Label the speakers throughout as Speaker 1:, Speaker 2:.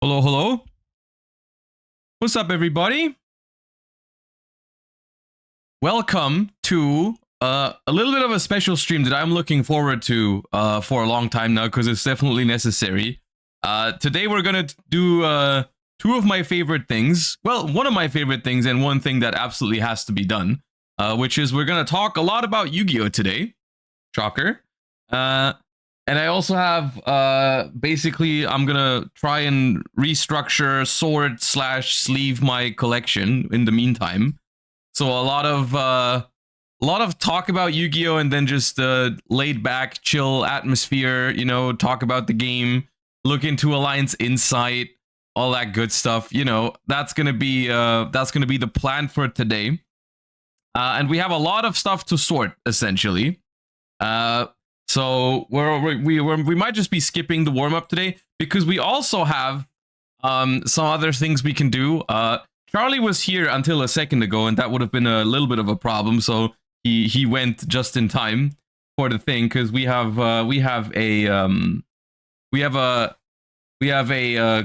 Speaker 1: Hello, hello. What's up, everybody? Welcome to a little bit of a special stream that I'm looking forward to for a long time now because it's definitely necessary. Today we're gonna do two of my favorite things. Well, one of my favorite things and one thing that absolutely has to be done, which is we're gonna talk a lot about Yu-Gi-Oh today. Shocker. And I also have, basically, I'm gonna try and restructure sword/sleeve my collection in the meantime. So a lot of talk about Yu-Gi-Oh, and then just laid back, chill atmosphere. You know, talk about the game, look into Alliance Insight, all that good stuff. You know, that's gonna be the plan for today. And we have a lot of stuff to sort essentially. So we might just be skipping the warm-up today because we also have some other things we can do. Charlie was here until a second ago, and that would have been a little bit of a problem. So he went just in time for the thing because we have a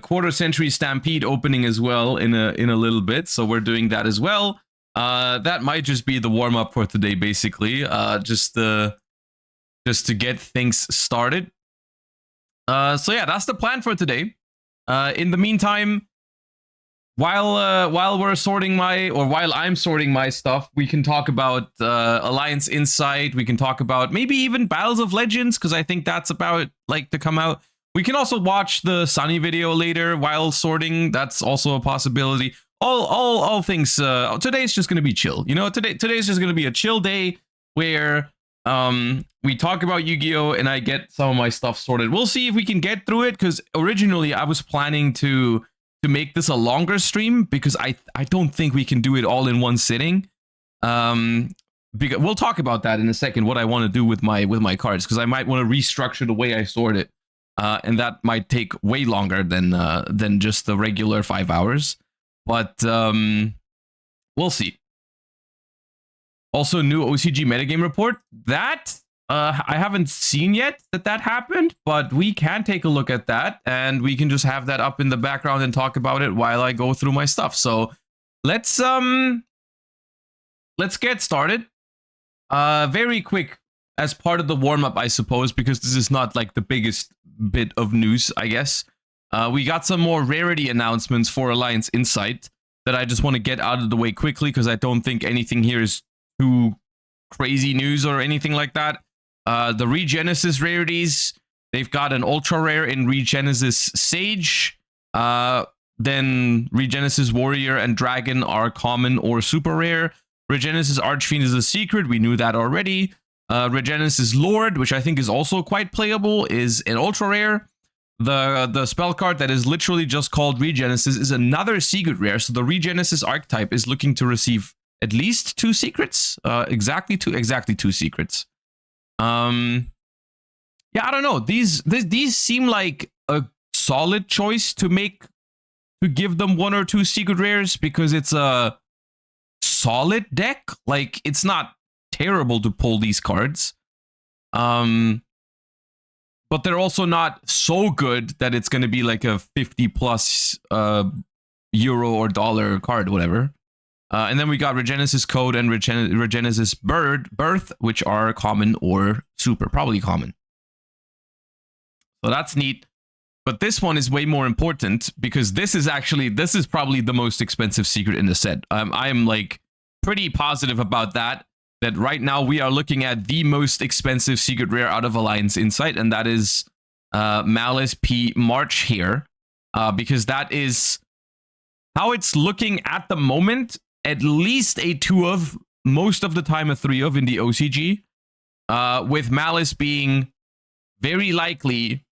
Speaker 1: quarter century stampede opening as well in a little bit. So we're doing that as well. That might just be the warm-up for today, basically. Just to get things started. So yeah, that's the plan for today. In the meantime, while I'm sorting my stuff, we can talk about Alliance Insight. We can talk about maybe even Battles of Legends, because I think that's about to come out. We can also watch the Sunny video later while sorting. That's also a possibility. All things. Today's just gonna be chill. You know, today's just gonna be a chill day where we talk about Yu-Gi-Oh and I get some of my stuff sorted. We'll see if we can get through it, because originally I was planning to make this a longer stream because I don't think we can do it all in one sitting. Because we'll talk about that in a second, what I want to do with my cards, because I might want to restructure the way I sort it. And that might take way longer than just the regular 5 hours. But we'll see. Also, new OCG metagame report. That I haven't seen yet that happened, but we can take a look at that, and we can just have that up in the background and talk about it while I go through my stuff. So let's get started. Very quick as part of the warm-up, I suppose, because this is not like the biggest bit of news, I guess. We got some more rarity announcements for Alliance Insight that I just want to get out of the way quickly, because I don't think anything here is too crazy news or anything like that. The Regenesis rarities, they've got an ultra rare in Regenesis Sage. Then Regenesis Warrior and Dragon are common or super rare. Regenesis Archfiend is a secret. We knew that already. Regenesis Lord, which I think is also quite playable, is an ultra rare. The spell card that is literally just called Regenesis is another secret rare. So the Regenesis archetype is looking to receive at least 2 secrets. Exactly two secrets. Yeah, I don't know. These seem like a solid choice to give them 1 or 2 secret rares, because it's a solid deck. Like, it's not terrible to pull these cards. But they're also not so good that it's going to be like a 50 plus euro or dollar card, whatever. And then we got Regenesis Code and Regenesis Birth, which are common or super, probably common. So that's neat. But this one is way more important, because this is probably the most expensive secret in the set. I am like pretty positive about that right now we are looking at the most expensive secret rare out of Alliance Insight, and that is Malice P March here, because that is how it's looking at the moment. At least a 2 of, most of the time a 3 of in the OCG, with Malice being very likely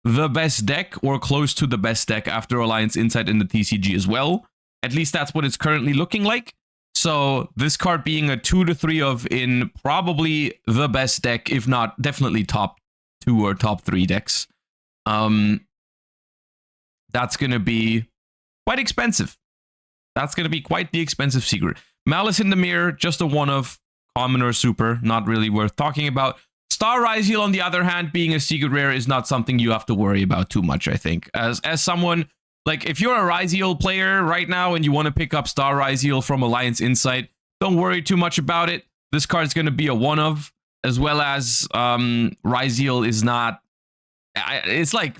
Speaker 1: the best deck or close to the best deck after Alliance Insight in the TCG as well. At least that's what it's currently looking like. So this card being a 2 to 3 of in probably the best deck, if not definitely top 2 or top 3 decks. That's going to be quite expensive. That's going to be quite the expensive secret. Malice in the Mirror, just a 1 of, common or super, not really worth talking about. Star Rise Heal, on the other hand, being a secret rare is not something you have to worry about too much, I think. As someone Like, if you're a Ryziel player right now and you want to pick up Star Ryziel from Alliance Insight, don't worry too much about it. This card's going to be a one-of, as well as Ryziel is not... it's like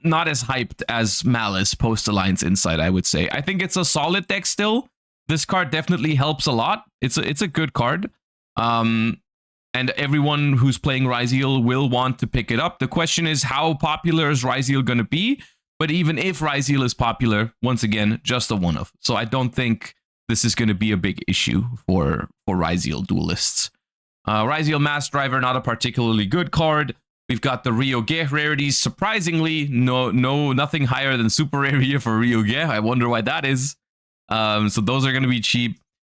Speaker 1: not as hyped as Malice post Alliance Insight, I would say. I think it's a solid deck still. This card definitely helps a lot. It's a good card. And everyone who's playing Ryziel will want to pick it up. The question is, how popular is Ryziel going to be? But even if Ryziel is popular, once again, just a one-of. So I don't think this is going to be a big issue for Ryziel duelists. Ryziel Mass Driver, not a particularly good card. We've got the yugioh rarities. Surprisingly, nothing higher than super rare here for yugioh. I wonder why that is. So those are going to be cheap.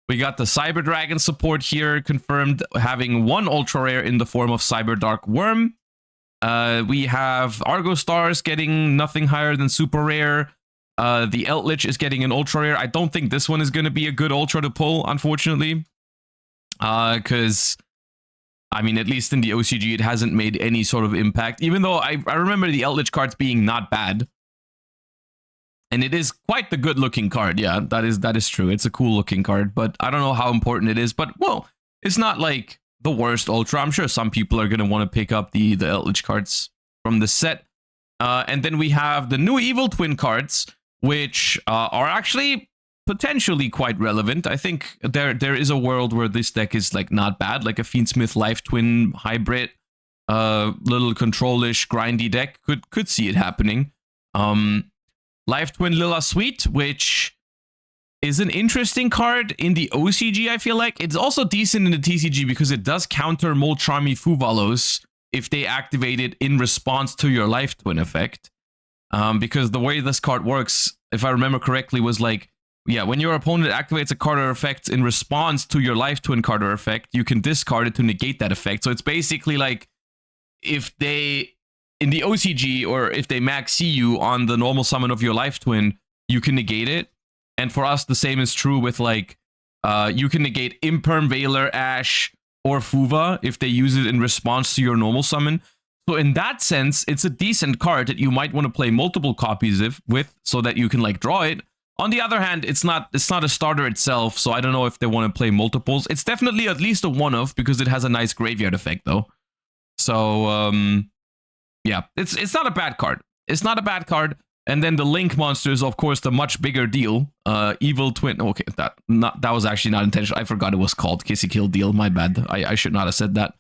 Speaker 1: We got the Cyber Dragon support here, confirmed having one ultra rare in the form of Cyber Dark Worm. We have Argo Stars getting nothing higher than super rare. The Eldritch is getting an ultra rare. I don't think this one is going to be a good ultra to pull, unfortunately. Because, I mean, at least in the OCG, it hasn't made any sort of impact. Even though I remember the Eldritch cards being not bad. And it is quite the good-looking card. Yeah, that is true. It's a cool-looking card, but I don't know how important it is. But, well, it's not like the worst ultra. I'm sure some people are going to want to pick up the Eldritch cards from the set. And then we have the new Evil Twin cards, which are actually potentially quite relevant. I think there is a world where this deck is like not bad, like a Fiendsmith Life Twin hybrid, little control-ish grindy deck could see it happening. Life Twin Lila Sweet, which is an interesting card in the OCG, I feel like. It's also decent in the TCG because it does counter Molcharmy Fuvalos if they activate it in response to your Life Twin effect. Because the way this card works, if I remember correctly, was like, yeah, when your opponent activates a card or effect in response to your Life Twin card or effect, you can discard it to negate that effect. So it's basically like, if they... in the OCG, or if they max you on the normal summon of your Life Twin, you can negate it. And for us, the same is true with, like, you can negate Imperm, Veiler, Ash, or Fuva if they use it in response to your normal summon. So in that sense, it's a decent card that you might want to play multiple copies with, so that you can, like, draw it. On the other hand, it's not a starter itself, so I don't know if they want to play multiples. It's definitely at least a one-of, because it has a nice graveyard effect, though. So, yeah, it's not a bad card. It's not a bad card. And then the Link monster is, of course, the much bigger deal. Evil Twin. Okay, that was actually not intentional. I forgot it was called Kissy Kill Deal. My bad. I should not have said that.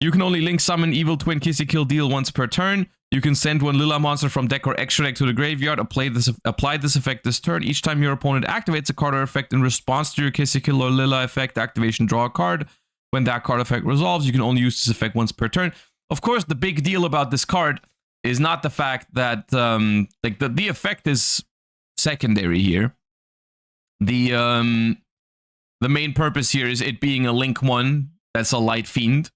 Speaker 1: You can only Link summon Evil Twin Kissy Kill Deal once per turn. You can send one Lila monster from deck or extra deck to the graveyard. Apply this effect this turn. Each time your opponent activates a card or effect in response to your Kissy Kill or Lila effect activation, draw a card. When that card effect resolves, you can only use this effect once per turn. Of course, the big deal about this card is not the fact that like the effect is secondary here. The main purpose here is it being a Link 1 that's a Light Fiend.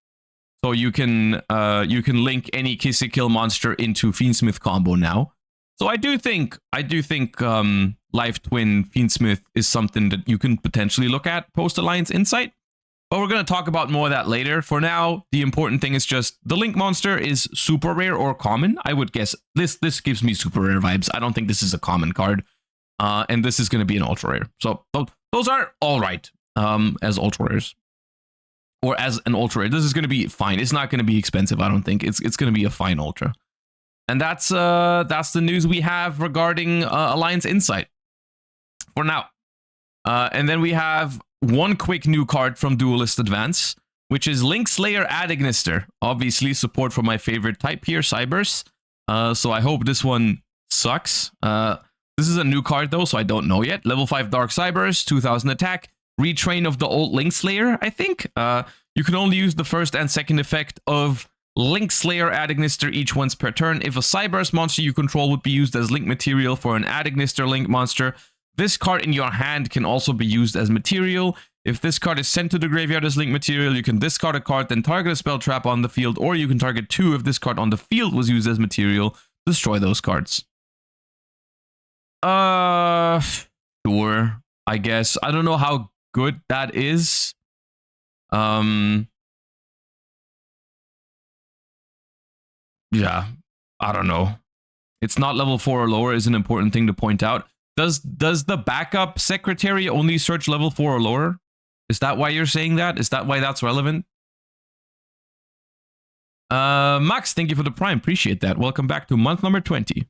Speaker 1: So you can link any Kissy Kill monster into Fiendsmith combo now. So I do think Life Twin Fiendsmith is something that you can potentially look at post Alliance Insight. But we're going to talk about more of that later. For now, the important thing is just the Link monster is super rare or common. I would guess this gives me super rare vibes. I don't think this is a common card. And this is going to be an ultra rare. So those are all right as ultra rares. Or as an ultra rare. This is going to be fine. It's not going to be expensive, I don't think. It's going to be a fine ultra. And that's the news we have regarding Alliance Insight for now. And then we have one quick new card from Duelist Advance, which is Link Slayer Adignister. Obviously, support for my favorite type here, Cybers. So I hope this one sucks. This is a new card, though, so I don't know yet. Level 5 Dark Cybers, 2000 attack. Retrain of the old Link Slayer, I think. You can only use the first and second effect of Link Slayer Adignister each once per turn. If a Cybers monster you control would be used as Link material for an Adignister Link monster, this card in your hand can also be used as material. If this card is sent to the graveyard as Link material, you can discard a card, then target a spell trap on the field, or you can target 2 if this card on the field was used as material. Destroy those cards. Sure, I guess. I don't know how good that is. Yeah, I don't know. It's not level 4 or lower is an important thing to point out. Does the backup secretary only search level 4 or lower? Is that why you're saying that? Is that why that's relevant? Max, thank you for the prime. Appreciate that. Welcome back to month number 20.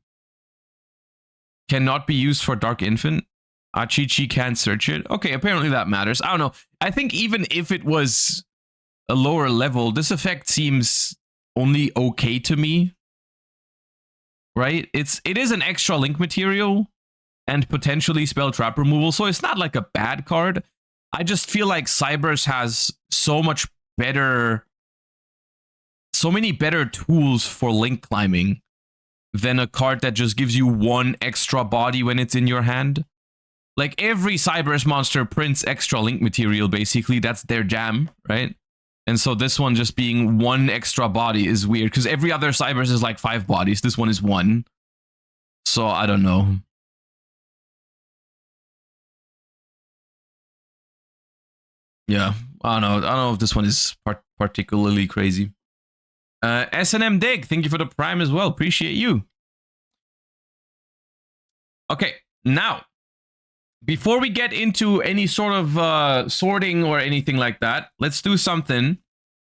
Speaker 1: Cannot be used for Dark Infant. Achichi can't search it. Okay, apparently that matters. I don't know. I think even if it was a lower level, this effect seems only okay to me. Right? It is an extra link material and potentially spell trap removal, so it's not like a bad card. I just feel like Cybers has so many better tools for link climbing than a card that just gives you one extra body when it's in your hand. Like every Cybers monster prints extra link material, basically. That's their jam, right? And so this one just being one extra body is weird, because every other Cybers is like 5 bodies. This one is 1. So I don't know. Yeah, I don't know if this one is particularly crazy. S&M Dig, thank you for the prime as well. Appreciate you. Okay, now, before we get into any sort of sorting or anything like that, let's do something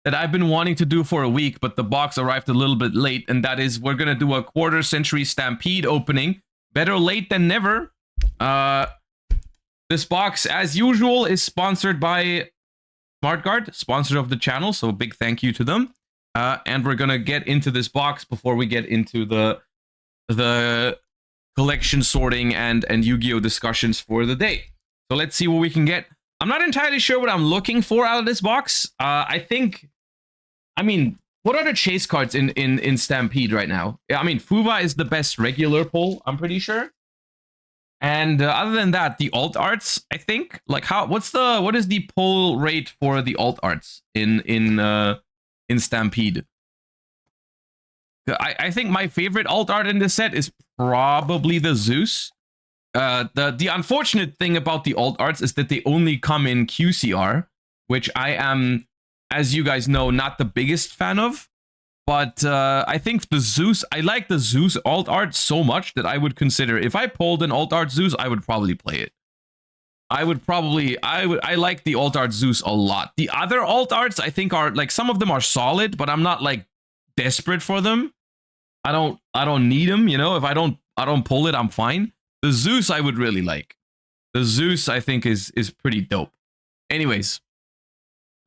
Speaker 1: that I've been wanting to do for a week, but the box arrived a little bit late, and that is we're going to do a quarter century Stampede opening. Better late than never. This box, as usual, is sponsored by SmartGuard, sponsor of the channel, so big thank you to them. And we're going to get into this box before we get into the collection sorting and Yu-Gi-Oh discussions for the day. So let's see what we can get. I'm not entirely sure what I'm looking for out of this box. I mean, what are the chase cards in Stampede right now? I mean, Fuva is the best regular pull, I'm pretty sure. And other than that, the alt arts, I think, like what is the pull rate for the alt arts in Stampede? I think my favorite alt art in this set is probably the Zeus. The unfortunate thing about the alt arts is that they only come in QCR, which I am, as you guys know, not the biggest fan of. But I think the Zeus, I like the Zeus alt art so much that I would consider, if I pulled an alt art Zeus, I would probably play it. I like the alt art Zeus a lot. The other alt arts, I think, are like, some of them are solid, but I'm not like desperate for them. I don't need them, you know. If I don't pull it, I'm fine. The Zeus I would really like. The Zeus I think is pretty dope. Anyways,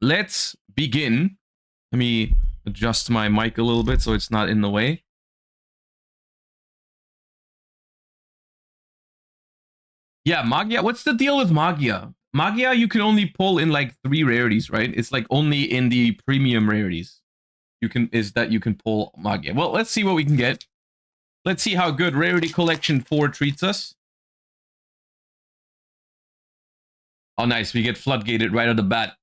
Speaker 1: let's begin. Let me adjust my mic a little bit so it's not in the way. Yeah, Magia. What's the deal with Magia? Magia you can only pull in like 3 rarities, right? It's like only in the premium rarities you can pull Magia. Well, let's see what we can get. Let's see how good Rarity Collection 4 treats us. Oh, nice. We get floodgated right out of the bat.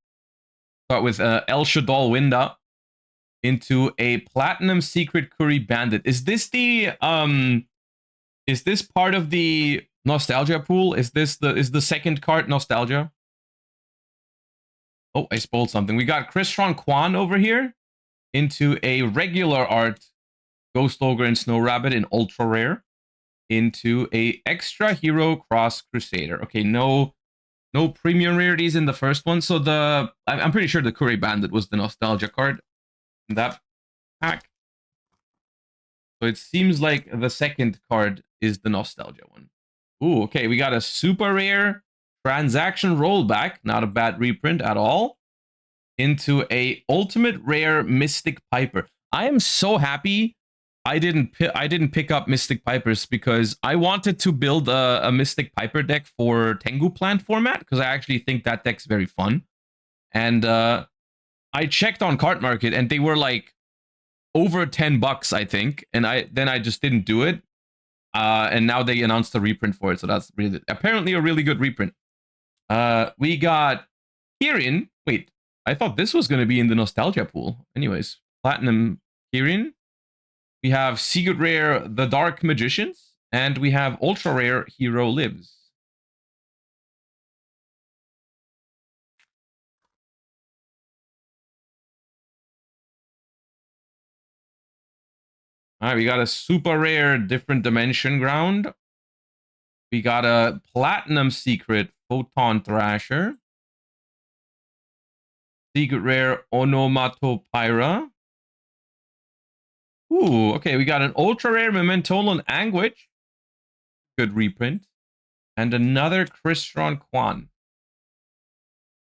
Speaker 1: Start with El Shadol Winda into a Platinum Secret Curry Bandit. Is this part of the Nostalgia pool? Is the second card Nostalgia? Oh, I spoiled something. We got Crystron Quan over here into a regular art Ghost Ogre and Snow Rabbit in ultra rare into a extra hero Cross Crusader. Okay, no premium rarities in the first one. So I'm pretty sure the Curry Bandit was the Nostalgia card in that pack. So it seems like the second card is the Nostalgia one. Ooh, okay, we got a super rare Transaction Rollback, not a bad reprint at all, into a ultimate rare Mystic Piper. I am so happy I didn't pick up Mystic Pipers, because I wanted to build a Mystic Piper deck for Tengu Plant format, because I actually think that deck's very fun. And I checked on Card Market and they were like over $10, I think, and I just didn't do it. And now they announced a reprint for it, so that's really apparently a really good reprint. We got Kirin. Wait, I thought this was going to be in the Nostalgia pool. Anyways, Platinum Kirin. We have Secret Rare The Dark Magicians, and we have Ultra Rare Hero Lives. All right, we got a super rare different dimension ground. We got a platinum secret photon thrasher. Secret rare onomatopyra. Ooh, okay, we got an ultra rare Mementolan Anguish. Good reprint. And another Crystron Quan.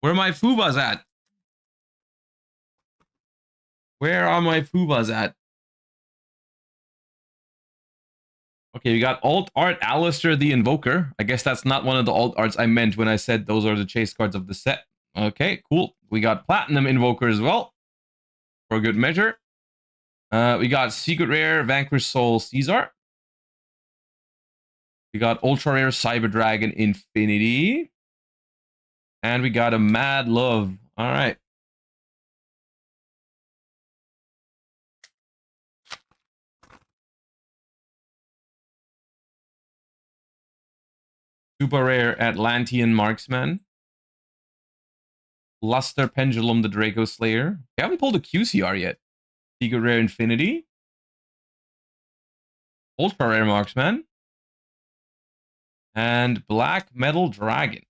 Speaker 1: Where are my Fubas at? Where are my Fubas at? Okay, we got alt art Alistair the Invoker. I guess that's not one of the alt arts I meant when I said those are the chase cards of the set. Okay, cool. We got Platinum Invoker as well, for good measure. We got Secret Rare Vanquish Soul Caesar. We got Ultra Rare Cyber Dragon Infinity. And we got a Mad Love. All right. Super Rare Atlantean Marksman. Luster Pendulum the Draco Slayer. We haven't pulled a QCR yet. Secret Rare Infinity. Ultra Rare Marksman. And Black Metal Dragon.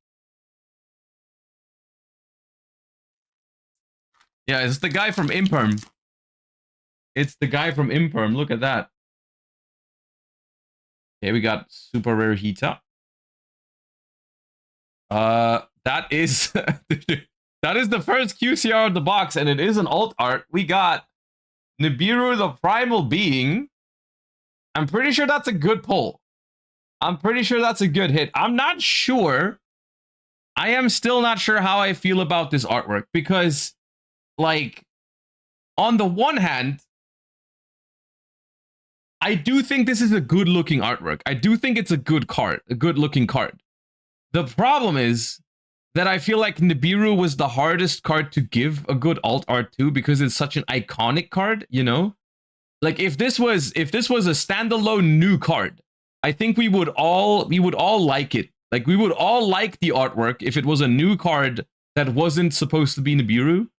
Speaker 1: Yeah, it's the guy from Imperm. It's the guy from Imperm. Look at that. Okay, we got Super Rare Hita. That is that is the first QCR of the box, and it is an alt art. We got Nibiru the Primal Being. I'm pretty sure that's a good pull. I'm pretty sure that's a good hit. I'm not sure. I am still not sure how I feel about this artwork because, like, on the one hand, I do think this is a good looking artwork. I do think it's a good card, a good looking card. The problem is that I feel like Nibiru was the hardest card to give a good alt art to because it's such an iconic card, you know? Like if this was a standalone new card, I think we would all like it. Like we would all like the artwork if it was a new card that wasn't supposed to be Nibiru.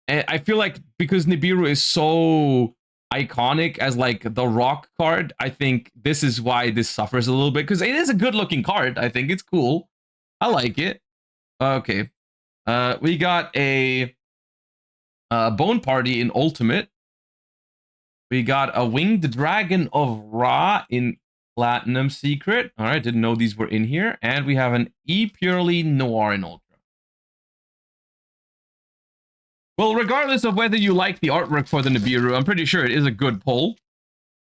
Speaker 1: And I feel like because Nibiru is so iconic as like the rock card, I think this is why this suffers a little bit because it is a good looking card. I think it's cool. I like it. Okay. We got a Bone Party in Ultimate. We got a Winged Dragon of Ra in Platinum Secret. All right, didn't know these were in here. And we have an E Purely Noir in Ultra. Well, regardless of whether you like the artwork for the Nibiru, I'm pretty sure it is a good pull.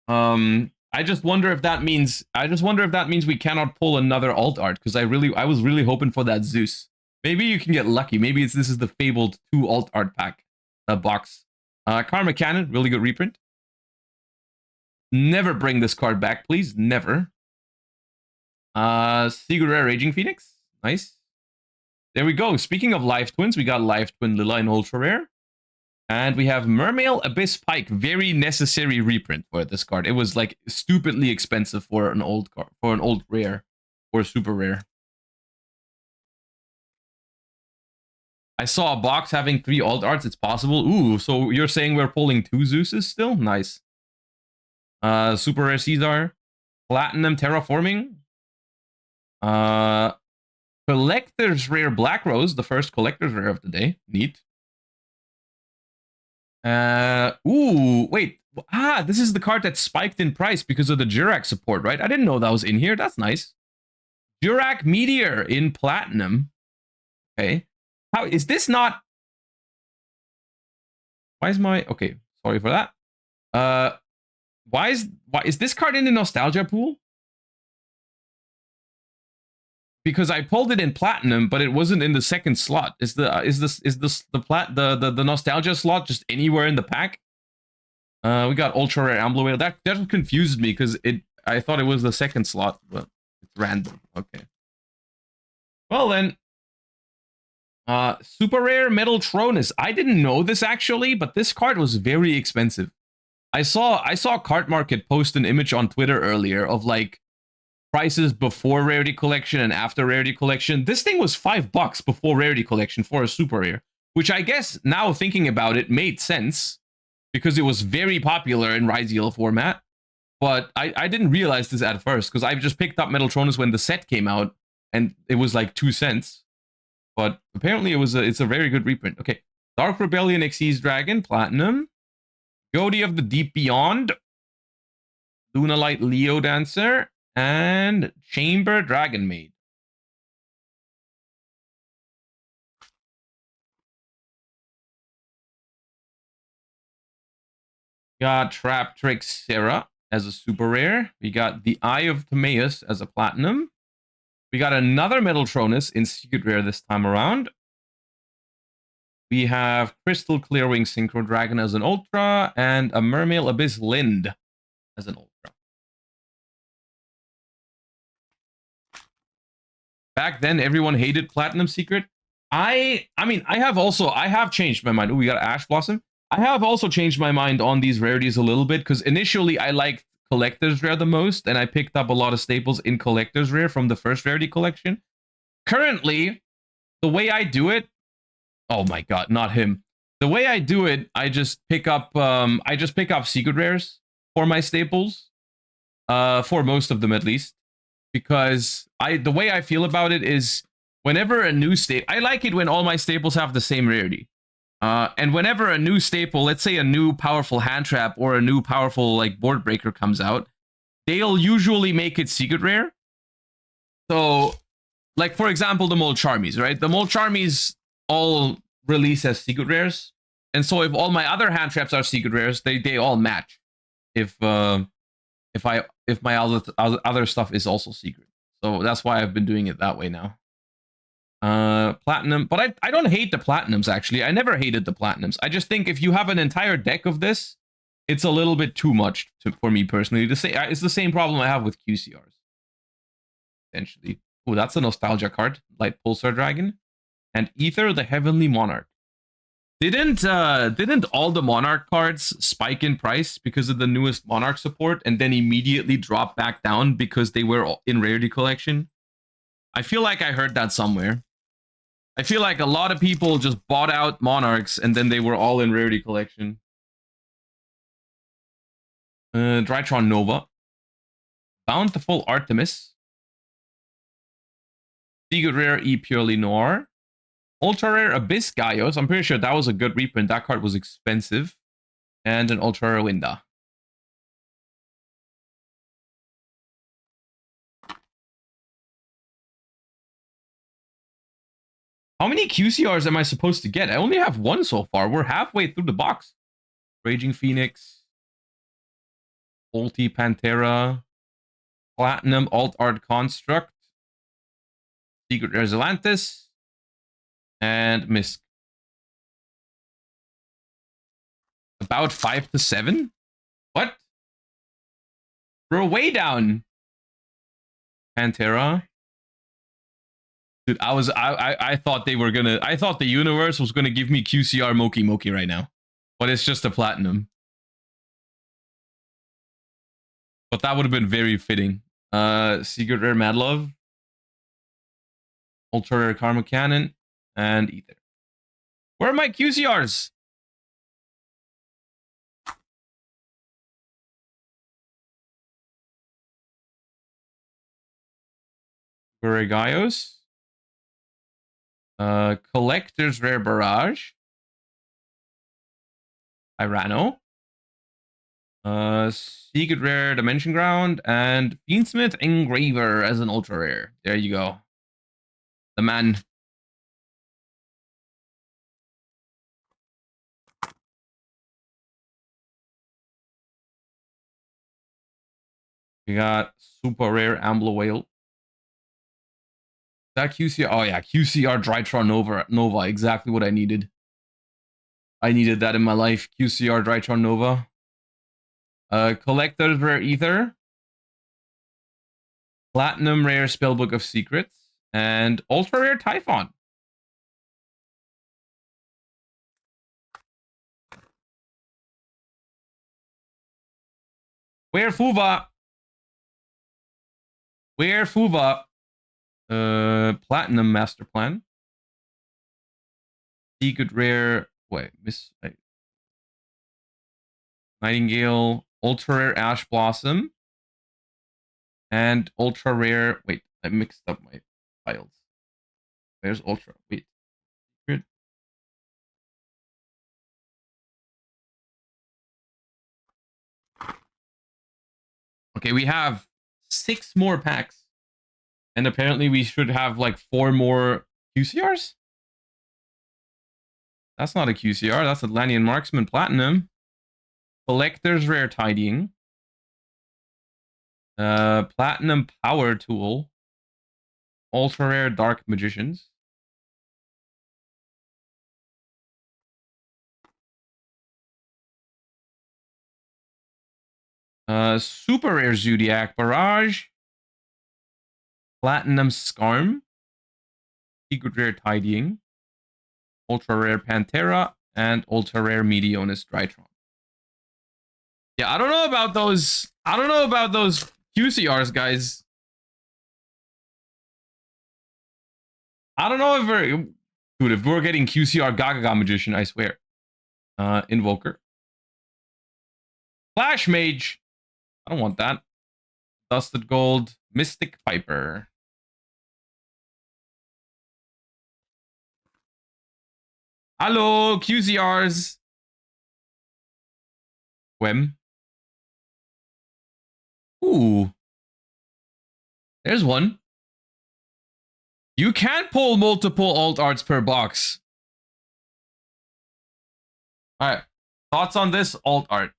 Speaker 1: I just wonder if that means we cannot pull another alt art because I was really hoping for that Zeus. Maybe you can get lucky. Maybe this is the fabled 2 alt art pack box. Karma Cannon, really good reprint. Never bring this card back, please. Never. Secret Rare Raging Phoenix. Nice. There we go. Speaking of Life Twins, we got Life Twin Lila in Ultra Rare. And we have Mermail Abyss Pike. Very necessary reprint for this card. It was like stupidly expensive for an old card, for an old rare or super rare. I saw a box having 3 alt arts. It's possible. Ooh, so you're saying we're pulling 2 Zeuses still? Nice. Super Rare Caesar. Platinum Terraforming. Collector's Rare Black Rose, the first Collector's Rare of the day. Neat. Ooh, wait. This is the card that spiked in price because of the Jurak support, right? I didn't know that was in here. That's nice. Jurak Meteor in Platinum. Okay. How is this not? Why is my... Okay, sorry for that. Why is this card in the nostalgia pool? Because I pulled it in Platinum, but it wasn't in the second slot. Is the nostalgia slot just anywhere in the pack? We got Ultra Rare Ambler. That confused me because I thought it was the second slot, but it's random. Okay. Well then, Super Rare Metal Tronus. I didn't know this actually, but this card was very expensive. I saw Card Market post an image on Twitter earlier of like prices before Rarity Collection and after Rarity Collection. This thing was $5 before Rarity Collection for a Super Rare, which I guess now thinking about it made sense because it was very popular in Ryziel format. But I didn't realize this at first because I just picked up Metaltronus when the set came out and it was like 2 cents. But apparently it's a very good reprint. Okay. Dark Rebellion Xyz Dragon, Platinum. Yodi of the Deep Beyond. Lunalight Leo Dancer. And Chamber Dragon Maid. Got Trap Trick Sarah as a super rare. We got the Eye of Timaeus as a platinum. We got another Metaltronus in secret rare this time around. We have Crystal Clearwing Synchro Dragon as an ultra, and a Mermail Abyss Lind as an ultra. Back then, everyone hated Platinum Secret. I mean, I have changed my mind. Ooh, we got Ash Blossom. I have also changed my mind on these rarities a little bit because initially I liked Collector's Rare the most, and I picked up a lot of staples in Collector's Rare from the first rarity collection. Currently, the way I do it, oh my god, not him. The way I do it, I just pick up secret rares for my staples, for most of them at least, because the way I feel about it is whenever a new I like it when all my staples have the same rarity. And whenever a new staple, let's say a new powerful hand trap or a new powerful like board breaker comes out, they'll usually make it secret rare. So, like for example, the Mold Charmies, right? The Mold Charmies all release as secret rares, and so if all my other hand traps are secret rares, they all match. If my other stuff is also secret, so that's why I've been doing it that way now. Platinum, but I don't hate the platinums actually. I never hated the platinums. I just think if you have an entire deck of this, it's a little bit too much for me personally. To say it's the same problem I have with QCRs. Essentially, oh, that's a nostalgia card, Light Pulsar Dragon, and Ether, the Heavenly Monarch. Didn't all the Monarch cards spike in price because of the newest Monarch support, and then immediately drop back down because they were in rarity collection? I feel like I heard that somewhere. I feel like a lot of people just bought out Monarchs and then they were all in rarity collection. Drytron Nova. Bountiful Artemis. Secret Rare E Purely Noir. Ultra Rare Abyss Gaios. I'm pretty sure that was a good reprint. That card was expensive. And an Ultra Rare Winda. How many QCRs am I supposed to get? I only have one so far. We're halfway through the box. Raging Phoenix. Ulti Pantera. Platinum Alt Art Construct. Secret Rare Zelantis. And Misk. About 5 to 7? What? We're way down. Pantera. Dude, I thought they were gonna, I thought the universe was gonna give me QCR Moki Moki right now. But it's just a platinum. But that would have been very fitting. Secret Rare Mad Love. Ultra Rare Karma Cannon. And Ether. Where are my QCRs? Gaios. Collector's Rare Barrage. Irano. Secret Rare Dimension Ground. And Fiendsmith Engraver as an Ultra Rare. There you go. The man. We got Super Rare Ambler Whale. That QCR, oh yeah, QCR Drytron Nova, exactly what I needed. I needed that in my life. QCR Drytron Nova. Collector's Rare Ether. Platinum Rare Spellbook of Secrets. And Ultra Rare Typhon. Where Fuva? Where Fuva? Platinum Master Plan. Secret Rare. Wait, Miss Nightingale. ultra rare Ash Blossom, and ultra rare. Wait, I mixed up my files. Where's ultra? Wait. Here. Okay, we have 6 more packs. And apparently we should have like 4 more QCRs? That's not a QCR, that's Atlantean Marksman Platinum. Collector's Rare Tidying. Platinum Power Tool. Ultra Rare Dark Magicians. Super Rare Zodiac Barrage. Platinum Scarm. Secret Rare Tidying. Ultra Rare Pantera. And Ultra Rare Meteonis Drytron. Yeah, I don't know about those. I don't know about those QCRs, guys. I don't know if we're... Dude, if we're getting QCR Gaga Magician, I swear. Invoker. Flash Mage. I don't want that. Dusted Gold. Mystic Piper. Hello, QCRs. Wem. Ooh. There's one. You can't pull multiple alt arts per box. Alright. Thoughts on this alt art?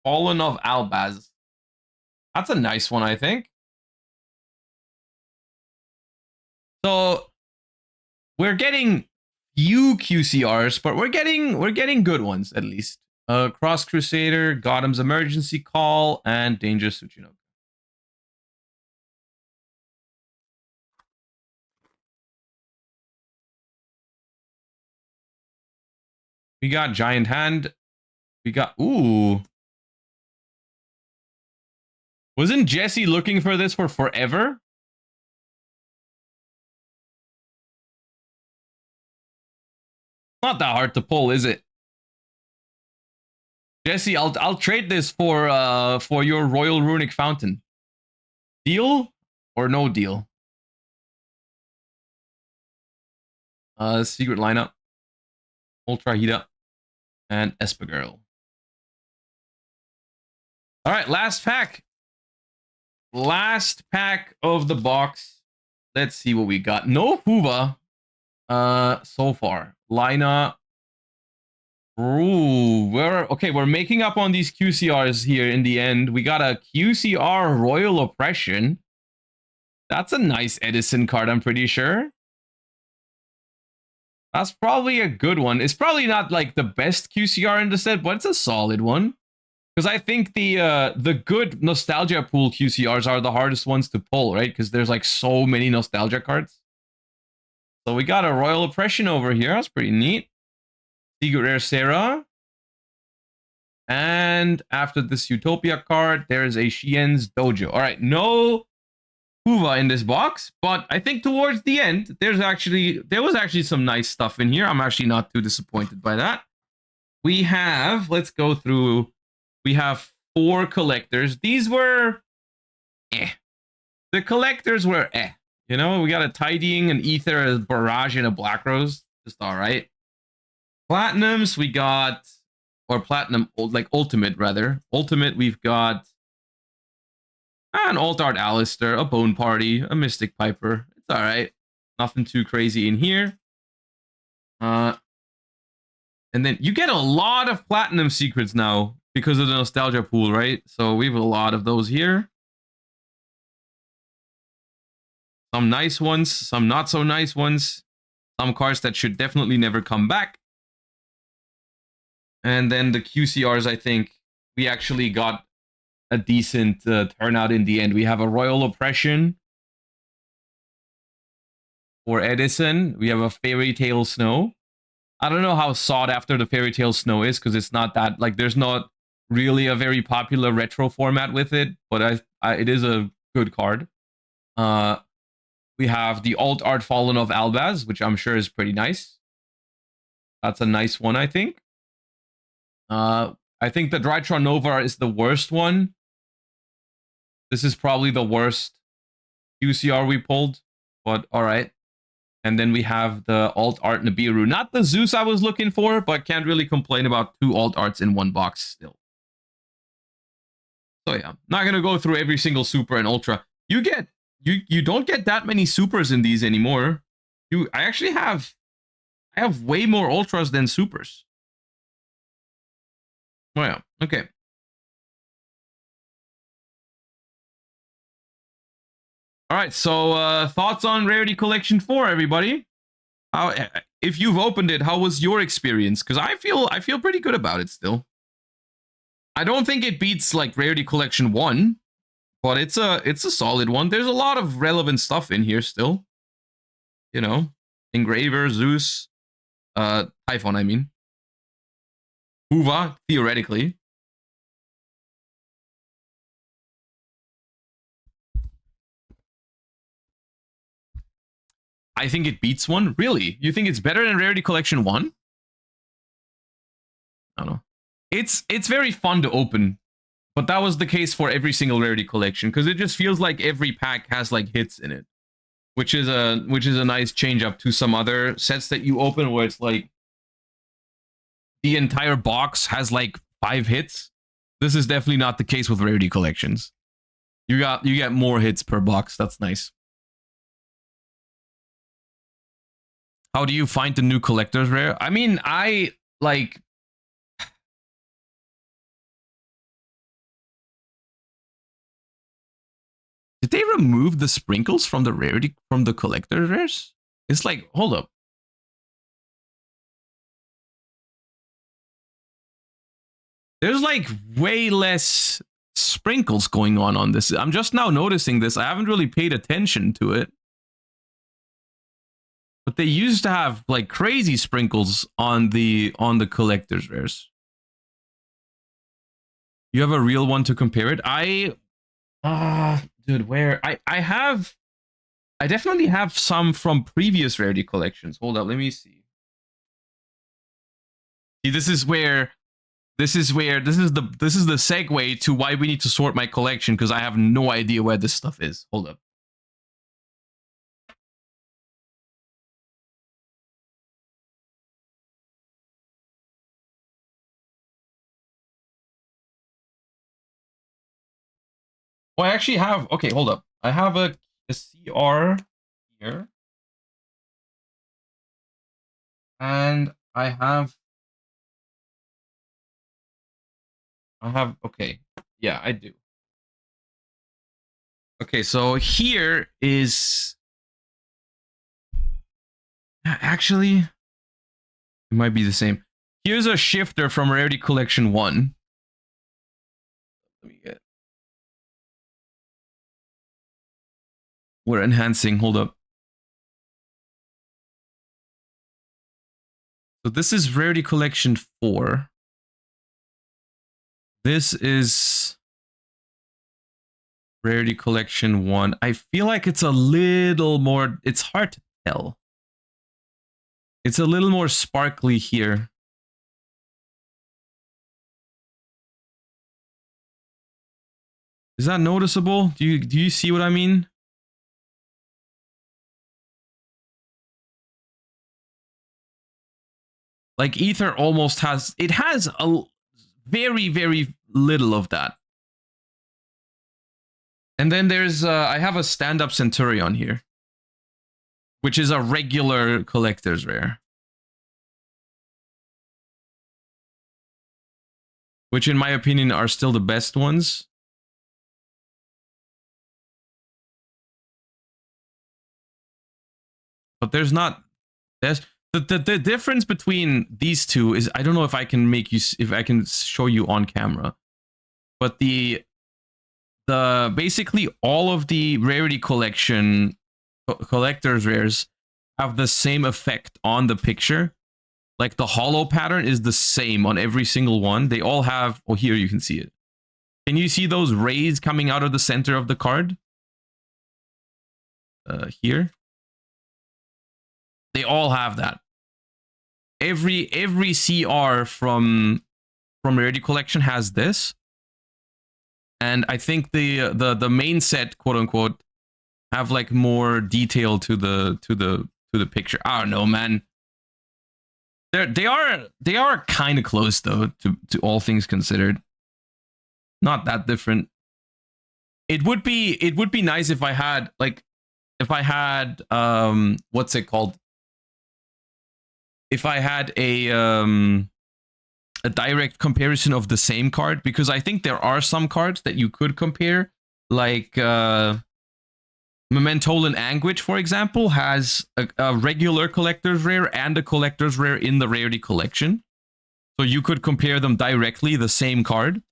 Speaker 1: Fallen of Albaz. That's a nice one, I think. So we're getting few QCRs, but we're getting good ones at least. Cross Crusader, Gotham's Emergency Call, and Danger Tsuchinoke. We got Giant Hand. We got... Ooh. Wasn't Jesse looking for this for forever? Not that hard to pull, is it? Jesse, I'll trade this for your Royal Runic Fountain. Deal or no deal? Secret lineup. Ultra Hida. And Espagirl. Alright, last pack. Last pack of the box. Let's see what we got. No Fuba. So far. Lina. Ooh, we're making up on these QCRs here in the end. We got a QCR Royal Oppression. That's a nice Edison card, I'm pretty sure. That's probably a good one. It's probably not like the best QCR in the set, but it's a solid one. Because I think the good nostalgia pool QCRs are the hardest ones to pull, right? Because there's like so many nostalgia cards. So we got a Royal Oppression over here. That's pretty neat. Secret Rare Sarah. And after this Utopia card, there's a Shien's Dojo. All right, no Huva in this box, but I think towards the end, there was actually some nice stuff in here. I'm actually not too disappointed by that. We have, let's go through, we have 4 collectors. These were The collectors were You know, we got a Tidying, an Ether, a Barrage, and a Black Rose. Just all right. Platinums, we got, or Platinum, like Ultimate, rather. Ultimate, we've got an Alt Art Alistair, a Bone Party, a Mystic Piper. It's all right. Nothing too crazy in here. And then you get a lot of Platinum secrets now because of the nostalgia pool, right? So we have a lot of those here. Some nice ones, some not so nice ones. Some cards that should definitely never come back. And then the QCRs, I think we actually got a decent turnout in the end. We have a Royal Oppression for Edison. We have a Fairy Tale Snow. I don't know how sought after the Fairy Tale Snow is because it's not that, like, there's not really a very popular retro format with it, but it is a good card. We have the Alt Art Fallen of Albaz, which I'm sure is pretty nice. That's a nice one, I think. I think the Drytron Nova is the worst one. This is probably the worst UCR we pulled, but all right. And then we have the alt art Nibiru. Not the Zeus I was looking for, but can't really complain about 2 alt arts in one box still. So yeah, not gonna go through every single super and ultra. You don't get that many supers in these anymore. I have way more ultras than supers. Oh yeah, okay. All right, so thoughts on Rarity Collection 4, everybody? How, if you've opened it, how was your experience? Because I feel pretty good about it still. I don't think it beats like Rarity Collection 1, but it's a solid one. There's a lot of relevant stuff in here still. You know, Engraver, Zeus, Typhon, I mean. Huva, theoretically. I think it beats 1. Really? You think it's better than Rarity Collection 1? I don't know. It's very fun to open, but that was the case for every single Rarity Collection because it just feels like every pack has like hits in it, which is a nice change up to some other sets that you open where it's like the entire box has like 5 hits. This is definitely not the case with Rarity Collections. You get more hits per box. That's nice. How do you find the new collectors rare? I mean, I like. Did they remove the sprinkles from the rarity from the collector rares? It's like, hold up. There's like way less sprinkles going on this. I'm just now noticing this. I haven't really paid attention to it. But they used to have like crazy sprinkles on the collector's rares. You have a real one to compare it? Dude, where I definitely have some from previous rarity collections. Hold up, let me see. See, this is the segue to why we need to sort my collection because I have no idea where this stuff is. Hold up. Well, I actually have, okay, hold up. I have a CR here. And I have, okay. Yeah, I do. Okay, so here is, actually, it might be the same. Here's a shifter from Rarity Collection 1. Let me get, we're enhancing, hold up. So this is Rarity Collection 4. This is Rarity Collection 1. I feel like it's a little more, it's hard to tell. It's a little more sparkly here. Is that noticeable? Do you see what I mean? Like Ether almost has, it has a very, very little of that. And then there's, I have a stand-up Centurion here, which is a regular collector's rare. Which in my opinion are still the best ones. But there's not, there's, the difference between these two is, I don't know if I can make you, if I can show you on camera, but the basically all of the Rarity Collection collector's rares have the same effect on the picture. Like the hollow pattern is the same on every single one. They all have, oh, here you can see it. Can you see those rays coming out of the center of the card? Here. They all have that. Every CR from from Rarity Collection has this, and I think the main set, quote unquote, have like more detail to the picture. I don't know, man. They are kind of close though, to all things considered. Not that different. It would be nice if I had what's it called? If I had a direct comparison of the same card, because I think there are some cards that you could compare, like Momentolan Anguish, for example, has a regular collector's rare and a collector's rare in the Rarity Collection. So you could compare them directly, the same card.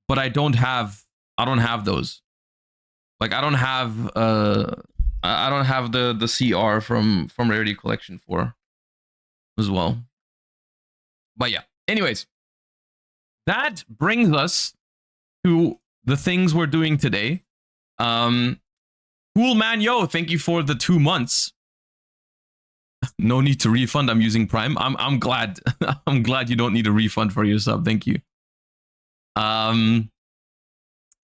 Speaker 1: But I don't have those. Like I don't have the CR from Rarity Collection 4 as well. But yeah, anyways, that brings us to the things we're doing today. Cool man, yo, thank you for the 2 months. No need to refund. I'm using Prime. I'm glad. I'm glad you don't need a refund for your sub. Thank you.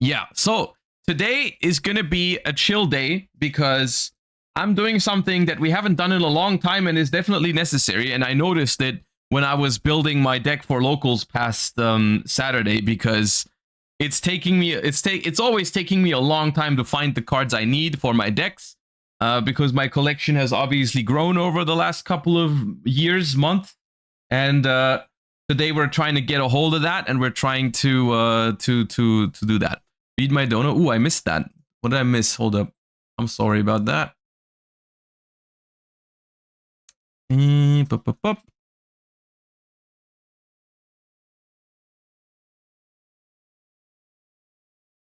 Speaker 1: Yeah, so today is gonna be a chill day because I'm doing something that we haven't done in a long time and is definitely necessary. And I noticed it when I was building my deck for locals past Saturday, because it's always taking me a long time to find the cards I need for my decks, because my collection has obviously grown over the last couple of years, month, and today we're trying to get a hold of that, and we're trying to do that. Read my donut. Ooh, I missed that. What did I miss? Hold up. I'm sorry about that.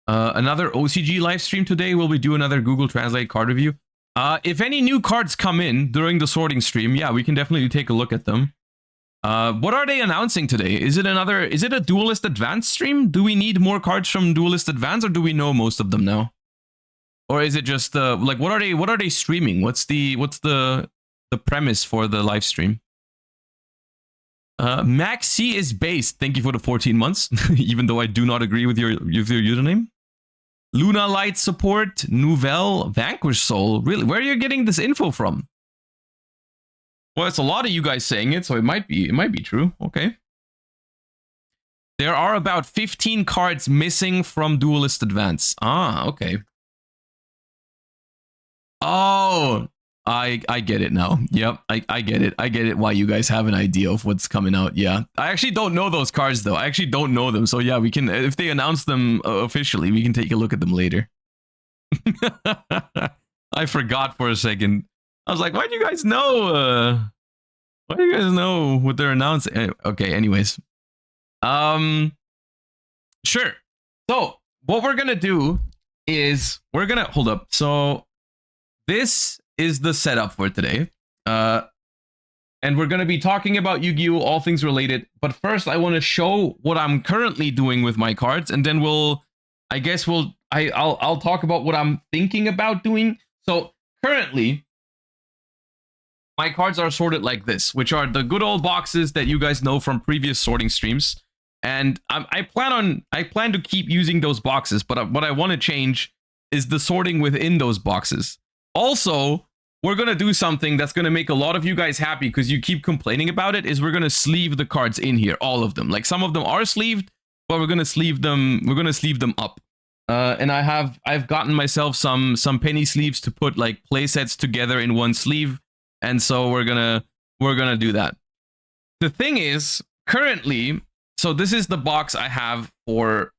Speaker 1: Another OCG live stream today. Will we do another Google Translate card review? If any new cards come in during the sorting stream, yeah, we can definitely take a look at them. What are they announcing today? Is it a Duelist Advanced stream? Do we need more cards from Duelist Advanced, or do we know most of them now? Or is it just like what are they streaming? What's the premise for the live stream? Maxi is based. Thank you for the 14 months, even though I do not agree with your username. Luna Light support, Nouvelle, Vanquish Soul. Really, where are you getting this info from? Well, it's a lot of you guys saying it, so it might be true. Okay. There are about 15 cards missing from Duelist Advance. Ah, okay. Oh, I get it now. Yep, I get it. I get it why you guys have an idea of what's coming out. Yeah. I actually don't know those cards though. I actually don't know them. So yeah, we can, if they announce them officially, we can take a look at them later. I forgot for a second. I was like, why do you guys know? Why do you guys know what they're announcing? Okay, anyways. Sure. So what we're gonna do is we're gonna hold up. So this is the setup for today. And we're gonna be talking about Yu-Gi-Oh! All things related. But first I want to show what I'm currently doing with my cards, and then I'll talk about what I'm thinking about doing. So currently, my cards are sorted like this, which are the good old boxes that you guys know from previous sorting streams. And I plan to keep using those boxes, but what I want to change is the sorting within those boxes. Also, we're going to do something that's going to make a lot of you guys happy because you keep complaining about it, is we're going to sleeve the cards in here, all of them. Like some of them are sleeved, but we're going to sleeve them up. And I've gotten myself some penny sleeves to put like play sets together in one sleeve. And so we're gonna do that. The thing is, currently, so this is the box I have for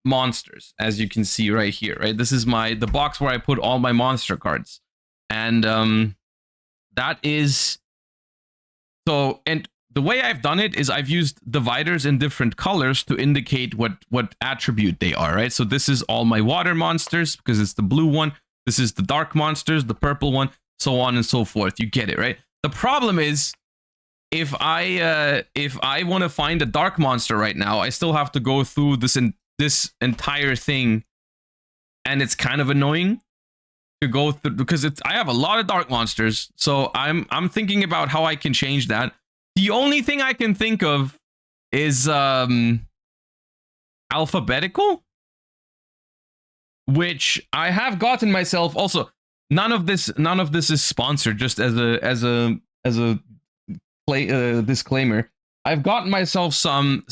Speaker 1: monsters, as you can see right here, right? This is the box where I put all my monster cards. And that is so, and the way I've done it is I've used dividers in different colors to indicate what attribute they are, right? So this is all my water monsters because it's the blue one. This is the dark monsters, the purple one, so on and so forth. You get it, right? The problem is, if I want to find a dark monster right now, I still have to go through this entire thing, and it's kind of annoying to go through because I have a lot of dark monsters. So I'm thinking about how I can change that. The only thing I can think of is alphabetical, which I have gotten myself. Also, none of this is sponsored. Just as a disclaimer, I've gotten myself some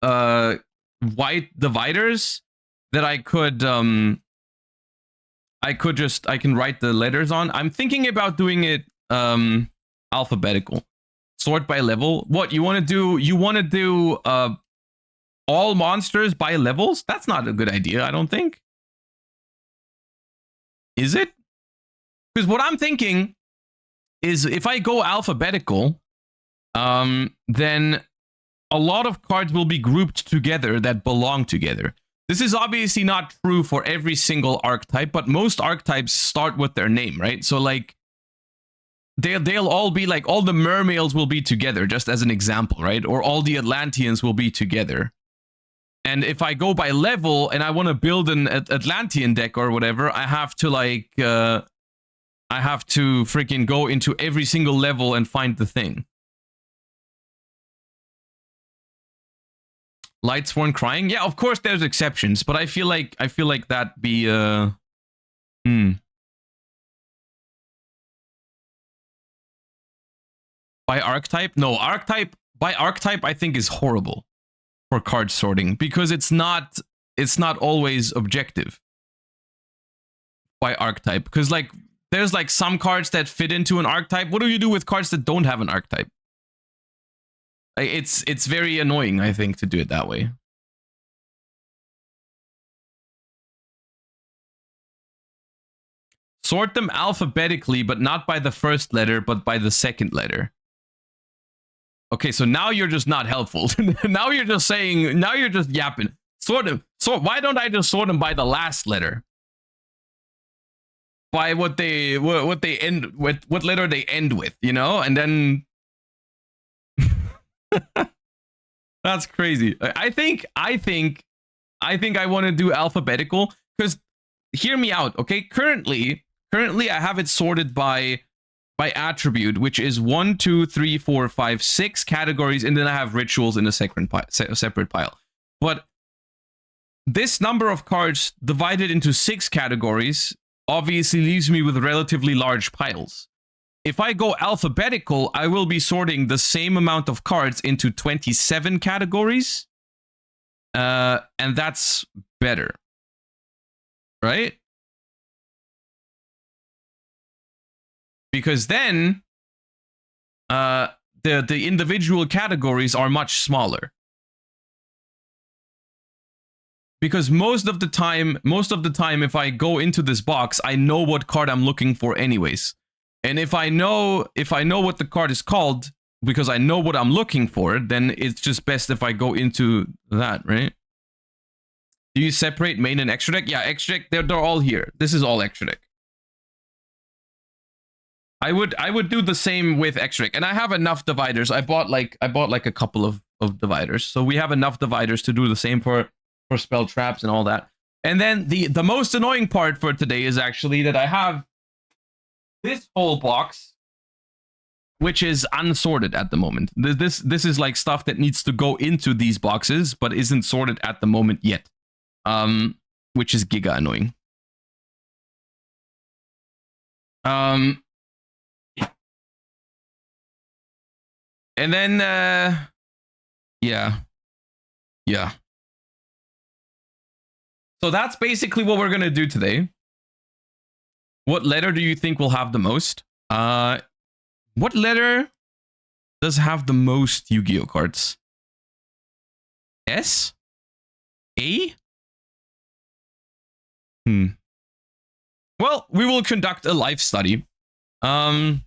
Speaker 1: white dividers that I can write the letters on. I'm thinking about doing it alphabetical, sort by level. What you want to do? You want to do all monsters by levels? That's not a good idea, I don't think. Is it? Because what I'm thinking is if I go alphabetical, then a lot of cards will be grouped together that belong together. This is obviously not true for every single archetype, but most archetypes start with their name, right? So like they'll all be like, all the mermaids will be together, just as an example, right? Or all the Atlanteans will be together. And if I go by level and I want to build an Atlantean deck or whatever, I have to like I have to freaking go into every single level and find the thing. Lightsworn crying? Yeah, of course there's exceptions, but I feel like that be by archetype? No, by archetype I think is horrible for card sorting because it's not always objective by archetype, because like there's like some cards that fit into an archetype. What do you do with cards that don't have an archetype? It's very annoying, I think, to do it that way. Sort them alphabetically, but not by the first letter, but by the second letter. Okay, so now you're just not helpful. Now you're just saying, now you're just yapping. Sort them. So why don't I just sort them by the last letter? By what end with, what letter they end with, you know? And then that's crazy. I think I want to do alphabetical because hear me out, okay? Currently I have it sorted by attribute, which is 1, 2, 3, 4, 5, 6 categories, and then I have rituals in a separate pile. But this number of cards divided into 6 categories obviously leaves me with relatively large piles. If I go alphabetical, I will be sorting the same amount of cards into 27 categories. And that's better. Right? Because then the individual categories are much smaller. Because most of the time if I go into this box, I know what card I'm looking for anyways. And if I know what the card is called, because I know what I'm looking for, then it's just best if I go into that, right? Do you separate main and extra deck? Yeah, extra deck, they're all here. This is all extra deck. I would do the same with extra deck, and I have enough dividers. I bought like a couple of dividers, so we have enough dividers to do the same for spell traps and all that. And then the most annoying part for today is actually that I have this whole box, which is unsorted at the moment. This is like stuff that needs to go into these boxes, but isn't sorted at the moment yet. Which is giga annoying. And then yeah. So that's basically what we're gonna do today. What letter do you think will have the most? What letter does have the most Yu-Gi-Oh cards? S? A? Well, we will conduct a life study. In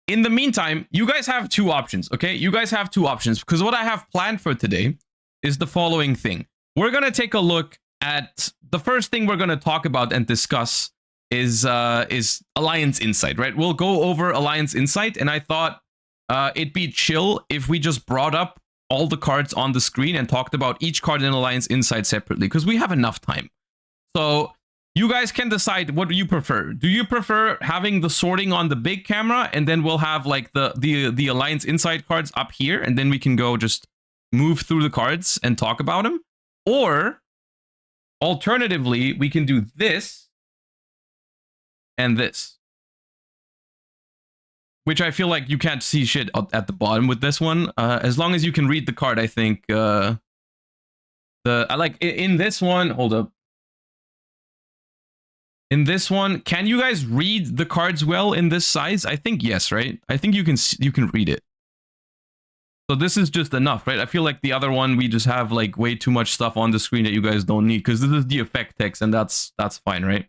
Speaker 1: the meantime, you guys have 2 options, okay? You guys have 2 options, because what I have planned for today is the following thing. We're going to take a look at the first thing we're going to talk about and discuss is Alliance Insight, right? We'll go over Alliance Insight, and I thought it'd be chill if we just brought up all the cards on the screen and talked about each card in Alliance Insight separately, because we have enough time. So You guys can decide what you prefer. Do you prefer having the sorting on the big camera, and then we'll have like the Alliance Inside cards up here, and then we can go just move through the cards and talk about them? Or alternatively, we can do this and this, which I feel like you can't see shit at the bottom with this one. As long as you can read the card, I think I like in this one. Hold up. In this one, can you guys read the cards well in this size? I think yes, right? I think you can read it. So this is just enough, right? I feel like the other one, we just have like way too much stuff on the screen that you guys don't need, because this is the effect text, and that's fine, right?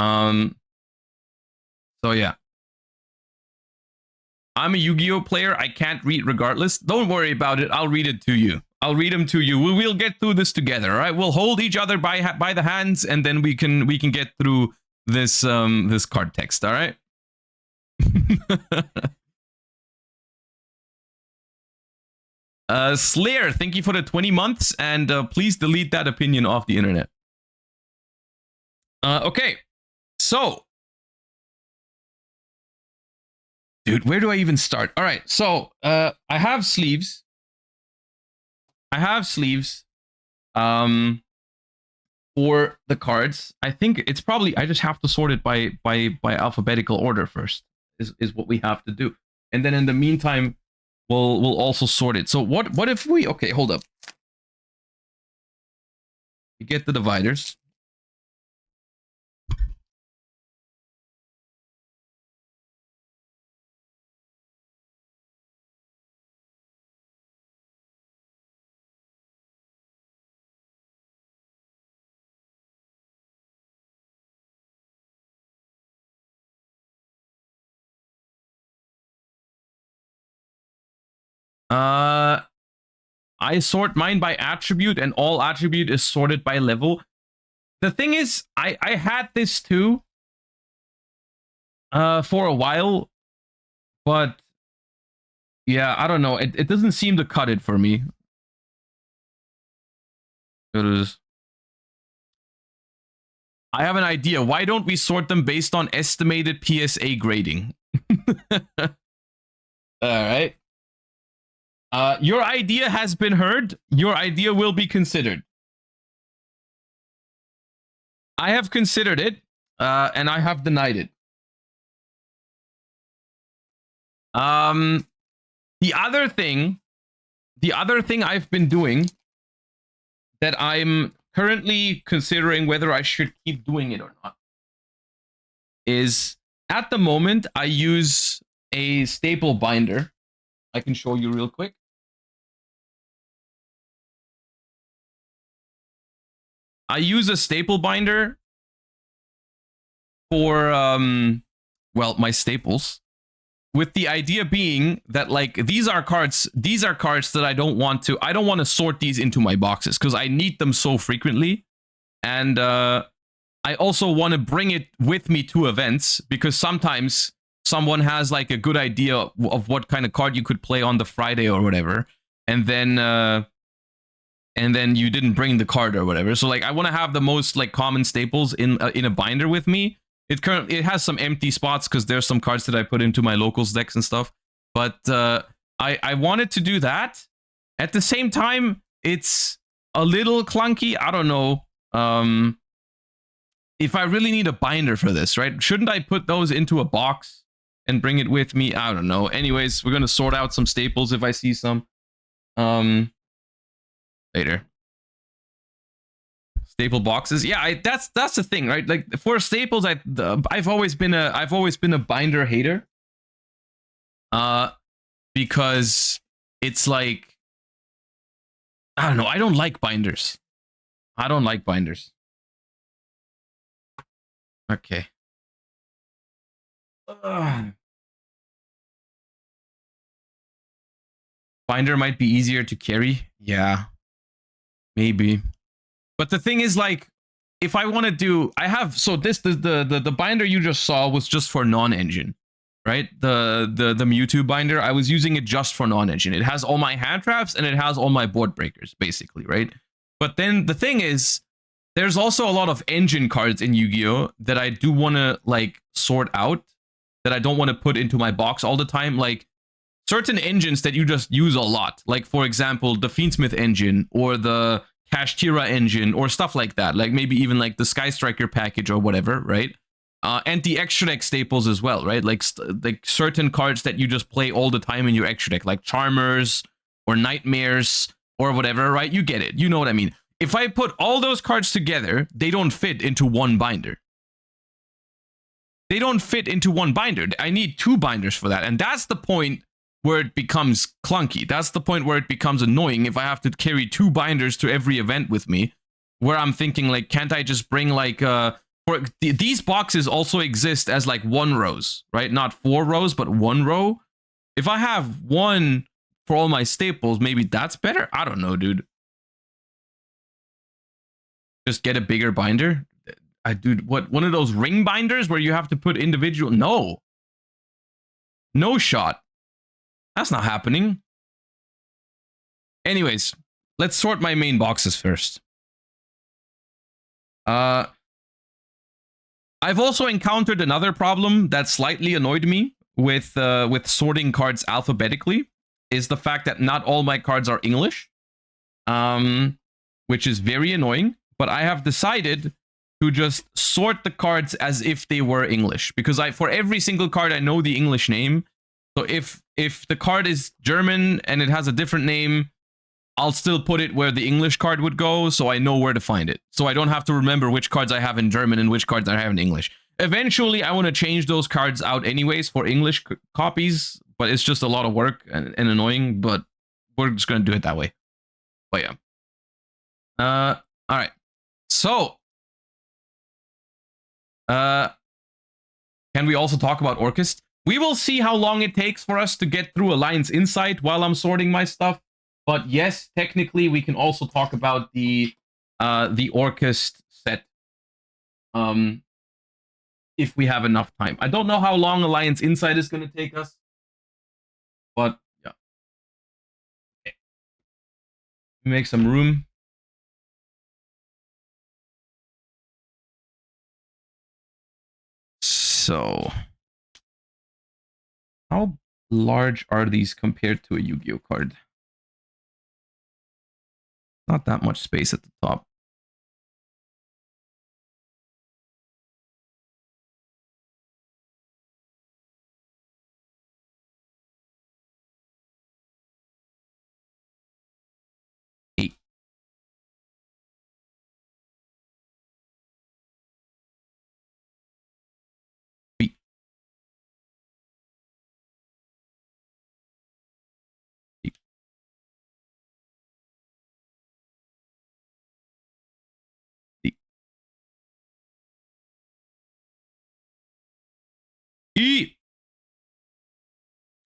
Speaker 1: So yeah. I'm a Yu-Gi-Oh player. I can't read regardless. Don't worry about it. I'll read it to you. I'll read them to you. We'll get through this together, all right? We'll hold each other by the hands, and then we can get through this this card text, all right? Slayer, thank you for the 20 months, and please delete that opinion off the internet. Okay, so, dude, where do I even start? All right, so I have sleeves. For the cards. I think it's probably, I just have to sort it by alphabetical order first, is what we have to do. And then in the meantime, we'll also sort it. So what if we, okay, hold up. You get the dividers. I sort mine by attribute, and all attribute is sorted by level. The thing is, I had this too for a while, but yeah, I don't know. It doesn't seem to cut it for me. It is. I have an idea. Why don't we sort them based on estimated PSA grading? All right. Your idea has been heard. Your idea will be considered. I have considered it, and I have denied it. The other thing I've been doing that I'm currently considering whether I should keep doing it or not is, at the moment, I use a staple binder. I can show you real quick. I use a staple binder for, well, my staples, with the idea being that, like, these are cards that I don't want to sort these into my boxes, because I need them so frequently. And I also want to bring it with me to events, because sometimes someone has like a good idea of what kind of card you could play on the Friday or whatever, and then you didn't bring the card or whatever. So like, I want to have the most like common staples in a binder with me. It has some empty spots because there's some cards that I put into my locals decks and stuff. But I wanted to do that. At the same time, it's a little clunky. I don't know if I really need a binder for this, right? Shouldn't I put those into a box and bring it with me? I don't know. Anyways, we're gonna sort out some staples if I see some later. Staple boxes, yeah. That's the thing, right? Like for staples, I've always been a binder hater, because it's like, I don't know. I don't like binders. Okay. Binder might be easier to carry. Yeah, maybe. But the thing is, like, if I want to do, I have, so this, the binder you just saw was just for non-engine, right? The Mewtwo binder, I was using it just for non-engine. It has all my hand traps and it has all my board breakers, basically, right? But then the thing is, There's also a lot of engine cards in Yu-Gi-Oh that I do want to like sort out, that I don't want to put into my box all the time. Like certain engines that you just use a lot, like for example the Fiendsmith engine or the Kashtira engine or stuff like that, like maybe even like the Sky Striker package or whatever, right? And the extra deck staples as well, right? Like certain cards that you just play all the time in your extra deck, like Charmers or Nightmares or whatever, right? You get it, you know what I mean. If I put all those cards together, they don't fit into one binder. They don't fit into one binder. I need two binders for that, and that's the point where it becomes clunky. That's the point where it becomes annoying if I have to carry two binders to every event with me, where I'm thinking like, can't I just bring like these boxes also exist as like 1 rows, right? Not 4 rows, but 1 row. If I have one for all my staples, maybe that's better. I don't know, dude. Just get a bigger binder. Dude, what, one of those ring binders where you have to put individual? No shot. That's not happening. Anyways, let's sort my main boxes first. I've also encountered another problem that slightly annoyed me with sorting cards alphabetically, is the fact that not all my cards are English, which is very annoying. But I have decided to just sort the cards as if they were English, because for every single card I know the English name. So if the card is German and it has a different name, I'll still put it where the English card would go, so I know where to find it. So I don't have to remember which cards I have in German and which cards I have in English. Eventually, I want to change those cards out anyways for English copies, but it's just a lot of work and annoying, but we're just going to do it that way. But yeah. All right. So, can we also talk about Orchest? We will see how long it takes for us to get through Alliance Insight while I'm sorting my stuff. But yes, technically, we can also talk about the Orchest set, if we have enough time. I don't know how long Alliance Insight is going to take us, but yeah. Okay. Make some room. So, how large are these compared to a Yu-Gi-Oh card? Not that much space at the top.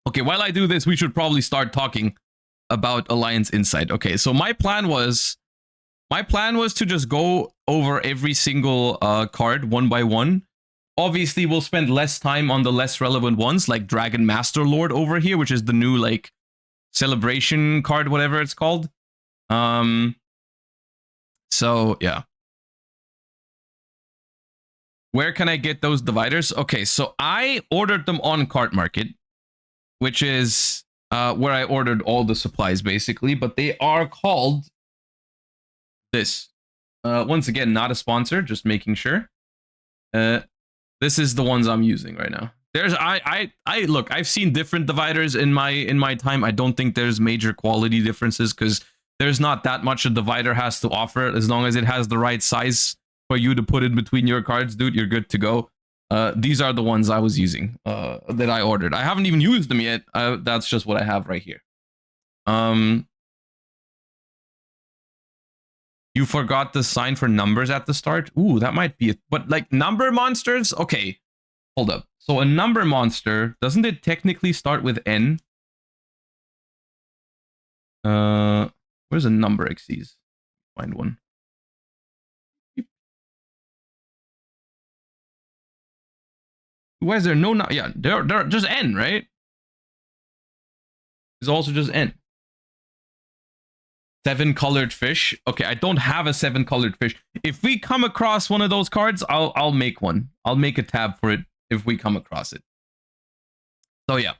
Speaker 1: Okay, while I do this, we should probably start talking about Alliance Insight. Okay, so my plan was to just go over every single card one by one. Obviously, we'll spend less time on the less relevant ones, like Dragon Master Lord over here, which is the new like celebration card, whatever it's called. So yeah. Where can I get those dividers? Okay, so I ordered them on Card Market, which is where I ordered all the supplies, basically. But they are called this. Once again, not a sponsor, just making sure. This is the ones I'm using right now. Look, I've seen different dividers in my time. I don't think there's major quality differences, because there's not that much a divider has to offer. As long as it has the right size for you to put in between your cards, dude, you're good to go. These are the ones I was using, that I ordered. I haven't even used them yet. That's just what I have right here. You forgot the sign for numbers at the start? Ooh, that might be it. But like number monsters? Okay, hold up. So a number monster, doesn't it technically start with N? Where's a number Xyz? Find one. Why is there no? Yeah, they're just N, right? It's also just N. 7 colored fish. Okay, I don't have a 7 colored fish. If we come across one of those cards, I'll make one. I'll make a tab for it if we come across it. So yeah.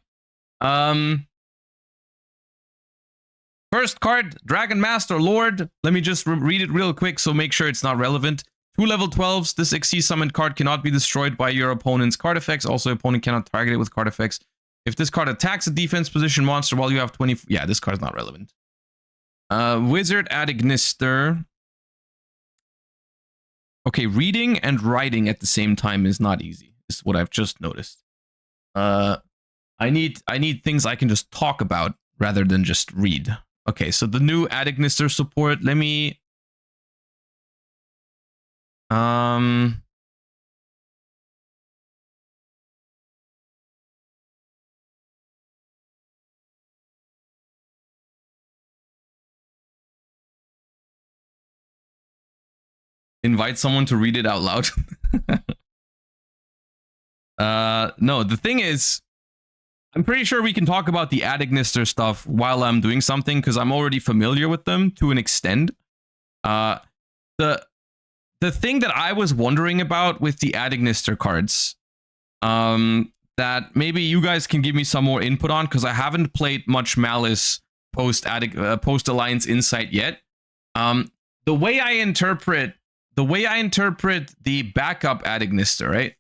Speaker 1: First card, Dragon Master Lord. Let me just read it real quick, so make sure it's not relevant. 2 level 12s. This XC summoned card cannot be destroyed by your opponent's card effects. Also, opponent cannot target it with card effects. If this card attacks a defense position monster while you have 20... Yeah, this card's not relevant. Wizard ad Ignister. Okay, reading and writing at the same time is not easy. This is what I've just noticed. I need things I can just talk about rather than just read. Okay, so the new ad Ignister support. Let me... invite someone to read it out loud. No, the thing is, I'm pretty sure we can talk about the ad Ignister stuff while I'm doing something, because I'm already familiar with them to an extent. The thing that I was wondering about with the ad Ignister cards, that maybe you guys can give me some more input on, because I haven't played much Malice post Alliance Insight yet. The way I interpret the backup ad Ignister, right?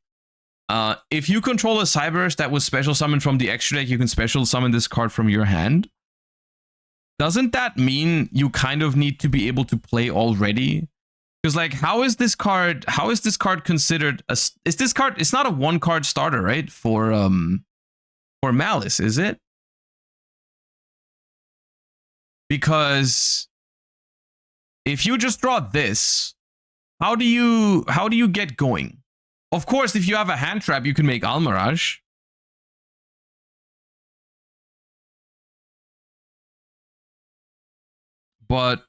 Speaker 1: If you control a Cyberse that was special summoned from the extra deck, you can special summon this card from your hand. Doesn't that mean you kind of need to be able to play already? Because like, how is this card considered a... Is this card... It's not a 1-card starter, right? For Malice, is it? Because if you just draw this, how do you get going? Of course, if you have a hand trap, you can make Almirage. But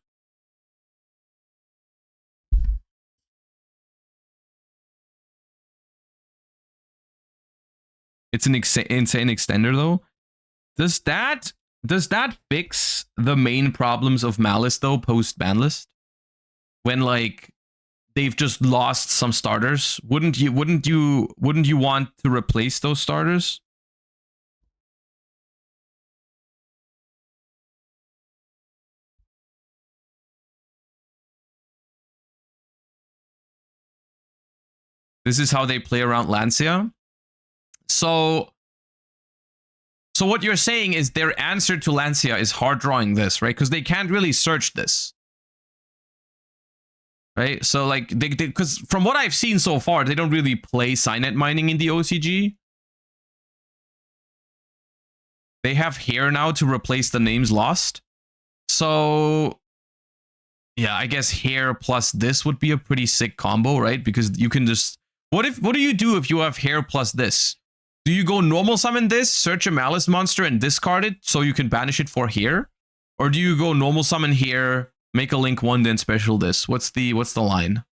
Speaker 1: it's an insane extender though. Does that fix the main problems of Malice though post banlist? When like they've just lost some starters, wouldn't you want to replace those starters? This is how they play around Lancia. So what you're saying is their answer to Lancia is hard drawing this, right? Because they can't really search this. Right? So like because from what I've seen so far, they don't really play Signet mining in the OCG. They have hair now to replace the names lost. So yeah, I guess hair plus this would be a pretty sick combo, right? Because you can just... What do you do if you have hair plus this? Do you go normal summon this, search a Malice monster, and discard it so you can banish it for hair? Or do you go normal summon hair, make a link 1, then special this? What's the line?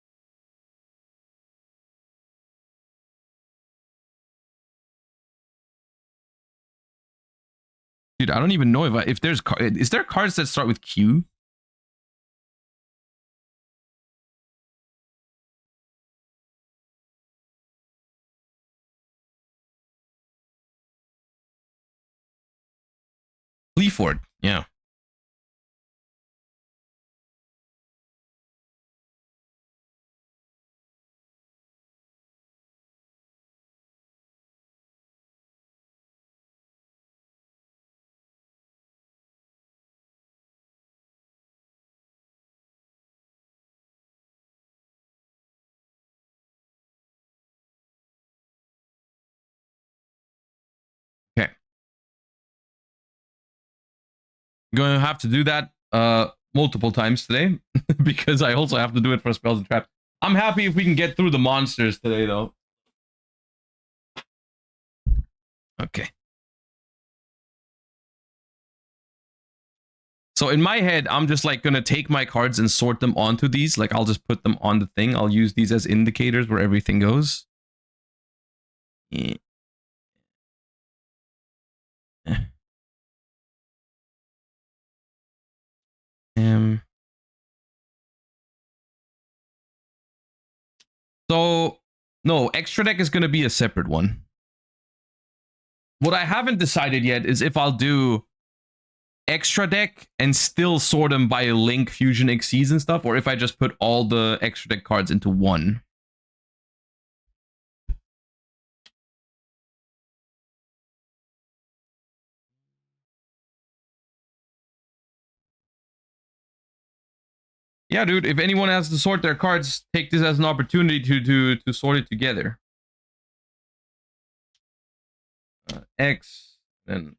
Speaker 1: Dude, I don't even know if there's... Is there cards that start with Q? Fleaford, yeah. Okay. I'm going to have to do that multiple times today because I also have to do it for spells and traps. I'm happy if we can get through the monsters today, though. Okay. So in my head, I'm just like going to take my cards and sort them onto these. Like I'll just put them on the thing. I'll use these as indicators where everything goes. Yeah. Um, So, no, extra deck is going to be a separate one. What I haven't decided yet is if I'll do extra deck and still sort them by Link, Fusion, Xyz and stuff, or if I just put all the extra deck cards into one. Yeah, dude, if anyone has to sort their cards, take this as an opportunity to sort it together. X, then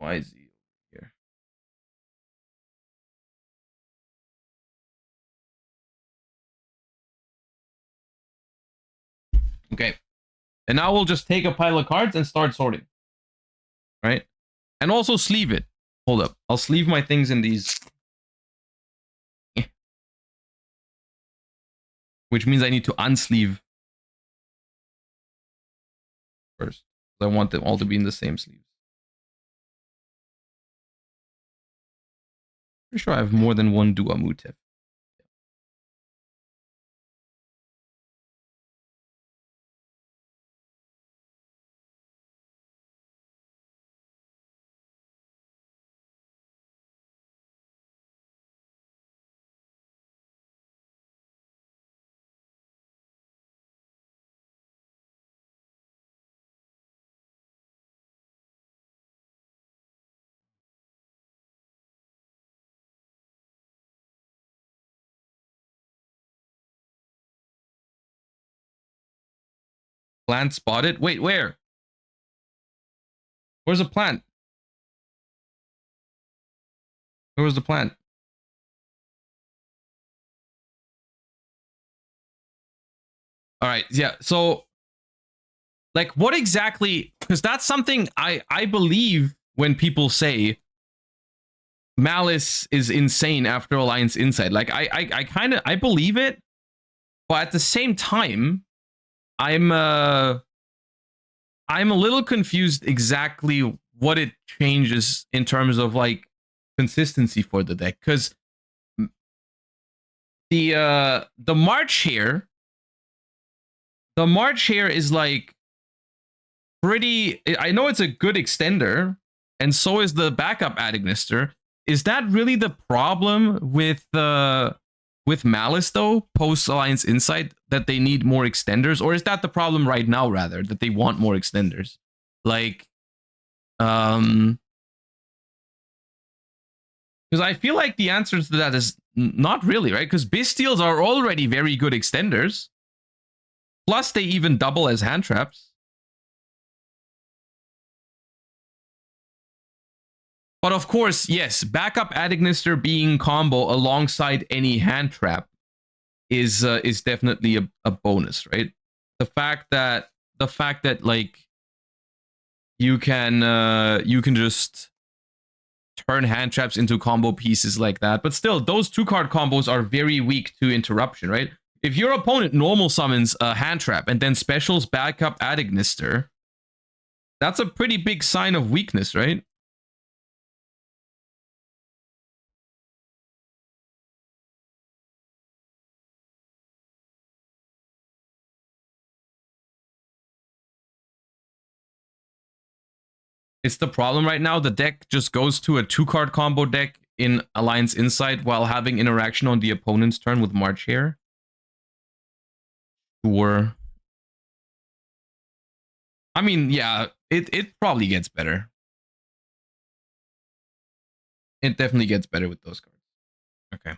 Speaker 1: YZ here. Okay. And now we'll just take a pile of cards and start sorting. Right? And also sleeve it. Hold up. I'll sleeve my things in these. Which means I need to unsleeve first. I want them all to be in the same sleeves. Pretty sure I have more than one Dua Mutef. Plant spotted? Wait, where? Where's the plant? Where was the plant? All right, yeah. So, like, what exactly? Because that's something I believe when people say Malice is insane after Alliance Insight. Like, I kind of I believe it, but at the same time, I'm a little confused exactly what it changes in terms of like consistency for the deck, because the March here is like pretty. I know it's a good extender, and so is the backup Adignister. Is that really the problem with Malice though, post Alliance Insight, that they need more extenders, or is that the problem right now rather that they want more extenders? Like, because I feel like the answer to that is not really, right? Because Bystials are already very good extenders. Plus, they even double as hand traps. But of course, yes, backup Adignister being combo alongside any hand trap is definitely a bonus, right? The fact that like you can just turn hand traps into combo pieces like that, but still those 2-card combos are very weak to interruption, right? If your opponent normal summons a hand trap and then specials backup Adignister, that's a pretty big sign of weakness, right? It's the problem right now. The deck just goes to a 2-card combo deck in Alliance Insight while having interaction on the opponent's turn with March here. Sure. I mean, yeah, it probably gets better. It definitely gets better with those cards. Okay.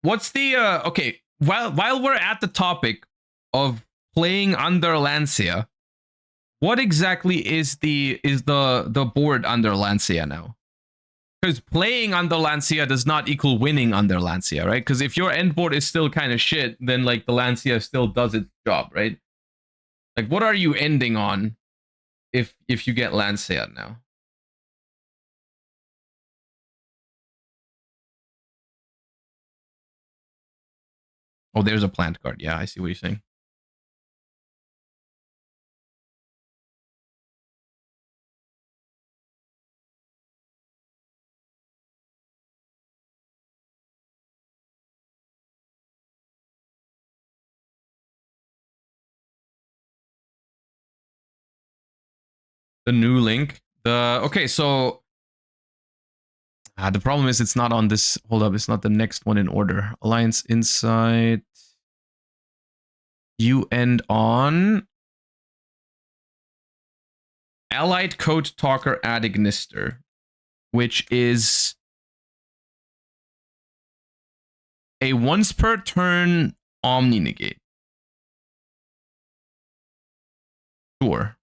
Speaker 1: What's the okay, while we're at the topic of playing under Lancia, what exactly is the board under Lancia now? Because playing under Lancia does not equal winning under Lancia, right? Because if your end board is still kind of shit, then like the Lancia still does its job, right? Like, what are you ending on if you get Lancia now? Oh, there's a plant card. Yeah, I see what you're saying. The new link. Okay, so the problem is it's not on this. Hold up, it's not the next one in order. Alliance Insight. You end on Allied Code Talker Ad Ignister, which is a once per turn Omni Negate. Sure.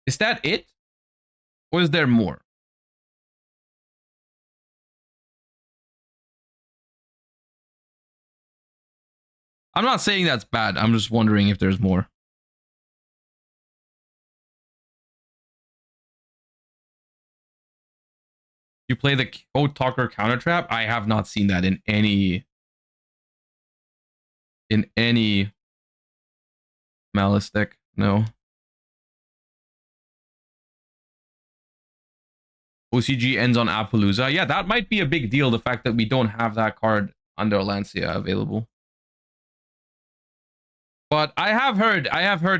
Speaker 1: Is that it? Or is there more? I'm not saying that's bad. I'm just wondering if there's more. You play the Code Talker counter trap? I have not seen that in any Malice deck. No. OCG ends on Appaloosa. Yeah, that might be a big deal. The fact that we don't have that card under Lancia available. But I have heard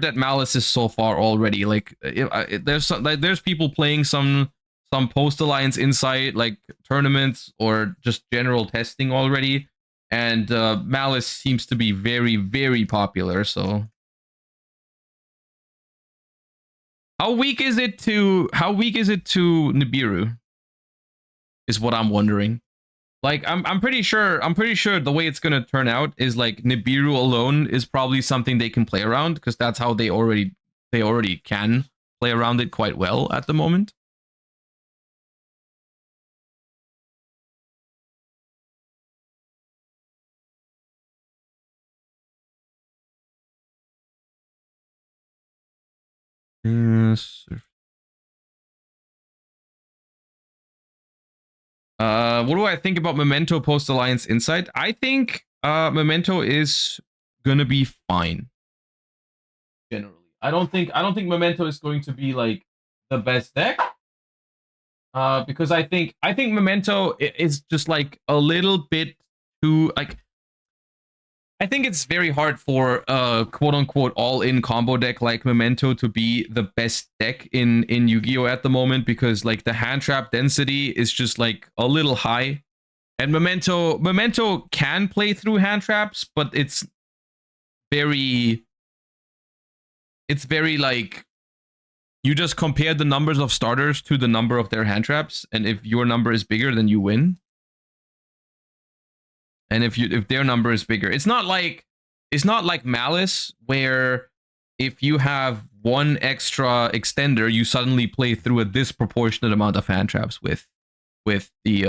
Speaker 1: that Malice is so far already. Like, there's people playing some post Alliance Insight like tournaments or just general testing already, and Malice seems to be very, very popular. So, how weak is it to Nibiru? Is what I'm wondering. Like, I'm pretty sure the way it's gonna turn out is like Nibiru alone is probably something they can play around, because that's how they already can play around it quite well at the moment. Yes. What do I think about Memento post Alliance Insight? I think Memento is gonna be fine. Generally, I don't think Memento is going to be like the best deck. Because I think Memento is just like a little bit too like. I think it's very hard for a quote unquote all in combo deck like Memento to be the best deck in Yu-Gi-Oh at the moment, because like the hand trap density is just like a little high. And Memento can play through hand traps, but it's very like, you just compare the numbers of starters to the number of their hand traps, and if your number is bigger, then you win. And if their number is bigger, it's not like Malice, where if you have one extra extender, you suddenly play through a disproportionate amount of hand traps with the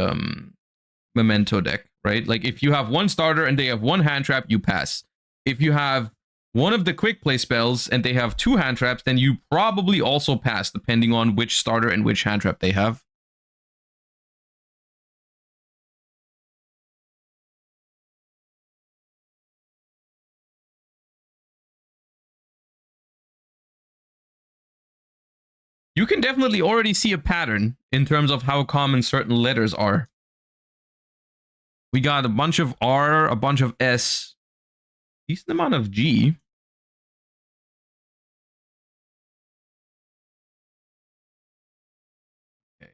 Speaker 1: Memento deck, right? Like, if you have one starter and they have one hand trap, you pass. If you have one of the quick play spells and they have two hand traps, then you probably also pass, depending on which starter and which hand trap they have. You can definitely already see a pattern in terms of how common certain letters are. We got a bunch of R, a bunch of S, decent amount of G. Okay.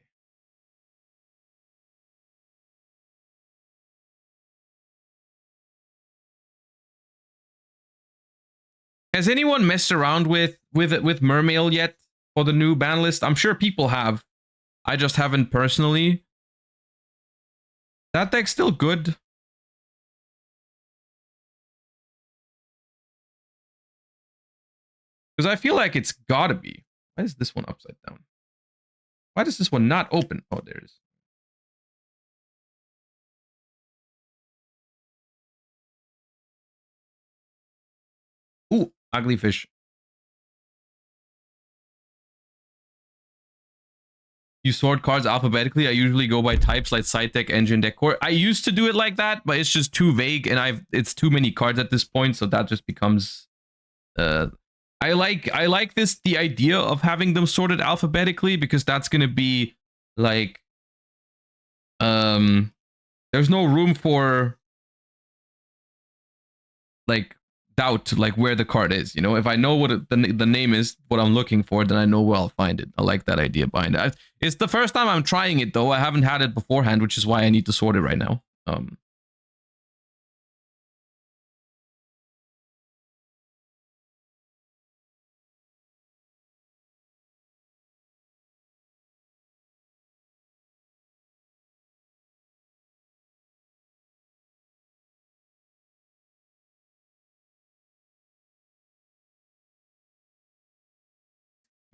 Speaker 1: Has anyone messed around with Mermail yet for the new ban list? I'm sure people have. I just haven't personally. That deck's still good. Because I feel like it's gotta be. Why is this one upside down? Why does this one not open? Oh, there it is. Ooh, ugly fish. You sort cards alphabetically. I usually go by types like side deck, engine, deck, core. I used to do it like that, but it's just too vague, and it's too many cards at this point, so that just becomes. I like the idea of having them sorted alphabetically, because that's gonna be like There's no room for like doubt, like where the card is. You know, if I know what the name is, what I'm looking for, then I know where I'll find it. I like that idea behind it. It's the first time I'm trying it though. I haven't had it beforehand, which is why I need to sort it right now.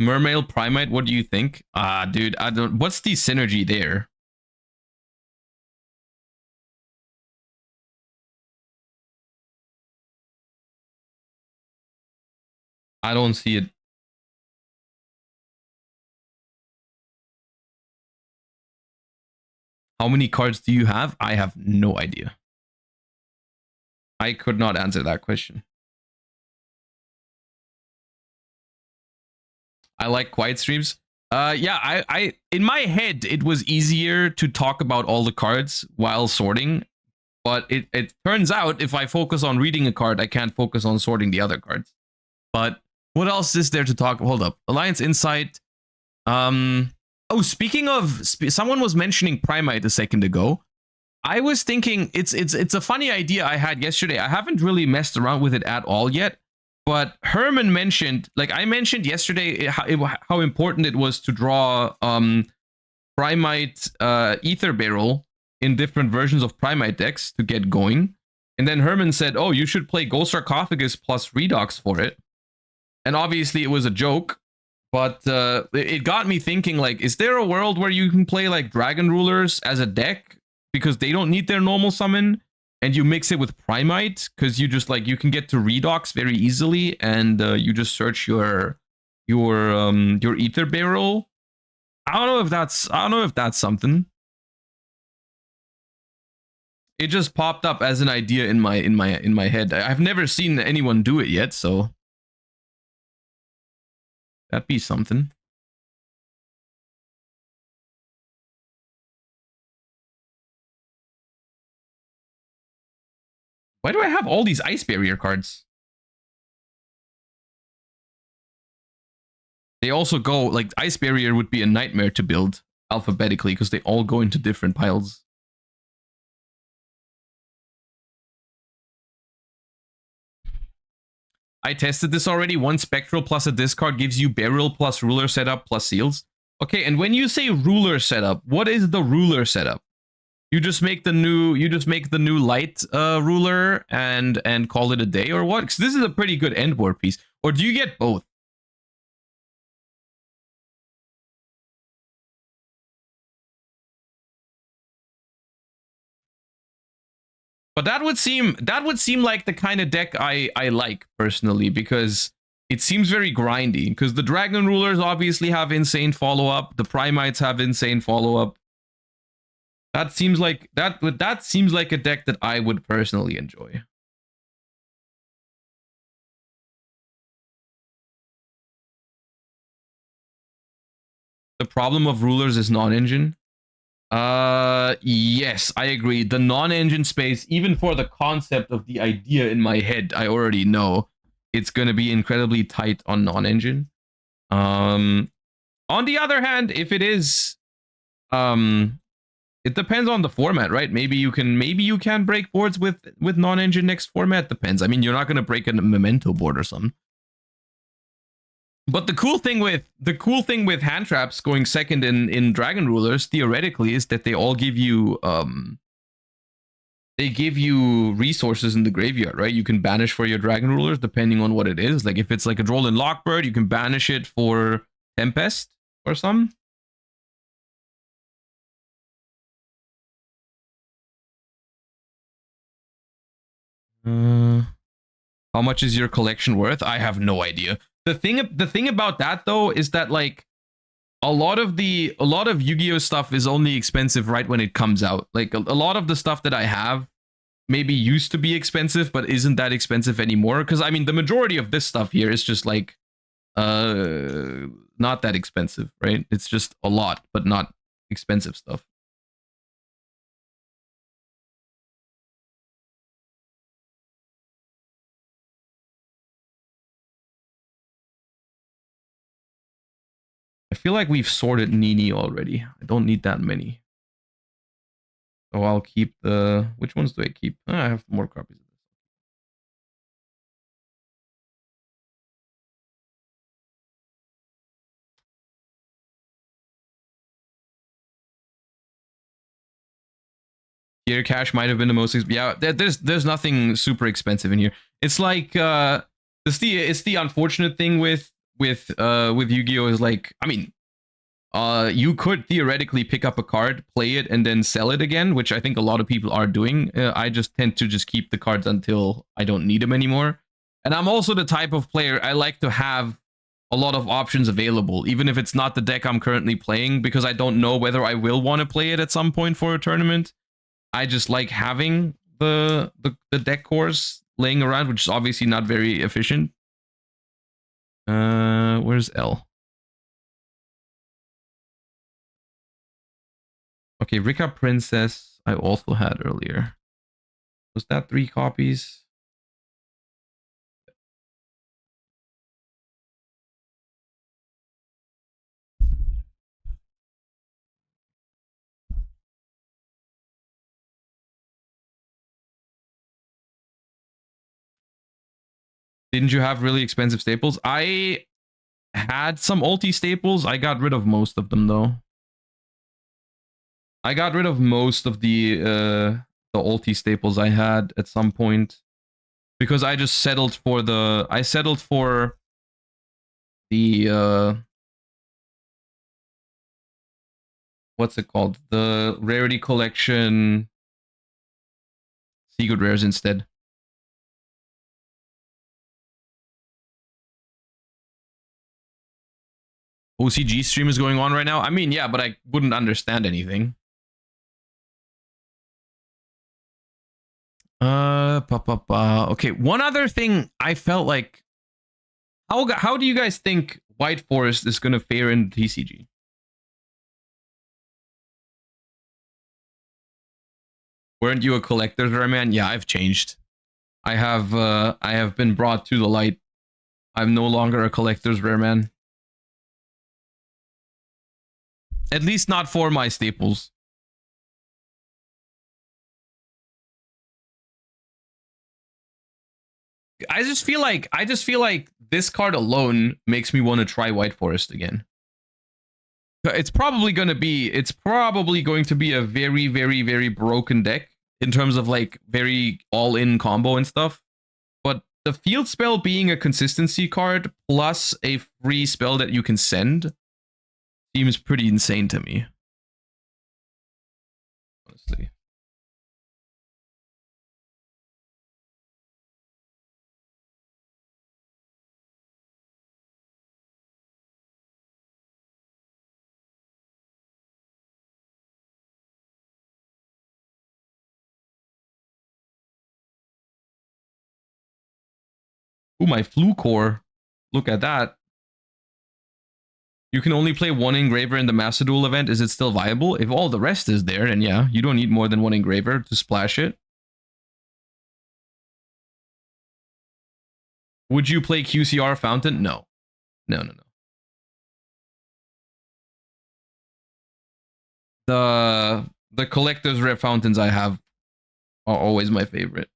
Speaker 1: Mermail Primate, what do you think? Dude, I don't. What's the synergy there? I don't see it. How many cards do you have? I have no idea. I could not answer that question. I like quiet streams. Yeah, I in my head it was easier to talk about all the cards while sorting, but it turns out if I focus on reading a card, I can't focus on sorting the other cards. But what else is there to talk? Hold up, Alliance Insight. Oh, speaking of, someone was mentioning Primite a second ago. I was thinking it's a funny idea I had yesterday. I haven't really messed around with it at all yet. But Herman mentioned, like I mentioned yesterday, how important it was to draw Primite Ether Barrel in different versions of Primite decks to get going. And then Herman said, oh, you should play Ghost Sarcophagus plus Redox for it. And obviously it was a joke, but it got me thinking, like, is there a world where you can play like Dragon Rulers as a deck because they don't need their normal summon? And you mix it with Primite because you just like you can get to Redox very easily, and you just search your Ether Barrel. I don't know if that's something. It just popped up as an idea in my head. I've never seen anyone do it yet, so that'd be something. Why do I have all these Ice Barrier cards? They also go, like, Ice Barrier would be a nightmare to build alphabetically because they all go into different piles. I tested this already. One Spectral plus a discard gives you Barrel plus Ruler setup plus Seals. Okay, and when you say Ruler setup, what is the Ruler setup? You just make the new light ruler and call it a day, or what? Because this is a pretty good end board piece. Or do you get both? But that would seem like the kind of deck I like personally, because it seems very grindy. Because the Dragon Rulers obviously have insane follow up. The Primites have insane follow up. That seems like that seems like a deck that I would personally enjoy. The problem of Rulers is non-engine. Yes, I agree. The non-engine space, even for the concept of the idea in my head, I already know it's gonna be incredibly tight on non-engine. On the other hand, if it is, it depends on the format, right? Maybe you can break boards with non-engine next format. Depends. I mean, you're not gonna break a memento board or something. But the cool thing with hand traps going second in Dragon Rulers theoretically is that they all give you resources in the graveyard, right? You can banish for your Dragon Rulers depending on what it is. Like if it's like a Droll Lockbird, you can banish it for Tempest or some. How much is your collection worth? I have no idea. The thing about that though is that like a lot of Yu-Gi-Oh stuff is only expensive right when it comes out. Like a lot of the stuff that I have maybe used to be expensive but isn't that expensive anymore, because I mean the majority of this stuff here is just like not that expensive, right? It's just a lot but not expensive stuff. I feel like we've sorted Nini already. I don't need that many. So I'll keep the... Which ones do I keep? I have more copies of this. Gear cash might have been the most... Yeah, there's nothing super expensive in here. It's like... it's the unfortunate thing with Yu-Gi-Oh! Is like... I mean... you could theoretically pick up a card, play it, and then sell it again, which I think a lot of people are doing. I just tend to just keep the cards until I don't need them anymore. And I'm also the type of player, I like to have a lot of options available, even if it's not the deck I'm currently playing, because I don't know whether I will want to play it at some point for a tournament. I just like having the deck cores laying around, which is obviously not very efficient. Where's L? Okay, Rika Princess I also had earlier. Was that 3 copies? Didn't you have really expensive staples? I had some ulti staples. I got rid of most of them though. I got rid of most of the ulti staples I had at some point because I just settled for the what's it called? The rarity collection secret rares instead. OCG stream is going on right now. I mean, yeah, but I wouldn't understand anything. Okay, one other thing I felt like, how do you guys think White Forest is gonna fare in TCG? Weren't you a collector's rare man? Yeah, I've changed. I have been brought to the light. I'm no longer a collector's rare man. At least not for my staples. I just feel like this card alone makes me want to try White Forest again. It's probably going to be a very, very, very broken deck in terms of like very all-in combo and stuff. But the field spell being a consistency card plus a free spell that you can send seems pretty insane to me. Honestly. Ooh, my Flu Core. Look at that. You can only play one engraver in the Master Duel event. Is it still viable? If all the rest is there, then yeah, you don't need more than one engraver to splash it. Would you play QCR Fountain? No. No. The collector's rare fountains I have are always my favorite.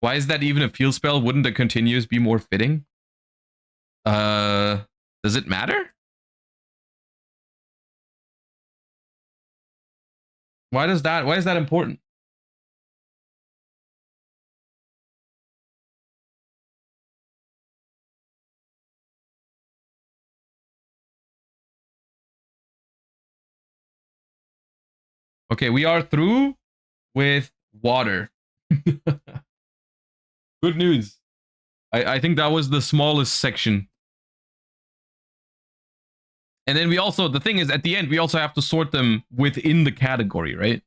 Speaker 1: Why is that even a field spell? Wouldn't a continuous be more fitting? Does it matter? Why is that important? Okay, we are through with water. Good news. I think that was the smallest section. And then the thing is, at the end, we also have to sort them within the category, right?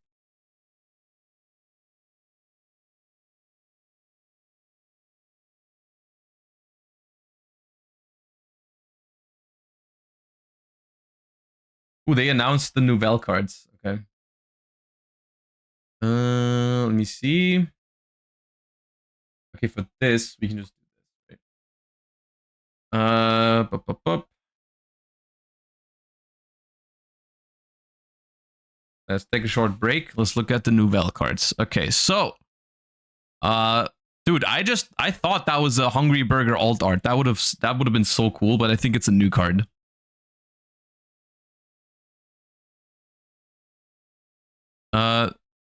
Speaker 1: Ooh, they announced the Nouvelle cards. Okay. Let me see. Okay, for this, we can just do this. Right? Let's take a short break. Let's look at the Nouvelle cards. Okay, so, dude, I thought that was a Hungry Burger alt art. That would have been so cool, but I think it's a new card.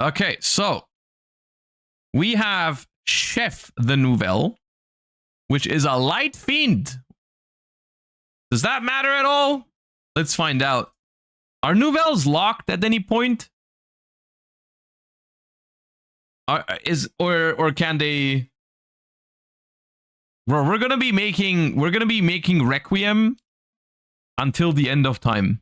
Speaker 1: Okay, so we have Chef the Nouvelle, which is a light fiend. Does that matter at all? Let's find out. Are Nouvelles locked at any point? Or can they? Bro, we're gonna be making Requiem until the end of time.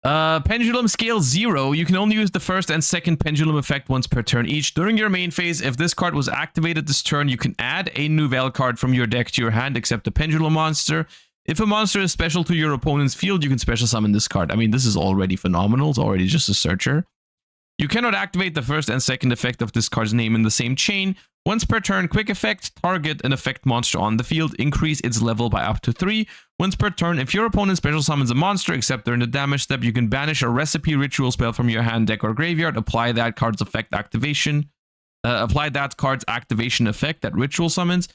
Speaker 1: Pendulum scale 0. You can only use the first and second pendulum effect once per turn each. During your main phase, if this card was activated this turn, you can add a Nouvelle card from your deck to your hand, except the pendulum monster. If a monster is special to your opponent's field, you can special summon this card. I mean, this is already phenomenal. It's already just a searcher. You cannot activate the first and second effect of this card's name in the same chain. Once per turn, quick effect, target an effect monster on the field, increase its level by up to 3. Once per turn, if your opponent special summons a monster, except during the damage step, you can banish a recipe ritual spell from your hand, deck, or graveyard, apply that card's activation effect that ritual summons.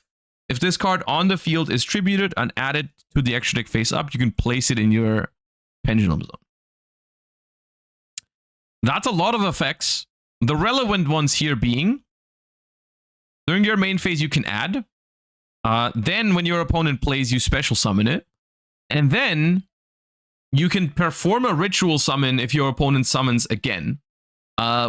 Speaker 1: If this card on the field is tributed and added to the extra deck face up, you can place it in your pendulum zone. That's a lot of effects. The relevant ones here being, during your main phase, you can add. Then when your opponent plays, you special summon it. And then you can perform a ritual summon if your opponent summons again.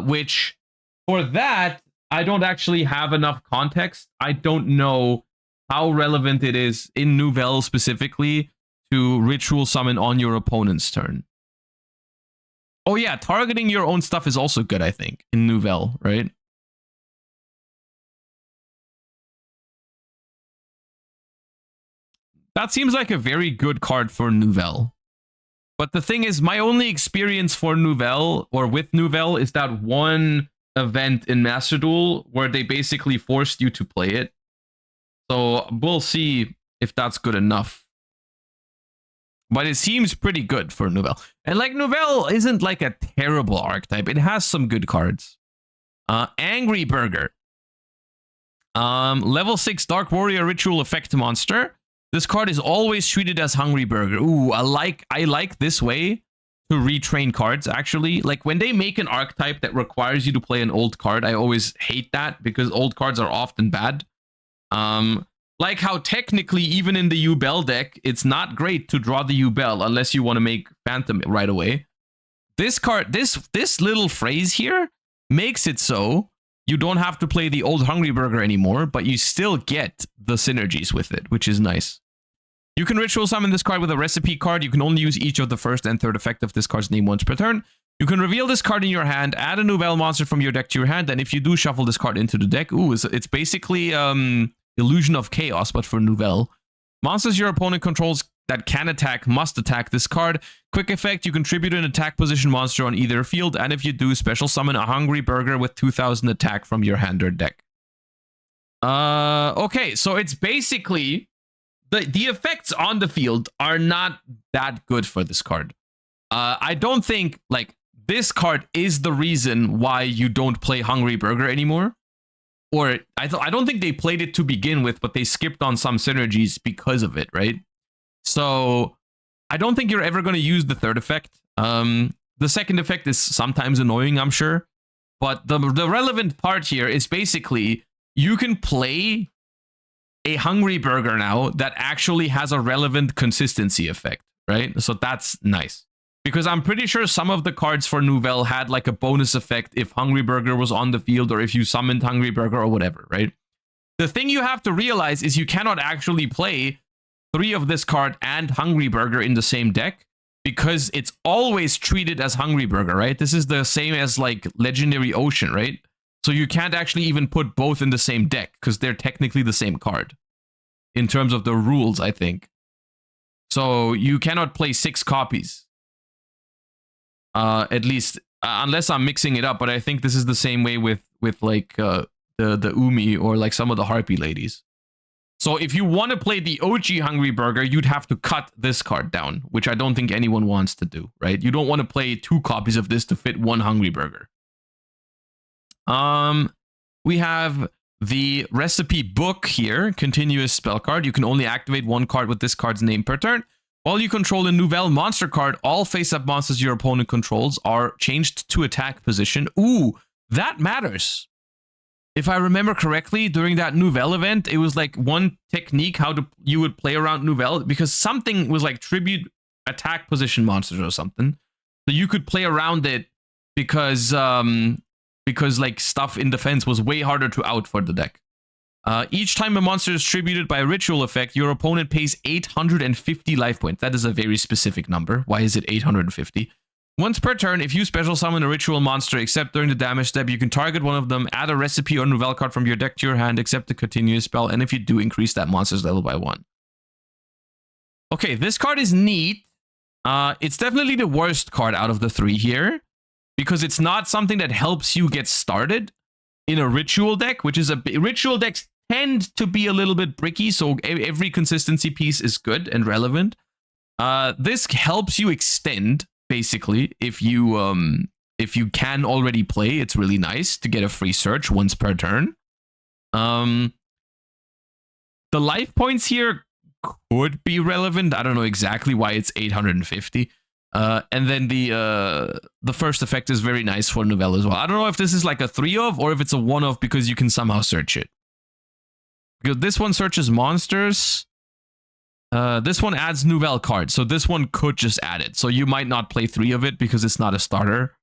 Speaker 1: Which, for that, I don't actually have enough context. I don't know how relevant it is in Nouvelle specifically to ritual summon on your opponent's turn. Oh yeah, targeting your own stuff is also good, I think, in Nouvelle, right? That seems like a very good card for Nouvelle. But the thing is, my only experience for Nouvelle, or with Nouvelle, is that one event in Master Duel where they basically forced you to play it. So we'll see if that's good enough. But it seems pretty good for Nouvelle. And like, Nouvelle isn't like a terrible archetype. It has some good cards. Angry Burger. Level 6 Dark Warrior Ritual Effect monster. This card is always treated as Hungry Burger. Ooh, I like this way to retrain cards, actually. Like, when they make an archetype that requires you to play an old card, I always hate that because old cards are often bad. Like how technically, even in the Yubel deck, it's not great to draw the Yubel unless you want to make Phantom right away. This card, this little phrase here makes it so you don't have to play the old Hungry Burger anymore, but you still get the synergies with it, which is nice. You can ritual summon this card with a recipe card. You can only use each of the first and third effect of this card's name once per turn. You can reveal this card in your hand, add a Nouvelle monster from your deck to your hand, and if you do shuffle this card into the deck, it's basically Illusion of Chaos, but for Nouvelle. Monsters your opponent controls that can attack must attack this card. Quick effect, you contribute an attack position monster on either field, and if you do, special summon a Hungry Burger with 2000 attack from your hand or deck. Okay, so it's basically the effects on the field are not that good for this card. I don't think like this card is the reason why you don't play Hungry Burger anymore. Or I don't think they played it to begin with, but they skipped on some synergies because of it, right? So I don't think you're ever going to use the third effect. The second effect is sometimes annoying, I'm sure. But the relevant part here is basically you can play a Hungry Burger now that actually has a relevant consistency effect, right? So that's nice. Because I'm pretty sure some of the cards for Nouvelle had like a bonus effect if Hungry Burger was on the field or if you summoned Hungry Burger or whatever, right? The thing you have to realize is you cannot actually play 3 of this card and Hungry Burger in the same deck because it's always treated as Hungry Burger, right? This is the same as like Legendary Ocean, right? So you can't actually even put both in the same deck because they're technically the same card in terms of the rules, I think. So you cannot play 6 copies. At least unless I'm mixing it up, but I think this is the same way with like the Umi or like some of the Harpy ladies. So if you want to play the OG Hungry Burger, you'd have to cut this card down, which I don't think anyone wants to do, right? You don't want to play 2 copies of this to fit 1 Hungry Burger. We have the recipe book here, continuous spell card. You can only activate 1 card with this card's name per turn. While you control a Nouvelle monster card, all face-up monsters your opponent controls are changed to attack position. Ooh, that matters. If I remember correctly, during that Nouvelle event, it was like one technique how you would play around Nouvelle, because something was like tribute attack position monsters or something. So you could play around it because like stuff in defense was way harder to out for the deck. Each time a monster is tributed by a ritual effect, your opponent pays 850 life points. That is a very specific number. Why is it 850? Once per turn, if you special summon a ritual monster, except during the damage step, you can target one of them, add a recipe or Nouvelle card from your deck to your hand, except the continuous spell, and if you do, increase that monster's level by 1. Okay, this card is neat. It's definitely the worst card out of the 3 here, because it's not something that helps you get started in a ritual deck, which is ritual decks tend to be a little bit bricky, so every consistency piece is good and relevant. This helps you extend, basically, if you can already play. It's really nice to get a free search once per turn. The life points here could be relevant. I don't know exactly why it's 850. And then the first effect is very nice for Nouvelle as well. I don't know if this is like a 3-of or if it's a 1-of because you can somehow search it. Because this one searches monsters. This one adds Nouvelle cards, so this one could just add it. So you might not play 3 of it because it's not a starter.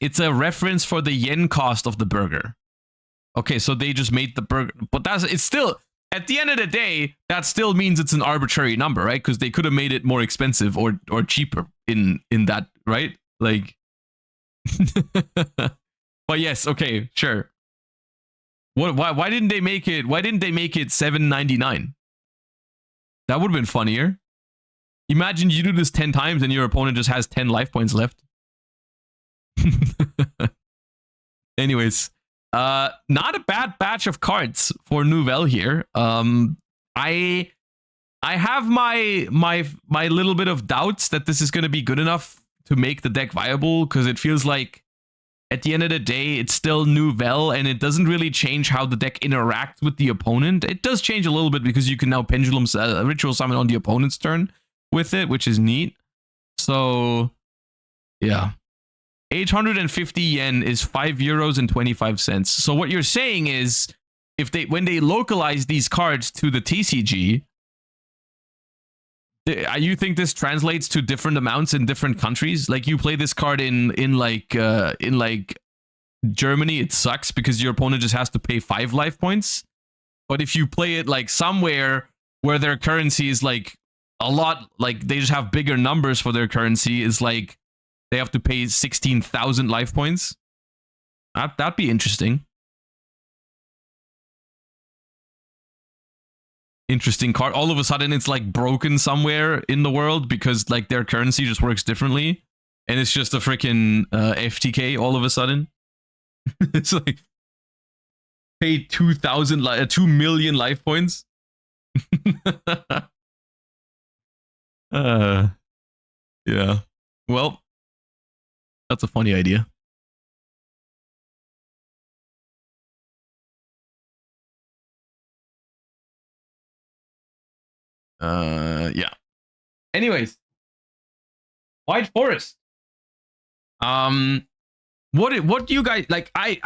Speaker 1: It's a reference for the yen cost of the burger. Okay, so they just made the burger, but it's still, at the end of the day, that still means it's an arbitrary number, right? Because they could have made it more expensive or cheaper in that, right? Like, but yes, okay, sure. Why didn't they make it? Why didn't they make it $7.99? That would have been funnier. Imagine you do this 10 times and your opponent just has 10 life points left. Anyways, not a bad batch of cards for Nouvelle here. I have my little bit of doubts that this is going to be good enough to make the deck viable, because it feels like at the end of the day, it's still Nouvelle, and it doesn't really change how the deck interacts with the opponent. It does change a little bit because you can now pendulum ritual summon on the opponent's turn with it, which is neat. So, yeah. 850 yen is 5 euros and 25 cents. So what you're saying is, when they localize these cards to the TCG, you think this translates to different amounts in different countries? Like, you play this card in Germany, it sucks because your opponent just has to pay 5 life points. But if you play it like somewhere where their currency is like a lot, like they just have bigger numbers for their currency, is like they have to pay 16,000 life points. That'd be interesting. Interesting card. All of a sudden, it's like broken somewhere in the world because like their currency just works differently, and it's just a freaking FTK all of a sudden. It's like pay 2 million life points. Yeah. Well, that's a funny idea. Yeah. Anyways, White Forest. What do you guys like? I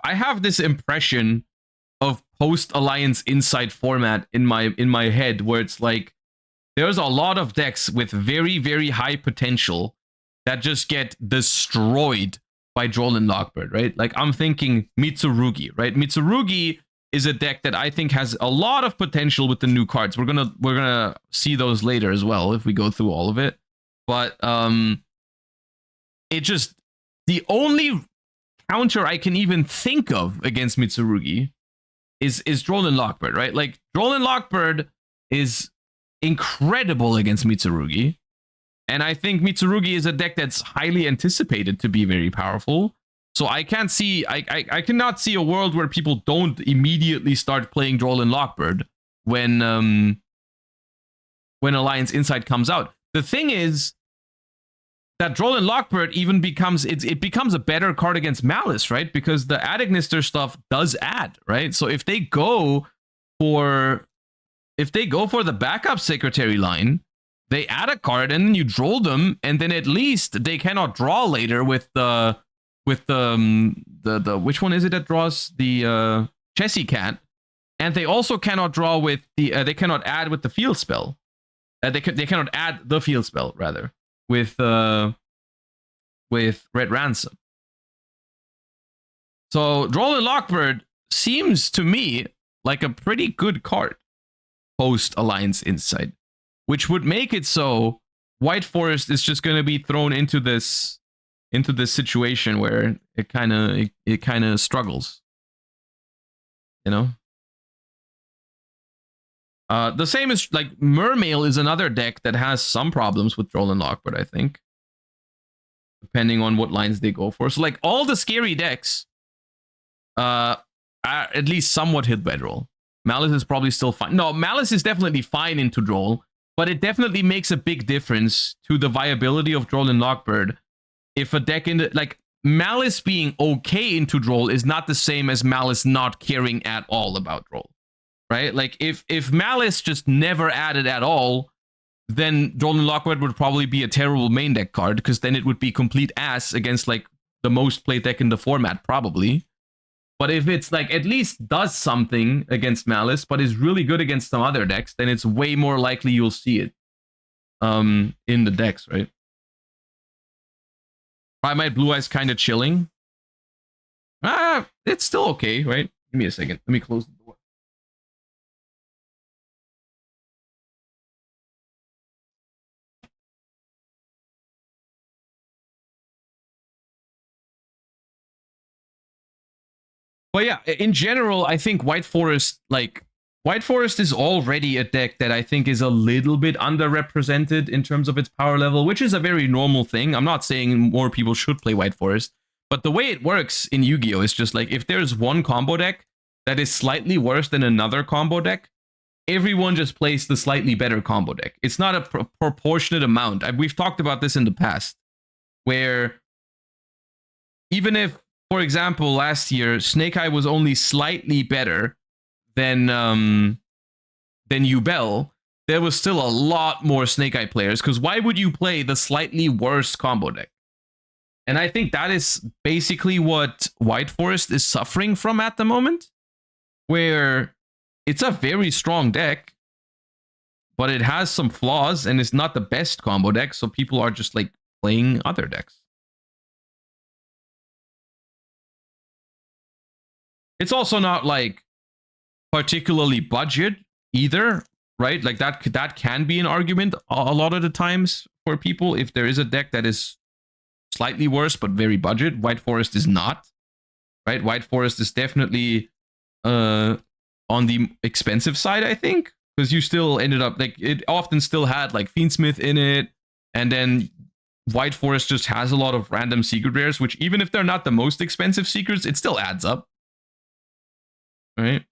Speaker 1: have this impression of post Alliance Insight format in my head where it's like there's a lot of decks with very, very high potential that just get destroyed by Droll and Lockbird, right? Like, I'm thinking Mitsurugi, right? Mitsurugi is a deck that I think has a lot of potential with the new cards. We're gonna see those later as well if we go through all of it. But it just, the only counter I can even think of against Mitsurugi is Droll and Lockbird, right? Like, Droll and Lockbird is incredible against Mitsurugi. And I think Mitsurugi is a deck that's highly anticipated to be very powerful. So I can't see, I cannot see a world where people don't immediately start playing Droll Lockbird when Alliance Insight comes out. The thing is that Droll Lockbird even becomes, it becomes a better card against Malice, right? Because the Adignister stuff does add, right? So if they go for the backup Secretary line, they add a card and then you droll them, and then at least they cannot draw later with the which one is it that draws the Chessy Cat, and they also cannot draw with the they cannot add with the field spell. They cannot add the field spell rather with Red Ransom. So Droll Lockbird seems to me like a pretty good card post Alliance Insight, which would make it so White Forest is just going to be thrown into this situation where it kind of struggles, you know. The same is like Mermail is another deck that has some problems with Droll Lockbird, I think, depending on what lines they go for. So like all the scary decks are at least somewhat hit by Droll. Malice is probably still fine. No, Malice is definitely fine into Droll, but it definitely makes a big difference to the viability of Droll Lockbird. If a deck in like Malice being okay into Droll is not the same as Malice not caring at all about Droll, right? Like if Malice just never added at all, then Droll Lockbird would probably be a terrible main deck card, because then it would be complete ass against like the most played deck in the format probably. But if it's like at least does something against Malice, but is really good against some other decks, then it's way more likely you'll see it in the decks, right? Primite Blue Eyes kind of chilling. It's still okay, right? Give me a second. Let me close the door. But yeah, in general, I think White Forest is already a deck that I think is a little bit underrepresented in terms of its power level, which is a very normal thing. I'm not saying more people should play White Forest, but the way it works in Yu-Gi-Oh! Is just like if there's one combo deck that is slightly worse than another combo deck, everyone just plays the slightly better combo deck. It's not a proportionate amount. We've talked about this in the past, where even if, for example, last year, Snake Eye was only slightly better than Yubel, there was still a lot more Snake Eye players, because why would you play the slightly worse combo deck? And I think that is basically what White Forest is suffering from at the moment, where it's a very strong deck, but it has some flaws and it's not the best combo deck, so people are just like playing other decks. It's also not like particularly budget either, right? Like that can be an argument a lot of the times for people. If there is a deck that is slightly worse but very budget, White Forest is not, right? White Forest is definitely on the expensive side, I think, because you still ended up like it often still had like Fiendsmith in it, and then White Forest just has a lot of random secret rares, which even if they're not the most expensive secrets, it still adds up. Right.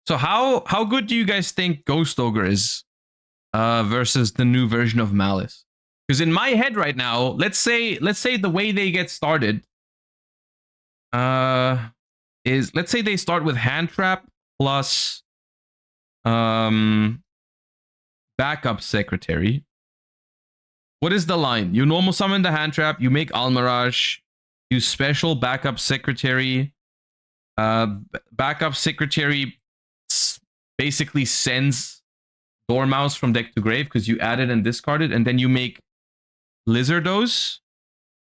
Speaker 1: So how good do you guys think Ghost Ogre is versus the new version of Malice? Because in my head right now, let's say the way they get started is, let's say they start with Hand Trap plus backup Secretary. What is the line? You normal summon the Hand Trap, you make Almirage, you special backup Secretary. Backup Secretary basically sends Dormouse from deck to grave because you added and discarded, and then you make Lizardos.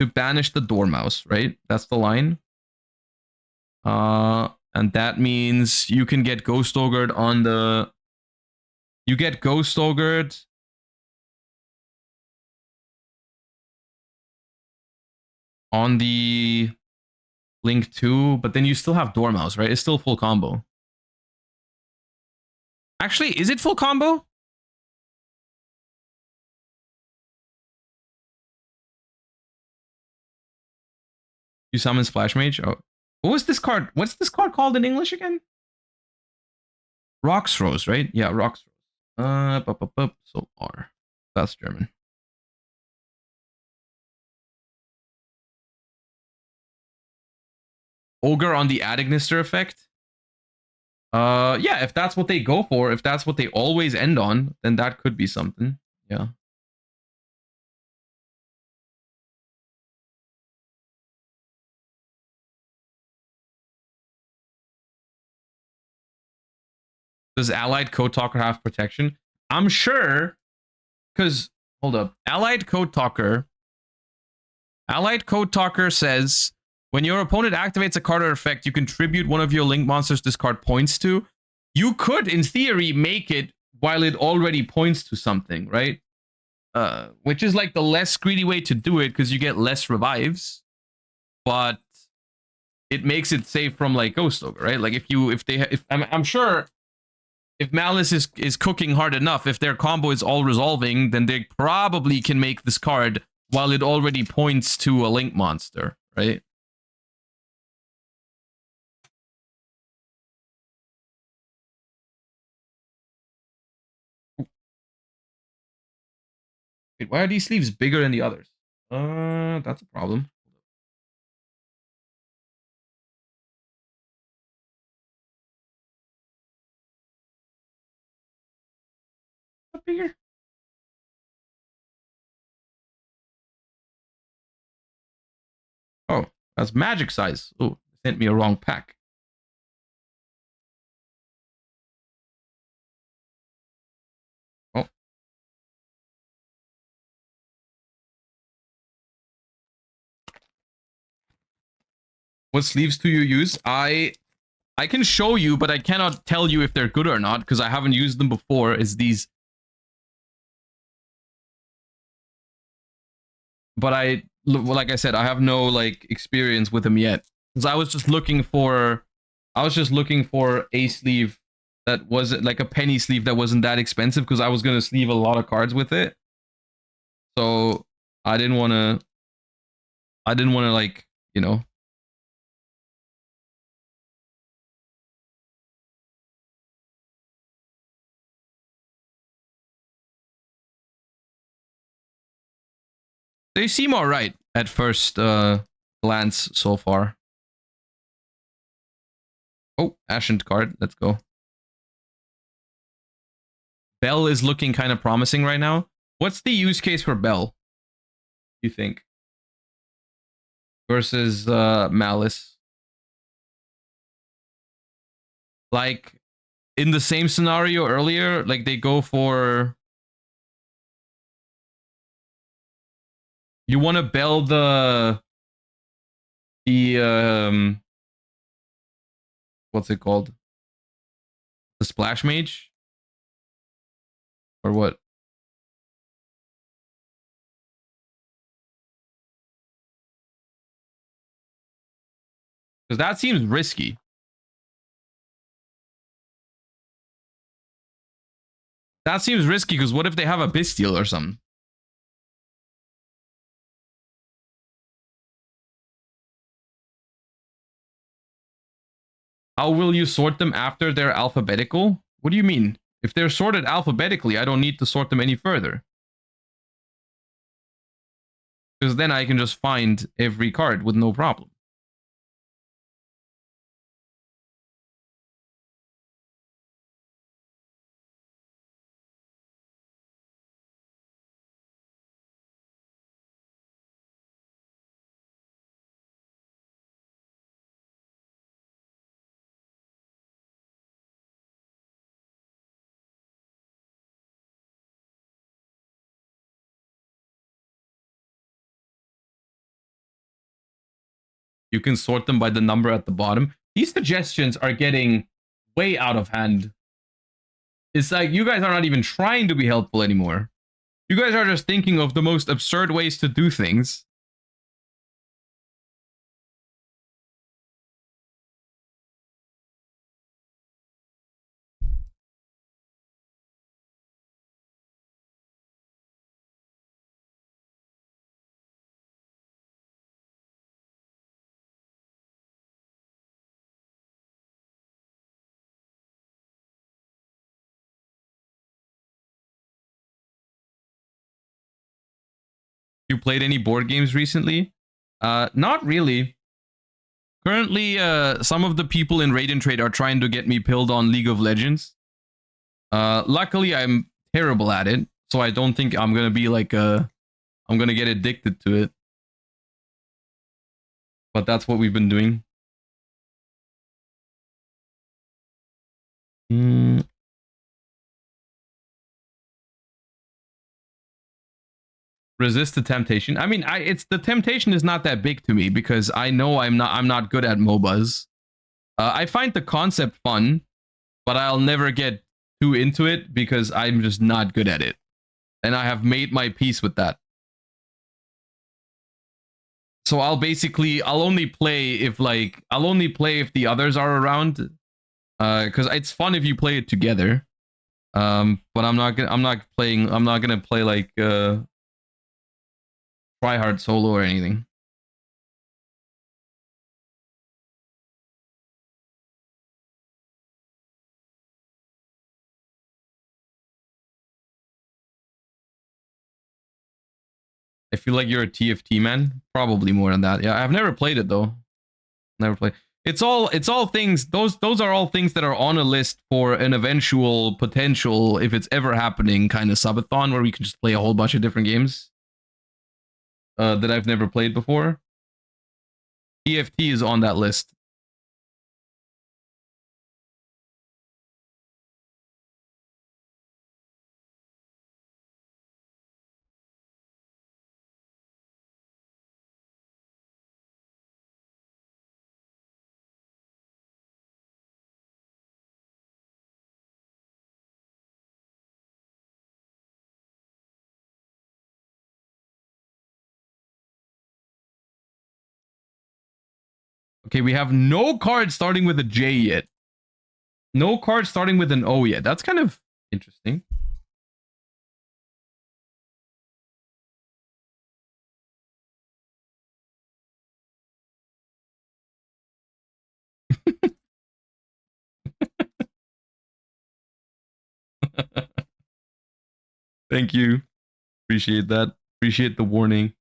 Speaker 1: to banish the Dormouse, right? That's the line. And that means you can get Ghost Ogred on the... You get Ghost Ogred on the Link 2, but then you still have Dormouse, right? It's still full combo. Actually, is it full combo? You summon Splash Mage? Oh. What was this card? What's this card called in English again? Roxrose, right? Yeah, Roxrose. So R. That's German. Ogre on the Adagnister effect? Yeah, if that's what they go for, if that's what they always end on, then that could be something. Yeah. Does Allied Code Talker have protection? I'm sure, because, hold up. Allied Code Talker says, when your opponent activates a card or effect you contribute one of your Link monsters discard points to, you could, in theory, make it while it already points to something, right? Which is like the less greedy way to do it, because you get less revives. But it makes it safe from like Ghost Ogre, right? Like if I'm sure if Malice is cooking hard enough, if their combo is all resolving, then they probably can make this card while it already points to a Link monster, right? Wait, why are these sleeves bigger than the others? That's a problem. What bigger? Oh, that's magic size. Oh, sent me a wrong pack. Oh. What sleeves do you use? I can show you, but I cannot tell you if they're good or not because I haven't used them before. Is these... But like I said, I have no like experience with them yet. Because I was just looking for a sleeve that wasn't like a penny sleeve that wasn't that expensive because I was gonna sleeve a lot of cards with it. So I didn't wanna like, you know. They seem alright at first glance so far. Oh, Ascent card. Let's go. Bell is looking kind of promising right now. What's the use case for Bell, you think? Versus Malice? Like, in the same scenario earlier, like they go for... You want to Bell the what's it called? The Splash Mage? Or what? Because that seems risky. That seems risky because what if they have a Bestial or something? How will you sort them after they're alphabetical? What do you mean? If they're sorted alphabetically, I don't need to sort them any further. Because then I can just find every card with no problem. You can sort them by the number at the bottom. These suggestions are getting way out of hand. It's like you guys are not even trying to be helpful anymore. You guys are just thinking of the most absurd ways to do things. You played any board games recently? Not really. Currently, some of the people in Raid and Trade are trying to get me pilled on League of Legends. Luckily, I'm terrible at it, so I don't think I'm gonna be like I'm gonna get addicted to it. But that's what we've been doing. Resist the temptation. I mean, it's the temptation is not that big to me because I know I'm not good at MOBAs. I find the concept fun, but I'll never get too into it because I'm just not good at it. And I have made my peace with that. So I'll only play if the others are around. Because it's fun if you play it together. But I'm not gonna play like try hard solo or anything. I feel like you're a TFT man. Probably more than that. Yeah, I've never played it though. Never played. It's all things. Those are all things that are on a list for an eventual potential, if it's ever happening, kind of subathon where we can just play a whole bunch of different games that I've never played before. TFT is on that list. Okay, we have no card starting with a J yet. No card starting with an O yet. That's kind of interesting. Thank you. Appreciate that. Appreciate the warning.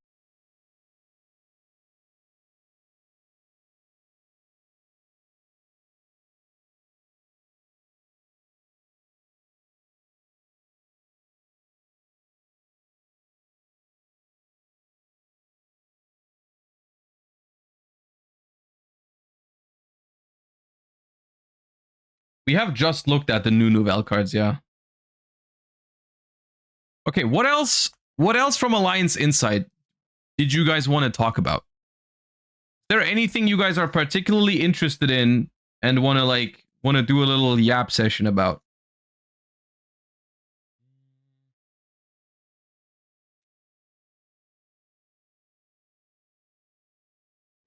Speaker 1: We have just looked at the new Nouvelle cards, yeah. Okay, what else? What else from Alliance Insight did you guys want to talk about? Is there anything you guys are particularly interested in and want to do a little yap session about?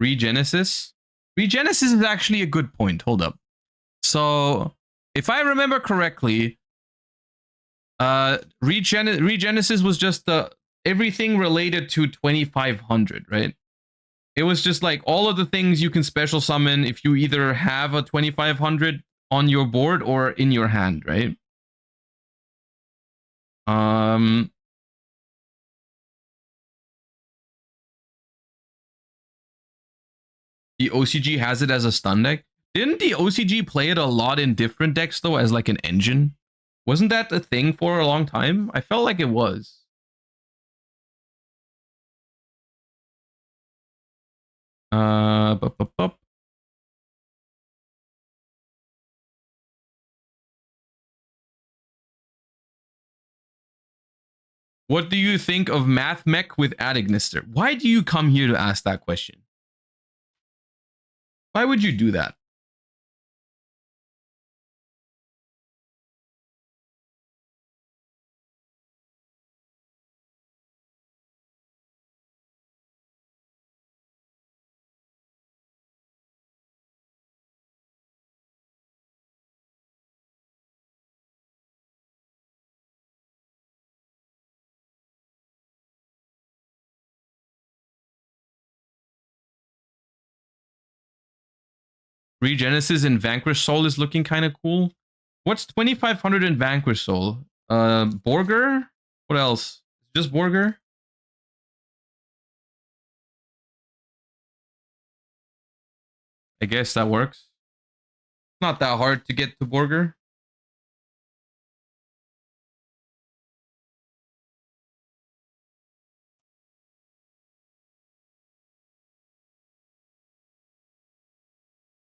Speaker 1: Regenesis? Regenesis is actually a good point. Hold up. So, if I remember correctly, Regenesis was just everything related to 2500, right? It was just like all of the things you can special summon if you either have a 2500 on your board or in your hand, right? The OCG has it as a stun deck. Didn't the OCG play it a lot in different decks though as like an engine? Wasn't that a thing for a long time? I felt like it was. Bup, bup, bup. What do you think of Math Mech with Ad Ignister? Why do you come here to ask that question? Why would you do that? Regenesis in Vanquish Soul is looking kind of cool. What's 2500 in Vanquish Soul? Borger? What else? Just Borger? I guess that works. Not that hard to get to Borger.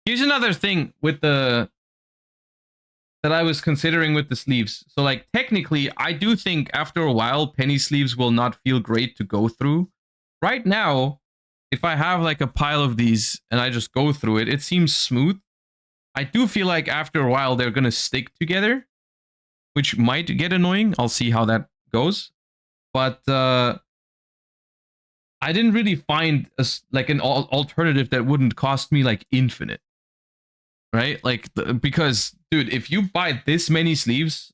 Speaker 1: Here's another thing with the that I was considering with the sleeves. So like technically, I do think after a while, penny sleeves will not feel great to go through. Right now, if I have like a pile of these and I just go through it, it seems smooth. I do feel like after a while they're gonna stick together, which might get annoying. I'll see how that goes. But I didn't really find like an alternative that wouldn't cost me like infinite. Right? Like, because, dude, if you buy this many sleeves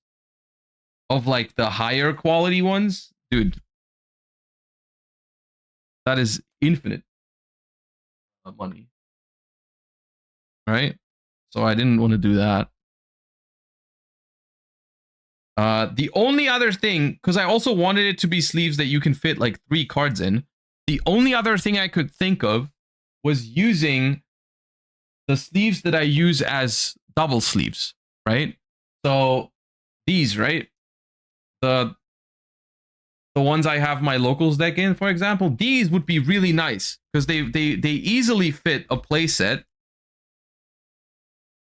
Speaker 1: of like the higher quality ones, dude, that is infinite money. Right? So I didn't want to do that. The only other thing, because I also wanted it to be sleeves that you can fit like 3 cards in. The only other thing I could think of was using the sleeves that I use as double sleeves, right? So these, right? The ones I have my locals deck in, for example, these would be really nice because they easily fit a playset.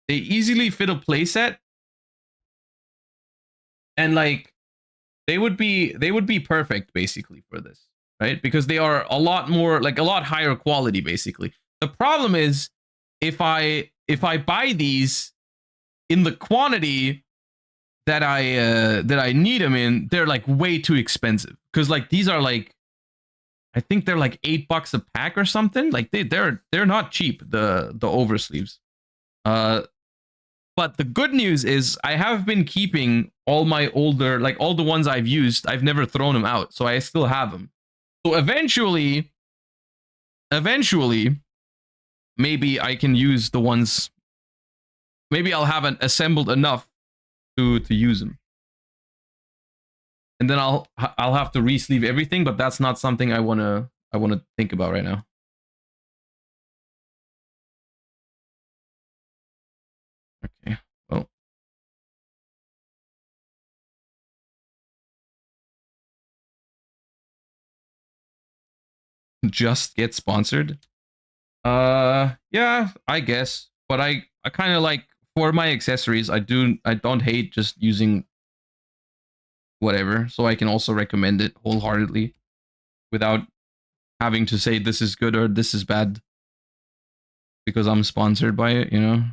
Speaker 1: They easily fit a playset, and like they would be perfect basically for this, right? Because they are a lot more, like a lot higher quality basically. The problem is if I buy these in the quantity that I need them in, they're like way too expensive. Because like these are like, I think they're like $8 a pack or something. Like they're not cheap, the oversleeves. But the good news is I have been keeping all my older, like all the ones I've used. I've never thrown them out, so I still have them. So eventually, maybe I can use the ones. Maybe I'll have assembled enough to use them, and then I'll have to re-sleeve everything. But that's not something I wanna think about right now. Okay, well, just get sponsored. Yeah, I guess. But I kind of like, for my accessories, I don't hate just using whatever, so I can also recommend it wholeheartedly without having to say this is good or this is bad because I'm sponsored by it, you know?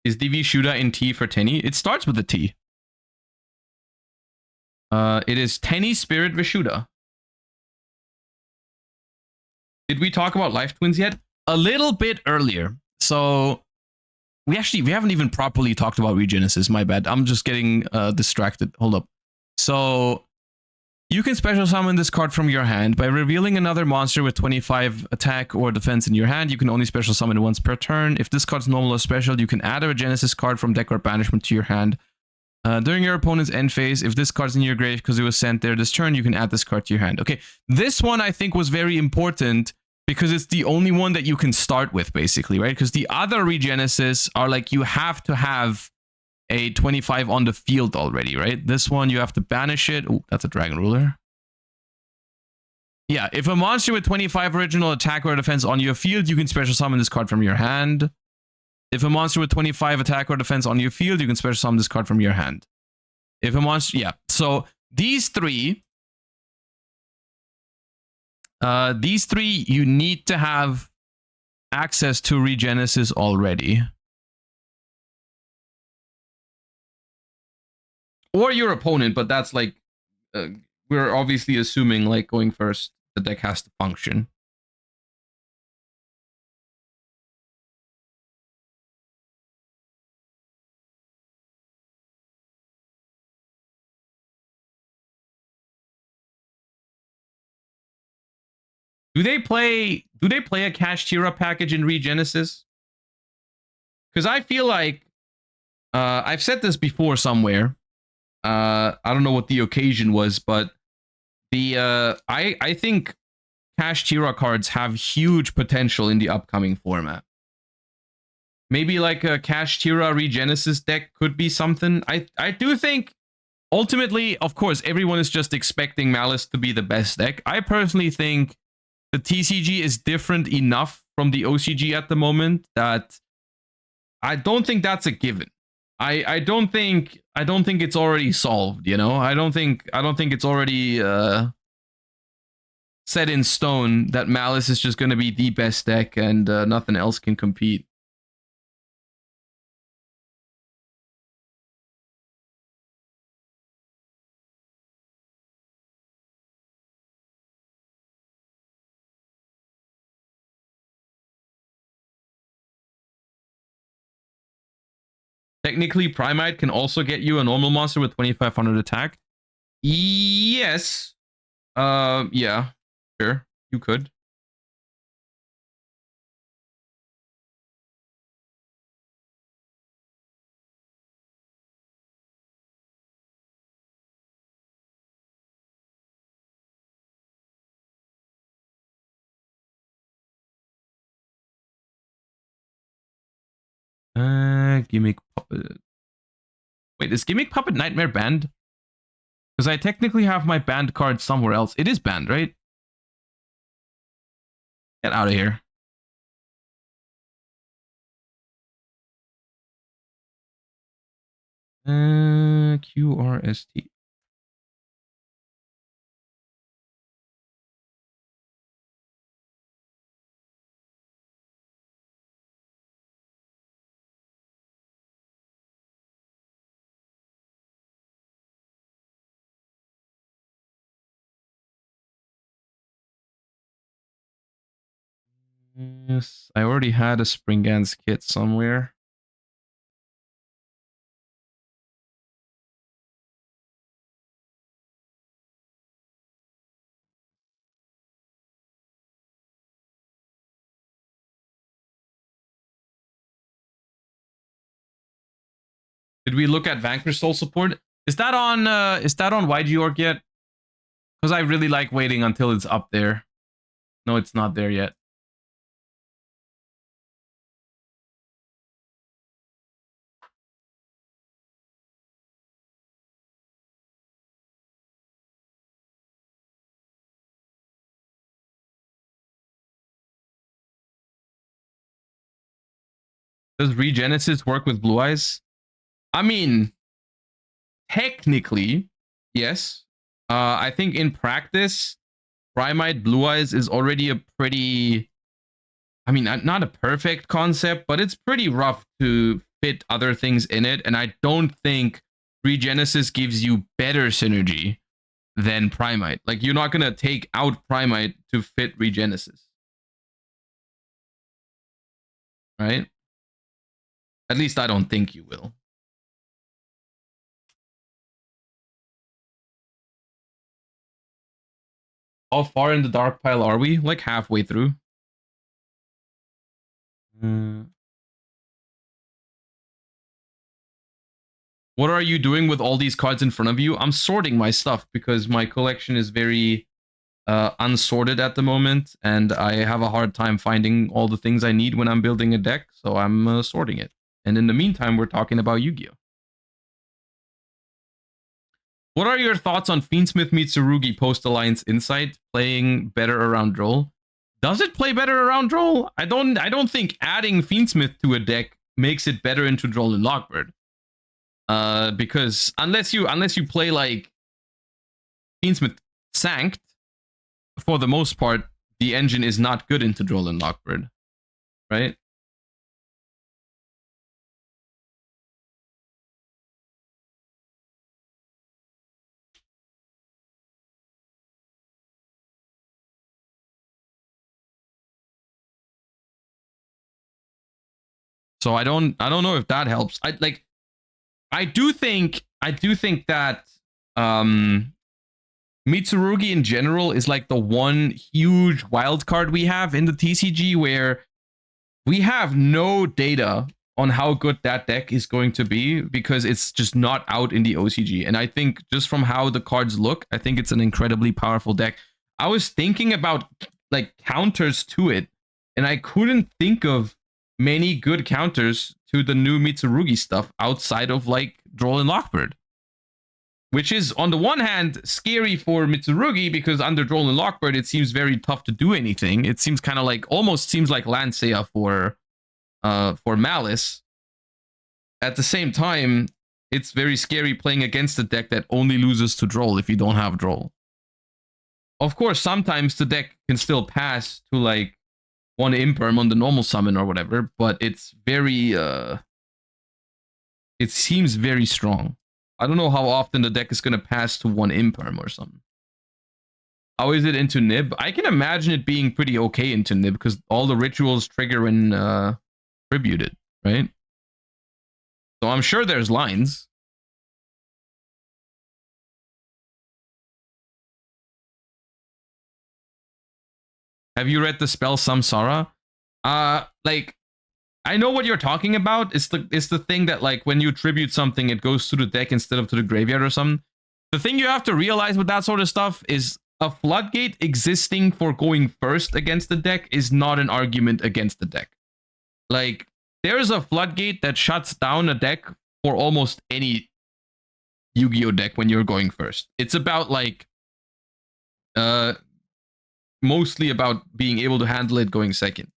Speaker 1: Is DV Shuda in T for Tenny? It starts with a T. It is Tenny Spirit Vishuda. Did we talk about Life Twins yet? A little bit earlier. So we haven't even properly talked about Regenesis. My bad. I'm just getting distracted. Hold up. So you can special summon this card from your hand by revealing another monster with 25 attack or defense in your hand. You can only special summon it once per turn. If this card's normal or special, you can add a Regenesis card from deck or banishment to your hand. During your opponent's end phase, if this card's in your grave because it was sent there this turn, you can add this card to your hand. Okay, this one I think was very important because it's the only one that you can start with, basically, right? Because the other Regenesis are like, you have to have a 25 on the field already, right? This one, you have to banish it. Oh, that's a Dragon Ruler. Yeah, if a monster with 25 original attack or defense on your field, you can special summon this card from your hand. If a monster with 25 attack or defense on your field, you can special summon this card from your hand. If a monster, yeah. So these three, you need to have access to Regenesis already. Or your opponent, but that's like, we're obviously assuming like going first, the deck has to function. Do they play a Kashtira package in Regenesis? Because I feel like I've said this before somewhere. I don't know what the occasion was, but the I think Kashtira cards have huge potential in the upcoming format. Maybe like a Kashtira Regenesis deck could be something. I do think ultimately, of course, everyone is just expecting Malice to be the best deck. I personally think the TCG is different enough from the OCG at the moment that I don't think that's a given. I don't think it's already solved, you know? I don't think it's already set in stone that Malice is just going to be the best deck and nothing else can compete. Technically, Primite can also get you a normal monster with 2500 attack. Yes. Yeah. Sure. You could. Gimmick Puppet. Wait, is Gimmick Puppet Nightmare banned? Because I technically have my banned card somewhere else. It is banned, right? Get out of here. QRST. Yes, I already had a Springans kit somewhere. Did we look at Vanquish Soul support? Is that on yugioh yet? Because I really like waiting until it's up there. No, it's not there yet. Does Regenesis work with Blue Eyes? I mean, technically, yes. I think in practice, Primite Blue Eyes is already a pretty, I mean, not a perfect concept, but it's pretty rough to fit other things in it. And I don't think Regenesis gives you better synergy than Primite. Like, you're not going to take out Primite to fit Regenesis. Right? At least I don't think you will. How far in the dark pile are we? Like halfway through. What are you doing with all these cards in front of you? I'm sorting my stuff because my collection is very unsorted at the moment, and I have a hard time finding all the things I need when I'm building a deck, so I'm sorting it. And in the meantime, we're talking about Yu-Gi-Oh! What are your thoughts on Fiendsmith Mitsurugi post Alliance Insight playing better around Droll? Does it play better around Droll? I don't think adding Fiendsmith to a deck makes it better into Droll and Lockbird. Because unless you play like Fiendsmith Sanct, for the most part, the engine is not good into Droll and Lockbird, right? So I don't know if that helps. I do think that Mitsurugi in general is like the one huge wild card we have in the TCG where we have no data on how good that deck is going to be because it's just not out in the OCG. And I think just from how the cards look, I think it's an incredibly powerful deck. I was thinking about like counters to it, and I couldn't think of many good counters to the new Mitsurugi stuff outside of like Droll and Lockbird. Which is, on the one hand, scary for Mitsurugi because under Droll and Lockbird, it seems very tough to do anything. It seems kind of like, almost seems like Lancea for Malice. At the same time, it's very scary playing against a deck that only loses to Droll if you don't have Droll. Of course, sometimes the deck can still pass to like one Imperm on the normal summon or whatever, but it's very, it seems very strong. I don't know how often the deck is going to pass to one Imperm or something. How is it into Nib? I can imagine it being pretty okay into Nib because all the rituals trigger when tributed, right? So I'm sure there's lines. Have you read the spell Samsara? Like, I know what you're talking about. It's the thing that like when you tribute something, it goes to the deck instead of to the graveyard or something. The thing you have to realize with that sort of stuff is a floodgate existing for going first against the deck is not an argument against the deck. Like, there's a floodgate that shuts down a deck for almost any Yu-Gi-Oh deck when you're going first. It's about like mostly about being able to handle it going second.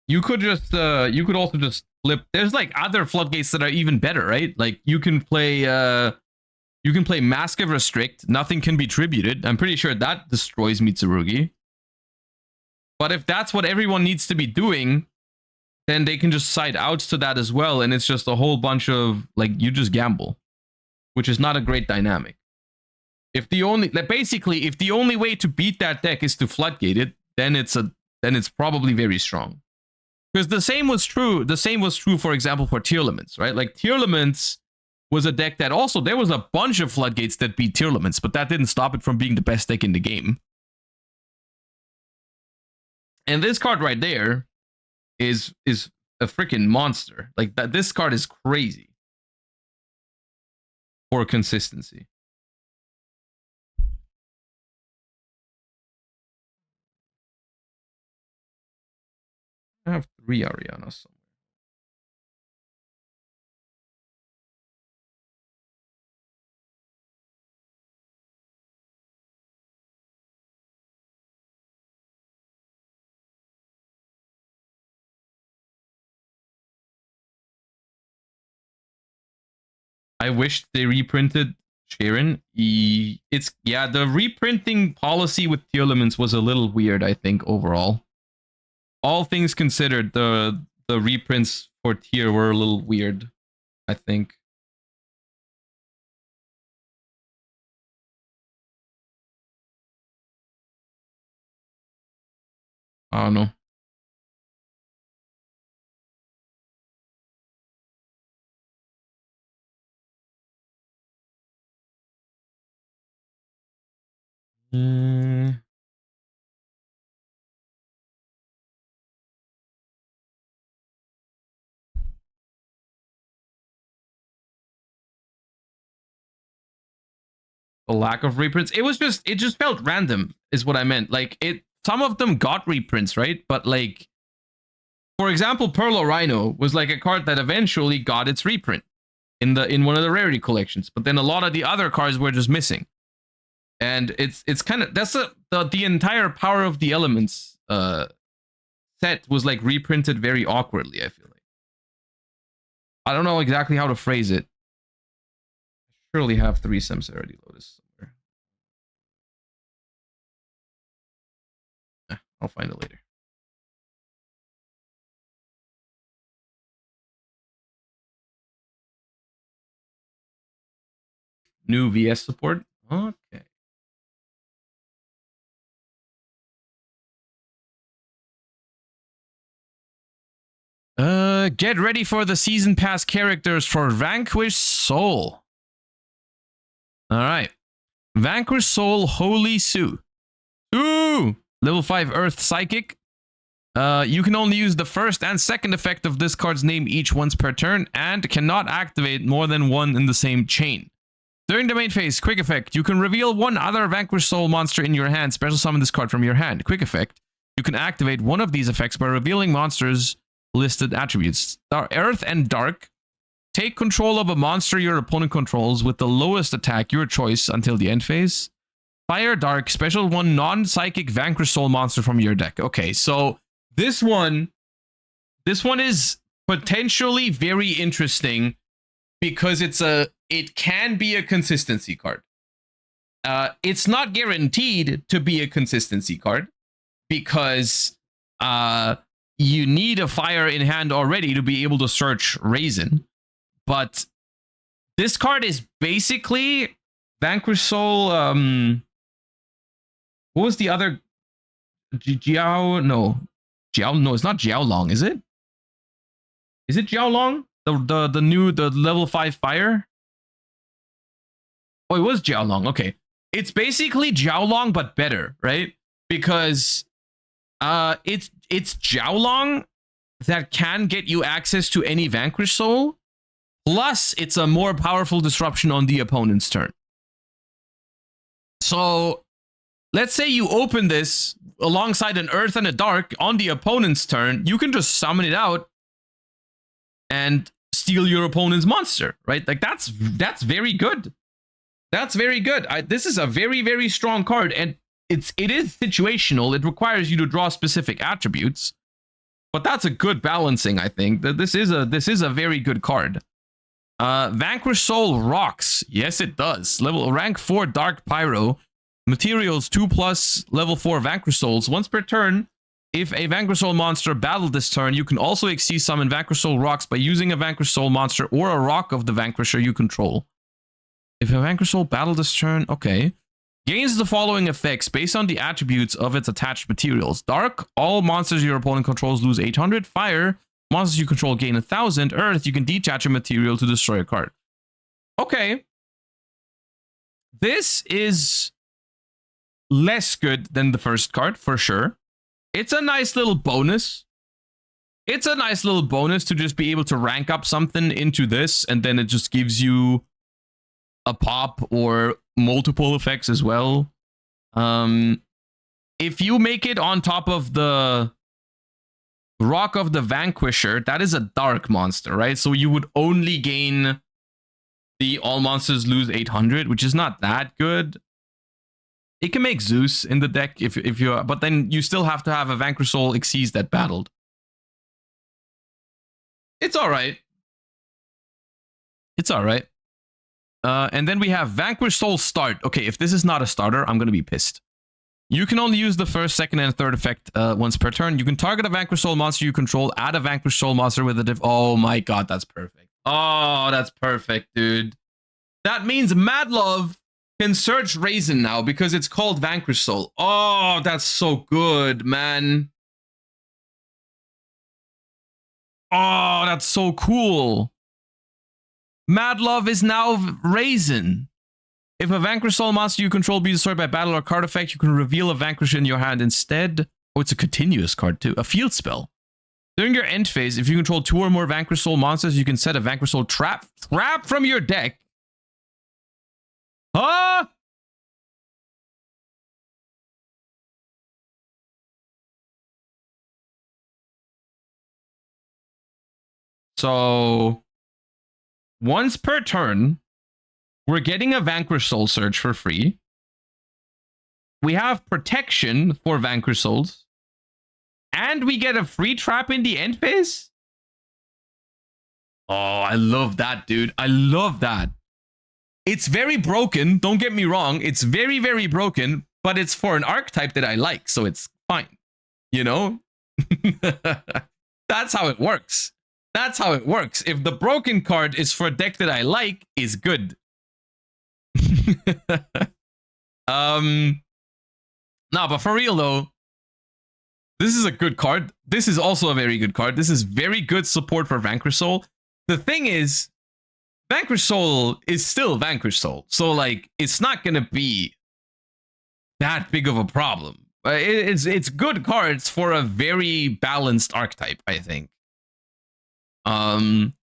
Speaker 1: You could also just flip. There's like other floodgates that are even better, right? Like you can play Mask of Restrict. Nothing can be tributed. I'm pretty sure that destroys Mitsurugi. But if that's what everyone needs to be doing, then they can just side outs to that as well, and it's just a whole bunch of like you just gamble, which is not a great dynamic. If the only way to beat that deck is to floodgate it, then it's probably very strong. Because the same was true, for example, for Tearlaments, right? Like Tearlaments was a deck that also, there was a bunch of floodgates that beat Tearlaments, but that didn't stop it from being the best deck in the game. And this card right there is a freaking monster. Like that, this card is crazy for consistency. I have 3 Arianas somewhere. I wish they reprinted Sharon. The reprinting policy with Tearlaments was a little weird, I think, overall. All things considered, the reprints for Tier were a little weird, I think. I don't know. Mm. The lack of reprints. It just felt random, is what I meant. Like some of them got reprints, right? But like, for example, Perlo Rhino was like a card that eventually got its reprint in one of the rarity collections. But then a lot of the other cards were just missing. And it's kind of, that's the entire Power of the Elements set was like reprinted very awkwardly, I feel like. I don't know exactly how to phrase it. I surely have 3 Samcerity Lotus somewhere. I'll find it later. New VS support. Okay. Get ready for the season pass characters for Vanquished Soul. All right. Vanquished Soul Holy Sue. Ooh! Level 5 Earth Psychic. You can only use the first and second effect of this card's name each once per turn and cannot activate more than one in the same chain. During the main phase, quick effect, you can reveal one other Vanquished Soul monster in your hand, special summon this card from your hand. Quick effect, you can activate one of these effects by revealing monsters' listed attributes. Earth and Dark. Take control of a monster your opponent controls with the lowest attack, your choice, until the end phase. Fire Dark, special one non-psychic Vanquished Soul monster from your deck. Okay, so this one is potentially very interesting because it can be a consistency card. It's not guaranteed to be a consistency card because you need a fire in hand already to be able to search Raisin. But this card is basically Vanquished Soul. What was the other? Jiao? No, Jiao. No, it's not Jiaolong, is it? Is it Jiaolong? The level 5 fire? Oh, it was Jiaolong. Okay, it's basically Jiaolong but better, right? Because it's Jiaolong that can get you access to any Vanquished Soul. Plus, it's a more powerful disruption on the opponent's turn. So, let's say you open this alongside an Earth and a Dark on the opponent's turn. You can just summon it out and steal your opponent's monster, right? Like, that's very good. That's very good. This is a very, very strong card, and it is situational. It requires you to draw specific attributes, but that's a good balancing, I think. This is a very good card. Vanquished Soul rocks. Yes, it does. Rank 4 Dark Pyro. Materials 2+ level 4 Vanquished Souls. Once per turn, if a Vanquished Soul monster battled this turn, you can also XC summon Vanquished Soul rocks by using a Vanquished Soul monster or a rock of the Vanquisher you control. If a Vanquished Soul battled this turn, okay. Gains the following effects based on the attributes of its attached materials. Dark, all monsters your opponent controls lose 800. Fire, monsters you control gain 1000. Earth, you can detach a material to destroy a card. Okay. This is less good than the first card, for sure. It's a nice little bonus. It's a nice little bonus to just be able to rank up something into this, and then it just gives you a pop or multiple effects as well. If you make it on top of the Rock of the Vanquisher, that is a dark monster, right? So you would only gain the all monsters lose 800, which is not that good. It can make Zeus in the deck if you, but then you still have to have a Vanquished Soul Xyz that battled. It's all right. It's all right. And then we have Vanquished Soul Start. Okay, if this is not a starter, I'm going to be pissed. You can only use the first, second, and third effect once per turn. You can target a Vanquished Soul monster you control, add a Vanquished Soul monster with a oh my god, that's perfect. Oh, that's perfect, dude. That means Mad Love can search Raisin now because it's called Vanquished Soul. Oh, that's so good, man. Oh, that's so cool. Mad Love is now Raisin. If a Vanquished Soul monster you control be destroyed by battle or card effect, you can reveal a Vanquisher in your hand instead. Oh, it's a continuous card too. A field spell. During your end phase, if you control 2 or more Vanquished Soul monsters, you can set a Vanquished Soul trap from your deck. Huh? So once per turn, we're getting a Vanquish Soul Search for free. We have protection for Vanquish Souls. And we get a free trap in the end phase? Oh, I love that, dude. I love that. It's very broken. Don't get me wrong. It's very, very broken, but it's for an archetype that I like, so it's fine. You know? That's how it works. That's how it works. If the broken card is for a deck that I like, is good. No, but for real though, this is a good card. This is also a very good card. This is very good support for Vanquish Soul. The thing is, Vanquish Soul is still Vanquish Soul. So, like, it's not going to be that big of a problem. It's good cards for a very balanced archetype, I think. I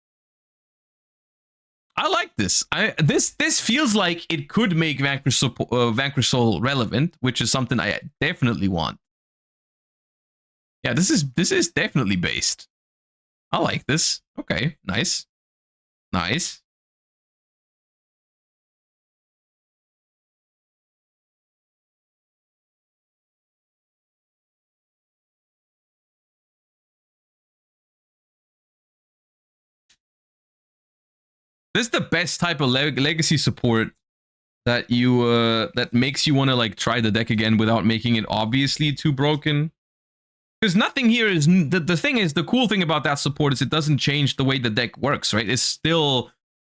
Speaker 1: like this. This feels like it could make Vanquish Soul relevant, which is something I definitely want. Yeah, this is definitely based. I like this. Okay, nice. Nice. This is the best type of legacy support that you that makes you want to like try the deck again without making it obviously too broken. Because nothing here is the thing is the cool thing about that support is it doesn't change the way the deck works, right? It's still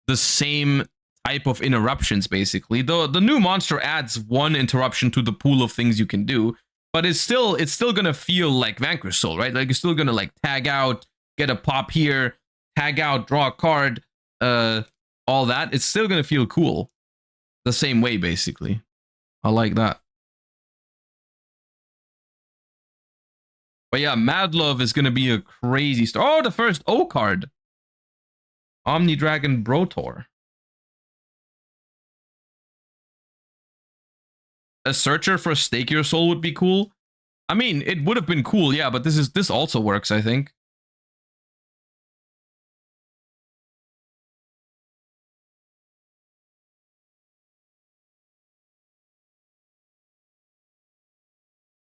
Speaker 1: the same type of interruptions basically. The new monster adds one interruption to the pool of things you can do, but it's still gonna feel like Vanquish Soul, right? Like you're still gonna like tag out, get a pop here, tag out, draw a card, all that. It's still gonna feel cool the same way basically. I like that. But yeah, Mad Love is gonna be a crazy star. Oh, the first O card. Omni Dragon Brotor. A searcher for Stake Your Soul would be cool. I mean, it would have been cool, yeah, but this also works, I think.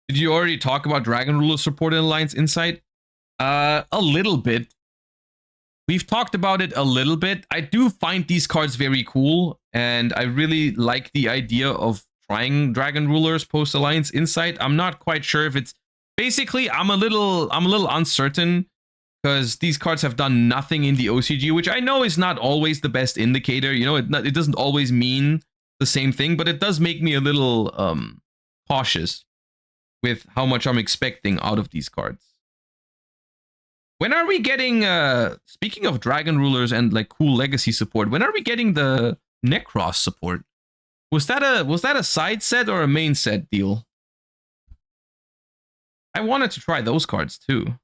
Speaker 1: Did you already talk about Dragon Ruler support in Alliance Insight? A little bit. We've talked about it a little bit. I do find these cards very cool, and I really like the idea of trying Dragon Rulers post Alliance Insight. I'm not quite sure if it's basically I'm a little uncertain because these cards have done nothing in the OCG, which I know is not always the best indicator. You know, it doesn't always mean the same thing, but it does make me a little cautious with how much I'm expecting out of these cards. When are we getting, speaking of Dragon Rulers and like cool legacy support, when are we getting the Necros support? Was that a side set or a main set deal? I wanted to try those cards too.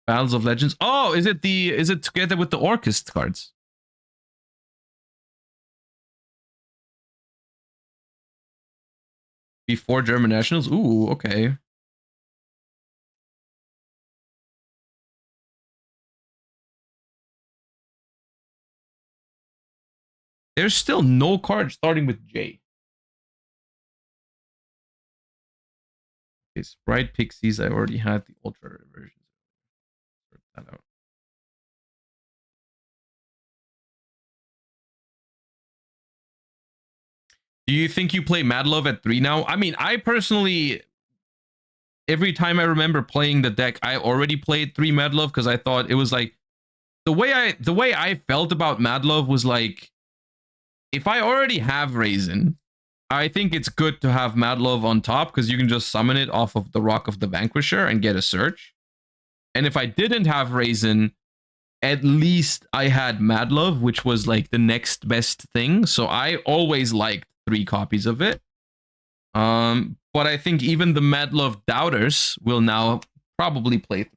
Speaker 1: Battles of Legends. Oh, is it together with the Orcust cards? Before German Nationals? Ooh, okay. There's still no card starting with J. Okay, Sprite Pixies. I already had the Ultra versions. Sort that out. Do you think you play Mad Love at 3 now? I mean, I personally, every time I remember playing the deck, I already played 3 Mad Love because I thought it was like the way I felt about Mad Love was like, if I already have Raisin, I think it's good to have Mad Love on top because you can just summon it off of the Rock of the Vanquisher and get a search. And if I didn't have Raisin, at least I had Mad Love, which was like the next best thing. So I always liked 3 copies of it. But I think even the Mad Love doubters will now probably play 3.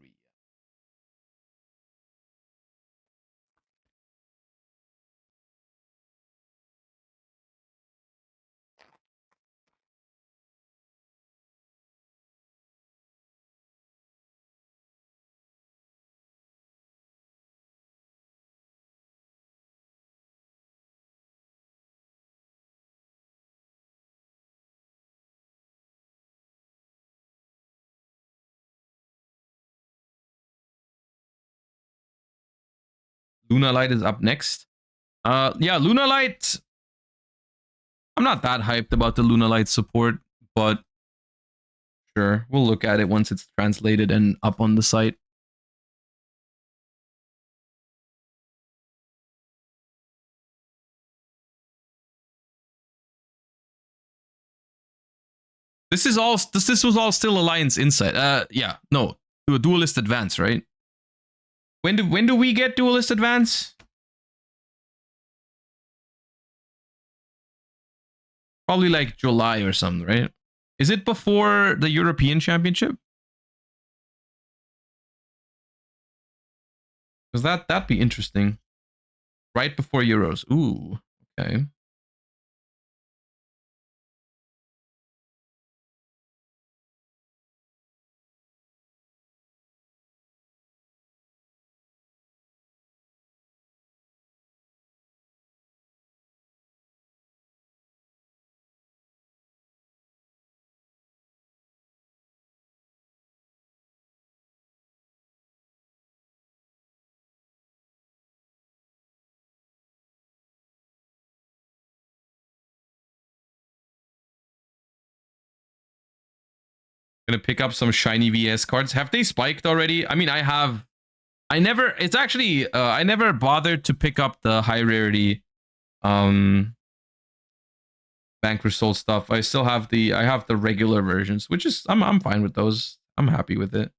Speaker 1: Luna Light is up next. Yeah, Luna Light. I'm not that hyped about the Luna Light support, but sure, we'll look at it once it's translated and up on the site. This was all still Alliance Insight. Yeah, no, to a Duelist Advance, right? When do we get Duelist Advance? Probably like July or something, right? Is it before the European Championship? Because that'd be interesting. Right before Euros. Ooh, okay. Gonna pick up some shiny VS cards. Have they spiked already? I mean, I have. I never. It's actually. I never bothered to pick up the high rarity, Vanquish Soul stuff. I still have the. I have the regular versions, which is. I'm fine with those. I'm happy with it.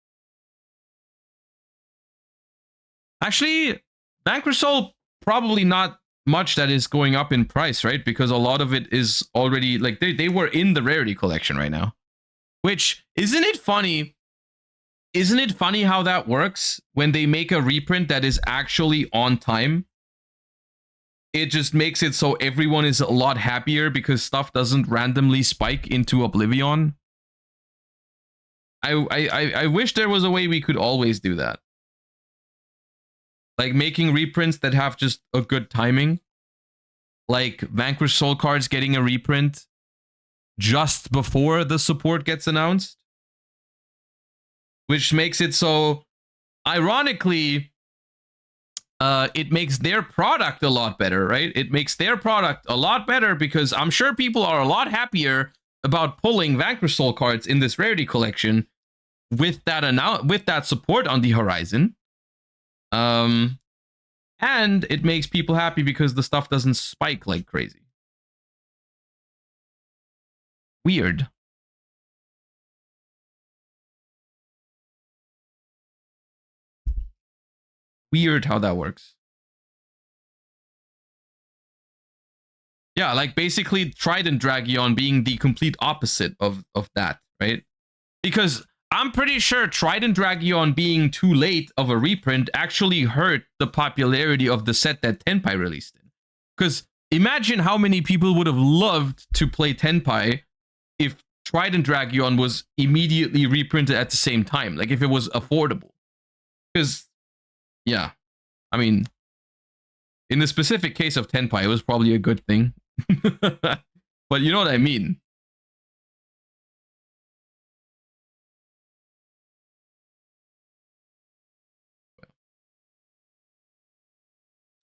Speaker 1: Actually, Vanquish Soul probably not much that is going up in price, right? Because a lot of it is already like they were in the rarity collection right now. Which, isn't it funny? Isn't it funny how that works when they make a reprint that is actually on time? It just makes it so everyone is a lot happier because stuff doesn't randomly spike into Oblivion. I wish there was a way we could always do that. Like making reprints that have just a good timing. Like Vanquish Soul cards getting a reprint just before the support gets announced, which makes it so, ironically, it makes their product a lot better, right? It makes their product a lot better because I'm sure people are a lot happier about pulling Vanquish Soul cards in this rarity collection with that support on the horizon. And it makes people happy because the stuff doesn't spike like crazy. Weird. Weird how that works. Yeah, like basically Trident Dragion being the complete opposite of that, right? Because I'm pretty sure Trident Dragion being too late of a reprint actually hurt the popularity of the set that Tenpai released in. Because imagine how many people would have loved to play Tenpai if Trident Dragion was immediately reprinted at the same time, like if it was affordable. Because, yeah, I mean, in the specific case of Tenpai, it was probably a good thing. But you know what I mean.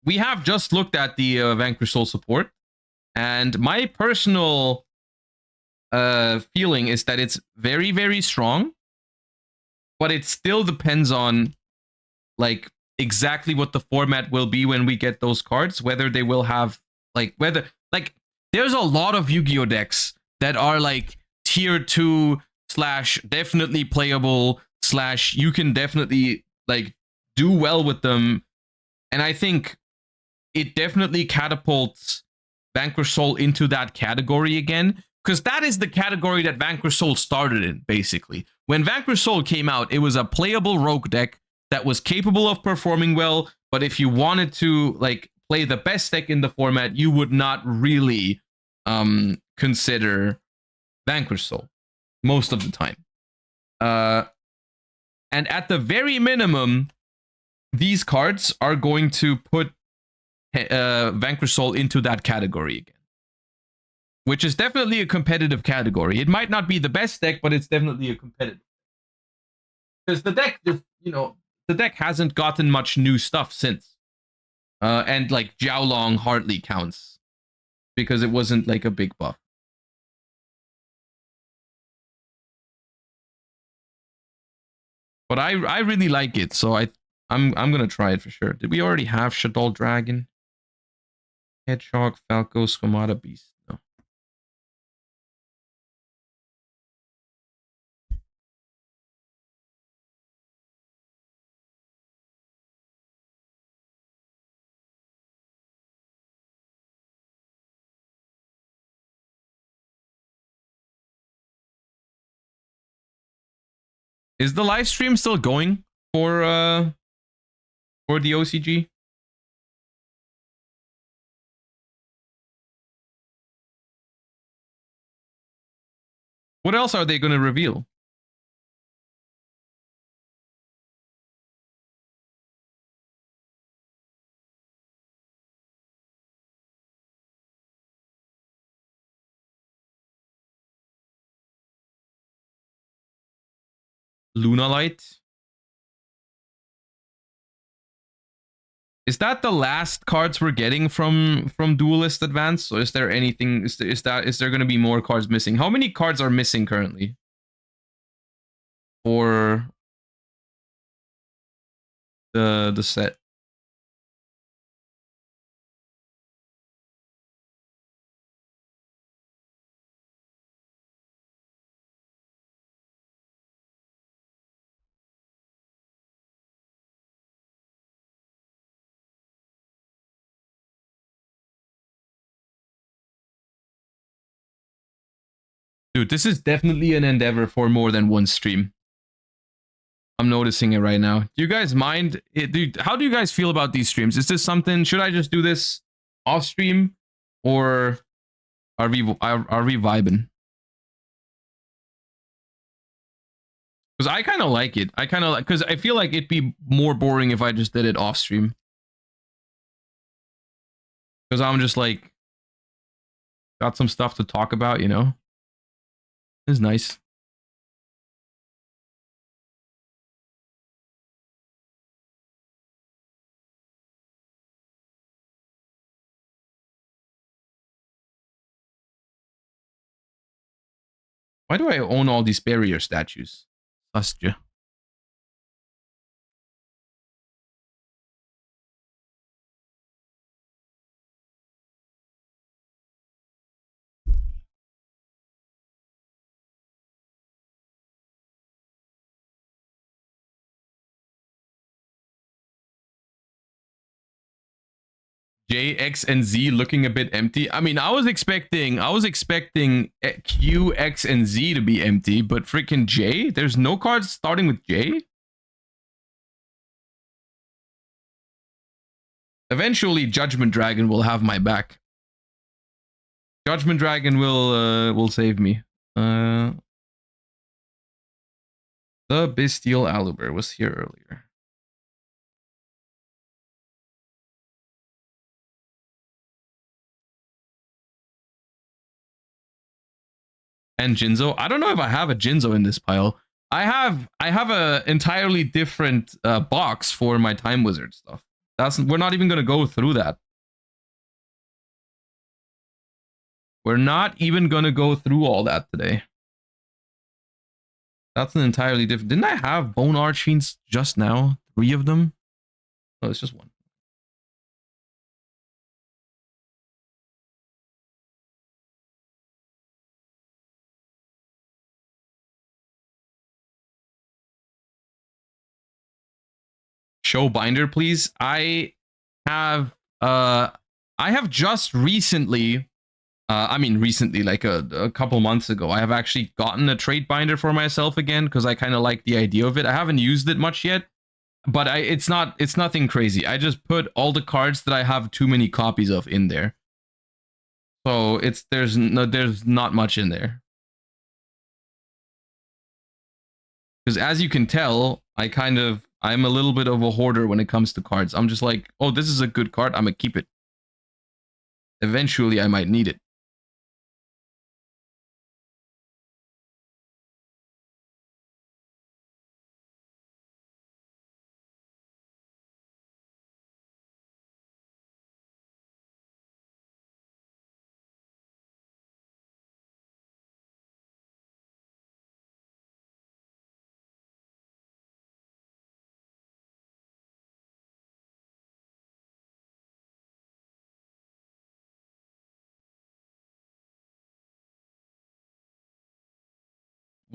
Speaker 1: We have just looked at the Vanquish Soul support, and my personal feeling is that it's very, very strong, but it still depends on like exactly what the format will be when we get those cards, whether they will have there's a lot of Yu-Gi-Oh decks that are like tier 2 / definitely playable / you can definitely like do well with them, and I think it definitely catapults Vanquish Soul into that category again, because that is the category that Vanquish Soul started in, basically. When Vanquish Soul came out, it was a playable rogue deck that was capable of performing well, but if you wanted to like play the best deck in the format, you would not really consider Vanquish Soul most of the time. And at the very minimum, these cards are going to put Vanquish Soul into that category again, which is definitely a competitive category. It might not be the best deck, but it's definitely a competitive, because the deck just, the deck hasn't gotten much new stuff since. And like Jiaolong hardly counts because it wasn't like a big buff. But I really like it, so I'm gonna try it for sure. Did we already have Shadow Dragon? Hedgehog, Falco, Squamata, Beast. No. Is the live stream still going for the OCG? What else are they gonna reveal? Lunalight? Is that the last cards we're getting from Duelist Advance? Or is there anything? Is there going to be more cards missing? How many cards are missing currently for the set? Dude, this is definitely an endeavor for more than one stream. I'm noticing it right now. Do you guys mind? Dude, how do you guys feel about these streams? Is this something? Should I just do this off stream, or are we vibing? Because I kind of like it. I kind of like, because I feel like it'd be more boring if I just did it off stream. Because I'm just like got some stuff to talk about, you know. It's nice. Why do I own all these barrier statues? Sustja. J, X, and Z looking a bit empty. I mean, I was expecting Q, X, and Z to be empty, but freaking J? There's no cards starting with J? Eventually, Judgment Dragon will have my back. Judgment Dragon will save me. The Bestial Aluber was here earlier. And Jinzo. I don't know if I have a Jinzo in this pile. I have a entirely different box for my Time Wizard stuff. We're not even gonna go through that. We're not even gonna go through all that today. That's an entirely different. Didn't I have Bone Archfiends just now? 3 of them? Oh, it's just one. Show binder, please. I have just recently, I mean recently, like a couple months ago, I have actually gotten a trade binder for myself again because I kind of like the idea of it. I haven't used it much yet, but it's nothing crazy. I just put all the cards that I have too many copies of in there. So there's not much in there. Because as you can tell, I'm a little bit of a hoarder when it comes to cards. I'm just like, oh, this is a good card. I'm gonna keep it. Eventually, I might need it.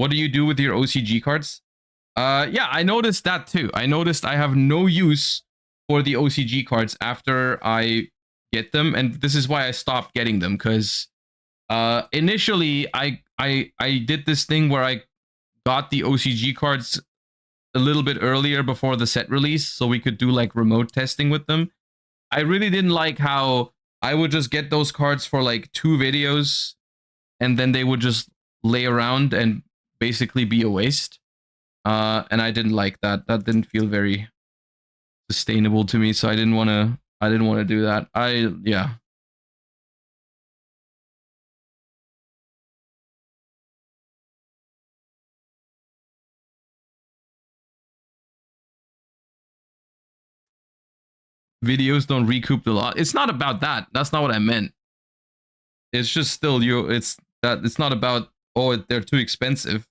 Speaker 1: What do you do with your OCG cards? Yeah, I noticed that too. I noticed I have no use for the OCG cards after I get them, and this is why I stopped getting them, because initially I did this thing where I got the OCG cards a little bit earlier before the set release so we could do like remote testing with them. I really didn't like how I would just get those cards for like 2 videos and then they would just lay around and basically be a waste. And I didn't like that. That didn't feel very sustainable to me, so I didn't want to do that. Yeah. Videos don't recoup the loss. It's not about that. That's not what I meant. It's just still it's not about, oh, they're too expensive.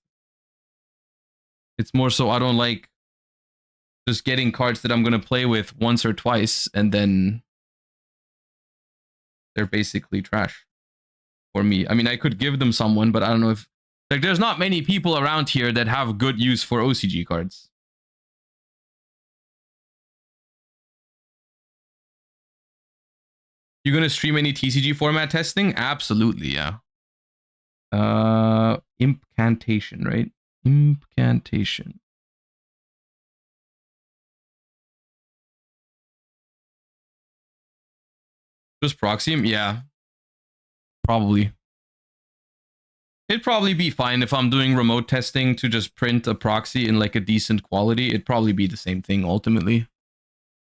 Speaker 1: It's more so I don't like just getting cards that I'm going to play with once or twice and then they're basically trash for me. I mean, I could give them someone, but I don't know if like there's not many people around here that have good use for OCG cards. You gonna stream any TCG format testing? Absolutely, yeah. Incantation, right? Incantation. Just proxy him? Yeah. Probably. It'd probably be fine if I'm doing remote testing to just print a proxy in like a decent quality. It'd probably be the same thing ultimately.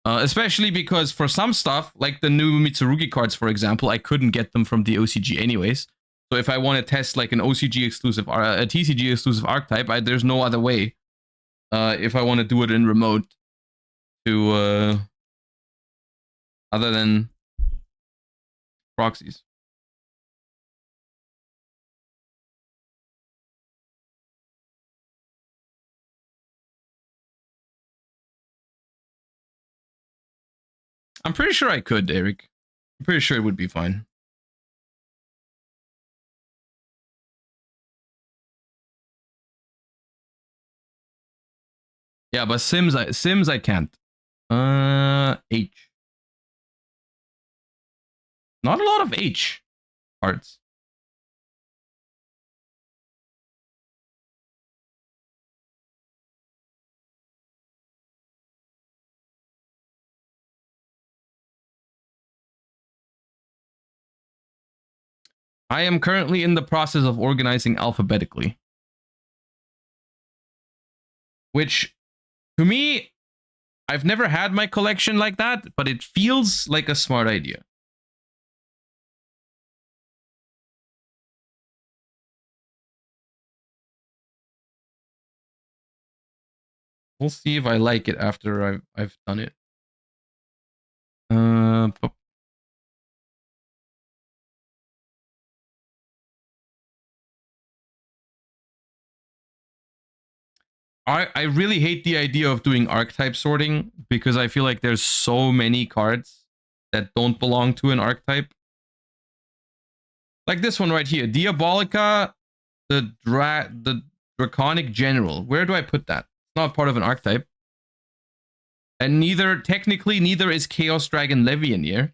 Speaker 1: Especially because for some stuff, like the new Mitsurugi cards, for example, I couldn't get them from the OCG anyways. So if I want to test like an OCG exclusive, a TCG exclusive archetype, there's no other way. If I want to do it in remote, to other than proxies. I'm pretty sure I could, Eric. I'm pretty sure it would be fine. Yeah, but Sims I can't. H. Not a lot of H cards. I am currently in the process of organizing alphabetically. Which, to me, I've never had my collection like that, but it feels like a smart idea. We'll see if I like it after I've done it. I really hate the idea of doing archetype sorting because I feel like there's so many cards that don't belong to an archetype. Like this one right here, Diabolica, the Draconic General. Where do I put that? It's not part of an archetype. And technically neither is Chaos Dragon Levianeer.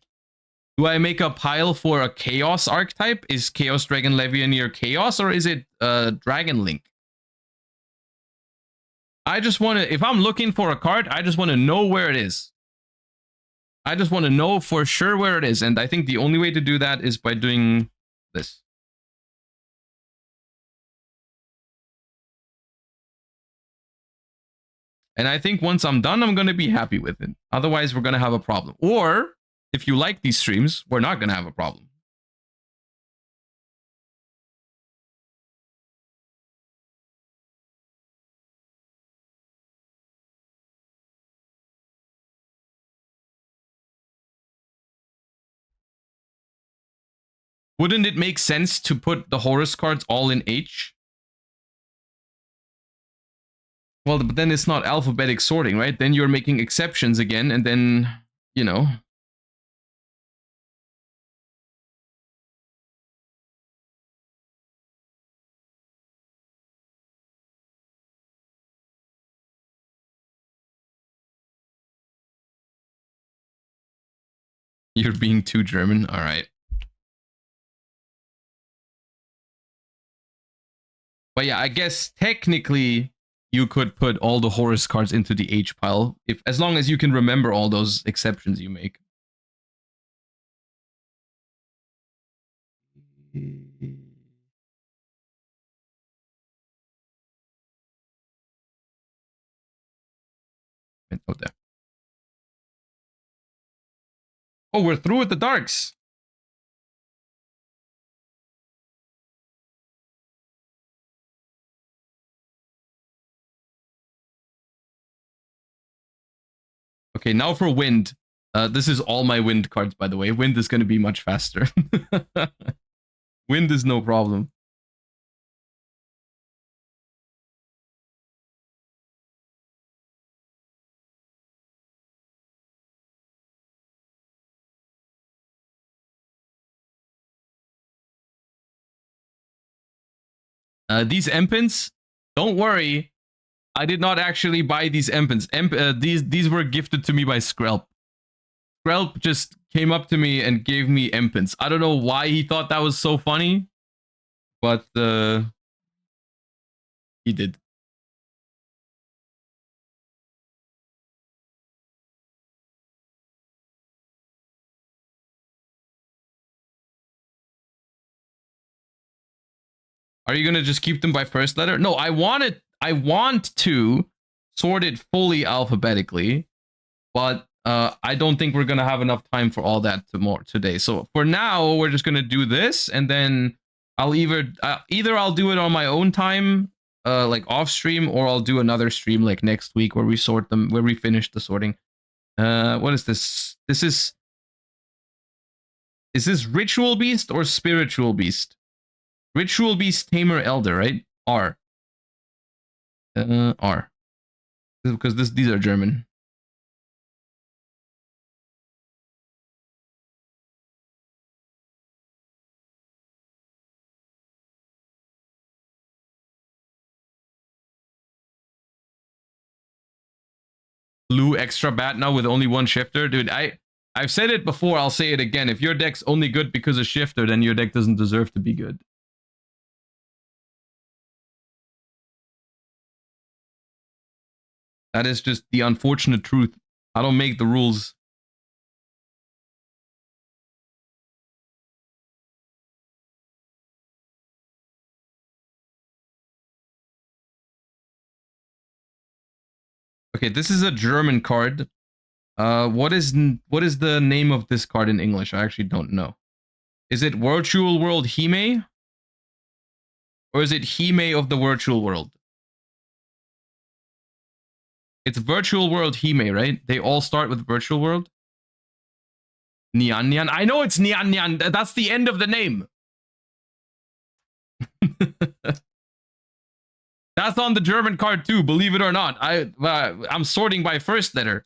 Speaker 1: Do I make a pile for a Chaos archetype? Is Chaos Dragon Levianeer Chaos, or is it Dragon Link? I just want to, if I'm looking for a card, I just want to know where it is. I just want to know for sure where it is. And I think the only way to do that is by doing this. And I think once I'm done, I'm going to be happy with it. Otherwise, we're going to have a problem. Or if you like these streams, we're not going to have a problem. Wouldn't it make sense to put the Horus cards all in H? Well, but then it's not alphabetic sorting, right? Then you're making exceptions again, and then, you know. You're being too German. All right. But yeah, I guess technically you could put all the Horus cards into the H pile if as long as you can remember all those exceptions you make. Oh, we're through with the darks. Okay, now for wind. This is all my wind cards, by the way. Wind is going to be much faster. Wind is no problem. These empins, don't worry. I did not actually buy these empins. These were gifted to me by Skrelp. Skrelp just came up to me and gave me empins. I don't know why he thought that was so funny, but he did. Are you gonna just keep them by first letter? No, I want to sort it fully alphabetically, but I don't think we're gonna have enough time for all that today. So for now, we're just gonna do this, and then I'll either I'll do it on my own time, like off stream, or I'll do another stream like next week where we sort them, where we finish the sorting. What is this? Is this Ritual Beast or Spiritual Beast? Ritual Beast, Tamer, Elder, right? R. R. Because these are German. Blue extra bat now with only one shifter, dude. I've said it before. I'll say it again. If your deck's only good because of shifter, then your deck doesn't deserve to be good. That is just the unfortunate truth. I don't make the rules. Okay, this is a German card. What is the name of this card in English? I actually don't know. Is it Virtual World Hime? Or is it Hime of the Virtual World? It's Virtual World Hime, right? They all start with Virtual World. Nian Nian. I know it's Nian Nian. That's the end of the name. That's on the German card too, believe it or not. I'm sorting by first letter.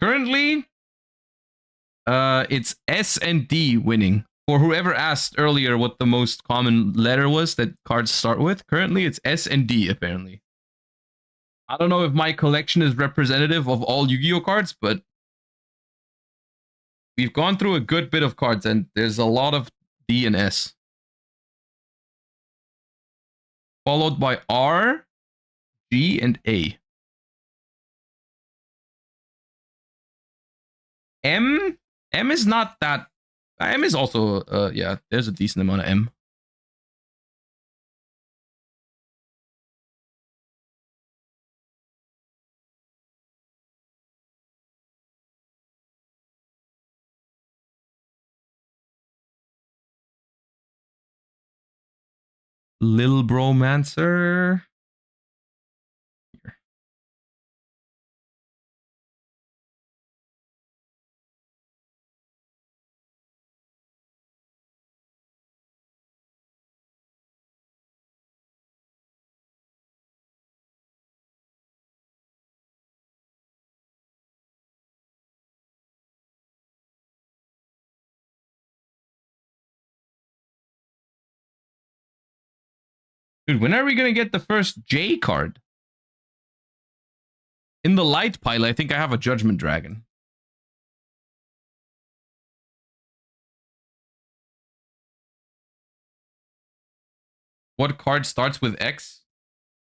Speaker 1: Currently, it's S and D winning. For whoever asked earlier what the most common letter was that cards start with, currently it's S and D, apparently. I don't know if my collection is representative of all Yu-Gi-Oh cards, but we've gone through a good bit of cards, and there's a lot of D and S. Followed by R, G, and A. M? M is not that... M is also... yeah, there's a decent amount of M. Lil Bromancer. Dude, when are we gonna get the first J card? In the light pile, I think I have a Judgment Dragon. What card starts with X?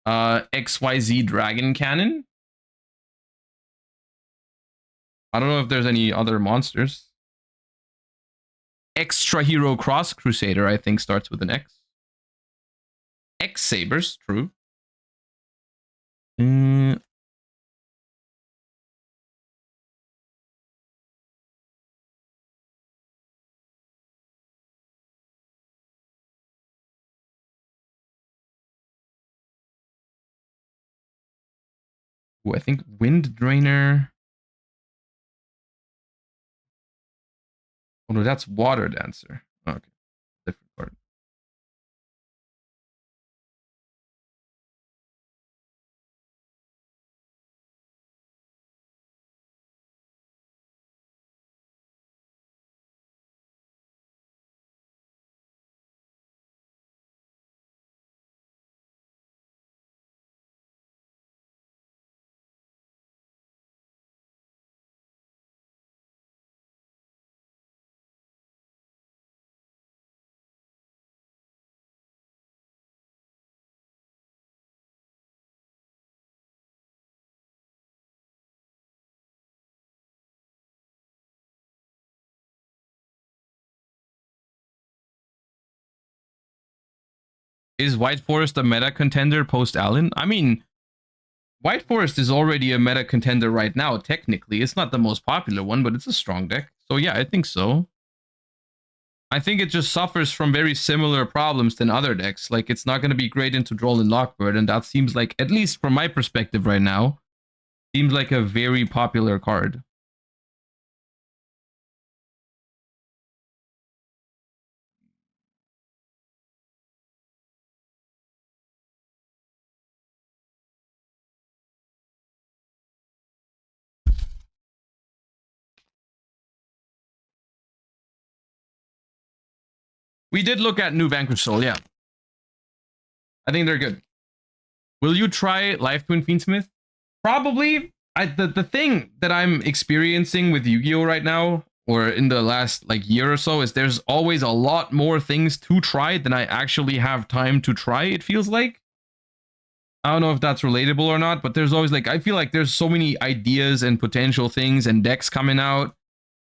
Speaker 1: XYZ Dragon Cannon? I don't know if there's any other monsters. Extra Hero Cross Crusader, I think, starts with an X. X Sabers, true. Ooh, I think Wind Drainer. Oh no, that's Water Dancer. Oh, okay, different card. Is White Forest a meta contender post Allen? I mean, White Forest is already a meta contender right now, technically. It's not the most popular one, but it's a strong deck. So yeah, I think so. I think it just suffers from very similar problems than other decks. Like, it's not going to be great into Droll and Lockbird, and that seems like, at least from my perspective right now, seems like a very popular card. We did look at new Vanquish Soul, yeah. I think they're good. Will you try Life Twin Fiendsmith? Probably. The thing that I'm experiencing with Yu-Gi-Oh right now, or in the last like year or so, is there's always a lot more things to try than I actually have time to try, it feels like. I don't know if that's relatable or not, but there's always like, I feel like there's so many ideas and potential things and decks coming out.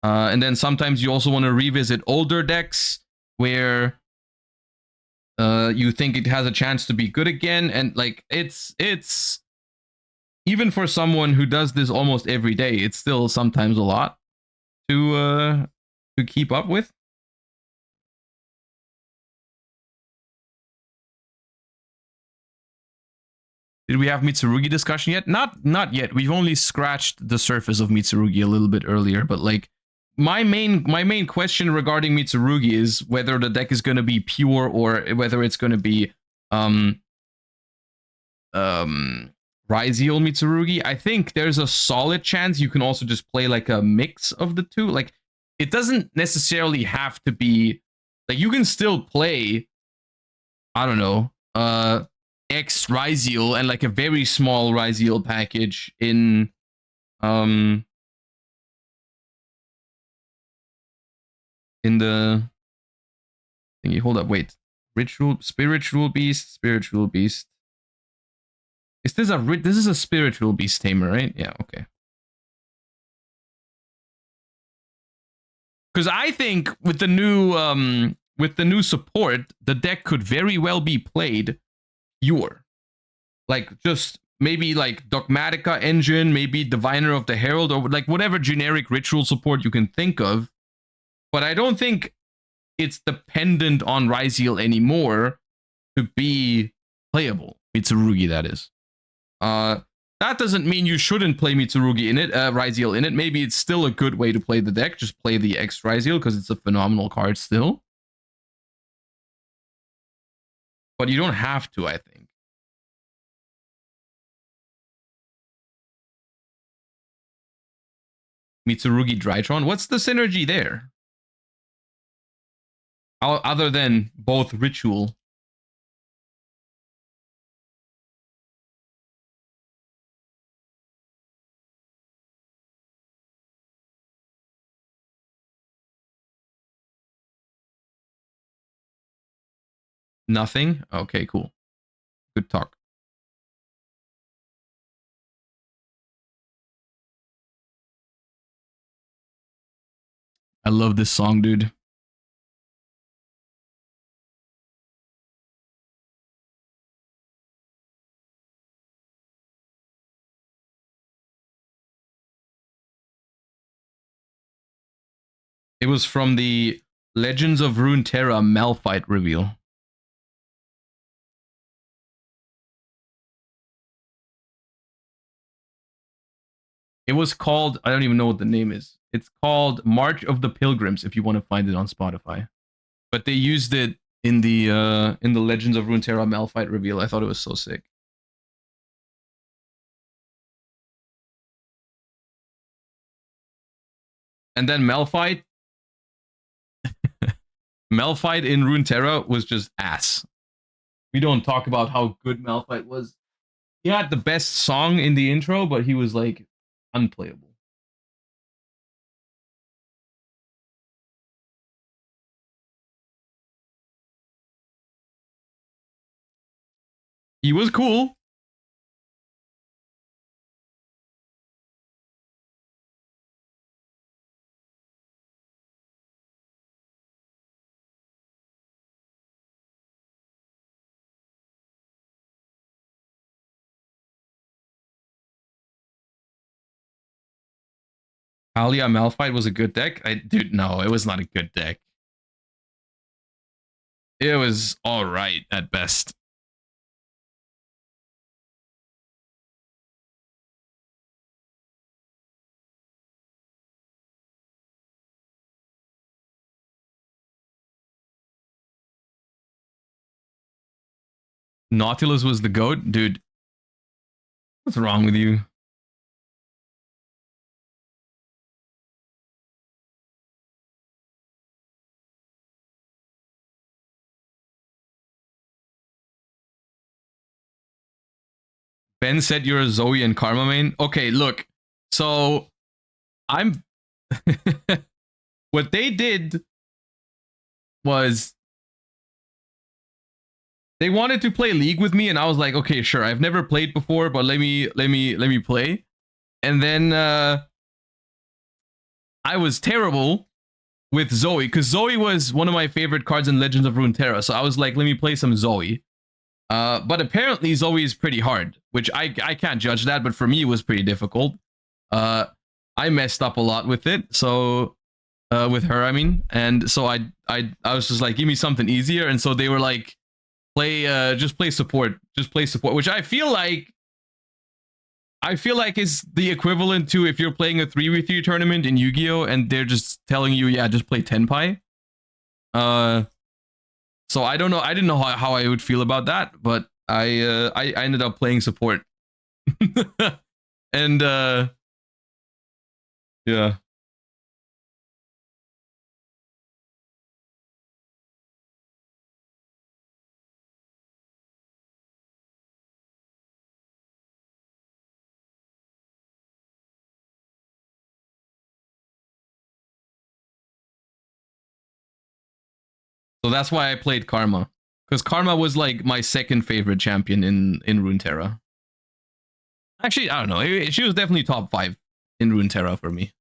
Speaker 1: And then sometimes you also want to revisit older decks where you think it has a chance to be good again. And like, it's even for someone who does this almost every day, it's still sometimes a lot to keep up with. Did we have Mitsurugi discussion yet? Not yet. We've only scratched the surface of Mitsurugi a little bit earlier, but like my main question regarding Mitsurugi is whether the deck is going to be pure or whether it's going to be Ryziel Mitsurugi. I think there's a solid chance you can also just play like a mix of the two. Like, it doesn't necessarily have to be like, you can still play, I don't know, X Ryziel and like a very small Ryziel package in the thingy. Hold up, wait. Spiritual Beast. This is a Spiritual Beast tamer, right? Yeah, okay. Because I think with the new support, the deck could very well be played pure. Like, just maybe like Dogmatica Engine, maybe Diviner of the Herald, or like whatever generic ritual support you can think of. But I don't think it's dependent on Ryziel anymore to be playable. Mitsurugi, that is. That doesn't mean you shouldn't play Mitsurugi in it, Ryziel in it. Maybe it's still a good way to play the deck. Just play the X Ryziel because it's a phenomenal card still. But you don't have to, I think. Mitsurugi Drytron. What's the synergy there? Other than both ritual. Nothing? Okay, cool. Good talk. I love this song, dude. It was from the Legends of Runeterra Malphite reveal. It was called, I don't even know what the name is. It's called March of the Pilgrims if you want to find it on Spotify. But they used it in the Legends of Runeterra Malphite reveal. I thought it was so sick. And then Malphite Malphite in Runeterra was just ass. We don't talk about how good Malphite was. He had the best song in the intro, but he was like unplayable. He was cool. Alia Malphite was a good deck. Dude, no, it was not a good deck. It was all right at best. Nautilus was the goat, dude. What's wrong with you? Ben said you're a Zoe and Karma main. Okay, look. So I'm what they did was they wanted to play League with me, and I was like, okay, sure. I've never played before, but let me play. And then I was terrible with Zoe because Zoe was one of my favorite cards in Legends of Runeterra. So I was like, let me play some Zoe. But apparently Zoe is pretty hard, which I can't judge that, but for me it was pretty difficult. I messed up a lot with it, so with her, I mean, and so I was just like, give me something easier, and so they were like, just play support, which I feel like is the equivalent to if you're playing a 3v3 tournament in Yu-Gi-Oh and they're just telling you, yeah, just play Tenpai. So I don't know. I didn't know how I would feel about that, but I ended up playing support. And yeah. So that's why I played Karma. Because Karma was like my second favorite champion in Runeterra. Actually, I don't know. She was definitely top 5 in Runeterra for me.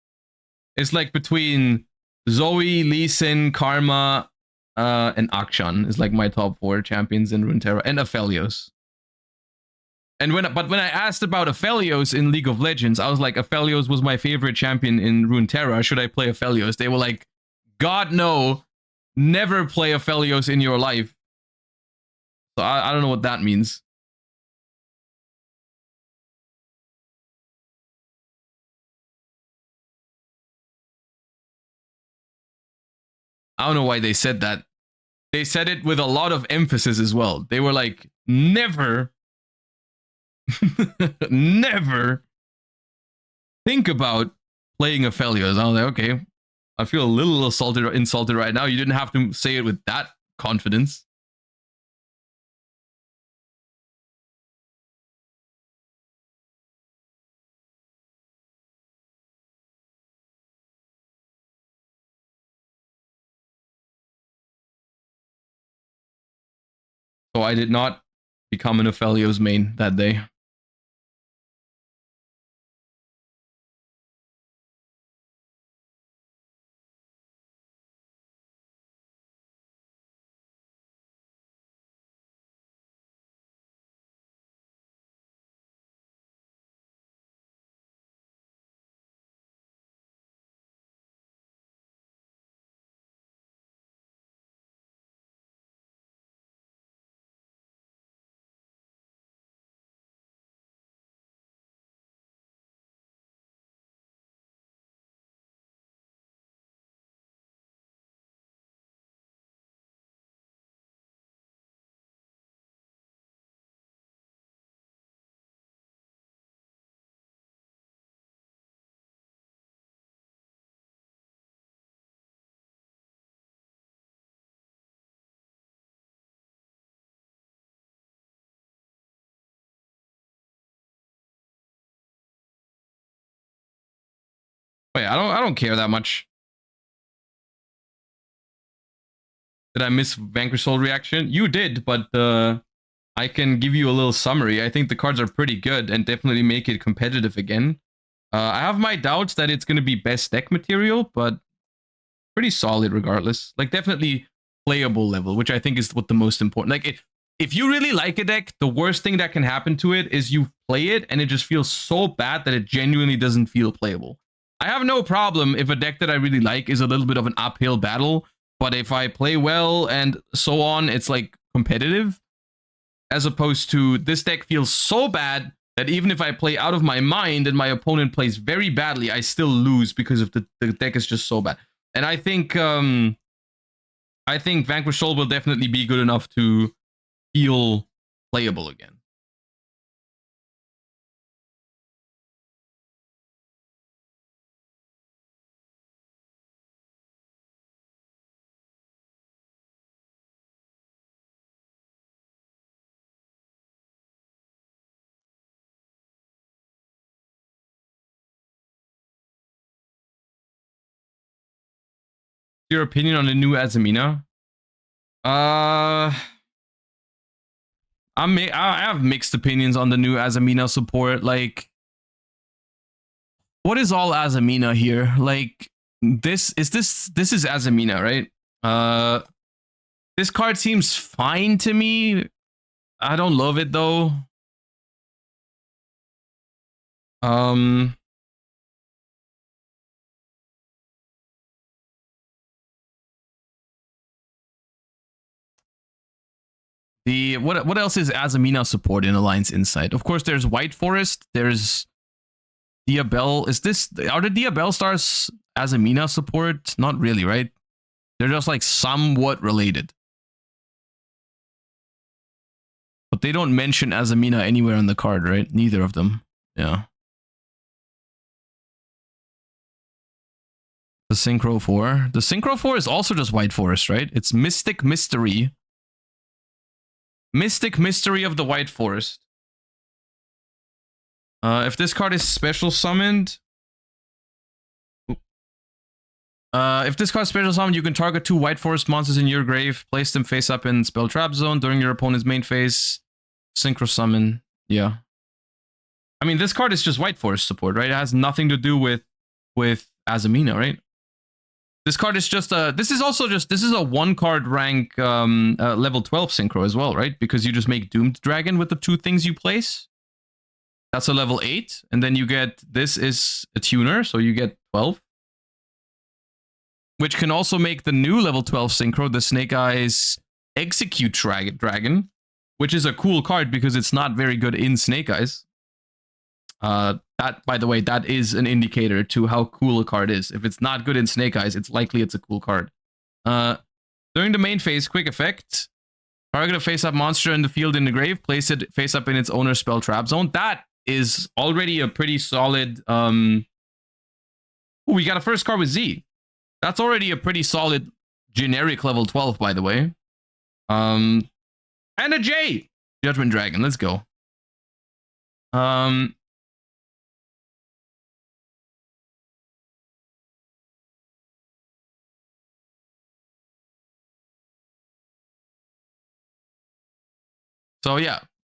Speaker 1: It's like between Zoe, Lee Sin, Karma, and Akshan is like my top 4 champions in Runeterra, and Aphelios. And when I asked about Aphelios in League of Legends, I was like, Aphelios was my favorite champion in Runeterra. Should I play Aphelios? They were like, God no, never play Aphelios in your life. So I don't know what that means. I don't know why they said that. They said it with a lot of emphasis as well. They were like, never, never think about playing Aphelios. I was like, okay, I feel a little insulted right now. You didn't have to say it with that confidence. So I did not become an Ophelio's main that day. Wait, I don't care that much. Did I miss Vanquish Soul reaction? You did, but I can give you a little summary. I think the cards are pretty good and definitely make it competitive again. I have my doubts that it's going to be best deck material, but pretty solid regardless. Like definitely playable level, which I think is what the most important. Like if you really like a deck, the worst thing that can happen to it is you play it and it just feels so bad that it genuinely doesn't feel playable. I have no problem if a deck that I really like is a little bit of an uphill battle, but if I play well and so on, it's like competitive. As opposed to this deck feels so bad that even if I play out of my mind and my opponent plays very badly, I still lose because of the deck is just so bad. And I think Vanquish Soul will definitely be good enough to feel playable again. Your opinion on the new Azamina? I have mixed opinions on the new Azamina support. Like, what is all Azamina here? Like, this is Azamina, right? This card seems fine to me. I don't love it though. What else is Azamina support in Alliance Insight? Of course, there's White Forest. There's Diabel. Are the Diabel stars Azamina support? Not really, right? They're just like somewhat related. But they don't mention Azamina anywhere on the card, right? Neither of them. Yeah. The Synchro 4. The Synchro 4 is also just White Forest, right? It's Mystic Mystery. Mystic Mystery of the White Forest. If this card is special summoned... if this card is special summoned, you can target 2 White Forest monsters in your grave, place them face up in spell trap zone during your opponent's main phase. Synchro summon. Yeah. I mean, this card is just White Forest support, right? It has nothing to do with Azamina, right? This card is just a... This is a 1-card rank level 12 synchro as well, right? Because you just make Doomed Dragon with the 2 things you place. That's a level 8. And then you get... This is a tuner, so you get 12. Which can also make the new level 12 synchro, the Snake Eyes Execute Dragon, which is a cool card because it's not very good in Snake Eyes. That, by the way, that is an indicator to how cool a card is. If it's not good in Snake Eyes, it's likely it's a cool card. During the main phase, quick effect. Target a face-up monster in the field in the grave. Place it face-up in its owner's spell trap zone. That is already a pretty solid... Ooh, we got a first card with Z. That's already a pretty solid generic level 12, by the way. And a J! Judgment Dragon, let's go. So yeah,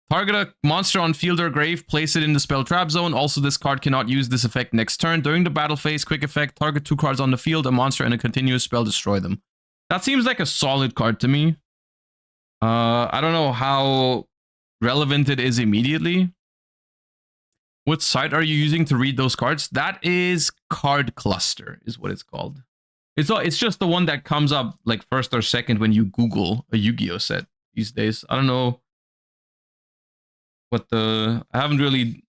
Speaker 1: target a monster on field or grave, place it in the spell trap zone. Also, this card cannot use this effect next turn. During the battle phase, quick effect, target 2 cards on the field, a monster and a continuous spell, destroy them. That seems like a solid card to me. I don't know how relevant it is immediately. What site are you using to read those cards? That is Card Cluster, is what it's called. It's just the one that comes up like first or second when you Google a Yu-Gi-Oh set these days. I don't know what I haven't really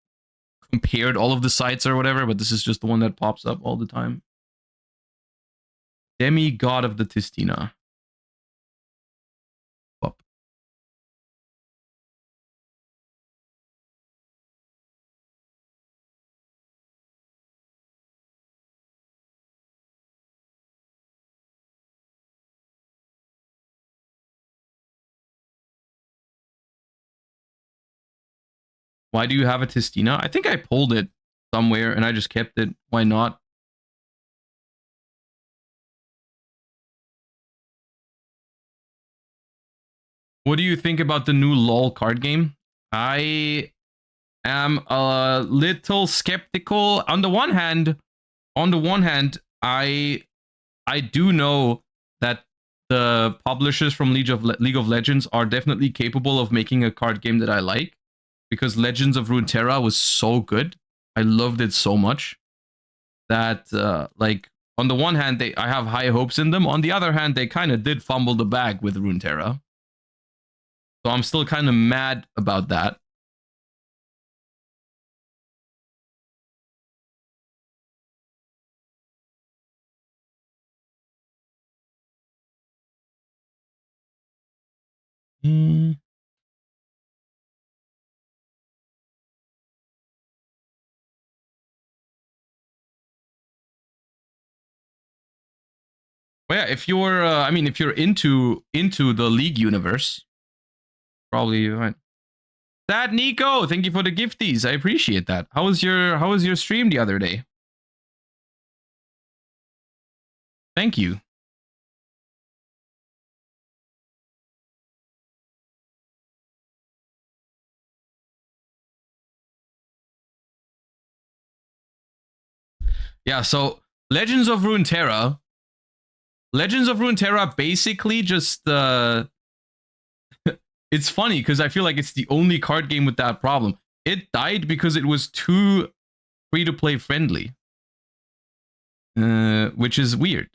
Speaker 1: compared all of the sites or whatever, but this is just the one that pops up all the time. Demigod of the Tistina. Up. Why do you have a Tistina? I think I pulled it somewhere and I just kept it. Why not? What do you think about the new LOL card game? I am a little skeptical. On the one hand, I do know that the publishers from League of Legends are definitely capable of making a card game that I like, because Legends of Runeterra was so good. I loved it so much that like on the one hand I have high hopes in them. On the other hand, they kind of did fumble the bag with Runeterra. So I'm still kind of mad about that. Well, yeah, if you're, I mean, if you're into the League universe, probably fine. That Nico, thank you for the gifties. I appreciate that. How was your stream the other day? Thank you. Yeah, so Legends of Runeterra basically just it's funny because I feel like it's the only card game with that problem. It died because it was too free-to-play friendly. Which is weird.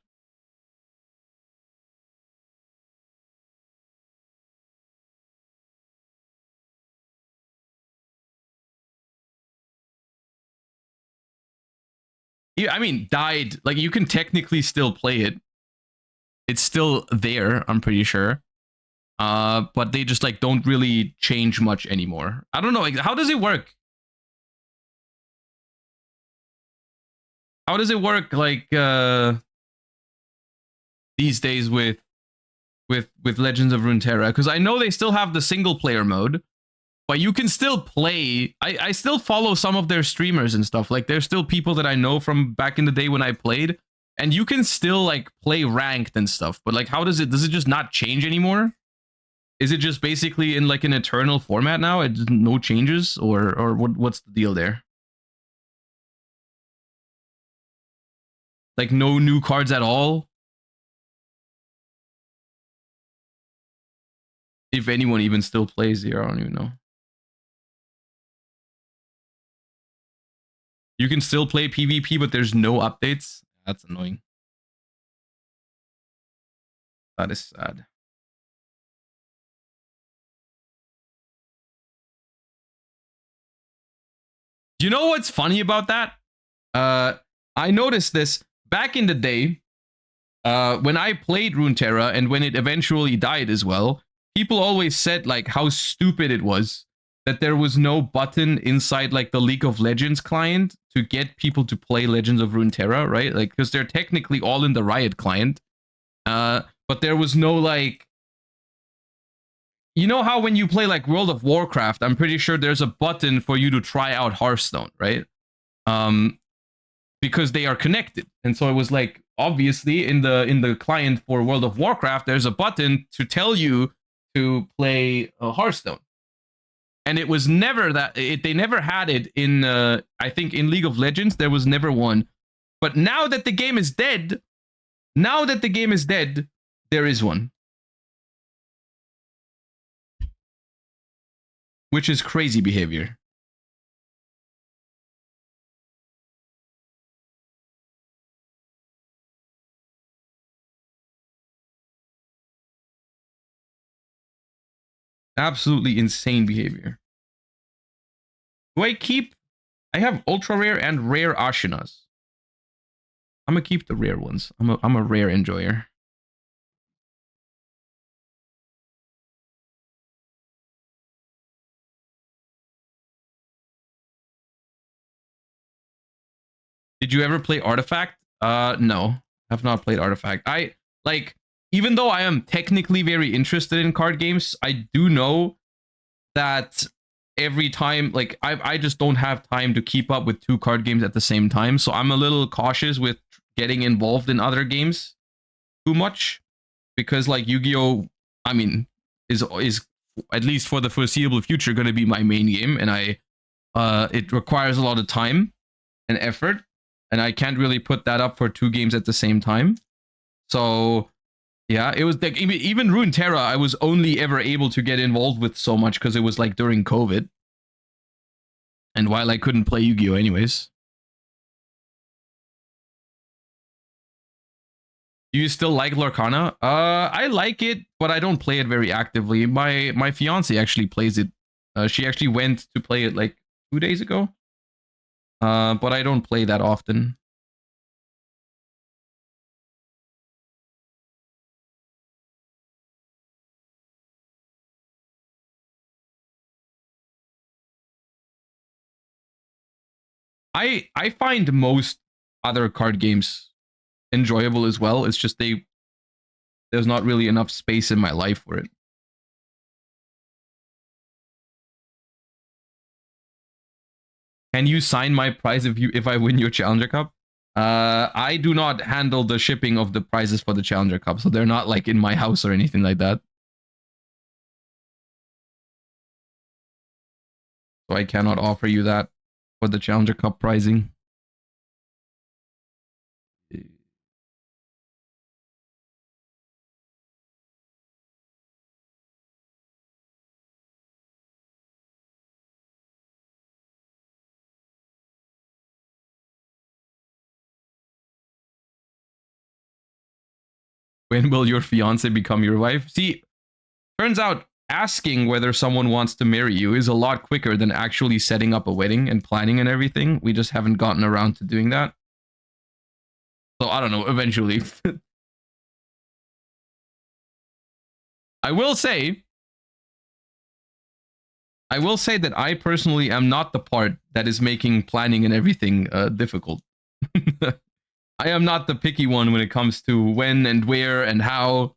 Speaker 1: Yeah, I mean, died. Like, you can technically still play it. It's still there, I'm pretty sure. But they just like don't really change much anymore. I don't know. Like, how does it work? How does it work? Like these days with Legends of Runeterra? Because I know they still have the single player mode, but you can still play. I still follow some of their streamers and stuff. Like, there's still people that I know from back in the day when I played, and you can still like play ranked and stuff. But like, how does it just not change anymore? Is it just basically in like an eternal format now? It's no changes, or what's the deal there? Like, no new cards at all? If anyone even still plays here, I don't even know. You can still play PvP, but there's no updates. That's annoying. That is sad. You know what's funny about that? I noticed this back in the day when I played Runeterra, and when it eventually died as well. People always said like how stupid it was that there was no button inside like the League of Legends client to get people to play Legends of Runeterra, right? Like, because they're technically all in the Riot client. But there was no like, you know how when you play like World of Warcraft, I'm pretty sure there's a button for you to try out Hearthstone, right? Because they are connected. And so it was like, obviously in the client for World of Warcraft, there's a button to tell you to play Hearthstone. and it was never that they never had it in I think in League of Legends there was never one. But now that the game is dead, there is one. Which is crazy behavior. Absolutely insane behavior. Do I keep? I have ultra rare and rare Ashinas. I'm gonna keep the rare ones. I'm a rare enjoyer. Did you ever play Artifact? No, I've not played Artifact. I like, even though I am technically very interested in card games, I do know that every time, like, I just don't have time to keep up with two card games at the same time. So I'm a little cautious with getting involved in other games too much, because like Yu-Gi-Oh, I mean, is at least for the foreseeable future going to be my main game, and it requires a lot of time and effort, and I can't really put that up for two games at the same time. So yeah, it was like even Runeterra, I was only ever able to get involved with so much because it was like during COVID, and while I couldn't play Yu-Gi-Oh anyways. Do you still like Lorcana? I like it, but I don't play it very actively. My fiance actually plays it. She actually went to play it like 2 days ago. But I don't play that often. I find most other card games enjoyable as well. It's just there's not really enough space in my life for it. Can you sign my prize if I win your Challenger Cup? I do not handle the shipping of the prizes for the Challenger Cup, so they're not like in my house or anything like that. So I cannot offer you that for the Challenger Cup pricing. When will your fiance become your wife? See, turns out asking whether someone wants to marry you is a lot quicker than actually setting up a wedding and planning and everything. We just haven't gotten around to doing that. So I don't know, eventually. I will say that I personally am not the part that is making planning and everything difficult. I am not the picky one when it comes to when and where and how.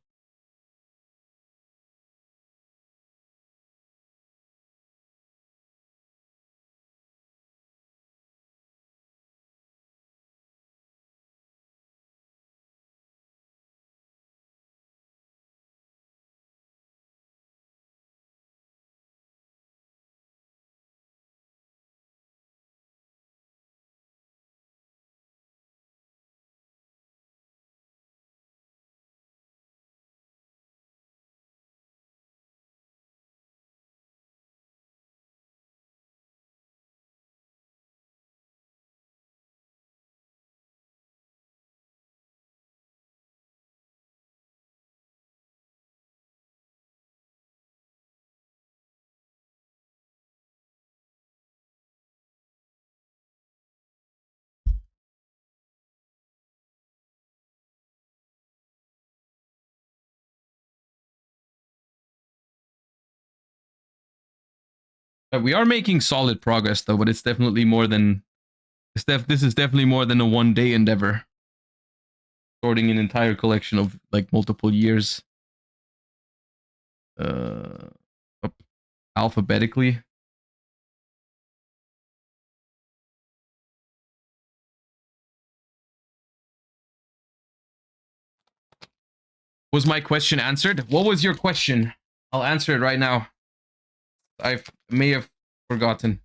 Speaker 1: We are making solid progress though, but it's definitely more than this is definitely more than a one-day endeavor. Sorting an entire collection of like multiple years. Uh, alphabetically. Was my question answered? What was your question? I'll answer it right now. I may have forgotten.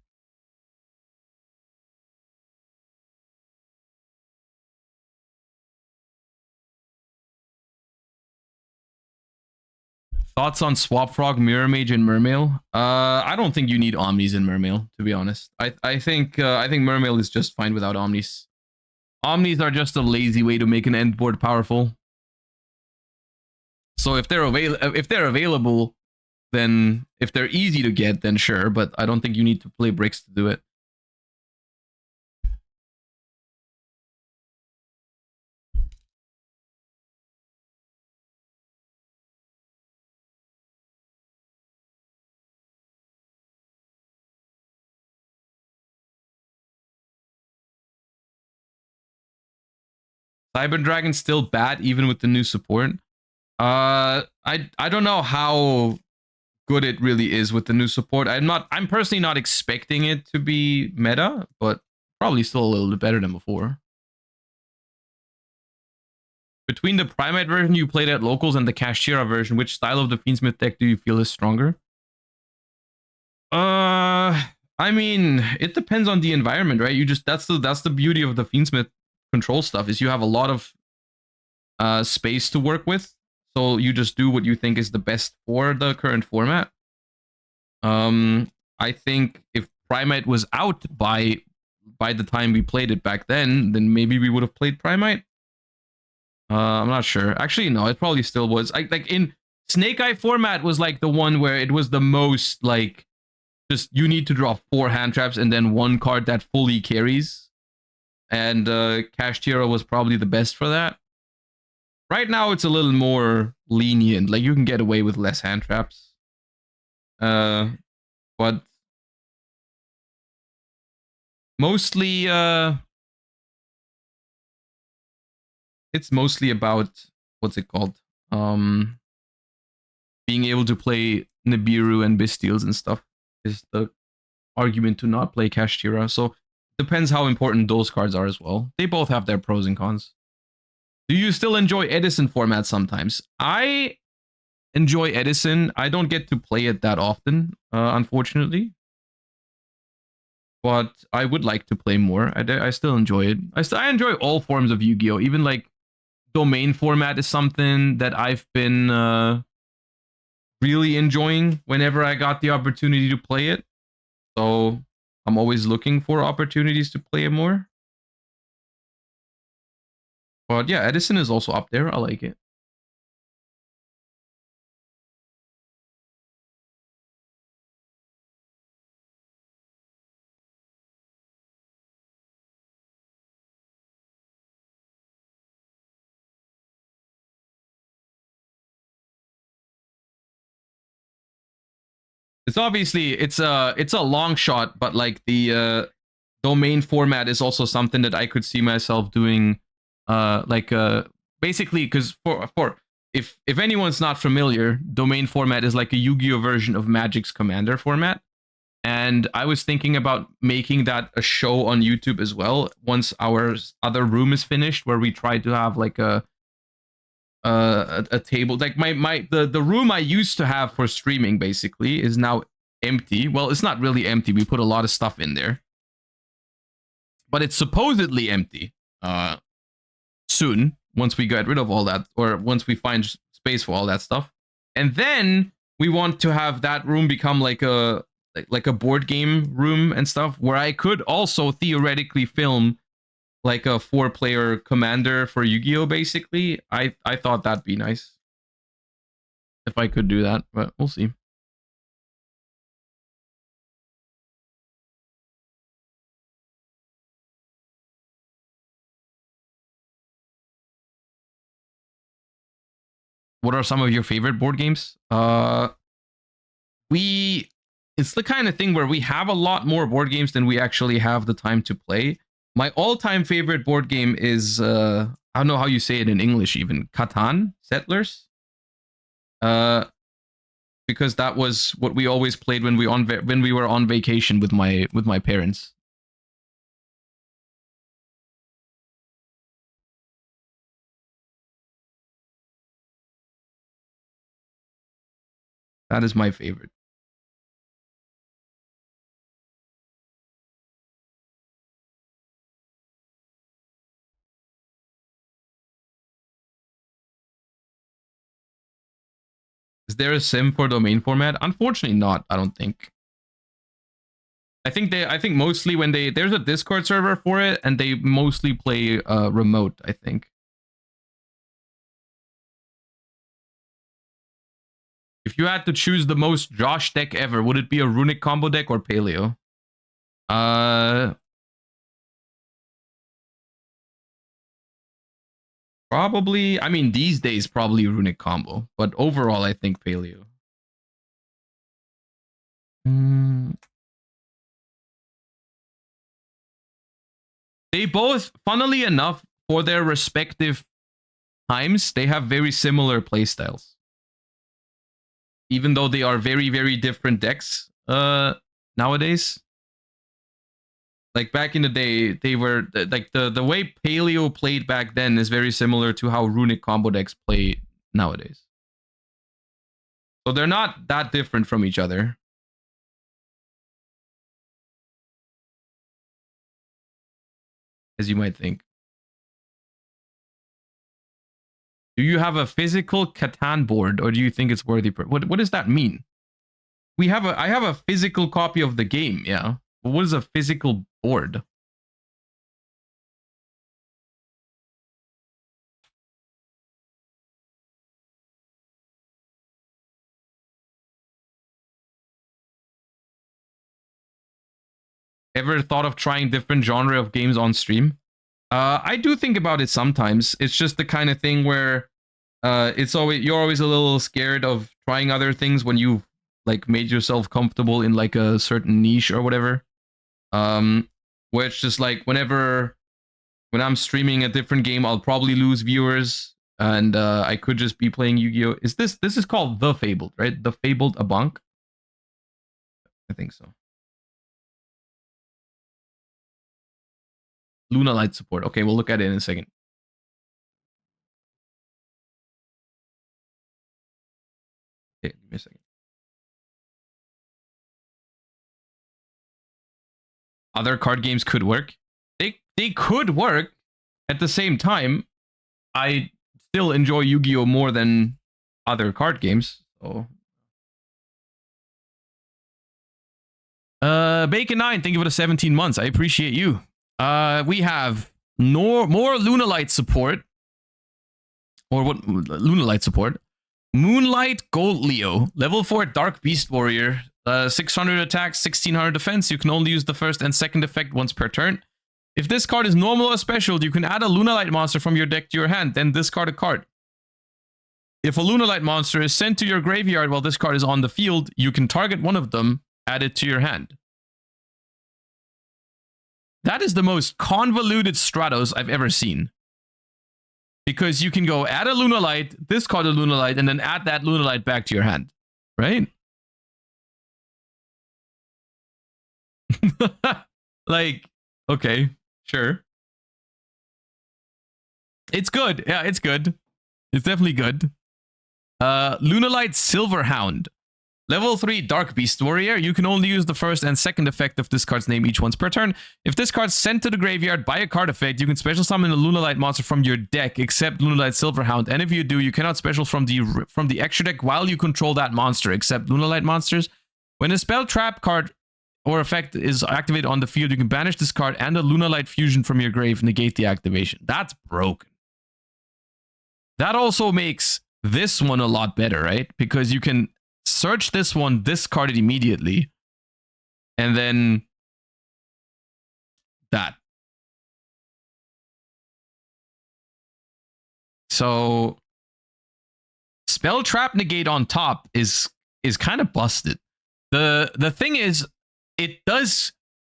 Speaker 1: Thoughts on Swap Frog, Mirror Mage, and Mermail? I don't think you need Omnis in Mermail, to be honest. I think Mermail is just fine without Omnis. Omnis are just a lazy way to make an end board powerful. So if they're available, then if they're easy to get, then sure. But I don't think you need to play bricks to do it. Cyber Dragon's still bad even with the new support. I don't know how good it really is with the new support. I'm personally not expecting it to be meta, but probably still a little bit better than before. Between the Primate version you played at locals and the Kashtira version, which style of the Fiendsmith deck do you feel is stronger? I mean, it depends on the environment, right? That's the beauty of the Fiendsmith control stuff is you have a lot of space to work with. So you just do what you think is the best for the current format. I think if Primate was out by the time we played it back then maybe we would have played Primate. I'm not sure. Actually, no, it probably still was. Like in Snake Eye format was like the one where it was the most like just you need to draw 4 hand traps and then one card that fully carries. And Kashtira was probably the best for that. Right now, it's a little more lenient. Like you can get away with less hand traps. But mostly, it's mostly about what's it called? Being able to play Nibiru and Bystials and stuff is the argument to not play Kashtira. So depends how important those cards are as well. They both have their pros and cons. Do you still enjoy Edison format sometimes? I enjoy Edison. I don't get to play it that often, unfortunately. But I would like to play more. I still enjoy it. I enjoy all forms of Yu-Gi-Oh! Even like domain format is something that I've been really enjoying whenever I got the opportunity to play it. So I'm always looking for opportunities to play it more. But yeah, Edison is also up there. I like it. It's obviously it's a long shot, but like the domain format is also something that I could see myself doing. Like basically because for if anyone's not familiar, domain format is like a Yu-Gi-Oh version of Magic's Commander format. And I was thinking about making that a show on YouTube as well once our other room is finished, where we try to have like a table. Like the room I used to have for streaming basically is now empty. Well, it's not really empty. We put a lot of stuff in there, but it's supposedly empty. Soon, once we get rid of all that, or once we find space for all that stuff, and then we want to have that room become like a board game room and stuff, where I could also theoretically film like a 4-player commander for Yu-Gi-Oh! Basically, I thought that'd be nice if I could do that, but we'll see. What are some of your favorite board games? We it's the kind of thing where we have a lot more board games than we actually have the time to play. My all-time favorite board game is I don't know how you say it in English even. Catan, Settlers. Uh because that was what we always played when we were on vacation with my parents. That is my favorite. Is there a sim for domain format? Unfortunately not, I don't think. I think mostly when there's a Discord server for it, and they mostly play remote, I think. If you had to choose the most Josh deck ever, would it be a runic combo deck or paleo? Probably, I mean, these days, probably runic combo, but overall, I think paleo. They both, funnily enough, for their respective times, they have very similar playstyles. Even though they are very, very different decks nowadays. Like back in the day, they were like the way paleo played back then is very similar to how runic combo decks play nowadays. So they're not that different from each other. As you might think. Do you have a physical Catan board, or do you think it's worthy? What does that mean? I have a physical copy of the game, yeah. But what is a physical board? Ever thought of trying different genre of games on stream? I do think about it sometimes. It's just the kind of thing where you're always a little scared of trying other things when you've like made yourself comfortable in like a certain niche or whatever. Where it's just like when I'm streaming a different game, I'll probably lose viewers, and I could just be playing Yu-Gi-Oh. This is called The Fabled, right? The Fabled Abonk. I think so. Luna Light support. Okay, we'll look at it in a second. Okay, give me a second. Other card games could work. They could work. At the same time, I still enjoy Yu-Gi-Oh more than other card games. So, Bacon9, thank you for the 17 months. I appreciate you. We have more Lunalight support. Or what? Lunalight support. Moonlight Gold Leo, level 4 Dark Beast Warrior, 600 attack, 1600 defense. You can only use the first and second effect once per turn. If this card is normal or special, you can add a Lunalight monster from your deck to your hand, then discard a card. If a Lunalight monster is sent to your graveyard while this card is on the field, you can target one of them, add it to your hand. That is the most convoluted Stratos I've ever seen. Because you can go add a Lunalight, discard a Lunalight, and then add that Lunalight back to your hand. Right? Like, okay, sure. It's good. Yeah, it's good. It's definitely good. Lunalight Silverhound. Level 3 Dark Beast Warrior. You can only use the first and second effect of this card's name each once per turn. If this card's sent to the graveyard by a card effect, you can special summon a Lunalight monster from your deck, except Lunalight Silverhound. And if you do, you cannot special from the extra deck while you control that monster, except Lunalight monsters. When a spell trap card or effect is activated on the field, you can banish this card and a Lunalight fusion from your grave, negate the activation. That's broken. That also makes this one a lot better, right? Because you can search this one, discard it immediately, and then that. So spell trap negate on top is kind of busted. The thing is, it does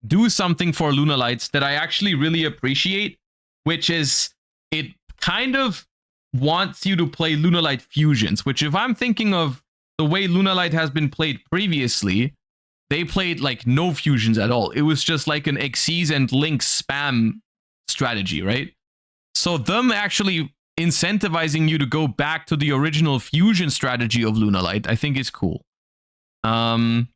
Speaker 1: do something for Lunalights that I actually really appreciate, which is it kind of wants you to play Lunalight fusions, which if I'm thinking of the way Lunalight has been played previously, they played like no fusions at all. It was just like an Xyz and Link spam strategy, right? So them actually incentivizing you to go back to the original fusion strategy of Lunalight, I think is cool. Then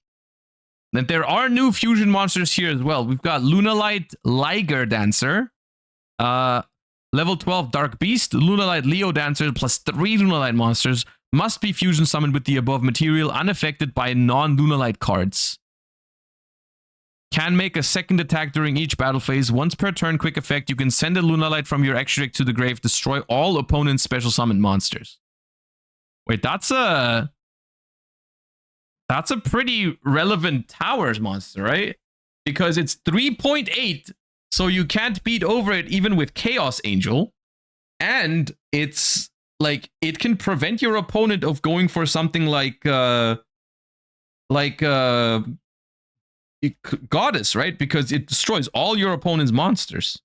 Speaker 1: there are new fusion monsters here as well. We've got Lunalight Liger Dancer, level 12 Dark Beast, Lunalight Leo Dancer, plus 3 Lunalight monsters, Must be fusion summoned with the above material, unaffected by non-Lunalite cards. Can make a second attack during each battle phase. Once per turn, quick effect. You can send a Lunalite from your extra deck to the grave. Destroy all opponent's special summoned monsters. Wait, that's a pretty relevant towers monster, right? Because it's 3.8, so you can't beat over it even with Chaos Angel. And it's like it can prevent your opponent of going for something like Goddess, right? Because it destroys all your opponent's monsters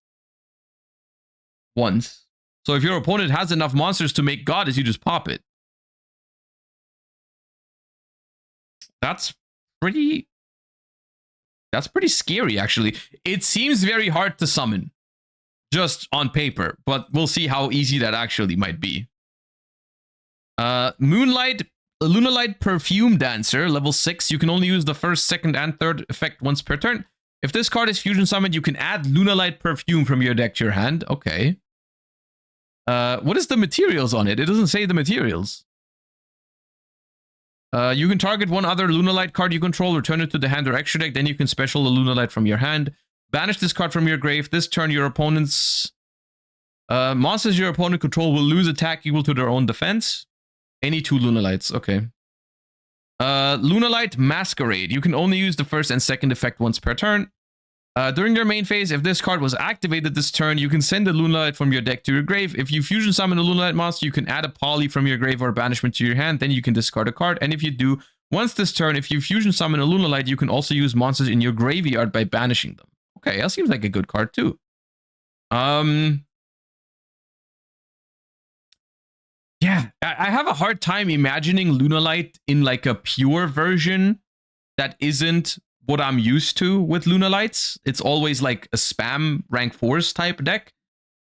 Speaker 1: once. So if your opponent has enough monsters to make Goddess, you just pop it. That's pretty scary, actually. It seems very hard to summon, just on paper, but we'll see how easy that actually might be. Moonlight, Lunalite Perfume Dancer, level 6. You can only use the first, second, and third effect once per turn. If this card is fusion summoned, you can add Lunalite Perfume from your deck to your hand. Okay. What is the materials on it? It doesn't say the materials. You can target one other Lunalite card you control, return it to the hand or extra deck, then you can special a Lunalite from your hand. Banish this card from your grave. This turn, your opponent's monsters your opponent control will lose attack equal to their own defense. Any 2 Lunalites. Okay. Lunalite Masquerade. You can only use the first and second effect once per turn. During your main phase, if this card was activated this turn, you can send a Lunalite from your deck to your grave. If you fusion summon a Lunalite monster, you can add a poly from your grave or banishment to your hand. Then you can discard a card. And if you do, once this turn, if you fusion summon a Lunalite, you can also use monsters in your graveyard by banishing them. Okay, that seems like a good card too. Yeah, I have a hard time imagining Lunalite in like a pure version that isn't what I'm used to with Lunalites. It's always like a spam rank 4s type deck.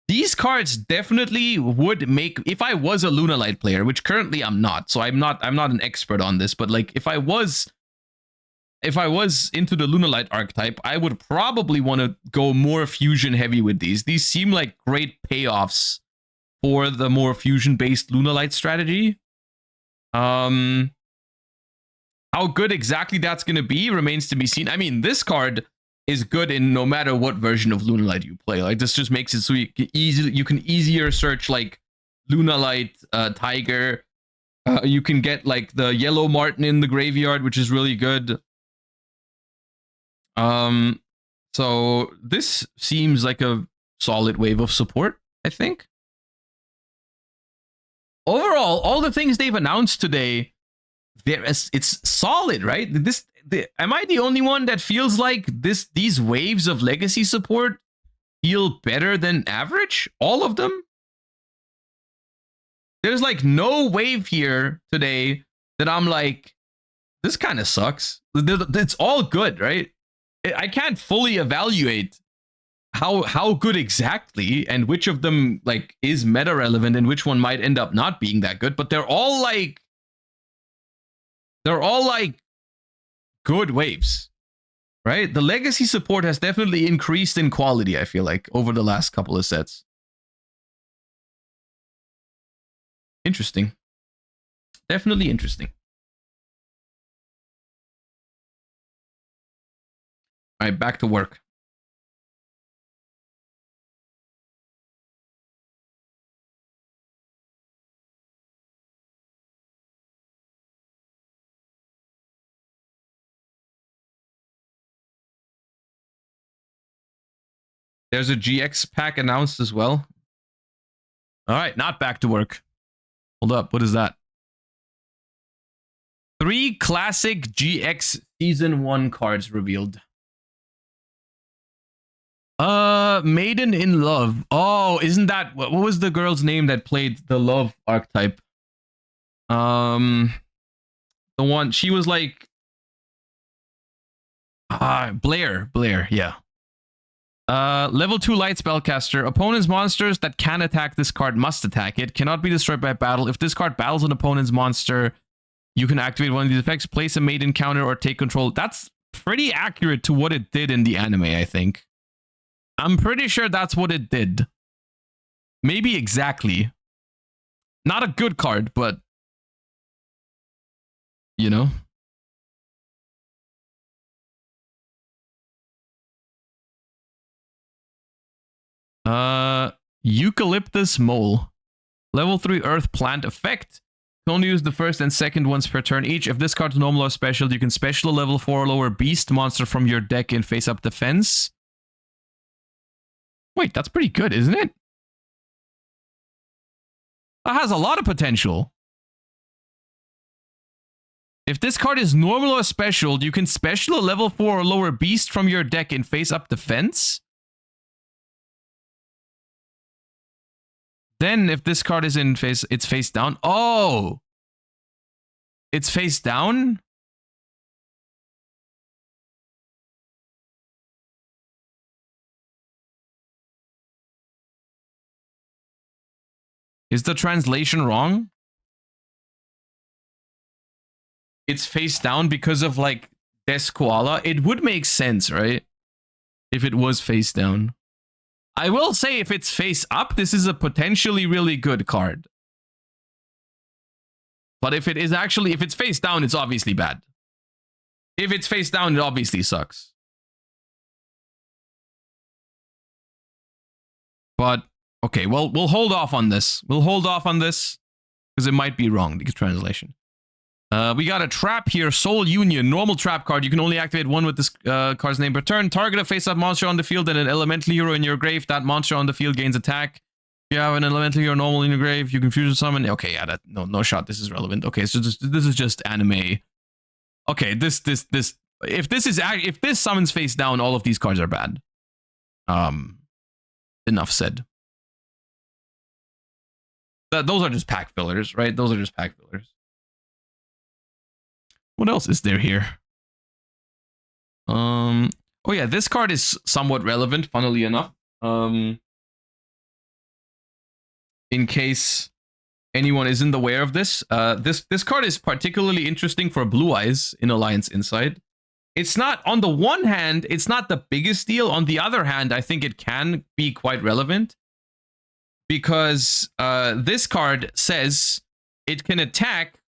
Speaker 1: These cards definitely would make, if I was a Lunalite player, which currently I'm not, so I'm not an expert on this, but like if I was into the Lunalite archetype, I would probably want to go more fusion heavy with these. These seem like great payoffs for the more fusion-based Lunalite strategy. How good exactly that's going to be remains to be seen. I mean, this card is good in no matter what version of Lunalite you play. Like, this just makes it so you can easier search like Lunalite Tiger. You can get like the Yellow Martin in the graveyard, which is really good. So this seems like a solid wave of support, I think. Overall, all the things they've announced today, it's solid, right? Am I the only one that feels like these waves of legacy support feel better than average? All of them? There's like no wave here today that I'm like, this kind of sucks. It's all good, right? I can't fully evaluate how good exactly and which of them like is meta relevant and which one might end up not being that good, but they're all like good waves, right? The legacy support has definitely increased in quality, I feel like, over the last couple of sets. Interesting. Definitely interesting. All right, back to work. There's a GX pack announced as well. All right, not back to work. Hold up, what is that? 3 classic GX Season 1 cards revealed. Maiden in Love. Oh, isn't that... What was the girl's name that played the Love archetype? The one... She was like... Blair, yeah. Level 2 light spellcaster. Opponent's monsters that can attack this card must attack it. Cannot be destroyed by battle. If this card battles an opponent's monster, you can activate one of these effects, place a maiden counter, or take control. That's pretty accurate to what it did in the anime, I think. I'm pretty sure that's what it did. Maybe exactly. Not a good card, but you know? Eucalyptus Mole. Level 3 Earth Plant effect. You can only use the first and second ones per turn each. If this card's normal or special, you can special a level 4 or lower beast monster from your deck in face-up defense. Wait, that's pretty good, isn't it? That has a lot of potential. If this card is normal or special, you can special a level 4 or lower beast from your deck in face-up defense. Then if this card is in face, it's face down. Oh! It's face down? Is the translation wrong? It's face down because of like Des Koala. It would make sense, right? If it was face down. I will say if it's face up, this is a potentially really good card. But if it is actually, if it's face down, it's obviously bad. If it's face down, it obviously sucks. But, okay, well, we'll hold off on this. We'll hold off on this because it might be wrong, the translation. We got a trap here, Soul Union, normal trap card. You can only activate one with this card's name per turn. Target a face-up monster on the field and an elemental hero in your grave. That monster on the field gains attack. If you have an elemental hero normal in your grave, you can fusion summon. Okay, yeah, that no shot. This is relevant. Okay, so this is just anime. Okay, this if this summons face down, all of these cards are bad. Enough said. Those are just pack fillers, right? Those are just pack fillers. What else is there here? Oh yeah, this card is somewhat relevant, funnily enough. In case anyone isn't aware of this, this card is particularly interesting for Blue Eyes in Alliance Insight. It's not, on the one hand, it's not the biggest deal. On the other hand, I think it can be quite relevant because this card says it can attack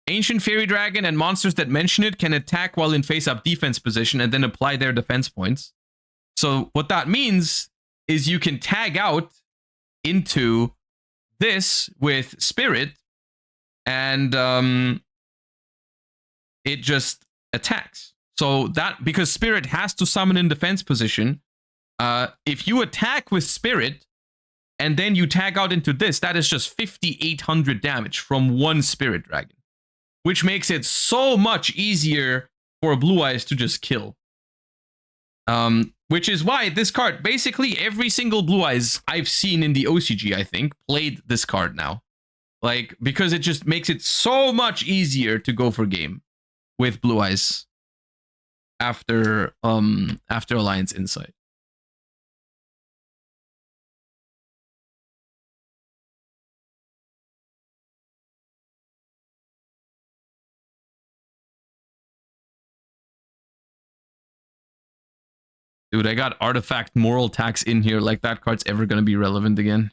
Speaker 1: Ancient Fairy Dragon and monsters that mention it can attack while in face-up defense position and then apply their defense points. So what that means is you can tag out into this with Spirit and it just attacks. So that, because Spirit has to summon in defense position, if you attack with Spirit and then you tag out into this, that is just 5,800 damage from one Spirit Dragon, which makes it so much easier for Blue Eyes to just kill. Which is why this card, basically every single Blue Eyes I've seen in the OCG, I think, played this card now. Like, because it just makes it so much easier to go for game with Blue Eyes after Alliance Insight. Dude, I got Artifact Moral Tax in here, like that card's ever gonna be relevant again.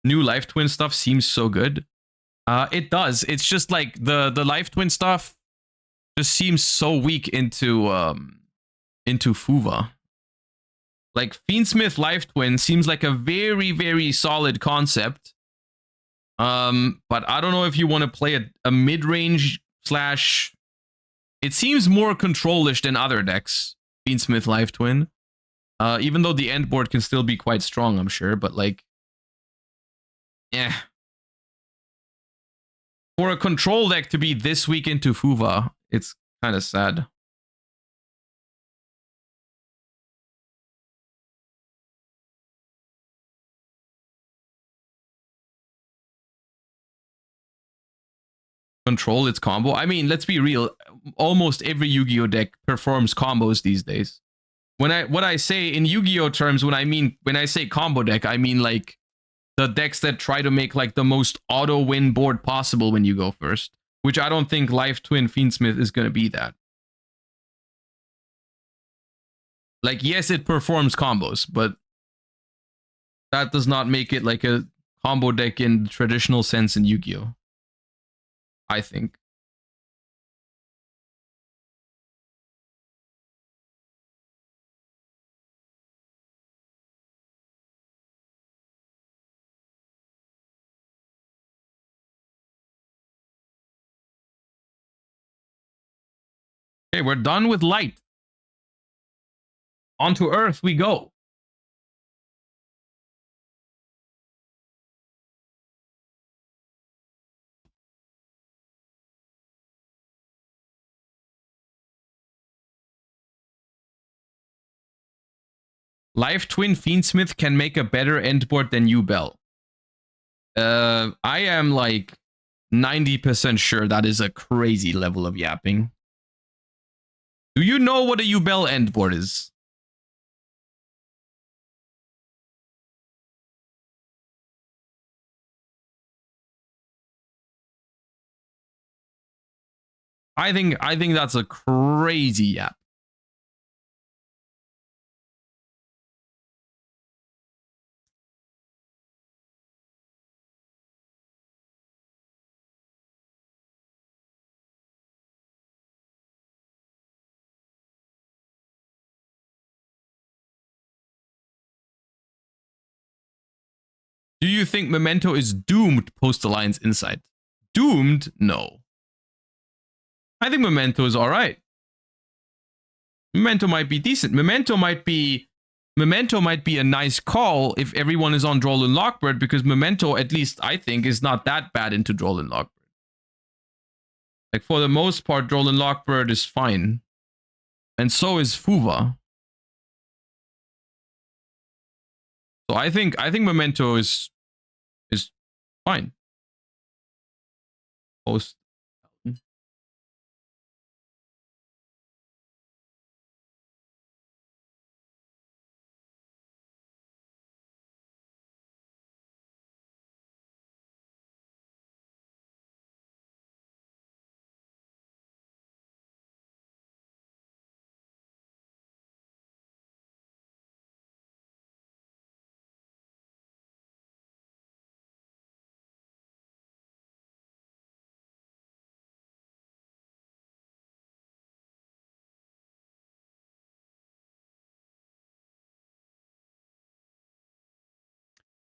Speaker 1: New Life Twin stuff seems so good. It does. It's just like the Life Twin stuff just seems so weak into Fuva. Like Fiendsmith Life Twin seems like a very, very solid concept. But I don't know if you want to play a mid-range slash... It seems more control-ish than other decks, Fiendsmith Life Twin. Even though the end board can still be quite strong, I'm sure, but like... Yeah. For a control deck to be this weak into Fuva, it's kind of sad. Control its combo. I mean, let's be real. Almost every Yu-Gi-Oh deck performs combos these days. What I say in Yu-Gi-Oh terms, when I say combo deck, I mean like the decks that try to make like the most auto win board possible when you go first. Which I don't think Life Twin Fiendsmith is going to be that. Like, yes, it performs combos, but that does not make it like a combo deck in the traditional sense in Yu-Gi-Oh! I think. Okay, we're done with light. Onto Earth we go. Life Twin Fiendsmith can make a better endboard than Yubel. I am like 90% sure that is a crazy level of yapping. Do you know what a Yubel endboard is? I think that's a crazy yap. Do you think Memento is doomed post Alliance Insight? Doomed? No. I think Memento is alright. Memento might be decent. Memento might be a nice call if everyone is on Droll and Lockbird, because Memento, at least I think, is not that bad into Droll and Lockbird. Like, for the most part, Droll and Lockbird is fine. And so is Fuva. So I think Memento is fine. Post.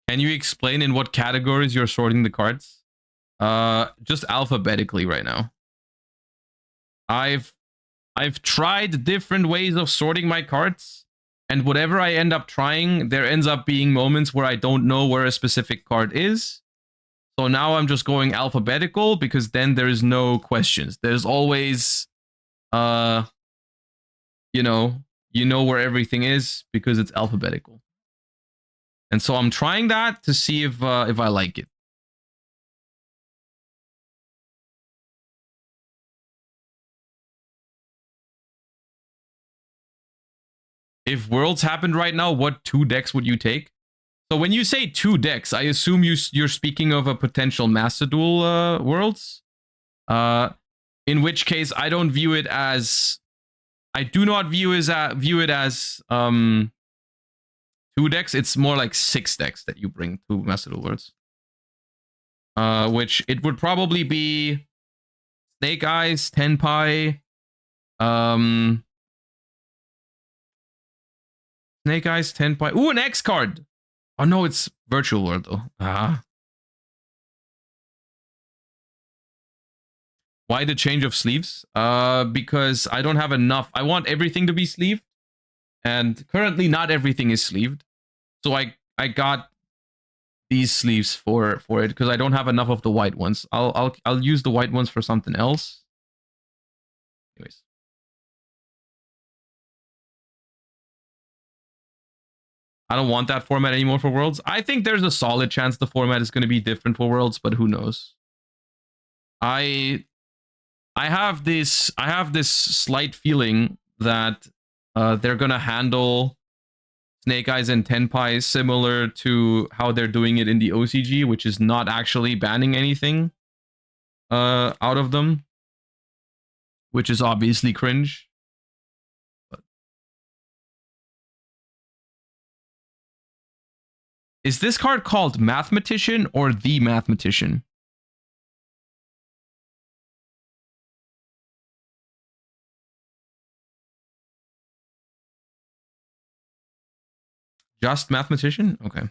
Speaker 1: Can you explain in what categories you're sorting the cards? Just alphabetically right now. I've tried different ways of sorting my cards, and whatever I end up trying, there ends up being moments where I don't know where a specific card is. So now I'm just going alphabetical, because then there's no questions. There's always, you know where everything is because it's alphabetical. And so I'm trying that to see if I like it. If Worlds happened right now, what 2 decks would you take? So when you say 2 decks, I assume you're speaking of a potential Master Duel Worlds. In which case, I don't view it as... I do not view it as 2 decks. It's more like 6 decks that you bring to Master Duel Worlds. Which it would probably be Snake Eyes, Tenpai, Snake Eyes, Tenpai. Ooh, an X card! Oh no, it's Virtual World though. Why the change of sleeves? Because I don't have enough. I want everything to be sleeved, and currently not everything is sleeved. So I got these sleeves for it because I don't have enough of the white ones. I'll use the white ones for something else. Anyways. I don't want that format anymore for Worlds. I think there's a solid chance the format is going to be different for Worlds, but who knows? I have this slight feeling that they're going to handle Snake Eyes and Tenpai similar to how they're doing it in the OCG, which is not actually banning anything out of them, which is obviously cringe. Is this card called Mathematician or The Mathematician? Just Mathematician? Okay.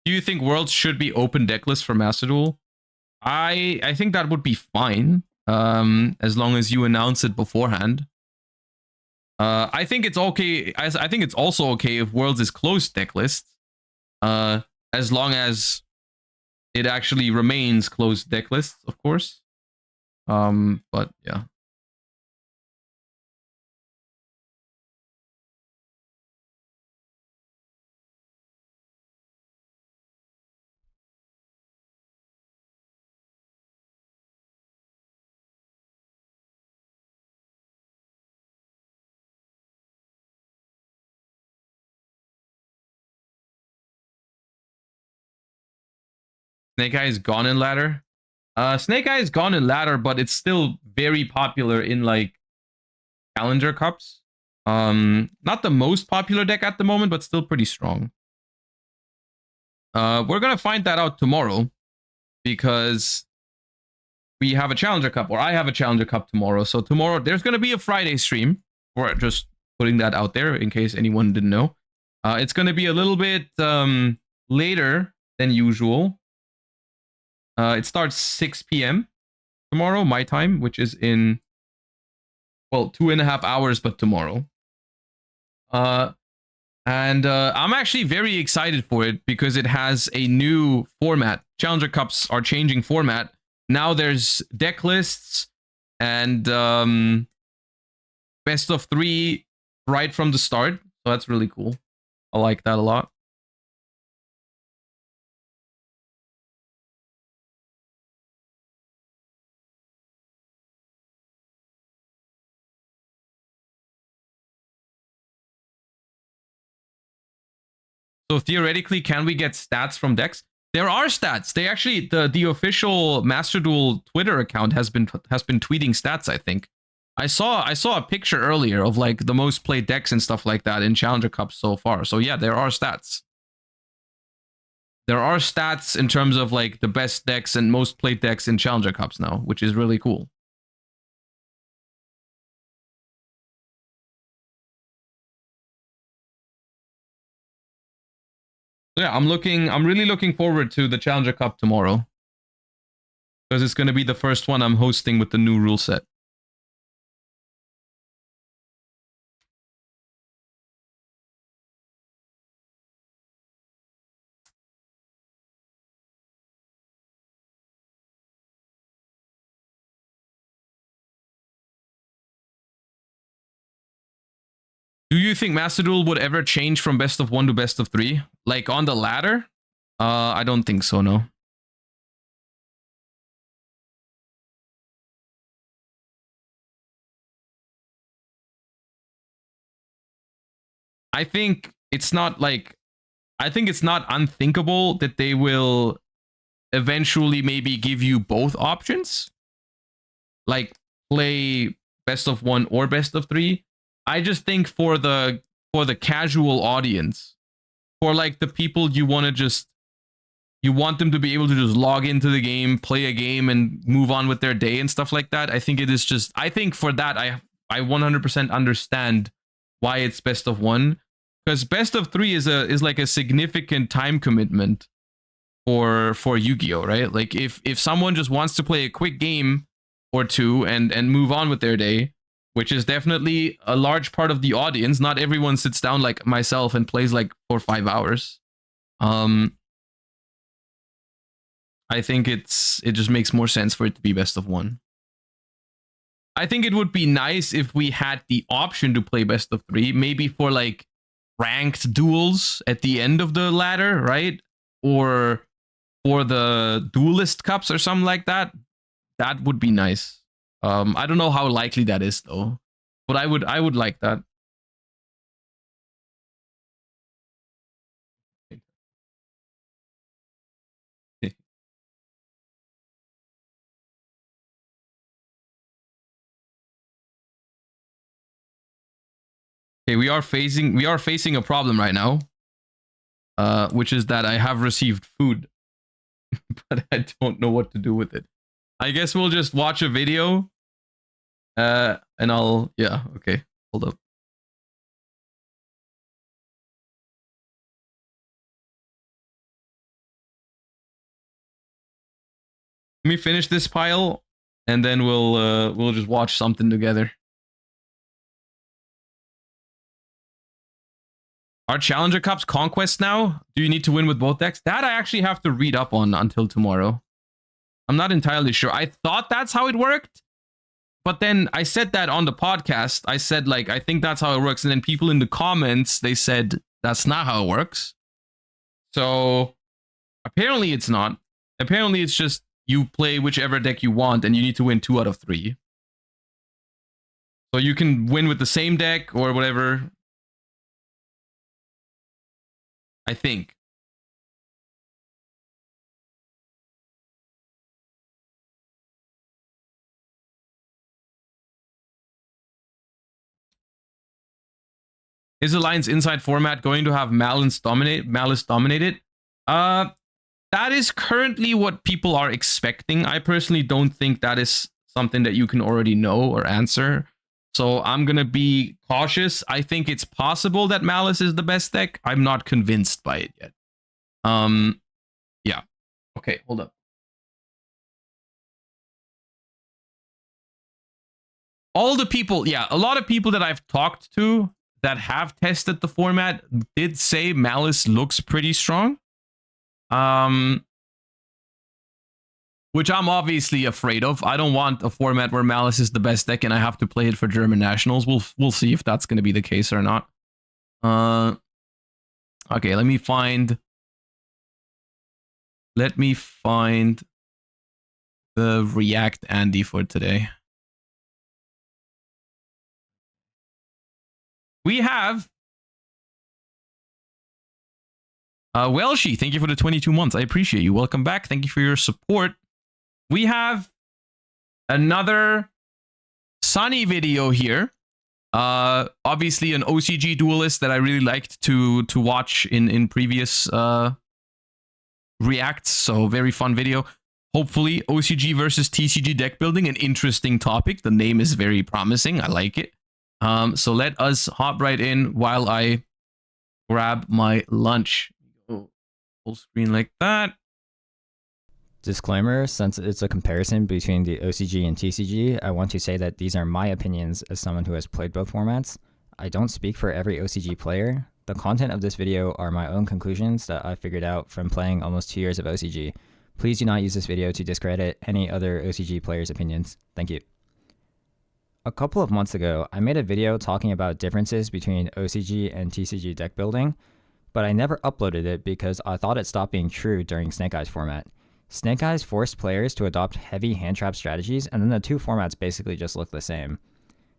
Speaker 1: Do you think Worlds should be open decklist for Master Duel? I think that would be fine, as long as you announce it beforehand. I think it's okay. I think it's also okay if Worlds is closed decklist, as long as it actually remains closed decklist, of course. But yeah. Snake Eye is gone in ladder. Snake Eye is gone in ladder, but it's still very popular in like Challenger Cups. Not the most popular deck at the moment, but still pretty strong. We're gonna find that out tomorrow because we have a Challenger Cup, or I have a Challenger Cup tomorrow. So tomorrow there's gonna be a Friday stream. Or just putting that out there in case anyone didn't know. It's gonna be a little bit later than usual. It starts 6 p.m. tomorrow, my time, which is in, well, 2.5 hours, but tomorrow. And I'm actually very excited for it because it has a new format. Challenger Cups are changing format. Now there's deck lists and best of 3 right from the start. So that's really cool. I like that a lot. So theoretically, can we get stats from decks? There are stats. They actually, the official Master Duel Twitter account has been tweeting stats, I think. I saw a picture earlier of like the most played decks and stuff like that in Challenger Cups so far. So yeah, there are stats. There are stats in terms of like the best decks and most played decks in Challenger Cups now, which is really cool. So yeah, I'm really looking forward to the Challenger Cup tomorrow. Because it's going to be the first one I'm hosting with the new rule set. Do you think Master Duel would ever change from best of 1 to best of 3? Like on the ladder? I don't think so, no. I think it's not unthinkable that they will eventually maybe give you both options. Like play best of 1 or best of 3. I just think for the casual audience, for like the people you want them to be able to just log into the game, play a game, and move on with their day and stuff like that. I think for that, I 100% understand why it's best of 1, because best of 3 is like a significant time commitment for Yu-Gi-Oh, right? Like if someone just wants to play a quick game or 2 and move on with their day, which is definitely a large part of the audience. Not everyone sits down like myself and plays like 4 or 5 hours. I think it just makes more sense for it to be best of 1. I think it would be nice if we had the option to play best of 3, maybe for like ranked duels at the end of the ladder, right? Or for the duelist cups or something like that. That would be nice. I don't know how likely that is though, but I would like that. Okay, we are facing a problem right now, which is that I have received food, but I don't know what to do with it. I guess we'll just watch a video, and yeah, okay, hold up. Let me finish this pile, and then we'll just watch something together. Are Challenger Cups Conquest now? Do you need to win with both decks? That I actually have to read up on until tomorrow. I'm not entirely sure. I thought that's how it worked, but then I said that on the podcast. I said, like, I think that's how it works. And then people in the comments, they said, that's not how it works. So apparently it's not. Apparently it's just you play whichever deck you want and you need to win 2 out of 3. So you can win with the same deck or whatever. I think. Is Alliance Inside format going to have Malice dominated? That is currently what people are expecting. I personally don't think that is something that you can already know or answer. So I'm going to be cautious. I think it's possible that Malice is the best deck. I'm not convinced by it yet. Yeah. Okay, hold up. All the people, yeah, a lot of people that I've talked to that have tested the format did say Malice looks pretty strong. Which I'm obviously afraid of. I don't want a format where Malice is the best deck and I have to play it for German nationals. We'll see if that's going to be the case or not. Okay, let me find the React Andy for today. We have Welshi, thank you for the 22 months. I appreciate you. Welcome back. Thank you for your support. We have another Sunny video here. Obviously an OCG duelist that I really liked to watch in previous reacts. So very fun video. Hopefully OCG versus TCG deck building, an interesting topic. The name is very promising. I like it. So let us hop right in while I grab my lunch. Go full screen like that.
Speaker 2: Disclaimer, since it's a comparison between the OCG and TCG, I want to say that these are my opinions as someone who has played both formats. I don't speak for every OCG player. The content of this video are my own conclusions that I figured out from playing almost 2 years of OCG. Please do not use this video to discredit any other OCG players' opinions. Thank you. A couple of months ago, I made a video talking about differences between OCG and TCG deck building, but I never uploaded it because I thought it stopped being true during Snake Eyes format. Snake Eyes forced players to adopt heavy hand trap strategies, and then the two formats basically just look the same.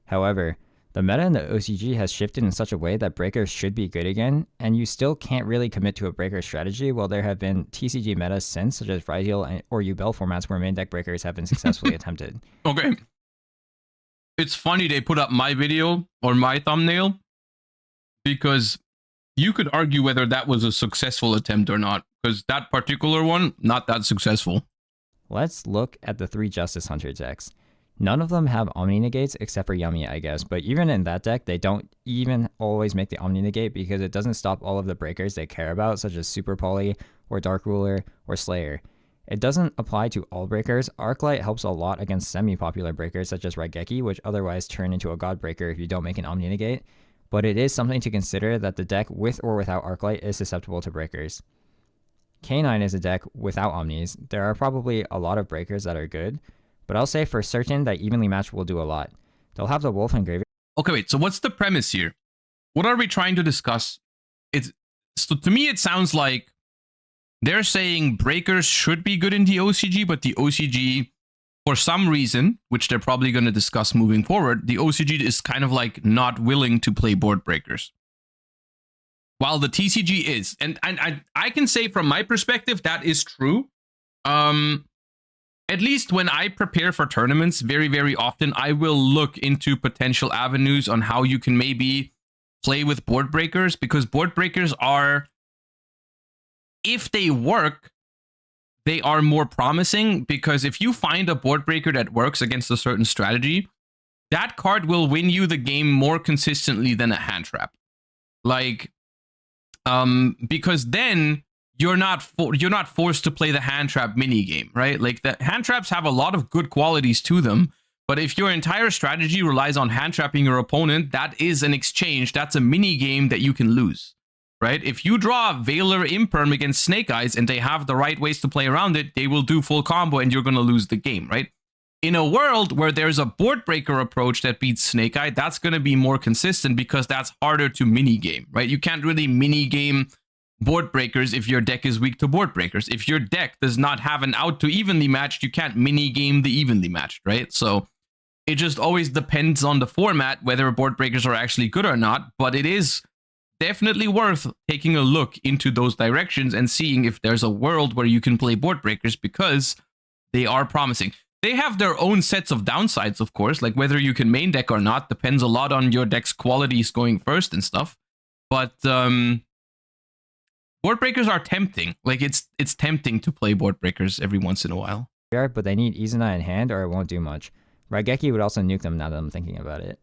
Speaker 2: However, the meta in the OCG has shifted in such a way that breakers should be good again, and you still can't really commit to a breaker strategy while there have been TCG metas since, such as Ryheal or Yubel formats where main deck breakers have been successfully attempted.
Speaker 1: Okay. It's funny they put up my video or my thumbnail because you could argue whether that was a successful attempt or not, because that particular one, not that successful.
Speaker 2: Let's look at the 3 Justice Hunter decks. None of them have Omni Negates except for Yummy, I guess, but even in that deck, they don't even always make the Omni Negate because it doesn't stop all of the breakers they care about, such as Super Poly, or Dark Ruler, or Slayer. It doesn't apply to all breakers. Arclight helps a lot against semi-popular breakers such as Raigeki, which otherwise turn into a God Breaker if you don't make an Omni Negate, but it is something to consider that the deck with or without Arclight is susceptible to breakers. K9 is a deck without Omnis. There are probably a lot of breakers that are good, but I'll say for certain that Evenly Matched will do a lot. They'll have the Wolf and Graveyard.
Speaker 1: Okay, wait, so what's the premise here? What are we trying to discuss? So to me, it sounds like they're saying breakers should be good in the OCG, but the OCG, for some reason, which they're probably going to discuss moving forward, the OCG is kind of like not willing to play board breakers. While the TCG is. And I can say from my perspective, that is true. At least when I prepare for tournaments, very, very often, I will look into potential avenues on how you can maybe play with board breakers, because board breakers are, if they work, they are more promising, because if you find a board breaker that works against a certain strategy, that card will win you the game more consistently than a hand trap. Like, because then you're not forced to play the hand trap mini game, right? Like, the hand traps have a lot of good qualities to them, but if your entire strategy relies on hand trapping your opponent, that is an exchange. That's a mini game that you can lose, right? If you draw Veiler Imperm against Snake Eyes and they have the right ways to play around it, they will do full combo and you're going to lose the game, right? In a world where there's a board breaker approach that beats Snake Eye, that's going to be more consistent because that's harder to mini game, right? You can't really mini game board breakers if your deck is weak to board breakers. If your deck does not have an out to evenly matched, you can't mini game the evenly matched, right? So it just always depends on the format whether board breakers are actually good or not, but it is definitely worth taking a look into those directions and seeing if there's a world where you can play board breakers, because they are promising. They have their own sets of downsides, of course, like whether you can main deck or not depends a lot on your deck's qualities going first and stuff. But board breakers are tempting. Like, it's tempting to play board breakers every once in a while.
Speaker 2: But they need Izuna in hand or it won't do much. Raigeki would also nuke them now that I'm thinking about it.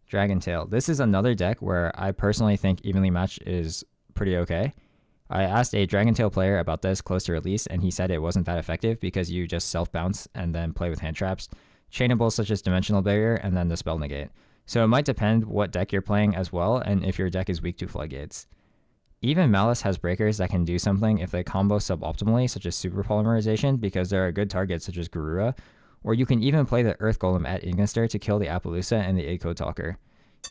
Speaker 2: Dragon Tail. This is another deck where I personally think evenly matched is pretty okay. I asked a Dragon Tail player about this close to release, and he said it wasn't that effective because you just self-bounce and then play with hand traps, chainables such as Dimensional Barrier, and then the Spell Negate. So it might depend what deck you're playing as well, and if your deck is weak to Floodgates. Even Malice has breakers that can do something if they combo suboptimally, such as Super Polymerization, because there are good targets such as Garura, or you can even play the Earth Golem at Ignister to kill the Appaloosa and the Egg Code Talker.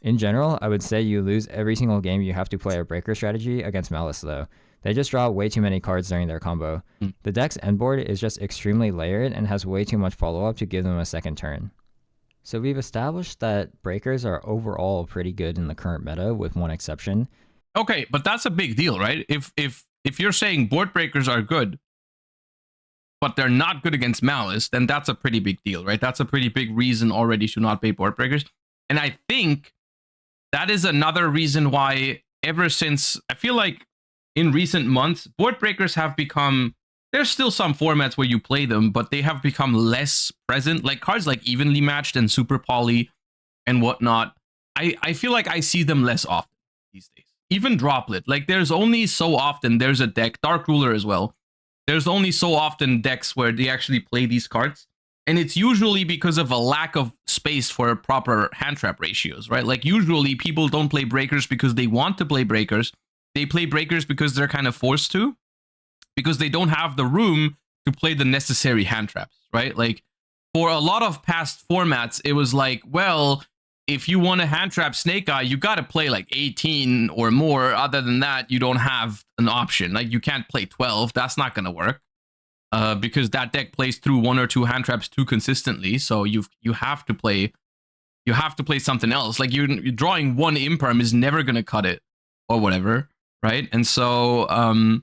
Speaker 2: In general, I would say you lose every single game you have to play a breaker strategy against Malice though. They just draw way too many cards during their combo. The deck's endboard is just extremely layered and has way too much follow-up to give them a second turn. So we've established that breakers are overall pretty good in the current meta, with one exception.
Speaker 1: Okay, but that's a big deal, right? If you're saying board breakers are good, but they're not good against Malice, then that's a pretty big deal, right? That's a pretty big reason already to not play board breakers. And I think that is another reason why ever since, I feel like in recent months, board breakers have become, there's still some formats where you play them, but they have become less present. Like cards like Evenly Matched and Super Poly and whatnot, I feel like I see them less often these days. Even Droplet, like there's only so often there's a deck, Dark Ruler as well, there's only so often decks where they actually play these cards. And it's usually because of a lack of space for proper hand trap ratios, right? Like usually people don't play breakers because they want to play breakers. They play breakers because they're kind of forced to, because they don't have the room to play the necessary hand traps, right? Like for a lot of past formats, it was like, well, if you want to hand trap Snake Eye, you got to play like 18 or more. Other than that, you don't have an option. Like you can't play 12. That's not going to work. Because that deck plays through one or two hand traps too consistently, so you have to play something else. Like you're drawing one Imperm is never gonna cut it or whatever, right? And so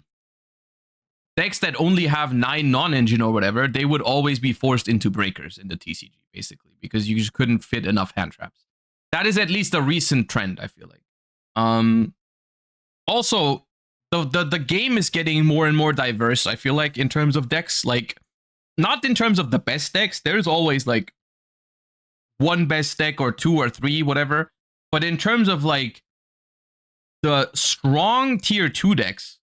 Speaker 1: decks that only have 9 non-engine or whatever, they would always be forced into breakers in the TCG basically, because you just couldn't fit enough hand traps. That is at least a recent trend, I feel like. Also, the game is getting more and more diverse, I feel like, in terms of decks. Like, not in terms of the best decks. There's always, like, one best deck or 2 or 3, whatever. But in terms of, like, the strong tier 2 decks,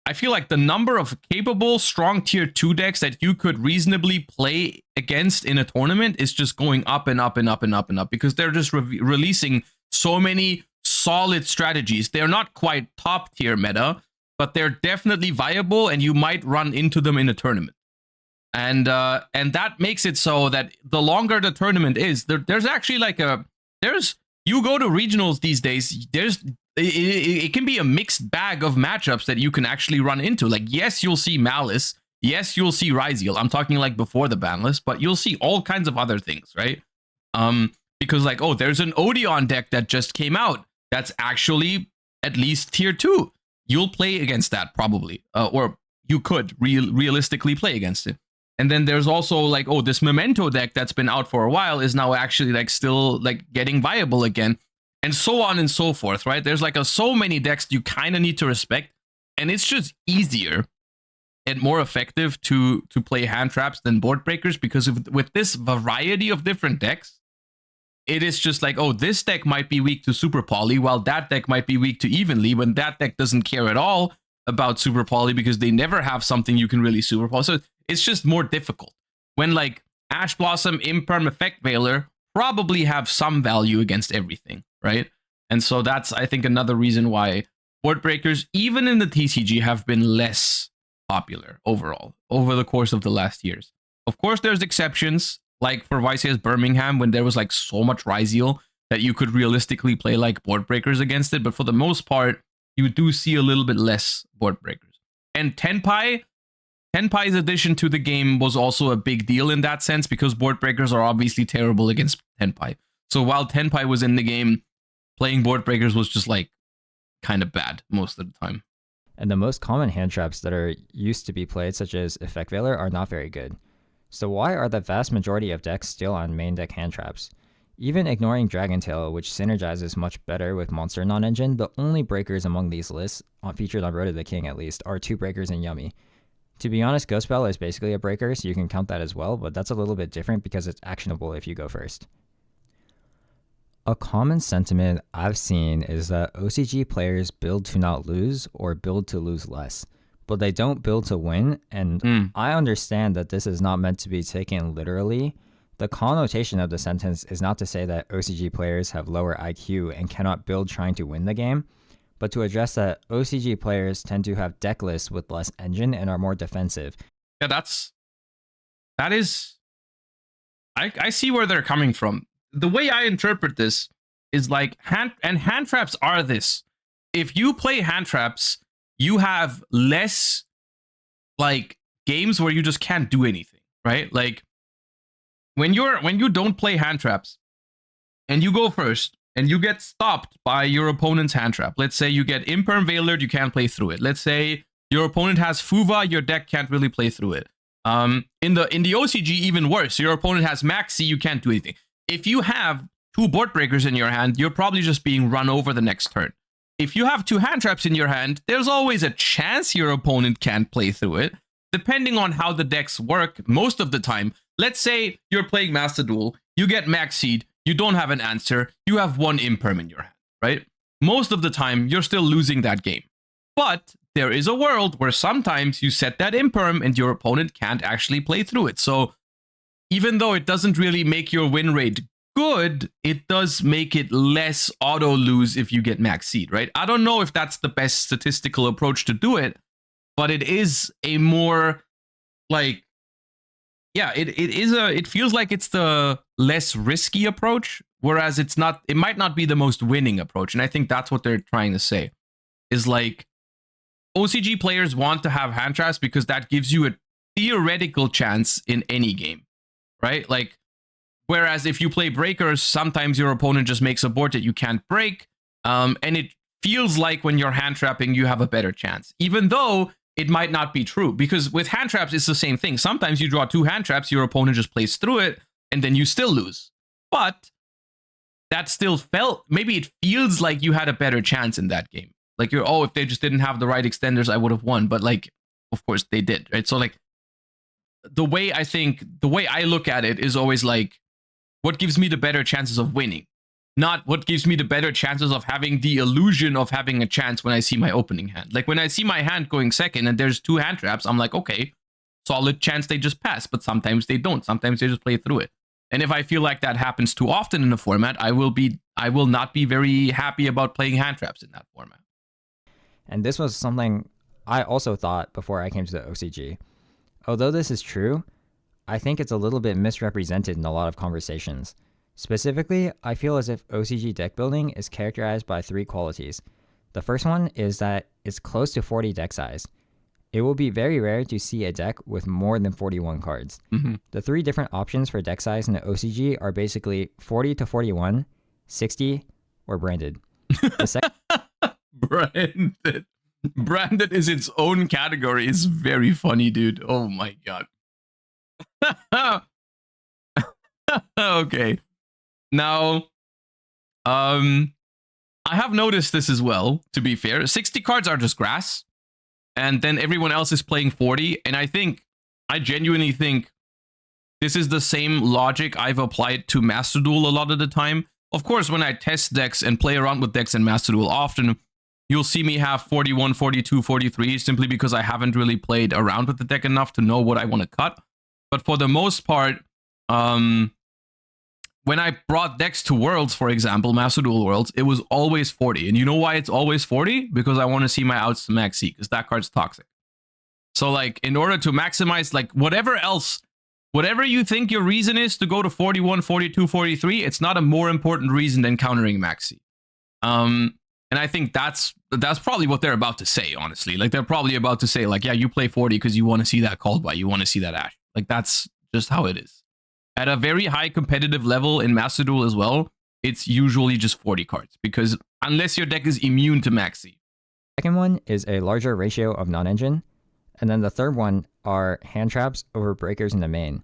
Speaker 1: I feel like the number of capable, strong tier 2 decks that you could reasonably play against in a tournament is just going up and up and up and up and up, because they're just releasing so many solid strategies. They're not quite top tier meta, but they're definitely viable, and you might run into them in a tournament. And that makes it so that the longer the tournament is, there's actually like you go to regionals these days, it can be a mixed bag of matchups that you can actually run into. Like, yes, you'll see Malice. Yes, you'll see Ryziel. I'm talking like before the ban list, but you'll see all kinds of other things, right? Because like, oh, there's an Odeon deck that just came out that's actually at least tier 2. You'll play against that probably, or you could realistically play against it. And then there's also like, oh, this Memento deck that's been out for a while is now actually like still like getting viable again, and so on and so forth, right? There's like so many decks you kind of need to respect, and it's just easier and more effective to play hand traps than board breakers, because with this variety of different decks, it is just like, oh, this deck might be weak to Super Poly, while that deck might be weak to Evenly, when that deck doesn't care at all about Super Poly because they never have something you can really Super Poly. So it's just more difficult. When like Ash Blossom, Imperm, Effect Veiler probably have some value against everything, right? And so that's, I think, another reason why board breakers, even in the TCG, have been less popular overall over the course of the last years. Of course, there's exceptions, like for YCS Birmingham, when there was like so much Ryziel that you could realistically play like board breakers against it. But for the most part, you do see a little bit less board breakers. And Tenpai's addition to the game was also a big deal in that sense, because board breakers are obviously terrible against Tenpai. So while Tenpai was in the game, playing board breakers was just like kind of bad most of the time.
Speaker 2: And the most common hand traps that are used to be played, such as Effect Veiler, are not very good. So why are the vast majority of decks still on main deck hand traps? Even ignoring Dragon Tail, which synergizes much better with Monster Non-Engine, the only breakers among these lists, featured on Road to the King at least, are 2 breakers and Yummy. To be honest, Ghost Bell is basically a breaker, so you can count that as well, but that's a little bit different because it's actionable if you go first. A common sentiment I've seen is that OCG players build to not lose or build to lose less, but they don't build to win, and I understand that this is not meant to be taken literally. The connotation of the sentence is not to say that OCG players have lower IQ and cannot build trying to win the game, but to address that OCG players tend to have deck lists with less engine and are more defensive.
Speaker 1: Yeah, that is, I see where they're coming from. The way I interpret this is like hand traps are this. If you play hand traps, you have less like games where you just can't do anything, right? Like when you don't play hand traps and you go first and you get stopped by your opponent's hand trap. Let's say you get Imperm Veilered, you can't play through it. Let's say your opponent has Fuva, your deck can't really play through it. In the OCG, even worse. Your opponent has Maxi, you can't do anything. If you have 2 board breakers in your hand, you're probably just being run over the next turn. If you have 2 hand traps in your hand, there's always a chance your opponent can't play through it, depending on how the decks work most of the time. Let's say you're playing Master Duel, you get Maxied, you don't have an answer, you have 1 Imperm in your hand, right? Most of the time, you're still losing that game. But there is a world where sometimes you set that Imperm and your opponent can't actually play through it. So even though it doesn't really make your win rate good, it does make it less auto lose if you get max seed, right? I don't know if that's the best statistical approach to do it, but it is a more like, yeah, it feels like it's the less risky approach, whereas it might not be the most winning approach. And I think that's what they're trying to say is like OCG players want to have hand traps because that gives you a theoretical chance in any game. Right? Like, whereas if you play breakers, sometimes your opponent just makes a board that you can't break. And it feels like when you're hand trapping, you have a better chance, even though it might not be true. Because with hand traps, it's the same thing. Sometimes you draw 2 hand traps, your opponent just plays through it, and then you still lose. But that still maybe it feels like you had a better chance in that game. Like if they just didn't have the right extenders, I would have won. But like, of course they did, right? So like, the way I look at it is always like, what gives me the better chances of winning, not what gives me the better chances of having the illusion of having a chance when I see my opening hand. Like when I see my hand going second and there's 2 hand traps, I'm like, okay, solid chance they just pass. But sometimes they don't. Sometimes they just play through it. And if I feel like that happens too often in the format, I will not be very happy about playing hand traps in that format.
Speaker 2: And this was something I also thought before I came to the OCG. Although this is true, I think it's a little bit misrepresented in a lot of conversations. Specifically, I feel as if OCG deck building is characterized by 3 qualities. The first one is that it's close to 40 deck size. It will be very rare to see a deck with more than 41 cards. The 3 different options for deck size in the OCG are basically 40 to 41, 60, or branded. The second
Speaker 1: Branded. Branded is its own category. It's very funny, dude. Oh my god. Okay. Now, I have noticed this as well, to be fair. 60 cards are just grass, and then everyone else is playing 40, and I genuinely think this is the same logic I've applied to Master Duel a lot of the time. Of course, when I test decks and play around with decks in Master Duel, often you'll see me have 41, 42, 43, simply because I haven't really played around with the deck enough to know what I want to cut. But for the most part, when I brought decks to Worlds, for example, Master Duel Worlds, it was always 40. And you know why it's always 40? Because I want to see my outs to max C, because that card's toxic. So, like, in order to maximize, like, whatever you think your reason is to go to 41, 42, 43, it's not a more important reason than countering max C. And I think that's probably what they're about to say, honestly. Like, they're probably about to say, like, yeah, you play 40 because you want to see that called by, you want to see that Ash. Like, that's just how it is. At a very high competitive level in Master Duel as well, it's usually just 40 cards, because unless your deck is immune to max C.
Speaker 2: second one is a larger ratio of non-engine, and then the third one are hand traps over breakers in the main.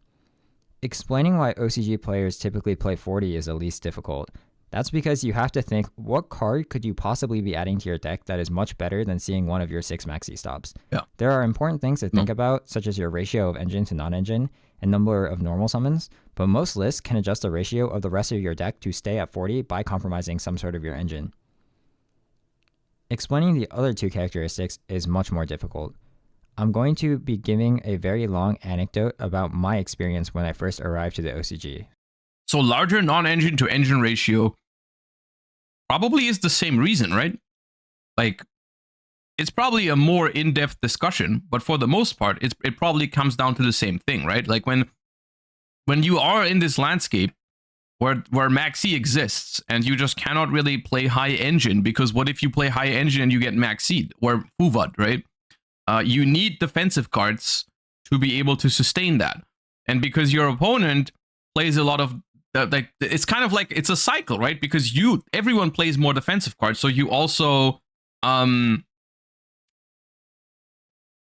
Speaker 2: Explaining why OCG players typically play 40 is the least difficult. That's because you have to think, what card could you possibly be adding to your deck that is much better than seeing one of your 6 maxi stops?
Speaker 1: Yeah.
Speaker 2: There are important things to think about, such as your ratio of engine to non-engine and number of normal summons, but most lists can adjust the ratio of the rest of your deck to stay at 40 by compromising some sort of your engine. Explaining the other 2 characteristics is much more difficult. I'm going to be giving a very long anecdote about my experience when I first arrived to the OCG.
Speaker 1: So larger non-engine to engine ratio probably is the same reason, right? Like, it's probably a more in-depth discussion, but for the most part, it probably comes down to the same thing, right? Like, when you are in this landscape where max C exists and you just cannot really play high engine, because what if you play high engine and you get max C or VOD, right? You need defensive cards to be able to sustain that. And because your opponent plays a lot of like, it's kind of like it's a cycle, right? Because everyone plays more defensive cards, so you also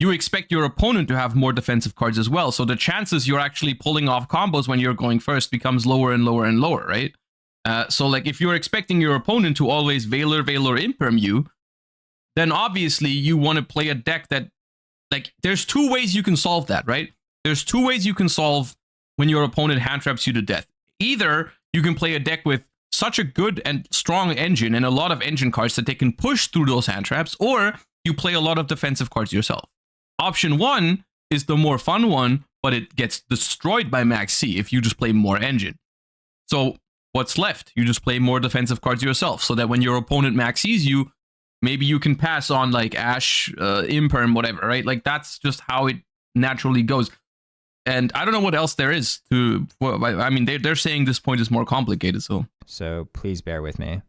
Speaker 1: you expect your opponent to have more defensive cards as well. So the chances you're actually pulling off combos when you're going first becomes lower and lower and lower, right? So like, if you're expecting your opponent to always Valor Imperm you, then obviously you want to play a deck that, like, there's 2 ways you can solve that, right? There's 2 ways you can solve when your opponent hand traps you to death. Either you can play a deck with such a good and strong engine and a lot of engine cards that they can push through those hand traps, or you play a lot of defensive cards yourself. Option 1 is the more fun one, but it gets destroyed by max C if you just play more engine. So what's left? You just play more defensive cards yourself, so that when your opponent max Cs you, maybe you can pass on, like, Ash, Imperm, whatever, right? Like, that's just how it naturally goes. And I don't know what else there is to... Well, I mean, they're saying this point is more complicated, so...
Speaker 2: So please bear with me.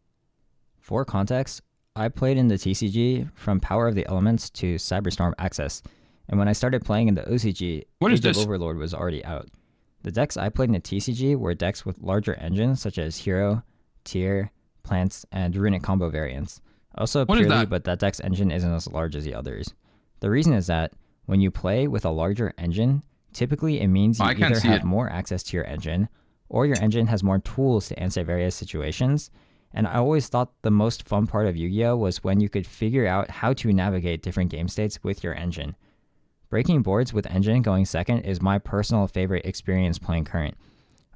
Speaker 2: For context, I played in the TCG from Power of the Elements to Cyberstorm Access, and when I started playing in the OCG, Age of Overlord was already out. The decks I played in the TCG were decks with larger engines, such as Hero, Tier, Plants, and Runic combo variants. Also purely, but that deck's engine isn't as large as the others. The reason is that when you play with a larger engine, typically it means you either have more access to your engine, or your engine has more tools to answer various situations. And I always thought the most fun part of Yu-Gi-Oh! Was when you could figure out how to navigate different game states with your engine. Breaking boards with engine going second is my personal favorite experience playing current.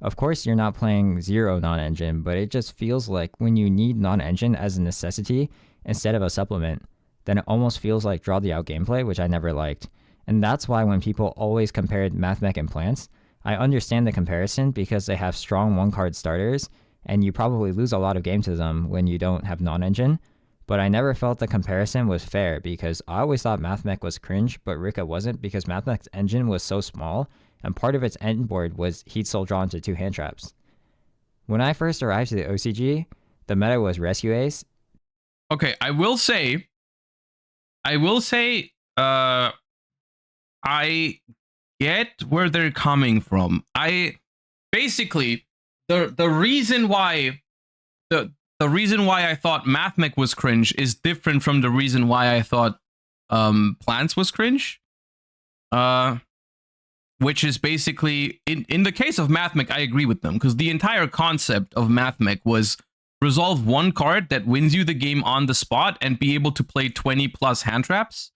Speaker 2: Of course, you're not playing 0 non-engine, but it just feels like when you need non-engine as a necessity instead of a supplement, then it almost feels like draw the out gameplay, which I never liked. And that's why when people always compared Mathmech and Plants, I understand the comparison because they have strong 1-card starters, and you probably lose a lot of game to them when you don't have non-engine. But I never felt the comparison was fair because I always thought Mathmech was cringe, but Rika wasn't, because Mathmech's engine was so small, and part of its end board was Heat Soul drawn to 2 hand traps. When I first arrived to the OCG, the meta was Rescue Ace.
Speaker 1: Okay, I will say, I get where they're coming from. I basically the reason why the reason why I thought Mathmech was cringe is different from the reason why I thought Plants was cringe. Which is basically in the case of Mathmech, I agree with them because the entire concept of Mathmech was resolve one card that wins you the game on the spot and be able to play 20 plus hand traps.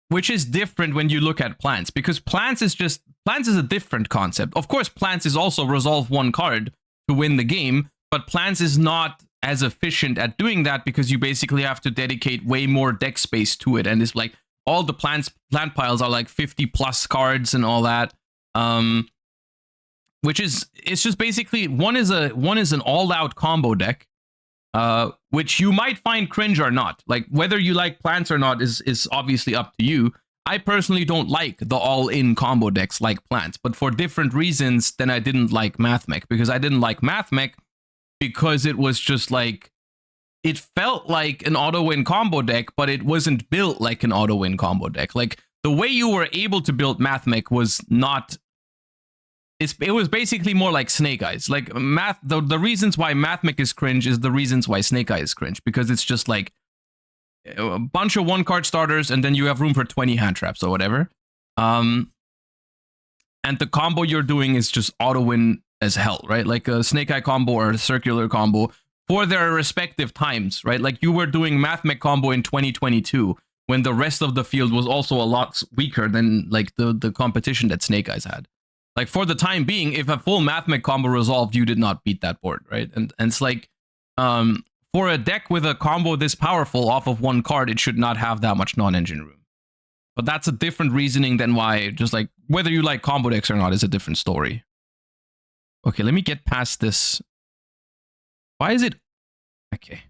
Speaker 1: Which is different when you look at Plants, because Plants is a different concept. Of course, Plants is also resolve one card to win the game, but Plants is not as efficient at doing that because you basically have to dedicate way more deck space to it, and it's like all the plant piles are like 50 plus cards and all that. Which is, it's just basically one is an all-out combo deck, which you might find cringe or not. Like whether you like Plants or not is obviously up to you. I personally don't like the all-in combo decks like Plants, but for different reasons than I didn't like Mathmech, because I didn't like Mathmech because it was just like, it felt like an auto-win combo deck, but it wasn't built like an auto-win combo deck. Like the way you were able to build Mathmech was not. It was basically more like Snake Eyes. Like the reasons why Mathmech is cringe is the reasons why Snake Eyes is cringe, because it's just like a bunch of 1-card starters and then you have room for 20 hand traps or whatever. And the combo you're doing is just auto-win as hell, right? Like a Snake Eye combo or a circular combo for their respective times, right? Like you were doing Mathmech combo in 2022 when the rest of the field was also a lot weaker than like the competition that Snake Eyes had. Like for the time being, if a full Mathmech combo resolved, you did not beat that board, right? And it's like, for a deck with a combo this powerful off of one card, it should not have that much non-engine room. But that's a different reasoning than why, just like whether you like combo decks or not is a different story. Okay, let me get past this. Why is it? Okay.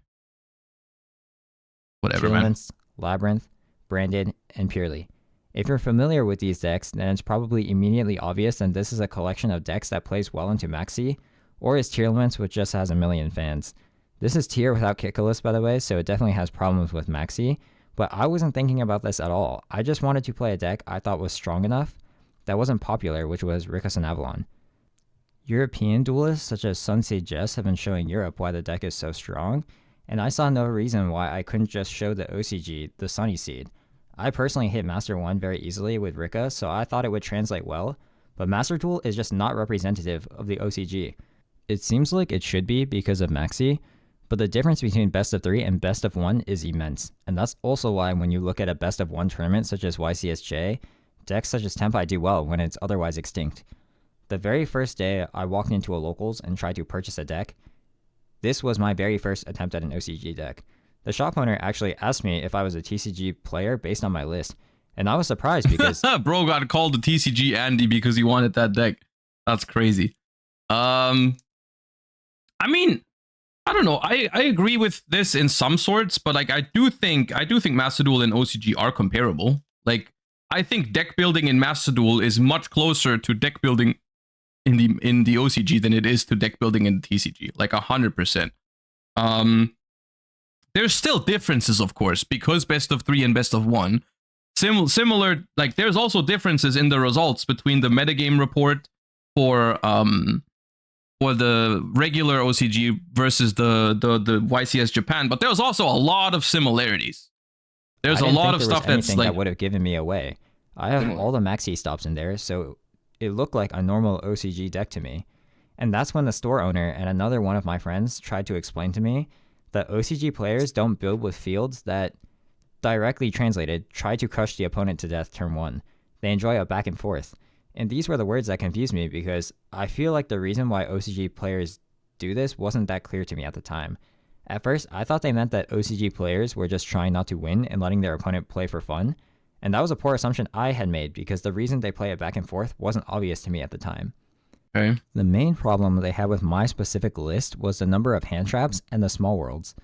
Speaker 1: Whatever, man.
Speaker 2: Labyrinth, Branded, and Purely. If you're familiar with these decks, then it's probably immediately obvious that this is a collection of decks that plays well into Maxi, or is Tier Limits, which just has a million fans. This is tier without Kickalist, by the way, so it definitely has problems with Maxi, but I wasn't thinking about this at all. I just wanted to play a deck I thought was strong enough that wasn't popular, which was Rickus and Avalon. European duelists such as Sunset Jess have been showing Europe why the deck is so strong, and I saw no reason why I couldn't just show the OCG the Sunny Seed. I personally hit Master 1 very easily with Ricka, so I thought it would translate well, but Master Duel is just not representative of the OCG. It seems like it should be because of Maxi, but the difference between best of 3 and best of 1 is immense, and that's also why when you look at a best of 1 tournament such as YCSJ, decks such as Tempai do well when it's otherwise extinct. The very first day I walked into a locals and tried to purchase a deck, this was my very first attempt at an OCG deck. The shop owner actually asked me if I was a TCG player based on my list, and I was surprised because
Speaker 1: bro got called the TCG Andy because he wanted that deck. That's crazy. I mean, I don't know. I agree with this in some sorts, but like I do think Master Duel and OCG are comparable. Like I think deck building in Master Duel is much closer to deck building in the OCG than it is to deck building in the TCG. Like 100%. There's still differences, of course, because best of 3 and best of 1. Similar, like there's also differences in the results between the metagame report for the regular OCG versus the YCS Japan, but there's also a lot of similarities. There's a lot of stuff that's like
Speaker 2: that would have given me away. I have all the Maxi stops in there, so it looked like a normal OCG deck to me. And that's when the store owner and another one of my friends tried to explain to me that OCG players don't build with fields that, directly translated, try to crush the opponent to death turn 1. They enjoy a back and forth. And these were the words that confused me because I feel like the reason why OCG players do this wasn't that clear to me at the time. At first, I thought they meant that OCG players were just trying not to win and letting their opponent play for fun. And that was a poor assumption I had made because the reason they play it back and forth wasn't obvious to me at the time.
Speaker 1: Okay.
Speaker 2: The main problem they had with my specific list was the number of hand traps and the small worlds.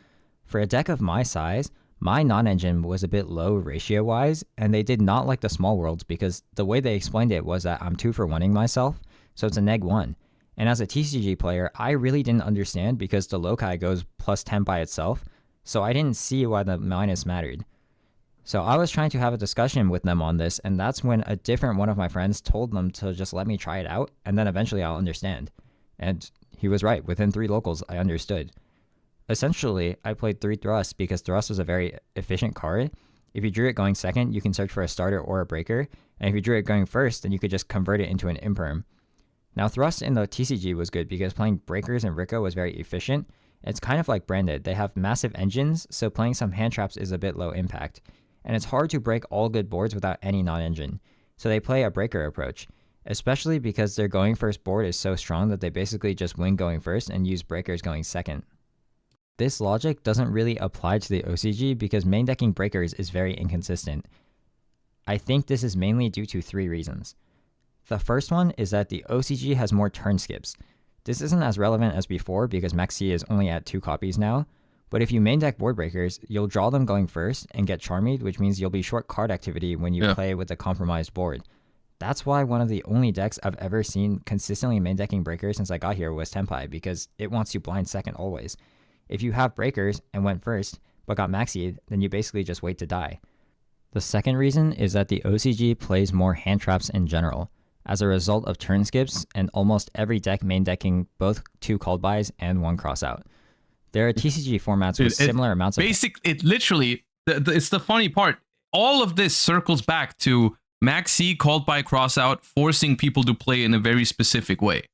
Speaker 2: For a deck of my size, my non-engine was a bit low ratio-wise, and they did not like the small worlds because the way they explained it was that I'm 2-for-1ing myself, so it's a -1. And as a TCG player, I really didn't understand because the loci goes +10 by itself, so I didn't see why the minus mattered. So I was trying to have a discussion with them on this, and that's when a different one of my friends told them to just let me try it out, and then eventually I'll understand. And he was right. Within 3 locals, I understood. Essentially, I played 3 Thrust because Thrust was a very efficient card. If you drew it going second, you can search for a starter or a breaker, and if you drew it going first, then you could just convert it into an imperm. Now, Thrust in the TCG was good because playing breakers and Rico was very efficient. It's kind of like Branded. They have massive engines, so playing some hand traps is a bit low impact. And it's hard to break all good boards without any non-engine. So they play a breaker approach, especially because their going first board is so strong that they basically just win going first and use breakers going second. This logic doesn't really apply to the OCG because main decking breakers is very inconsistent. I think this is mainly due to 3 reasons. The first one is that the OCG has more turn skips. This isn't as relevant as before because Max C is only at 2 copies now, but if you main deck board breakers, you'll draw them going first and get Charmed, which means you'll be short card activity when you play with a compromised board. That's why one of the only decks I've ever seen consistently main decking breakers since I got here was Tenpai, because it wants you blind second always. If you have breakers and went first, but got maxied, then you basically just wait to die. The second reason is that the OCG plays more hand traps in general, as a result of turn skips and almost every deck main decking both 2 called bys and 1 crossout. There are TCG formats with similar amounts of...
Speaker 1: It literally, it's the funny part. All of this circles back to Max C called by crossout, forcing people to play in a very specific way,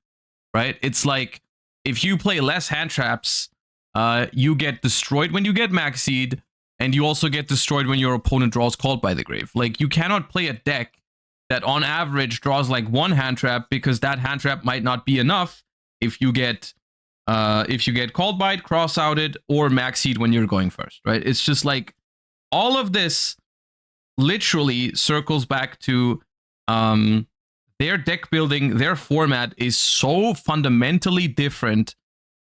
Speaker 1: right? It's like, if you play less hand traps, you get destroyed when you get Maxied, and you also get destroyed when your opponent draws called by the grave. Like, you cannot play a deck that on average draws like 1 hand trap because that hand trap might not be enough if you get called by it, cross-outed, or maxied when you're going first, right? It's just like, all of this literally circles back to their deck building, their format is so fundamentally different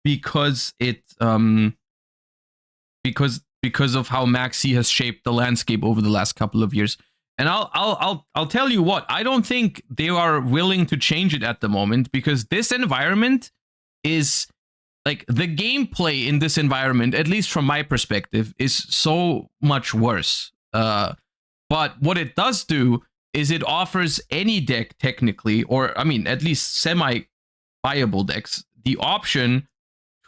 Speaker 1: because because of how Maxi has shaped the landscape over the last couple of years. And I'll tell you what, I don't think they are willing to change it at the moment, because this environment is like, the gameplay in this environment, at least from my perspective, is so much worse. But what it does do is it offers any deck technically, or I mean, at least semi-viable decks, the option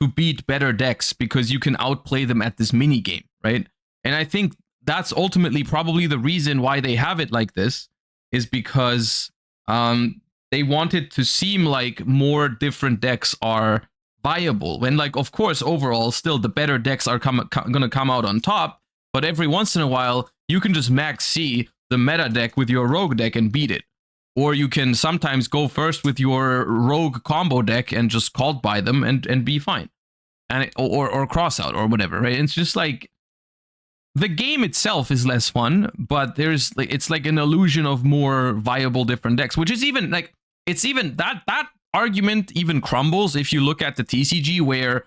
Speaker 1: to beat better decks because you can outplay them at this mini game, right? And I think that's ultimately probably the reason why they have it like this, is because they want it to seem like more different decks are viable, when, like, of course, overall, still the better decks are gonna come out on top, but every once in a while, you can just max C the meta deck with your rogue deck and beat it. Or you can sometimes go first with your rogue combo deck and just called by them and be fine. And or cross out or whatever, right? It's just like, the game itself is less fun, but there's like, it's like an illusion of more viable different decks, which is even like, it's even that argument even crumbles if you look at the TCG, where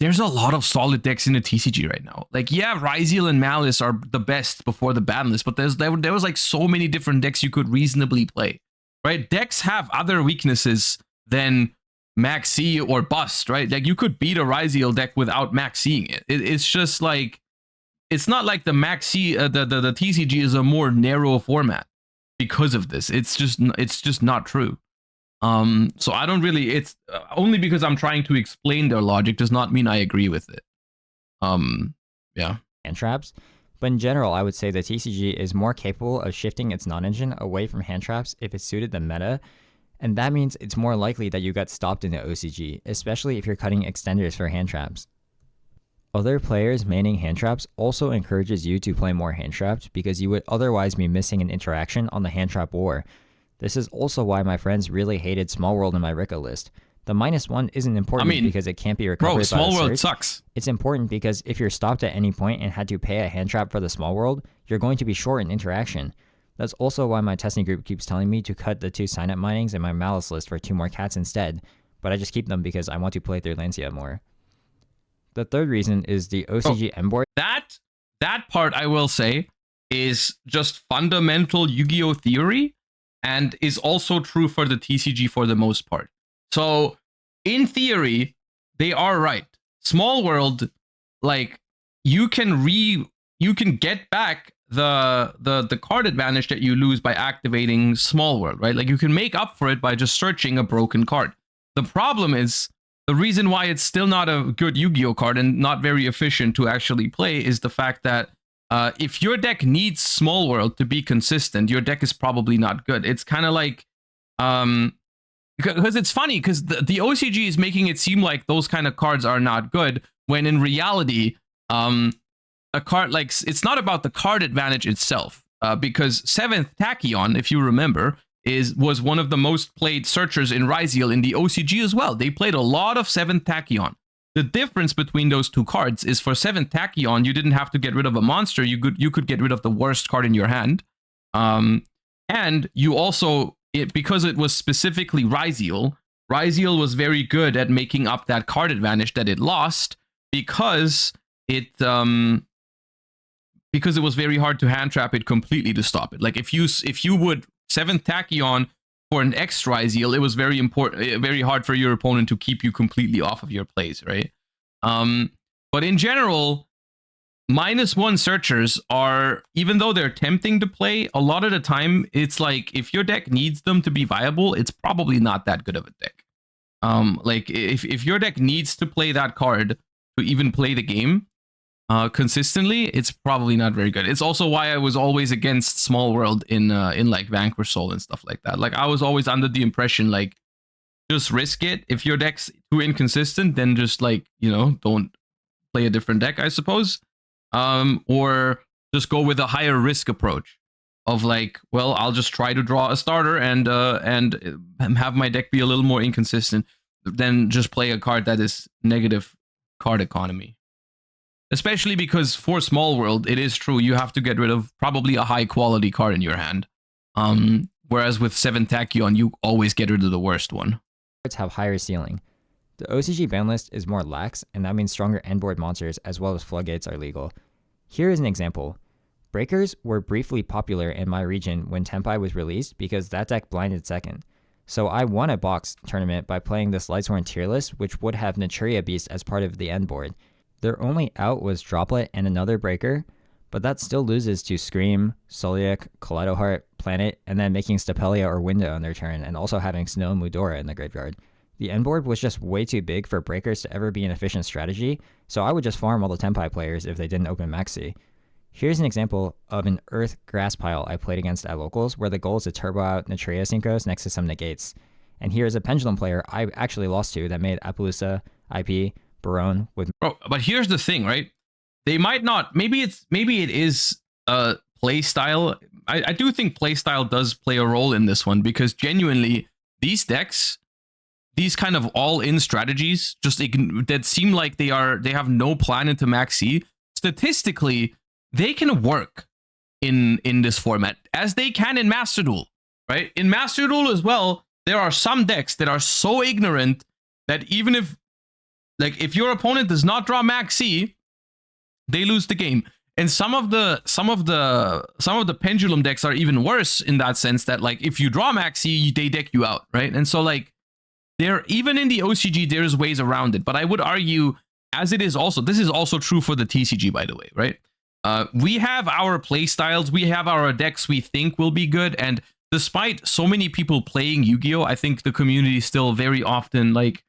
Speaker 1: there's a lot of solid decks in the TCG right now. Like, yeah, Ryziel and Malice are the best before the ban list, but there was like so many different decks you could reasonably play, right? Decks have other weaknesses than Max C or Bust, right? Like, you could beat a Ryziel deck without Max C'ing it. It's just like, it's not like the Max C, the TCG is a more narrow format because of this. It's just not true. So I don't really, it's only because I'm trying to explain their logic does not mean I agree with it. Yeah.
Speaker 2: And traps. But in general, I would say the TCG is more capable of shifting its non-engine away from hand traps if it suited the meta. And that means it's more likely that you get stopped in the OCG, especially if you're cutting extenders for hand traps. Other players maining hand traps also encourages you to play more hand traps because you would otherwise be missing an interaction on the hand trap war. This is also why my friends really hated Small World in my Rico list. The -1 isn't important because it can't be recovered by
Speaker 1: Small
Speaker 2: the
Speaker 1: World
Speaker 2: search.
Speaker 1: sucks.
Speaker 2: It's important because if you're stopped at any point and had to pay a hand trap for the Small World, you're going to be short in interaction. That's also why my testing group keeps telling me to cut the 2 sign-up minings in my Malice list for 2 more cats instead, but I just keep them because I want to play through Lancia more. The third reason is the OCG M board.
Speaker 1: That part, I will say, is just fundamental Yu-Gi-Oh theory. and is also true for the TCG for the most part. So in theory, they are right. Small World, like you can get back the card advantage that you lose by activating Small World, right? Like you can make up for it by just searching a broken card. The problem is, the reason why it's still not a good Yu-Gi-Oh card and not very efficient to actually play is the fact that if your deck needs Small World to be consistent, your deck is probably not good. It's kind of like, because it's funny, because the OCG is making it seem like those kind of cards are not good, when in reality, a card like, it's not about the card advantage itself, because 7th Tachyon, if you remember, was one of the most played searchers in Ryziel in the OCG as well. They played a lot of 7th Tachyon. The difference between those two cards is for 7th Tachyon, you didn't have to get rid of a monster. You could get rid of the worst card in your hand. And you also, because it was specifically Ryziel was very good at making up that card advantage that it lost, because it was very hard to hand trap it completely to stop it. Like if you would 7th Tachyon for an X Ryziel, it was very hard for your opponent to keep you completely off of your plays, right? But in general, -1 searchers are, even though they're tempting to play, a lot of the time it's like if your deck needs them to be viable, it's probably not that good of a deck. Like if your deck needs to play that card to even play the game consistently, it's probably not very good. It's also why I was always against Small World in like Vanquish Soul and stuff like that. Like I was always under the impression, like, just risk it. If your deck's too inconsistent, then just, like, you know, don't play a different deck, I suppose. Or just go with a higher risk approach of like, well, I'll just try to draw a starter and have my deck be a little more inconsistent than just play a card that is negative card economy. Especially because for Small World, it is true, you have to get rid of probably a high quality card in your hand. Whereas with 7th Tachyon, you always get rid of the worst one.
Speaker 2: Cards have higher ceiling. The OCG ban list is more lax, and that means stronger endboard monsters as well as floodgates are legal. Here is an example. Breakers were briefly popular in my region when Tenpai was released because that deck blinded second. So I won a box tournament by playing this Lightsworn tier list, which would have Naturia Beast as part of the end board. Their only out was Droplet and another Breaker, but that still loses to Scream, Soliak, Kaleido Heart, Planet, and then making Stapelia or Window on their turn, and also having Snow and Mudora in the graveyard. The end board was just way too big for Breakers to ever be an efficient strategy, so I would just farm all the Tenpai players if they didn't open Maxi. Here's an example of an Earth Grass pile I played against at Locals, where the goal is to turbo out Natria Synchros next to some negates. And here's a Pendulum player I actually lost to that made Appaloosa, IP, Barone with...
Speaker 1: Bro, but here's the thing, right? They might not... Maybe it is play style. I do think play style does play a role in this one, because genuinely, these decks, these kind of all-in strategies, that seem like they have no plan into Maxi, statistically, they can work in this format, as they can in Master Duel, right? In Master Duel as well, there are some decks that are so ignorant that even if, like, if your opponent does not draw Maxi, they lose the game. And some of the Pendulum decks are even worse in that sense, that, like, if you draw Maxi, they deck you out, right? And so, like, even in the OCG, there's ways around it. But I would argue, as it is also, this is also true for the TCG, by the way, right? We have our play styles, we have our decks we think will be good, and despite so many people playing Yu-Gi-Oh, I think the community still very often, like,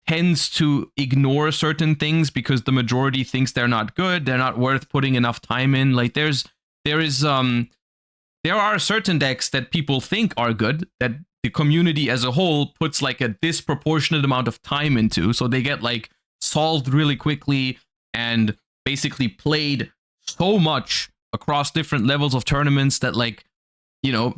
Speaker 1: tends to ignore certain things because the majority thinks they're not good, they're not worth putting enough time in. Like, there are certain decks that people think are good, that the community as a whole puts, like, a disproportionate amount of time into, so they get, like, solved really quickly and basically played so much across different levels of tournaments that, like, you know,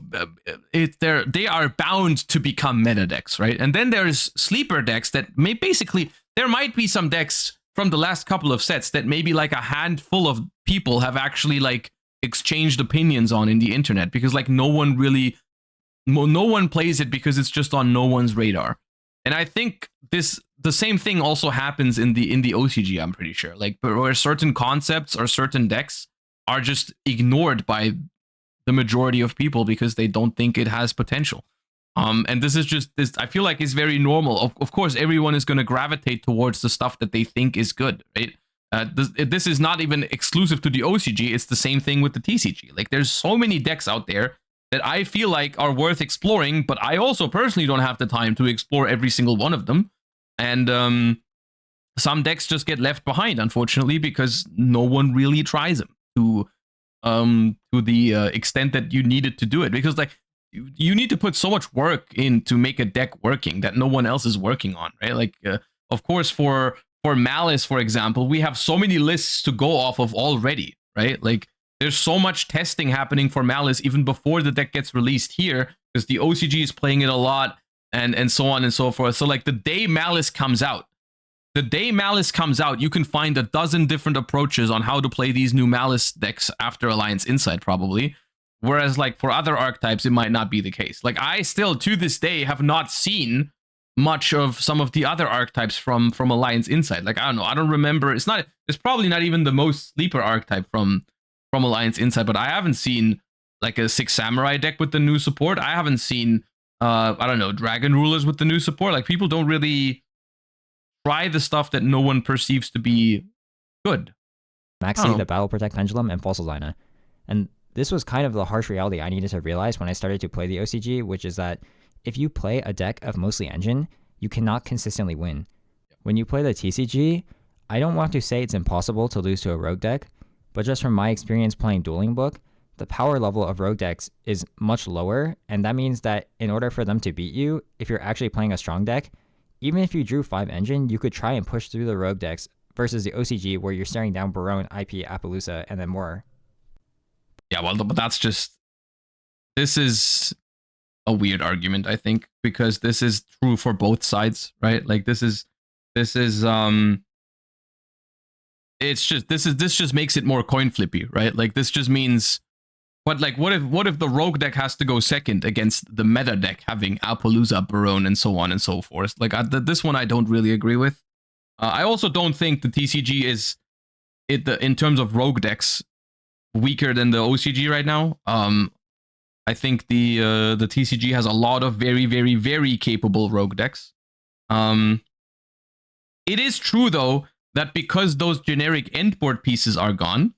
Speaker 1: they are bound to become meta decks, right? And then there's sleeper decks that there might be some decks from the last couple of sets that maybe, like, a handful of people have actually, like, exchanged opinions on in the internet, because, like, no one plays it because it's just on no one's radar. And I think the same thing also happens in the OCG, I'm pretty sure. Like, where certain concepts or certain decks are just ignored by the majority of people because they don't think it has potential. And this is just this. I feel like it's very normal. Of course, everyone is going to gravitate towards the stuff that they think is good, right? This is not even exclusive to the OCG. It's the same thing with the TCG. Like, there's so many decks out there that I feel like are worth exploring, but I also personally don't have the time to explore every single one of them. And some decks just get left behind, unfortunately, because no one really tries them to the extent that you needed to do it. Because like you need to put so much work in to make a deck working that no one else is working on, right? Like, of course, for Malice, for example, we have so many lists to go off of already, right? Like, there's so much testing happening for Malice even before the deck gets released here, because the OCG is playing it a lot, and so on and so forth. So like the day Malice comes out, you can find a dozen different approaches on how to play these new Malice decks after Alliance Insight, probably. Whereas like for other archetypes, it might not be the case. Like, I still to this day have not seen much of some of the other archetypes from Alliance Insight. Like, I don't know, I don't remember. It's probably not even the most sleeper archetype from Alliance Insight, but I haven't seen like a 6 Samurai deck with the new support. I haven't seen I don't know, Dragon Rulers with the new support. Like, people don't really try the stuff that no one perceives to be good.
Speaker 2: Maxi, the Battle Protect Pendulum, and Fossil Dyna. And this was kind of the harsh reality I needed to realize when I started to play the OCG, which is that if you play a deck of mostly engine, you cannot consistently win. When you play the TCG, I don't want to say it's impossible to lose to a rogue deck, but just from my experience playing Dueling Book, the power level of rogue decks is much lower, and that means that in order for them to beat you, if you're actually playing a strong deck, even if you drew 5 engine, you could try and push through the rogue decks versus the OCG where you're staring down Barone, IP, Appaloosa, and then more.
Speaker 1: Yeah, well, but this is a weird argument, I think, because this is true for both sides, right? Like, this just makes it more coin flippy, right? Like, this just means, but like, what if the rogue deck has to go second against the meta deck having Appaloosa, Barone, and so on and so forth? Like, this one I don't really agree with. I also don't think the TCG is in terms of rogue decks weaker than the OCG right now. I think the TCG has a lot of very, very, very capable rogue decks. It is true though that because those generic endboard pieces are gone,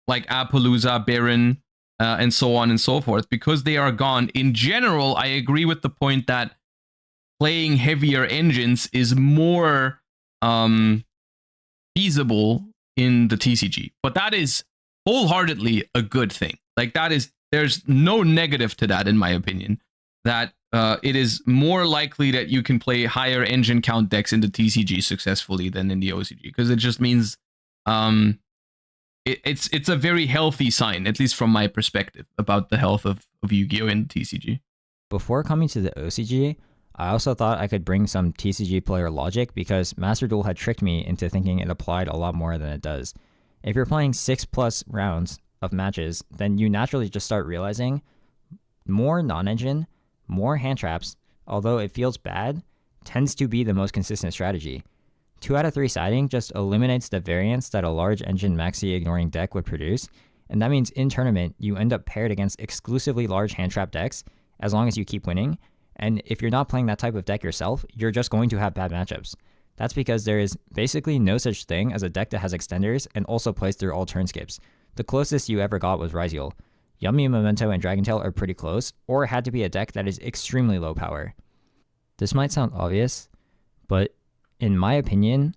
Speaker 1: like Appaloosa, Baron, and so on and so forth, because they are gone, in general, I agree with the point that playing heavier engines is more feasible in the TCG. But that is wholeheartedly a good thing. Like, there's no negative to that, in my opinion, that it is more likely that you can play higher engine count decks in the TCG successfully than in the OCG, because it just means it's a very healthy sign, at least from my perspective, about the health of Yu-Gi-Oh! In the TCG.
Speaker 2: Before coming to the OCG, I also thought I could bring some TCG player logic because Master Duel had tricked me into thinking it applied a lot more than it does. If you're playing 6+ rounds of matches, then you naturally just start realizing more non-engine, more hand traps, although it feels bad, tends to be the most consistent strategy. 2 out of 3 siding just eliminates the variance that a large engine maxi ignoring deck would produce, and that means in tournament you end up paired against exclusively large hand trap decks as long as you keep winning, and if you're not playing that type of deck yourself, you're just going to have bad matchups. That's because there is basically no such thing as a deck that has extenders and also plays through all turn skips. The closest you ever got was Ryziel. Yummy, Memento, and Dragontail are pretty close, or it had to be a deck that is extremely low power. This might sound obvious, but in my opinion,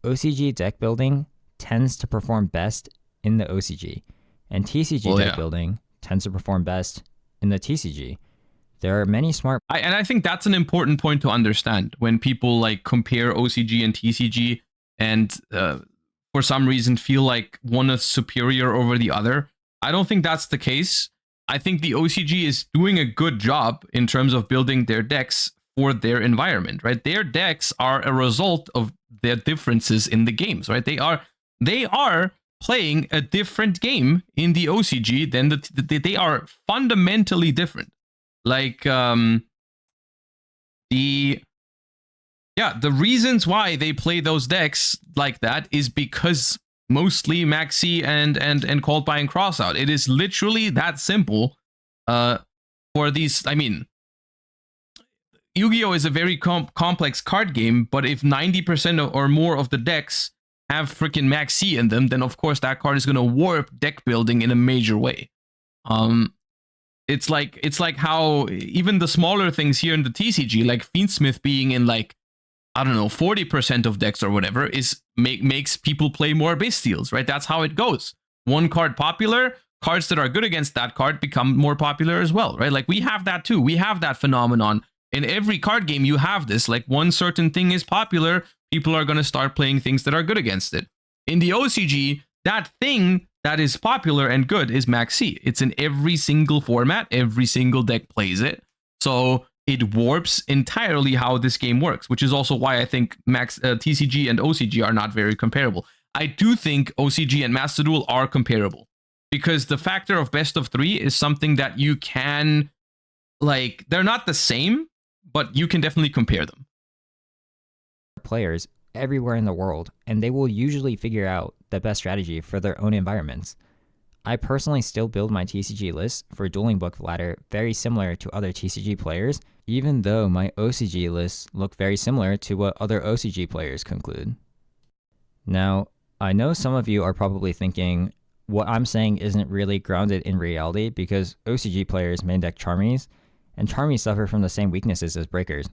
Speaker 2: OCG deck building tends to perform best in the OCG, and TCG deck building tends to perform best in the TCG. There are many smart...
Speaker 1: And I think that's an important point to understand when people like compare OCG and TCG and for some reason feel like one is superior over the other. I don't think that's the case. I think the OCG is doing a good job in terms of building their decks for their environment, right? Their decks are a result of their differences in the games, right? They are playing a different game in the OCG than they are fundamentally different. Like the reasons why they play those decks like that is because mostly Maxi and Cold Buy and Crossout. It is literally that simple. For these, I mean, Yu-Gi-Oh is a very complex card game, but if 90% or more of the decks have freaking Maxi in them, then of course that card is gonna warp deck building in a major way. It's like how even the smaller things here in the TCG, like Fiendsmith being in like, I don't know, 40% of decks or whatever, is makes people play more Bastials, right? That's how it goes. One card popular, cards that are good against that card become more popular as well, right? Like we have that too. We have that phenomenon. In every card game, you have this. Like one certain thing is popular, people are going to start playing things that are good against it. In the OCG, that thing that is popular and good is Maxi. It's in every single format. Every single deck plays it. So it warps entirely how this game works, which is also why I think TCG and OCG are not very comparable. I do think OCG and Master Duel are comparable because the factor of best of 3 is something that you can, like, they're not the same, but you can definitely compare them.
Speaker 2: Players everywhere in the world, and they will usually figure out the best strategy for their own environments. I personally still build my TCG list for Dueling Book ladder very similar to other TCG players, even though my OCG lists look very similar to what other OCG players conclude. Now, I know some of you are probably thinking, what I'm saying isn't really grounded in reality because OCG players main deck Charmies, and Charmies suffer from the same weaknesses as Breakers.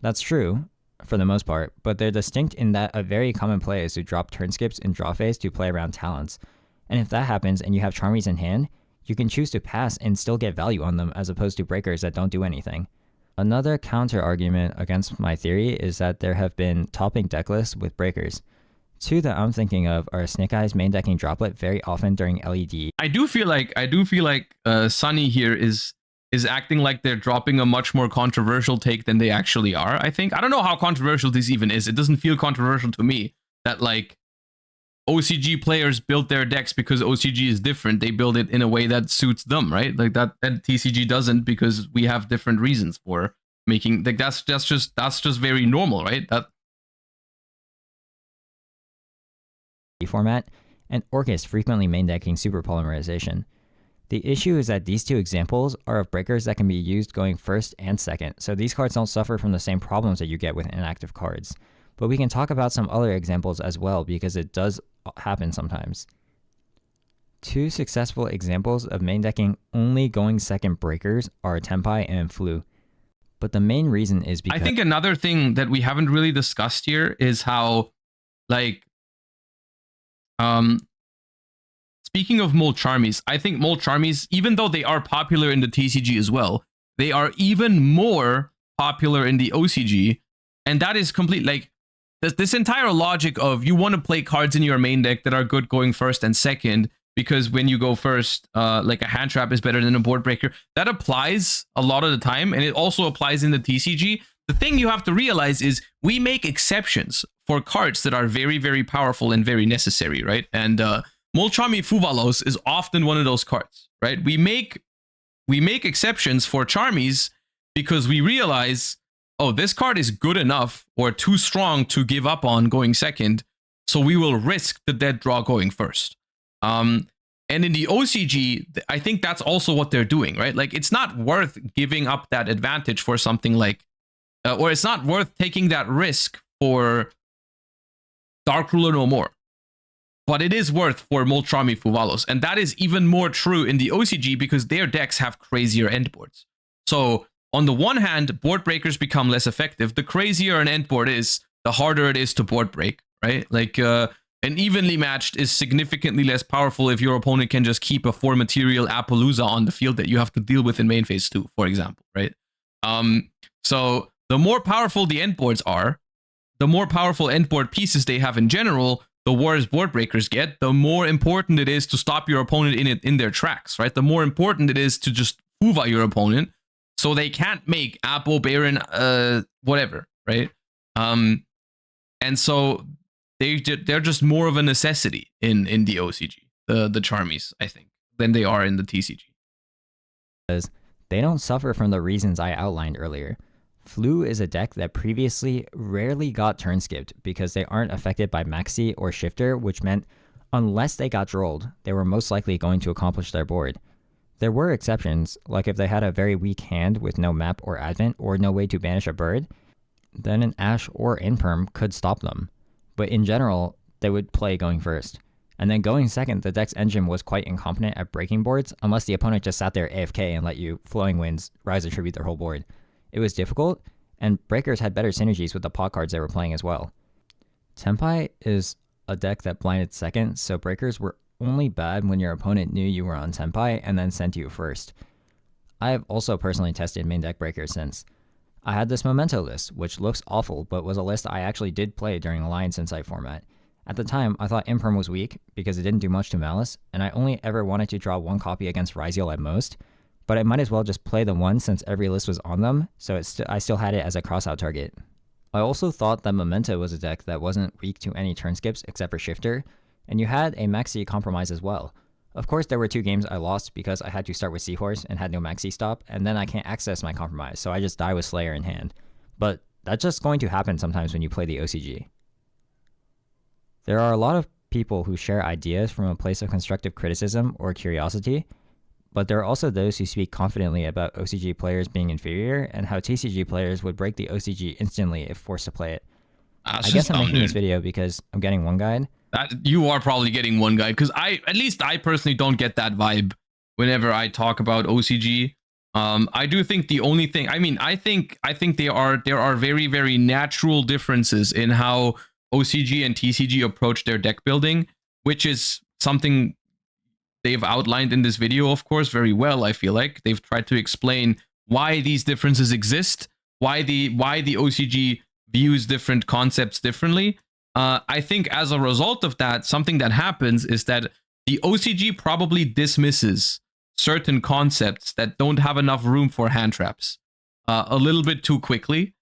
Speaker 2: That's true, for the most part, but they're distinct in that a very common play is to drop turn skips in draw phase to play around talents. And if that happens and you have Charmies in hand, you can choose to pass and still get value on them as opposed to Breakers that don't do anything. Another counter argument against my theory is that there have been topping deck lists with Breakers. Two that I'm thinking of are Snake Eyes main decking Droplet very often during LED.
Speaker 1: I do feel like Sunny here is acting like they're dropping a much more controversial take than they actually are. I think I don't know how controversial this even is. It doesn't feel controversial to me that like OCG players build their decks because OCG is different. They build it in a way that suits them, right? Like that, and TCG doesn't because we have different reasons for making. Like that's just very normal, right? That
Speaker 2: format, and Orcus frequently main decking Super Polymerization. The issue is that these two examples are of Breakers that can be used going first and second, so these cards don't suffer from the same problems that you get with inactive cards. But we can talk about some other examples as well because it does happen sometimes. Two successful examples of main decking only going second Breakers are Tenpai and Flu. But the main reason is because...
Speaker 1: I think another thing that we haven't really discussed here is how, like, speaking of Mole Charmies, I think Mole Charmies, even though they are popular in the TCG as well, they are even more popular in the OCG, and that is complete, like, this entire logic of you want to play cards in your main deck that are good going first and second, because when you go first, like a hand trap is better than a board breaker, that applies a lot of the time, and it also applies in the TCG. The thing you have to realize is we make exceptions for cards that are very, very powerful and very necessary, right? And Molchami Fuvalos is often one of those cards, right? We make exceptions for Charmies because we realize, oh, this card is good enough or too strong to give up on going second, so we will risk the dead draw going first. And in the OCG, I think that's also what they're doing, right? Like, it's not worth giving up that advantage for something like, or it's not worth taking that risk for Dark Ruler No More. But it is worth for Moltrami Fuvalos. And that is even more true in the OCG because their decks have crazier endboards. So on the one hand, board breakers become less effective. The crazier an endboard is, the harder it is to board break, right? Like an evenly matched is significantly less powerful if your opponent can just keep a 4-material Appaloosa on the field that you have to deal with in main phase 2, for example, right? So the more powerful the endboards are, the more powerful endboard pieces they have in general, the worse board breakers get, the more important it is to stop your opponent in their tracks, right? The more important it is to just Fuva your opponent so they can't make Apple, Baron, whatever, right? And so they're just more of a necessity in the OCG, the Charmies, I think, than they are in the TCG.
Speaker 2: Because they don't suffer from the reasons I outlined earlier. Flu is a deck that previously rarely got turn skipped because they aren't affected by Maxi or Shifter, which meant Unless they got drolled, they were most likely going to accomplish their board. There were exceptions, like if they had a very weak hand with no map or advent or no way to banish a bird, then an Ashe or Imperm could stop them. But in general, they would play going first. And then going second, the deck's engine was quite incompetent at breaking boards, unless the opponent just sat there AFK and let you Flowing Winds Rise and Tribute their whole board. It was difficult, and Breakers had better synergies with the pot cards they were playing as well. Tenpai is a deck that blinded second, so Breakers were only bad when your opponent knew you were on Tenpai and then sent you first. I have also personally tested main deck Breakers since. I had this Memento list, which looks awful, but was a list I actually did play during Alliance Insight format. At the time, I thought Imperm was weak because it didn't do much to Malice, and I only ever wanted to draw one copy against Ryziel at most, but I might as well just play the one since every list was on them, so I still had it as a crossout target. I also thought that Memento was a deck that wasn't weak to any turn skips except for Shifter, and you had a Maxi compromise as well. Of course, there were 2 games I lost because I had to start with Seahorse and had no Maxi stop, and then I can't access my compromise, so I just die with Slayer in hand. But that's just going to happen sometimes when you play the OCG. There are a lot of people who share ideas from a place of constructive criticism or curiosity, but there are also those who speak confidently about OCG players being inferior and how TCG players would break the OCG instantly if forced to play it. I guess I'm making this video because I'm getting one guide.
Speaker 1: That you are probably getting one guide, because at least I personally don't get that vibe whenever I talk about OCG. I do think the only thing, I think there are very, very natural differences in how OCG and TCG approach their deck building, which is something they've outlined in this video, of course, very well. I feel like they've tried to explain why these differences exist, why the OCG views different concepts differently. I think as a result of that, something that happens is that the OCG probably dismisses certain concepts that don't have enough room for hand traps a little bit too quickly.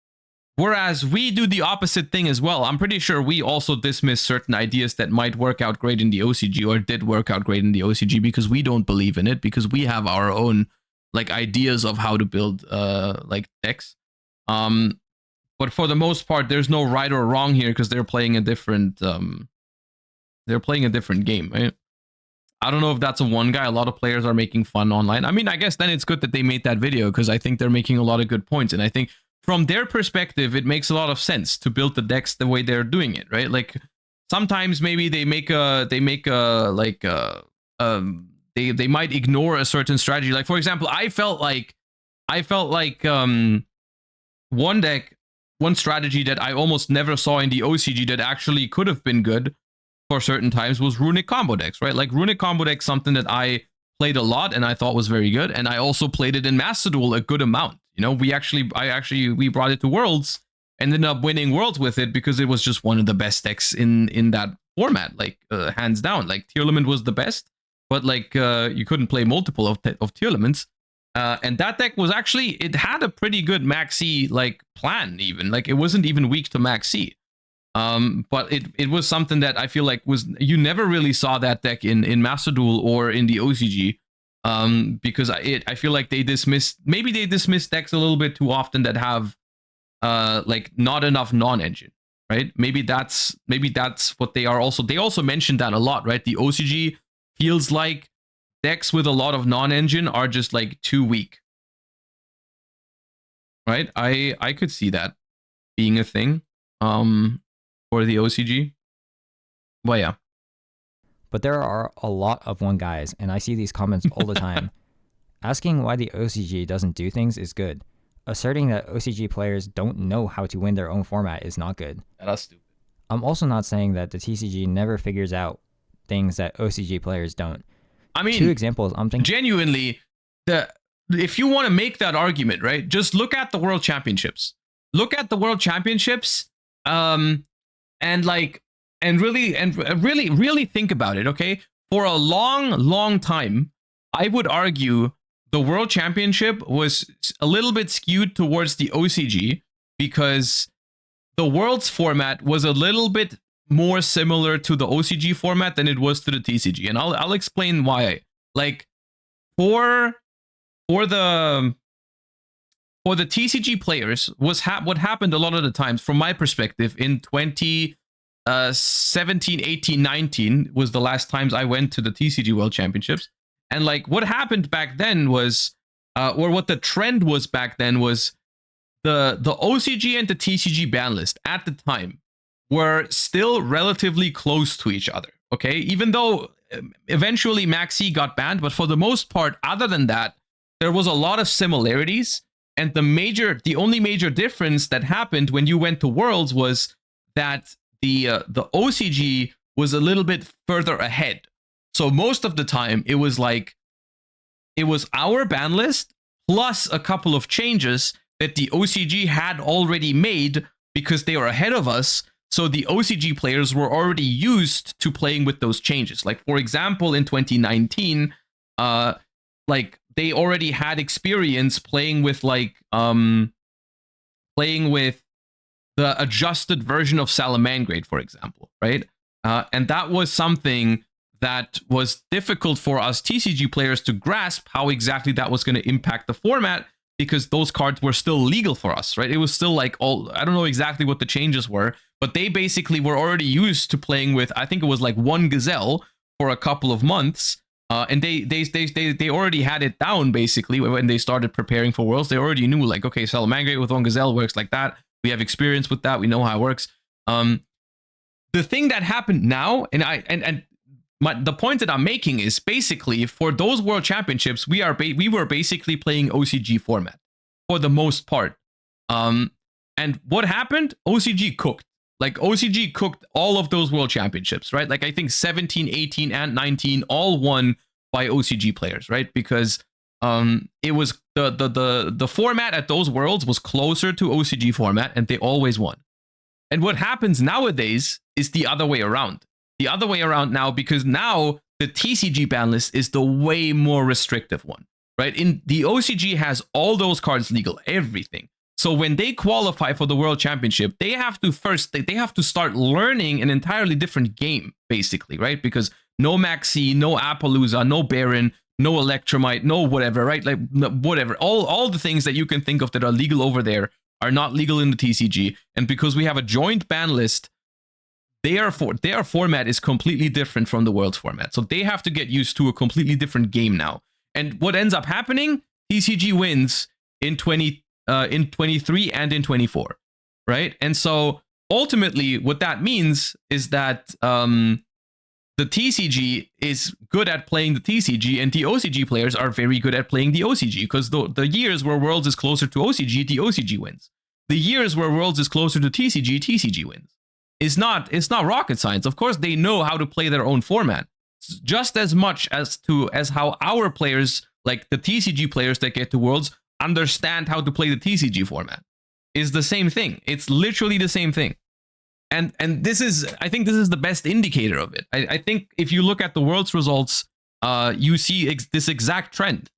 Speaker 1: Whereas we do the opposite thing as well. I'm pretty sure we also dismiss certain ideas that might work out great in the OCG or did work out great in the OCG because we don't believe in it, because we have our own like ideas of how to build like decks. But for the most part, there's no right or wrong here because they're playing a different game, right? I don't know if that's a one guy. A lot of players are making fun online. I mean, I guess then it's good that they made that video because I think they're making a lot of good points. And I think from their perspective, it makes a lot of sense to build the decks the way they're doing it, right? Like sometimes maybe they might ignore a certain strategy. Like for example, I felt like one strategy that I almost never saw in the OCG that actually could have been good for certain times was runic combo decks, right? Like runic combo decks, something that I played a lot and I thought was very good, and I also played it in Master Duel a good amount. You know, we brought it to Worlds and ended up winning Worlds with it because it was just one of the best decks in that format, like hands down. Like Tearlament was the best, but like you couldn't play multiple of Tearlaments. And that deck was actually, it had a pretty good Maxi like plan even. Like it wasn't even weak to Maxi. But it was something that I feel like you never really saw that deck in Master Duel or in the OCG. Because I feel like they dismiss decks a little bit too often that have like not enough non-engine, right? Maybe that's what they are also. They also mentioned that a lot, right? The OCG feels like decks with a lot of non-engine are just like too weak, right? I could see that being a thing for the OCG. Well, yeah.
Speaker 2: But there are a lot of one guys, and I see these comments all the time. Asking why the OCG doesn't do things is good. Asserting that OCG players don't know how to win their own format is not good.
Speaker 1: That's stupid.
Speaker 2: I'm also not saying that the TCG never figures out things that OCG players don't.
Speaker 1: I mean,
Speaker 2: 2 examples I'm thinking.
Speaker 1: Genuinely, if you want to make that argument, right, just look at the World Championships. Look at the World Championships, and really think about it, okay? For a long time, I would argue the World Championship was a little bit skewed towards the OCG because the Worlds format was a little bit more similar to the OCG format than it was to the TCG, and I'll explain why. Like for the TCG players, what happened a lot of the times, from my perspective, in 20 17, 18, 19 was the last times I went to the TCG World Championships. And like what happened back then was, or what the trend was back then was the OCG and the TCG ban list at the time were still relatively close to each other. Okay, even though eventually Maxi got banned, but for the most part, other than that, there was a lot of similarities. And the only major difference that happened when you went to Worlds was that the OCG was a little bit further ahead. So most of the time, it was our ban list plus a couple of changes that the OCG had already made because they were ahead of us. So the OCG players were already used to playing with those changes. Like, for example, in 2019, like they already had experience playing with the adjusted version of Salamangrade, for example, right? And that was something that was difficult for us TCG players to grasp how exactly that was going to impact the format, because those cards were still legal for us, right? It was still like I don't know exactly what the changes were, but they basically were already used to playing with, I think it was like one Gazelle for a couple of months. And they already had it down basically when they started preparing for Worlds. They already knew like, okay, Salamangre with one Gazelle works like that. We have experience with that. We know how it works. The thing that happened now, the point that I'm making is basically for those World Championships, we were basically playing OCG format for the most part. And what happened? OCG cooked. Like OCG cooked all of those World Championships, right? Like I think 17, 18, and 19 all won by OCG players, right? Because it was the format at those Worlds was closer to OCG format, and they always won. And what happens nowadays is the other way around. The other way around now, because now the TCG ban list is the way more restrictive one, right? In the OCG has all those cards legal, everything. So when they qualify for the World Championship, they have to start learning an entirely different game, basically, right? Because no Maxi, no Appaloosa, no Baron, no Electromite, no whatever, right? Like whatever, all the things that you can think of that are legal over there are not legal in the TCG. And because we have a joint ban list, their format is completely different from the World's format. So they have to get used to a completely different game now. And what ends up happening, TCG wins in 23 and in 24, right? And so ultimately what that means is that the TCG is good at playing the TCG, and the OCG players are very good at playing the OCG, because the years where Worlds is closer to OCG, the OCG wins. The years where Worlds is closer to TCG, TCG wins. It's not rocket science. Of course, they know how to play their own format just as much as how our players, like the TCG players that get to Worlds, understand how to play the TCG format. Is the same thing. It's literally the same thing. And I think this is the best indicator of it. I think if you look at the World's results, you see this exact trend.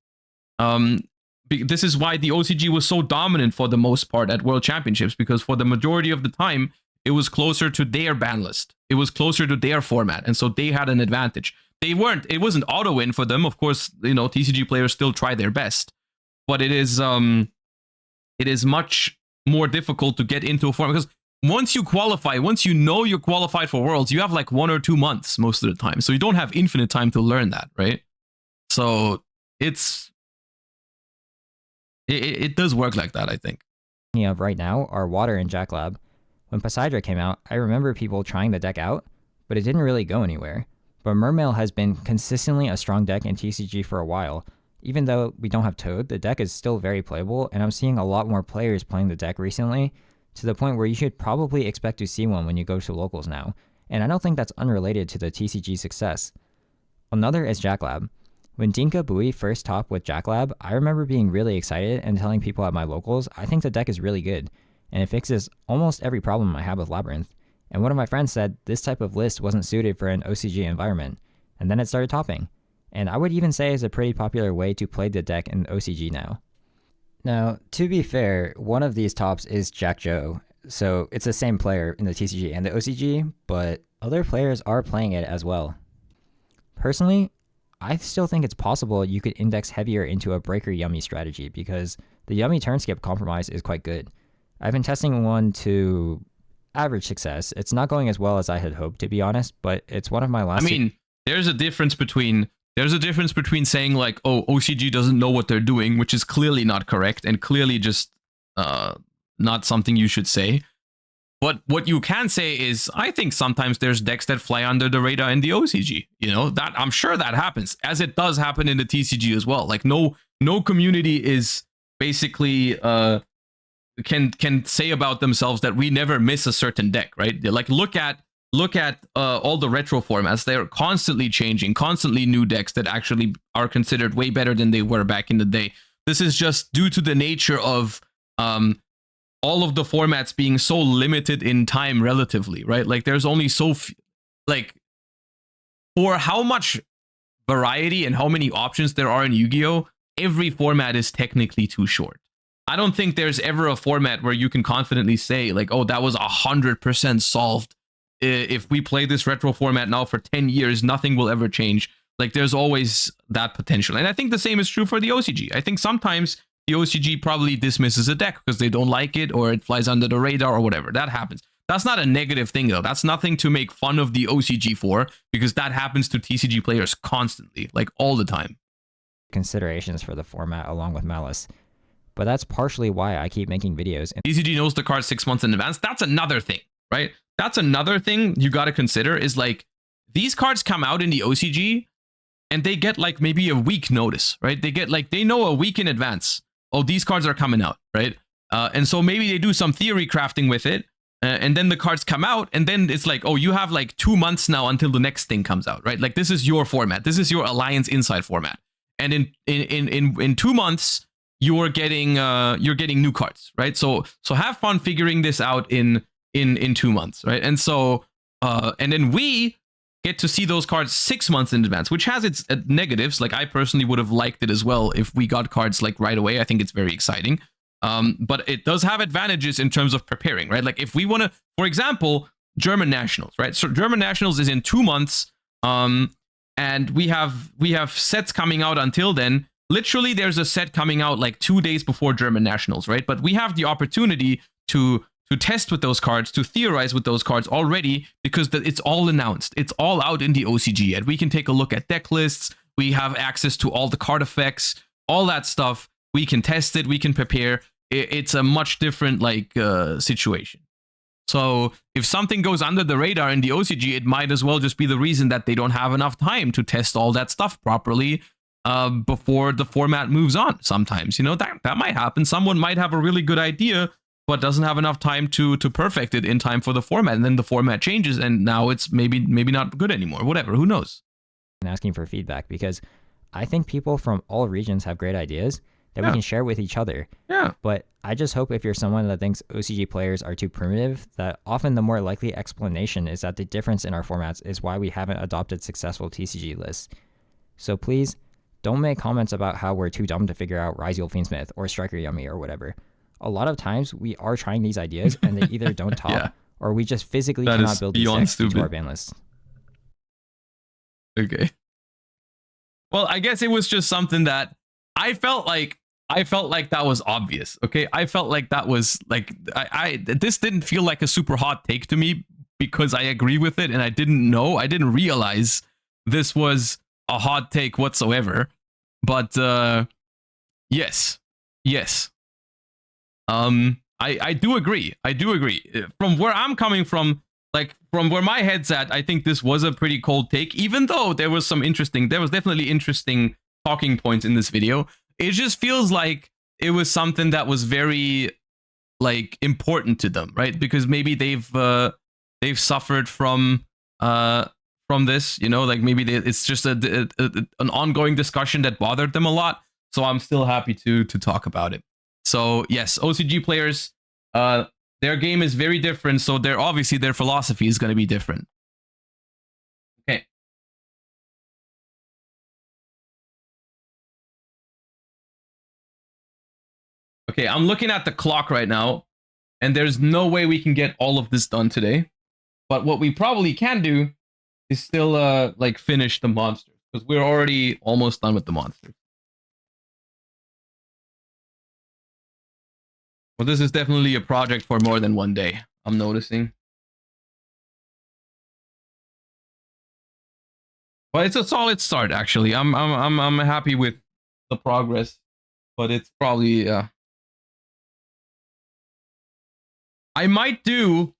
Speaker 1: This is why the OCG was so dominant for the most part at World Championships, because for the majority of the time, it was closer to their ban list. It was closer to their format, and so they had an advantage. It wasn't auto win for them. Of course, TCG players still try their best, but it is much more difficult to get into a format, because once you know you're qualified for Worlds, you have like 1 or 2 months most of the time. So you don't have infinite time to learn that, right? So it does work like that, I think.
Speaker 2: Of right now are Water and Jack Lab. When Poseidra came out, I remember people trying the deck out, but it didn't really go anywhere. But Mermail has been consistently a strong deck in TCG for a while. Even though we don't have Toad, the deck is still very playable, and I'm seeing a lot more players playing the deck recently, to the point where you should probably expect to see one when you go to locals now, and I don't think that's unrelated to the TCG success. Another is Jack Lab. When Dinka Bui first topped with Jack Lab, I remember being really excited and telling people at my locals, I think the deck is really good, and it fixes almost every problem I have with Labyrinth. And one of my friends said this type of list wasn't suited for an OCG environment, and then it started topping. And I would even say it's a pretty popular way to play the deck in OCG now. Now, to be fair, one of these tops is Jack Joe, so it's the same player in the TCG and the OCG, but other players are playing it as well. Personally, I still think it's possible you could index heavier into a Breaker Yummy strategy, because the Yummy turn skip compromise is quite good. I've been testing one to average success. It's not going as well as I had hoped, to be honest, but it's one of my last.
Speaker 1: I mean, there's a difference between saying like, oh, OCG doesn't know what they're doing, which is clearly not correct and clearly just not something you should say. But what you can say is, I think sometimes there's decks that fly under the radar in the OCG. You know, that I'm sure that happens, as it does happen in the TCG as well. Like no community is basically can say about themselves that we never miss a certain deck, right? Like look at all the retro formats. They're constantly changing, constantly new decks that actually are considered way better than they were back in the day. This is just due to the nature of all of the formats being so limited in time relatively, right? Like there's only so like for how much variety and how many options there are in Yu-Gi-Oh, every format is technically too short. I don't think there's ever a format where you can confidently say like, oh, that was 100% solved. If we play this retro format now for 10 years, nothing will ever change. Like there's always that potential. And I think the same is true for the OCG. I think sometimes the OCG probably dismisses a deck because they don't like it or it flies under the radar or whatever. That happens. That's not a negative thing though. That's nothing to make fun of the OCG for, because that happens to TCG players constantly, like all the time.
Speaker 2: Considerations for the format along with Malice. But that's partially why I keep making videos.
Speaker 1: TCG knows the card 6 months in advance. That's another thing, right? That's another thing you got to consider is like these cards come out in the OCG and they get like maybe a week notice, right? They get like, they know a week in advance. Oh, these cards are coming out, right? And so maybe they do some theory crafting with it. And then the cards come out and then it's like, oh, you have like 2 months now until the next thing comes out, right? Like this is your format. This is your Alliance Inside format. And in 2 months, you're getting new cards, right? So have fun figuring this out in 2 months, right? And so and then we get to see those cards 6 months in advance, which has its negatives. Like I personally would have liked it as well if we got cards like right away. I think it's very exciting. But it does have advantages in terms of preparing, right? Like if we want to, for example, German Nationals, right? So German Nationals is in 2 months, and we have sets coming out until then. Literally, there's a set coming out like 2 days before German Nationals, right? But we have the opportunity to test with those cards, to theorize with those cards already, because it's all announced. It's all out in the OCG, and we can take a look at deck lists. We have access to all the card effects, all that stuff. We can test it. We can prepare. It's a much different like situation. So if something goes under the radar in the OCG, it might as well just be the reason that they don't have enough time to test all that stuff properly before the format moves on. Sometimes, you know, that might happen. Someone might have a really good idea, but doesn't have enough time to perfect it in time for the format, and then the format changes, and now it's maybe not good anymore. Whatever, who knows?
Speaker 2: And asking for feedback, because I think people from all regions have great ideas that we can share with each other.
Speaker 1: Yeah.
Speaker 2: But I just hope if you're someone that thinks OCG players are too primitive, that often the more likely explanation is that the difference in our formats is why we haven't adopted successful TCG lists. So please don't make comments about how we're too dumb to figure out Ryzeal Fiendsmith or Striker Yummy or whatever. A lot of times we are trying these ideas and they either don't top or we just physically cannot build these decks to our ban list.
Speaker 1: Okay. Well, I guess it was just something that I felt like that was obvious. Okay. I felt like that was like, this didn't feel like a super hot take to me because I agree with it and I didn't realize this was a hot take whatsoever. But yes. I do agree. From where I'm coming from, like from where my head's at, I think this was a pretty cold take, even though there was definitely interesting talking points in this video. It just feels like it was something that was very like important to them, right? Because maybe they've suffered from this, you know, like maybe it's just an ongoing discussion that bothered them a lot. So I'm still happy to talk about it. So yes, OCG players, their game is very different. So obviously their philosophy is going to be different. Okay. Okay, I'm looking at the clock right now, and there's no way we can get all of this done today. But what we probably can do is still like finish the monsters, because we're already almost done with the monsters. Well, this is definitely a project for more than one day, I'm noticing. But it's a solid start, actually. I'm happy with the progress, but it's probably I might do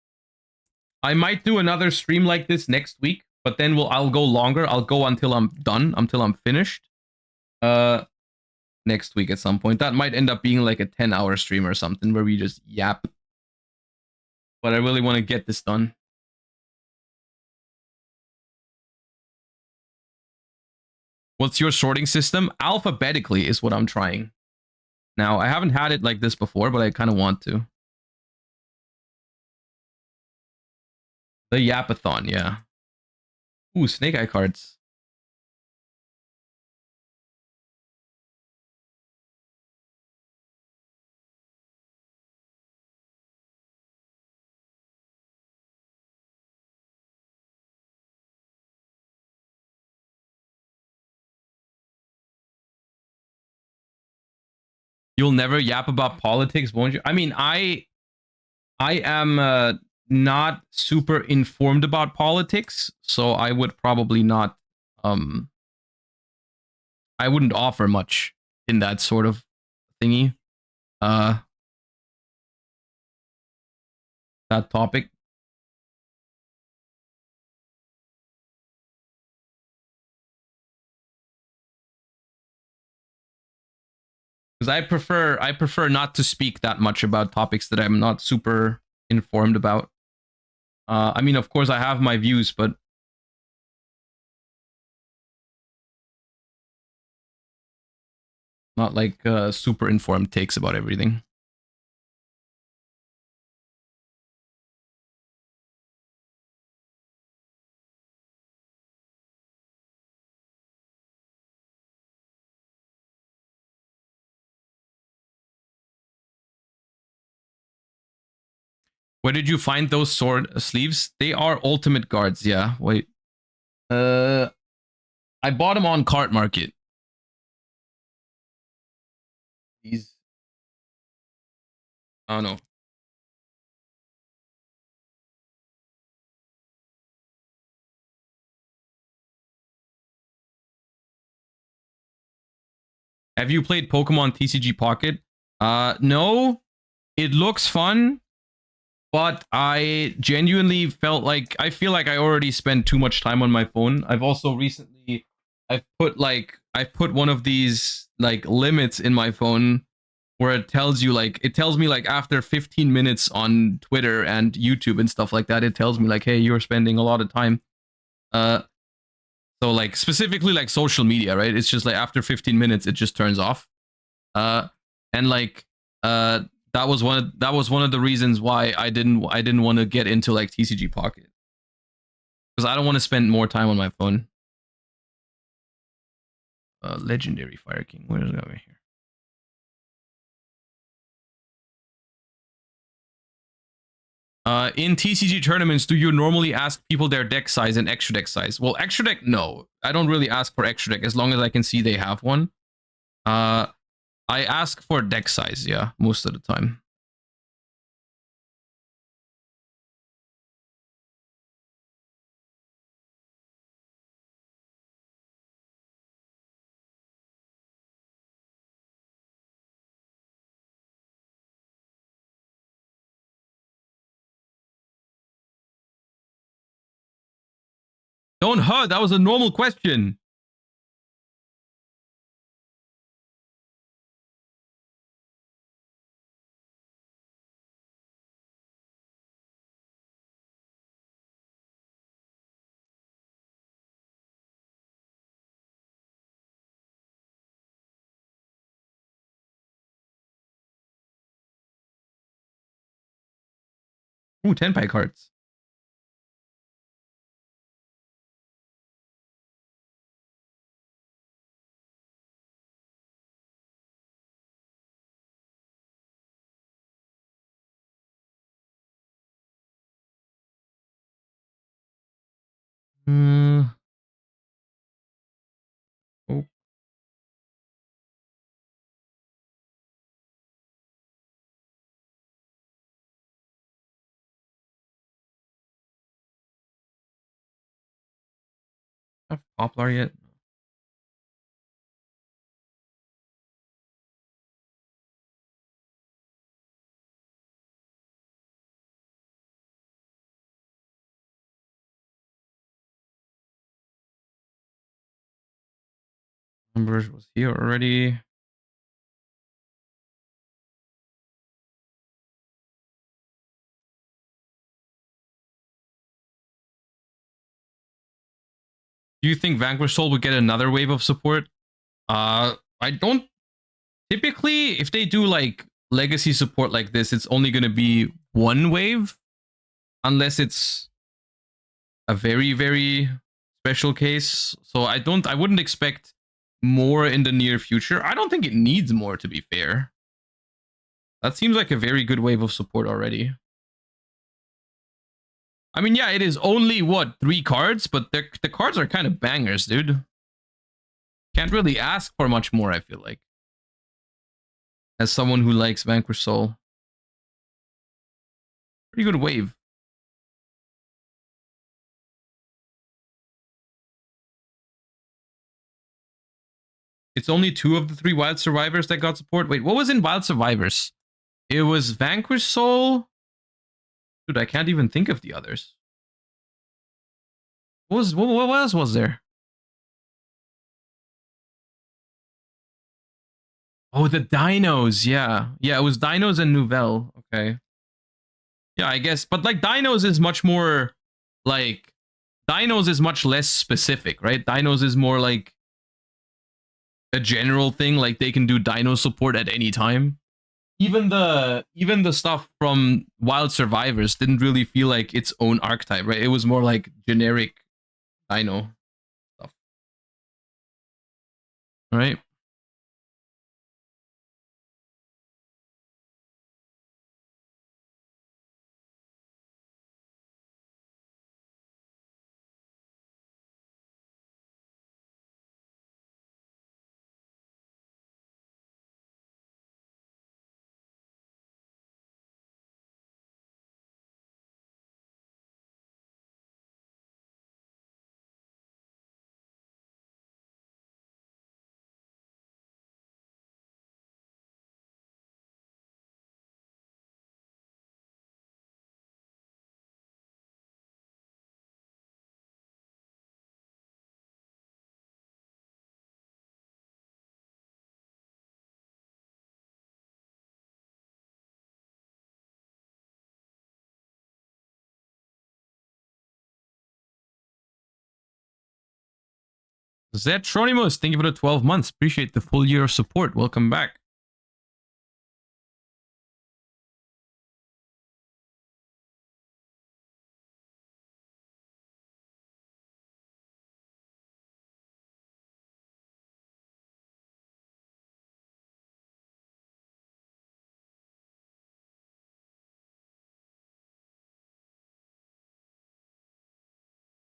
Speaker 1: another stream like this next week, but then I'll go longer. I'll go until I'm done, until I'm finished. Next week at some point. That might end up being like a 10-hour stream or something where we just yap. But I really want to get this done. What's your sorting system? Alphabetically is what I'm trying. Now, I haven't had it like this before, but I kind of want to. The Yapathon, yeah. Ooh, Snake Eye cards. You'll never yap about politics, won't you? I mean, I am not super informed about politics, so I would probably not I wouldn't offer much in that sort of thingy. That topic. Because I prefer not to speak that much about topics that I'm not super informed about. I mean, of course, I have my views, but not like super informed takes about everything. Where did you find those sword sleeves? They are ultimate guards. Yeah. Wait. I bought them on Cart Market. These. I don't know. Have you played Pokemon TCG Pocket? No. It looks fun, but I genuinely felt like I feel like I already spent too much time on my phone. I've also recently I've put one of these like limits in my phone where it tells me like after 15 minutes on Twitter and YouTube and stuff like that, it tells me like, hey, you're spending a lot of time. So like specifically like social media, right? It's just like after 15 minutes, it just turns off. And like that was one of the reasons why I didn't want to get into like TCG Pocket, because I don't want to spend more time on my phone. Legendary Fire King. Where is it over here? In TCG tournaments, do you normally ask people their deck size and extra deck size? Well, extra deck, no. I don't really ask for extra deck as long as I can see they have one. I ask for deck size, yeah, most of the time. Don't hurt. That was a normal question. Ooh, 10 pack cards. Oh. Have Poplar yet? Numbers was here already. Do you think Vanquish Soul would get another wave of support? I don't. Typically, if they do like legacy support like this, it's only going to be one wave, unless it's a very, very special case. So I wouldn't expect more in the near future. I don't think it needs more, to be fair. That seems like a very good wave of support already. I mean, yeah, it is only, what, 3 cards? But the cards are kind of bangers, dude. Can't really ask for much more, I feel like. As someone who likes Vanquish Soul. Pretty good wave. It's only 2 of the 3 Wild Survivors that got support. Wait, what was in Wild Survivors? It was Vanquish Soul. Dude, I can't even think of the others. What else was there? Oh, the Dinos. Yeah. Yeah, it was Dinos and Nouvelle. Okay. Yeah, I guess. But like Dinos is much more like Dinos is much less specific, right? Dinos is more like a general thing. Like they can do Dino support at any time. Even the stuff from Wild Survivors didn't really feel like its own archetype, right? It was more like generic Dino stuff. All right. Zetronimus, thank you for the 12 months. Appreciate the full year of support. Welcome back.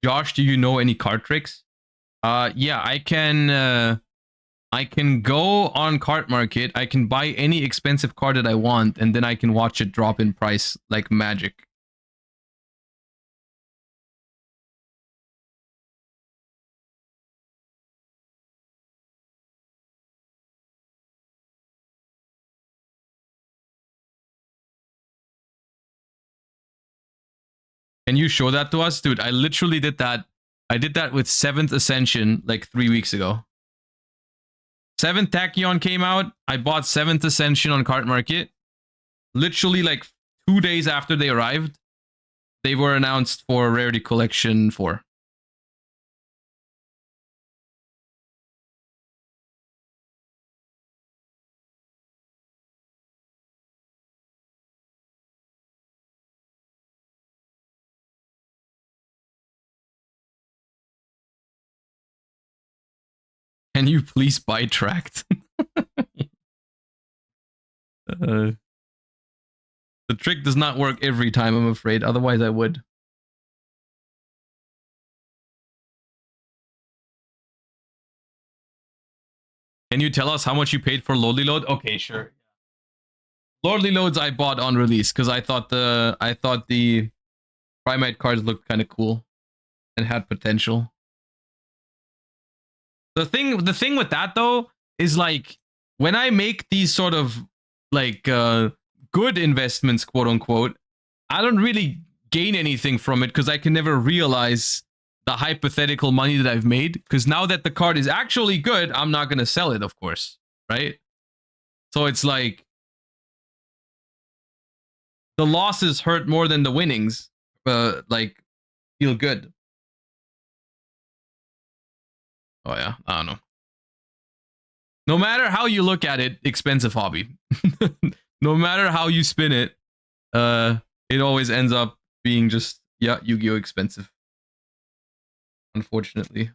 Speaker 1: Josh, do you know any card tricks? Yeah, I can go on Card Market, I can buy any expensive card that I want, and then I can watch it drop in price like magic. Can you show that to us? Dude, I literally did that. I did that with 7th Ascension like 3 weeks ago. 7th Tachyon came out. I bought 7th Ascension on Card Market. Literally like 2 days after they arrived, they were announced for Rarity Collection 4. Can you please buy Tract? The trick does not work every time, I'm afraid. Otherwise, I would. Can you tell us how much you paid for Lordly Load? Okay, sure. Lordly Loads I bought on release because I thought the Primate cards looked kind of cool and had potential. The thing with that though is like when I make these sort of like good investments, quote unquote, I don't really gain anything from it because I can never realize the hypothetical money that I've made. Because now that the card is actually good, I'm not gonna sell it, of course, right? So it's like the losses hurt more than the winnings. Like feel good. Oh yeah, I don't know. No matter how you look at it, expensive hobby. No matter how you spin it, it always ends up being just Yu-Gi-Oh expensive. Unfortunately.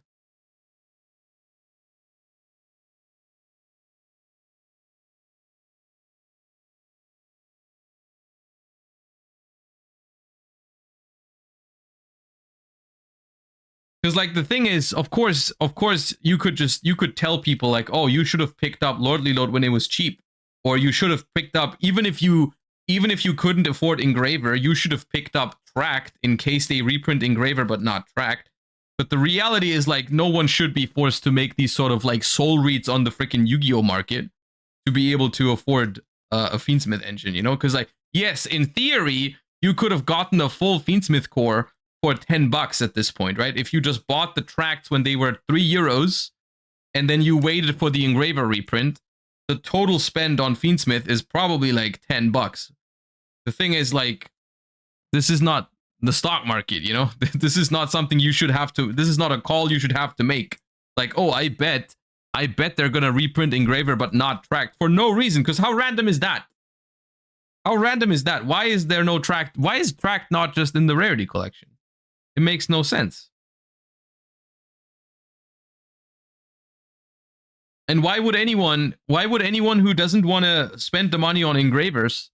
Speaker 1: Because like the thing is, of course, you could tell people like, oh, you should have picked up Lordly Load when it was cheap, or you should have picked up even if you couldn't afford Engraver, you should have picked up Tracked in case they reprint Engraver but not Tracked. But the reality is like no one should be forced to make these sort of like soul reads on the freaking Yu-Gi-Oh market to be able to afford a Fiendsmith engine, you know? Because like yes, in theory, you could have gotten a full Fiendsmith core for $10 at this point, right? If you just bought the tracks when they were €3 and then you waited for the Engraver reprint, the total spend on Fiendsmith is probably like $10. The thing is, like, this is not the stock market, you know? This is not something you should have to, this is not a call you should have to make. Like, oh, I bet they're gonna reprint Engraver but not Tracked for no reason, because how random is that? How random is that? Why is there no Tracked? Why is Tracked not just in the Rarity collection? It makes no sense. And why would anyone who doesn't want to spend the money on engravers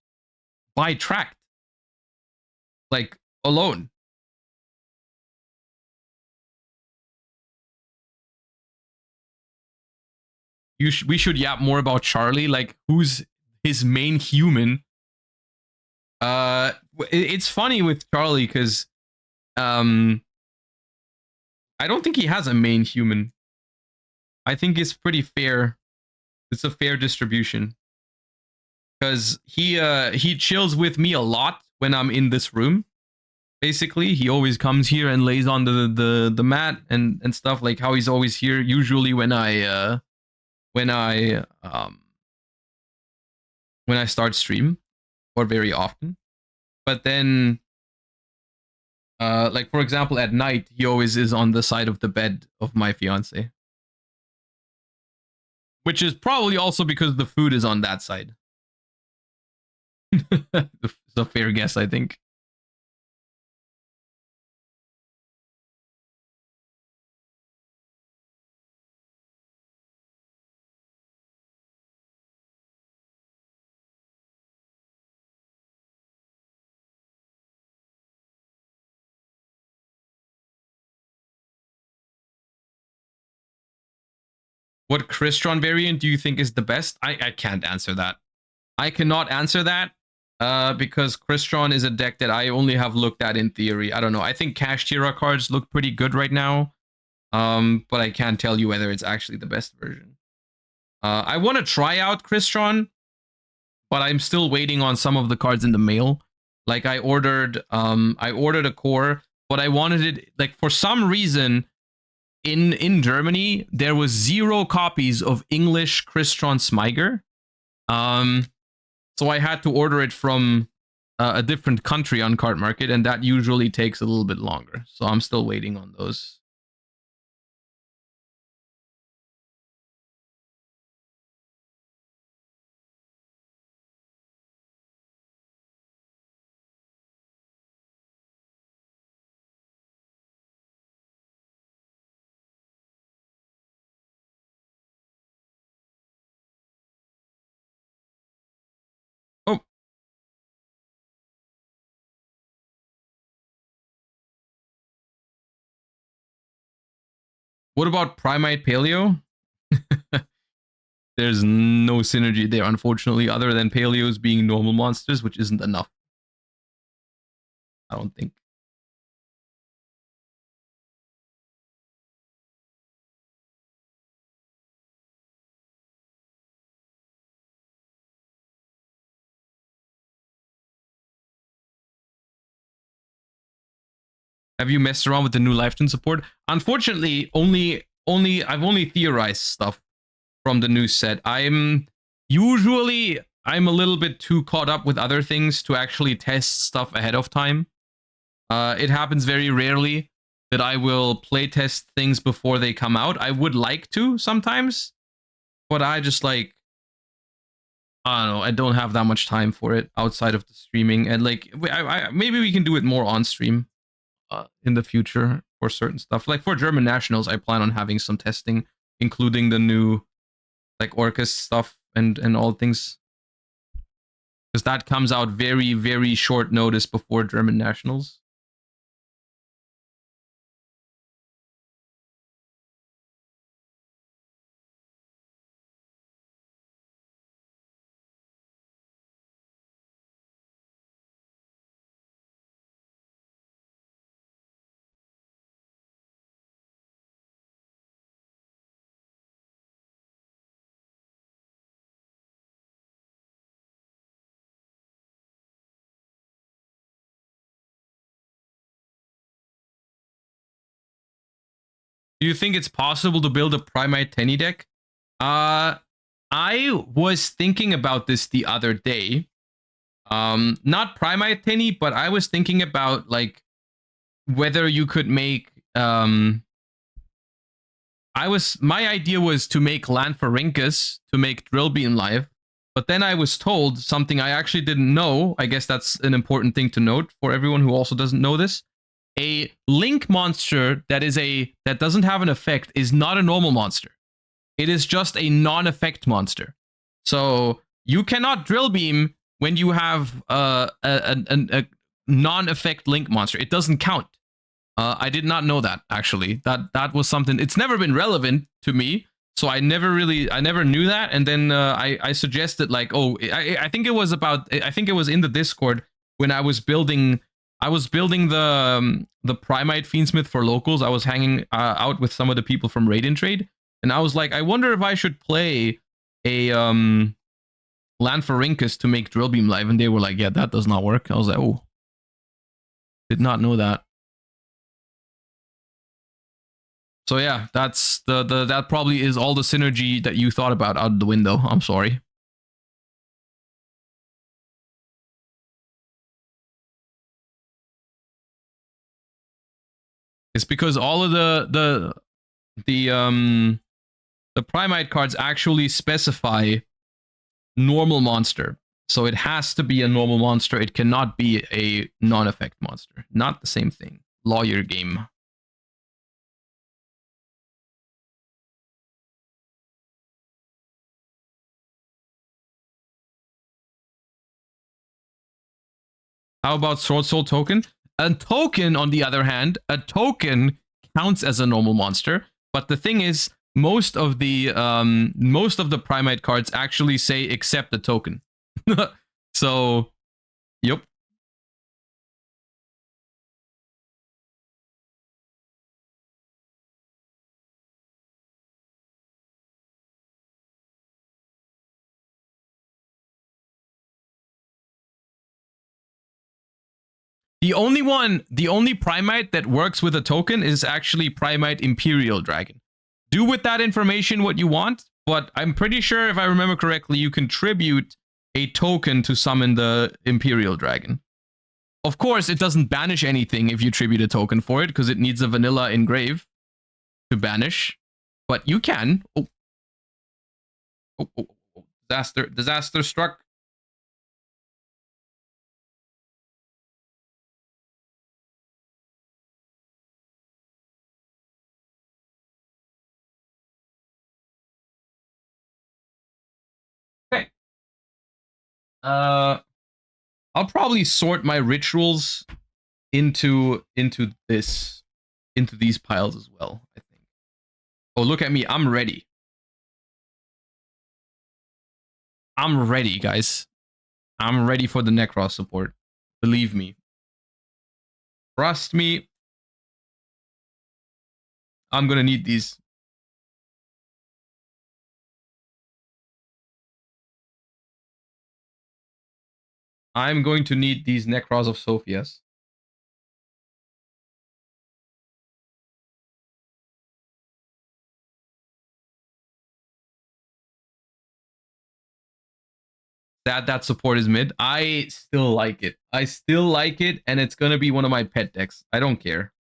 Speaker 1: buy Tracked? Like, alone. We should yap more about Charlie, like who's his main human. It's funny with Charlie because I don't think he has a main human. I think it's pretty fair. It's a fair distribution. Because he chills with me a lot when I'm in this room. Basically, he always comes here and lays on the mat and stuff, like how he's always here usually when I start stream, or very often. But then like for example at night he always is on the side of the bed of my fiance. Which is probably also because the food is on that side. It's a fair guess, I think. What Crystron variant do you think is the best? I can't answer that. I cannot answer that because Crystron is a deck that I only have looked at in theory. I don't know. I think Cash Tira cards look pretty good right now. But I can't tell you whether it's actually the best version. I want to try out Crystron, but I'm still waiting on some of the cards in the mail. Like I ordered a core, but I wanted it like for some reason in Germany there was 0 copies of English Crystron Smyger. So I had to order it from a different country on Card Market, and that usually takes a little bit longer. So I'm still waiting on those. Oh, what about Primate Paleo? There's no synergy there, unfortunately, other than Paleos being normal monsters, which isn't enough. I don't think. Have you messed around with the new Lifetime support? Unfortunately, I've only theorized stuff from the new set. I'm a little bit too caught up with other things to actually test stuff ahead of time. It happens very rarely that I will play test things before they come out. I would like to sometimes, but I just like, I don't know, I don't have that much time for it outside of the streaming. And like, maybe we can do it more on stream in the future for certain stuff. Like for German nationals, I plan on having some testing, including the new like Orcus stuff and all things, because that comes out very, very short notice before German nationals. Do you think it's possible to build a Primite Tenny deck? I was thinking about this the other day. Not Primite Tenny, but I was thinking about like whether you could make my idea was to make Lanpharynchus to make Drillbeam live, but then I was told something I actually didn't know. I guess that's an important thing to note for everyone who also doesn't know this. A link monster that doesn't have an effect is not a normal monster. It is just a non-effect monster. So you cannot drill beam when you have a non-effect link monster. It doesn't count. I did not know that actually. That was something. It's never been relevant to me, so I never knew that. And then I suggested like, oh, I think it was in the Discord when I was building the Primite Fiendsmith for locals. I was hanging out with some of the people from Raid and Trade, and I was like, I wonder if I should play a Lanpharynchus to make Drillbeam live, and they were like, yeah, that does not work. I was like, oh, did not know that. So yeah, that's that probably is all the synergy that you thought about out the window. I'm sorry. It's because all of the Primite cards actually specify normal monster. So it has to be a normal monster. It cannot be a non-effect monster. Not the same thing. Lawyer game. How about Sword Soul Token? A token, on the other hand, a token counts as a normal monster. But the thing is, most of the Primite cards actually say accept the token. So, yep. The only Primite that works with a token is actually Primite Imperial Dragon. Do with that information what you want, but I'm pretty sure, if I remember correctly, you contribute a token to summon the Imperial Dragon. Of course, it doesn't banish anything if you tribute a token for it, because it needs a vanilla engrave to banish. But you can. Oh. Oh. Disaster struck. Okay. I'll probably sort my rituals into these piles as well, I think. Oh, look at me. I'm ready. I'm ready, guys. I'm ready for the Necros support. Believe me. Trust me. I'm gonna need these. I'm going to need these Necros of Sophias. that support is mid. I still like it. I still like it, and it's gonna be one of my pet decks. I don't care.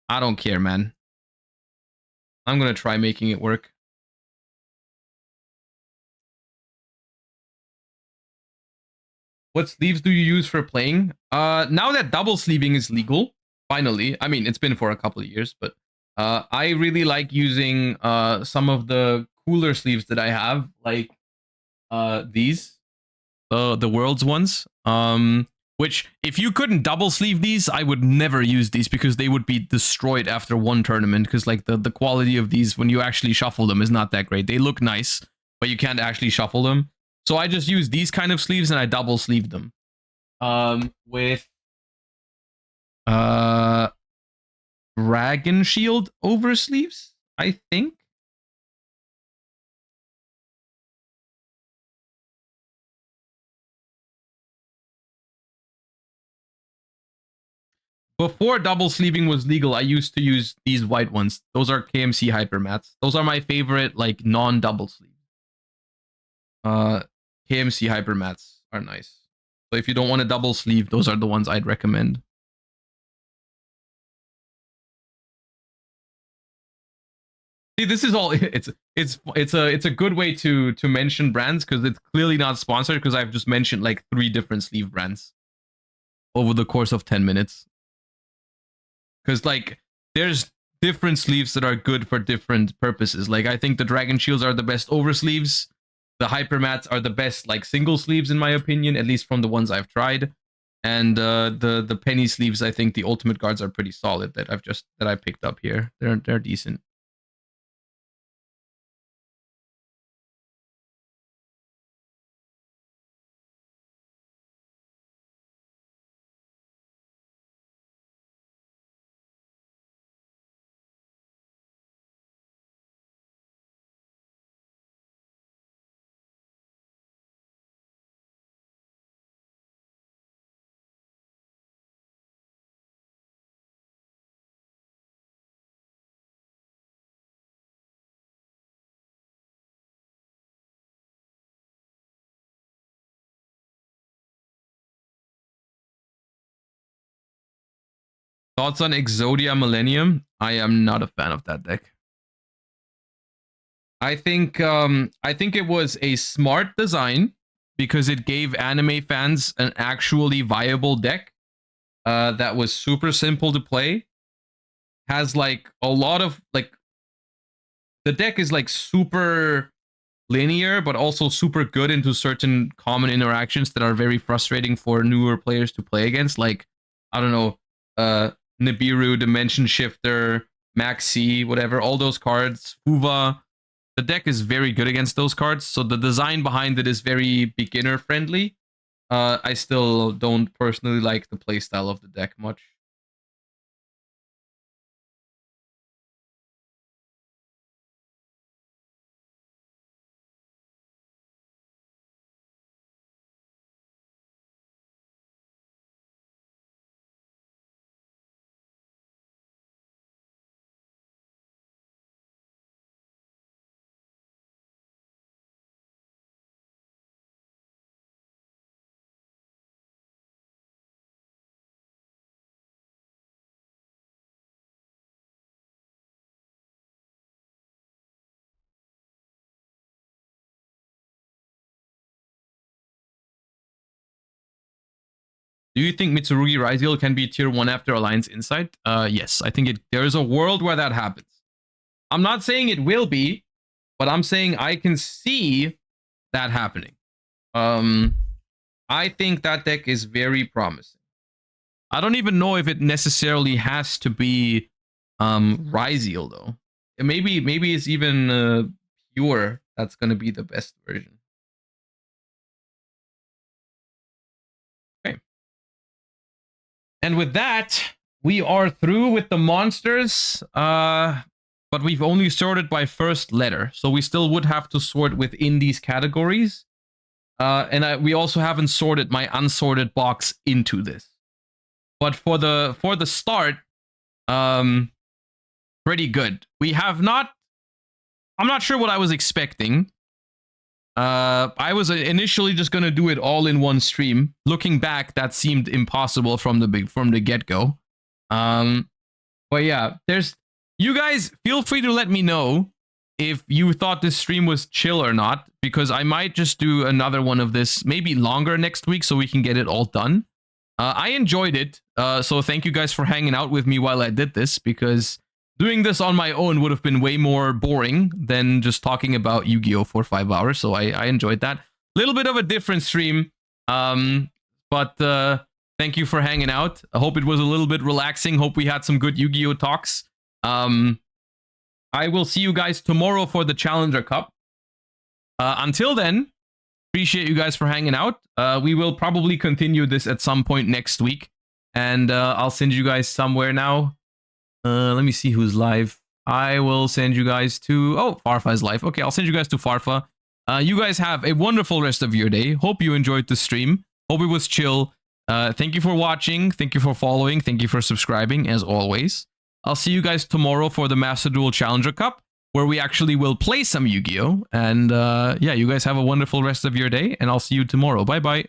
Speaker 1: I don't care, man. I'm gonna try making it work. What sleeves do you use for playing? Now that double sleeving is legal, finally. I mean, it's been for a couple of years, but I really like using some of the cooler sleeves that I have, like these, the world's ones. Which if you couldn't double sleeve these, I would never use these because they would be destroyed after one tournament. Because like the quality of these when you actually shuffle them is not that great. They look nice, but you can't actually shuffle them. So I just use these kind of sleeves and I double sleeve them. With Dragon Shield over sleeves, I think. Before double sleeving was legal, I used to use these white ones. Those are KMC Hyper Mats. Those are my favorite, like non-double sleeve. KMC Hyper Mats are nice. So if you don't want a double sleeve, those are the ones I'd recommend. See, this is all it's a good way to mention brands because it's clearly not sponsored because I've just mentioned like 3 different sleeve brands over the course of 10 minutes. Because like there's different sleeves that are good for different purposes. Like I think the Dragon Shields are the best over sleeves. The Hyper Mats are the best like single sleeves in my opinion, at least from the ones I've tried. And the penny sleeves, I think the Ultimate Guards are pretty solid that I picked up here. They're decent. Thoughts on Exodia Millennium? I am not a fan of that deck. I think it was a smart design because it gave anime fans an actually viable deck that was super simple to play. Has like a lot of like the deck is like super linear but also super good into certain common interactions that are very frustrating for newer players to play against, like I don't know, Nibiru, Dimension Shifter, Maxi, whatever, all those cards, Fuva. The deck is very good against those cards, so the design behind it is very beginner friendly. I still don't personally like the playstyle of the deck much. Do you think Mitsurugi Raizeel can be tier 1 after Alliance Insight? Yes, I think there's a world where that happens. I'm not saying it will be, but I'm saying I can see that happening. I think that deck is very promising. I don't even know if it necessarily has to be Ryzeal though. Maybe it's even pure. That's gonna be the best version. Okay. And with that, we are through with the monsters. But we've only sorted by first letter, so we still would have to sort within these categories. And we also haven't sorted my unsorted box into this. But for the start, pretty good. We have not. I'm not sure what I was expecting. I was initially just gonna do it all in one stream. Looking back, that seemed impossible from the get-go. But yeah, you guys feel free to let me know if you thought this stream was chill or not, because I might just do another one of this, maybe longer next week, so we can get it all done. I enjoyed it, so thank you guys for hanging out with me while I did this, because doing this on my own would have been way more boring than just talking about Yu-Gi-Oh! For 5 hours, so I enjoyed that. Little bit of a different stream, but thank you for hanging out. I hope it was a little bit relaxing. Hope we had some good Yu-Gi-Oh! Talks. I will see you guys tomorrow for the Challenger Cup. Until then, appreciate you guys for hanging out. We will probably continue this at some point next week. And I'll send you guys somewhere now. Let me see who's live. I will send you guys to... Oh, Farfa is live. Okay, I'll send you guys to Farfa. You guys have a wonderful rest of your day. Hope you enjoyed the stream. Hope it was chill. Thank you for watching. Thank you for following. Thank you for subscribing, as always. I'll see you guys tomorrow for the Master Duel Challenger Cup, where we actually will play some Yu-Gi-Oh! And yeah, you guys have a wonderful rest of your day, and I'll see you tomorrow. Bye-bye.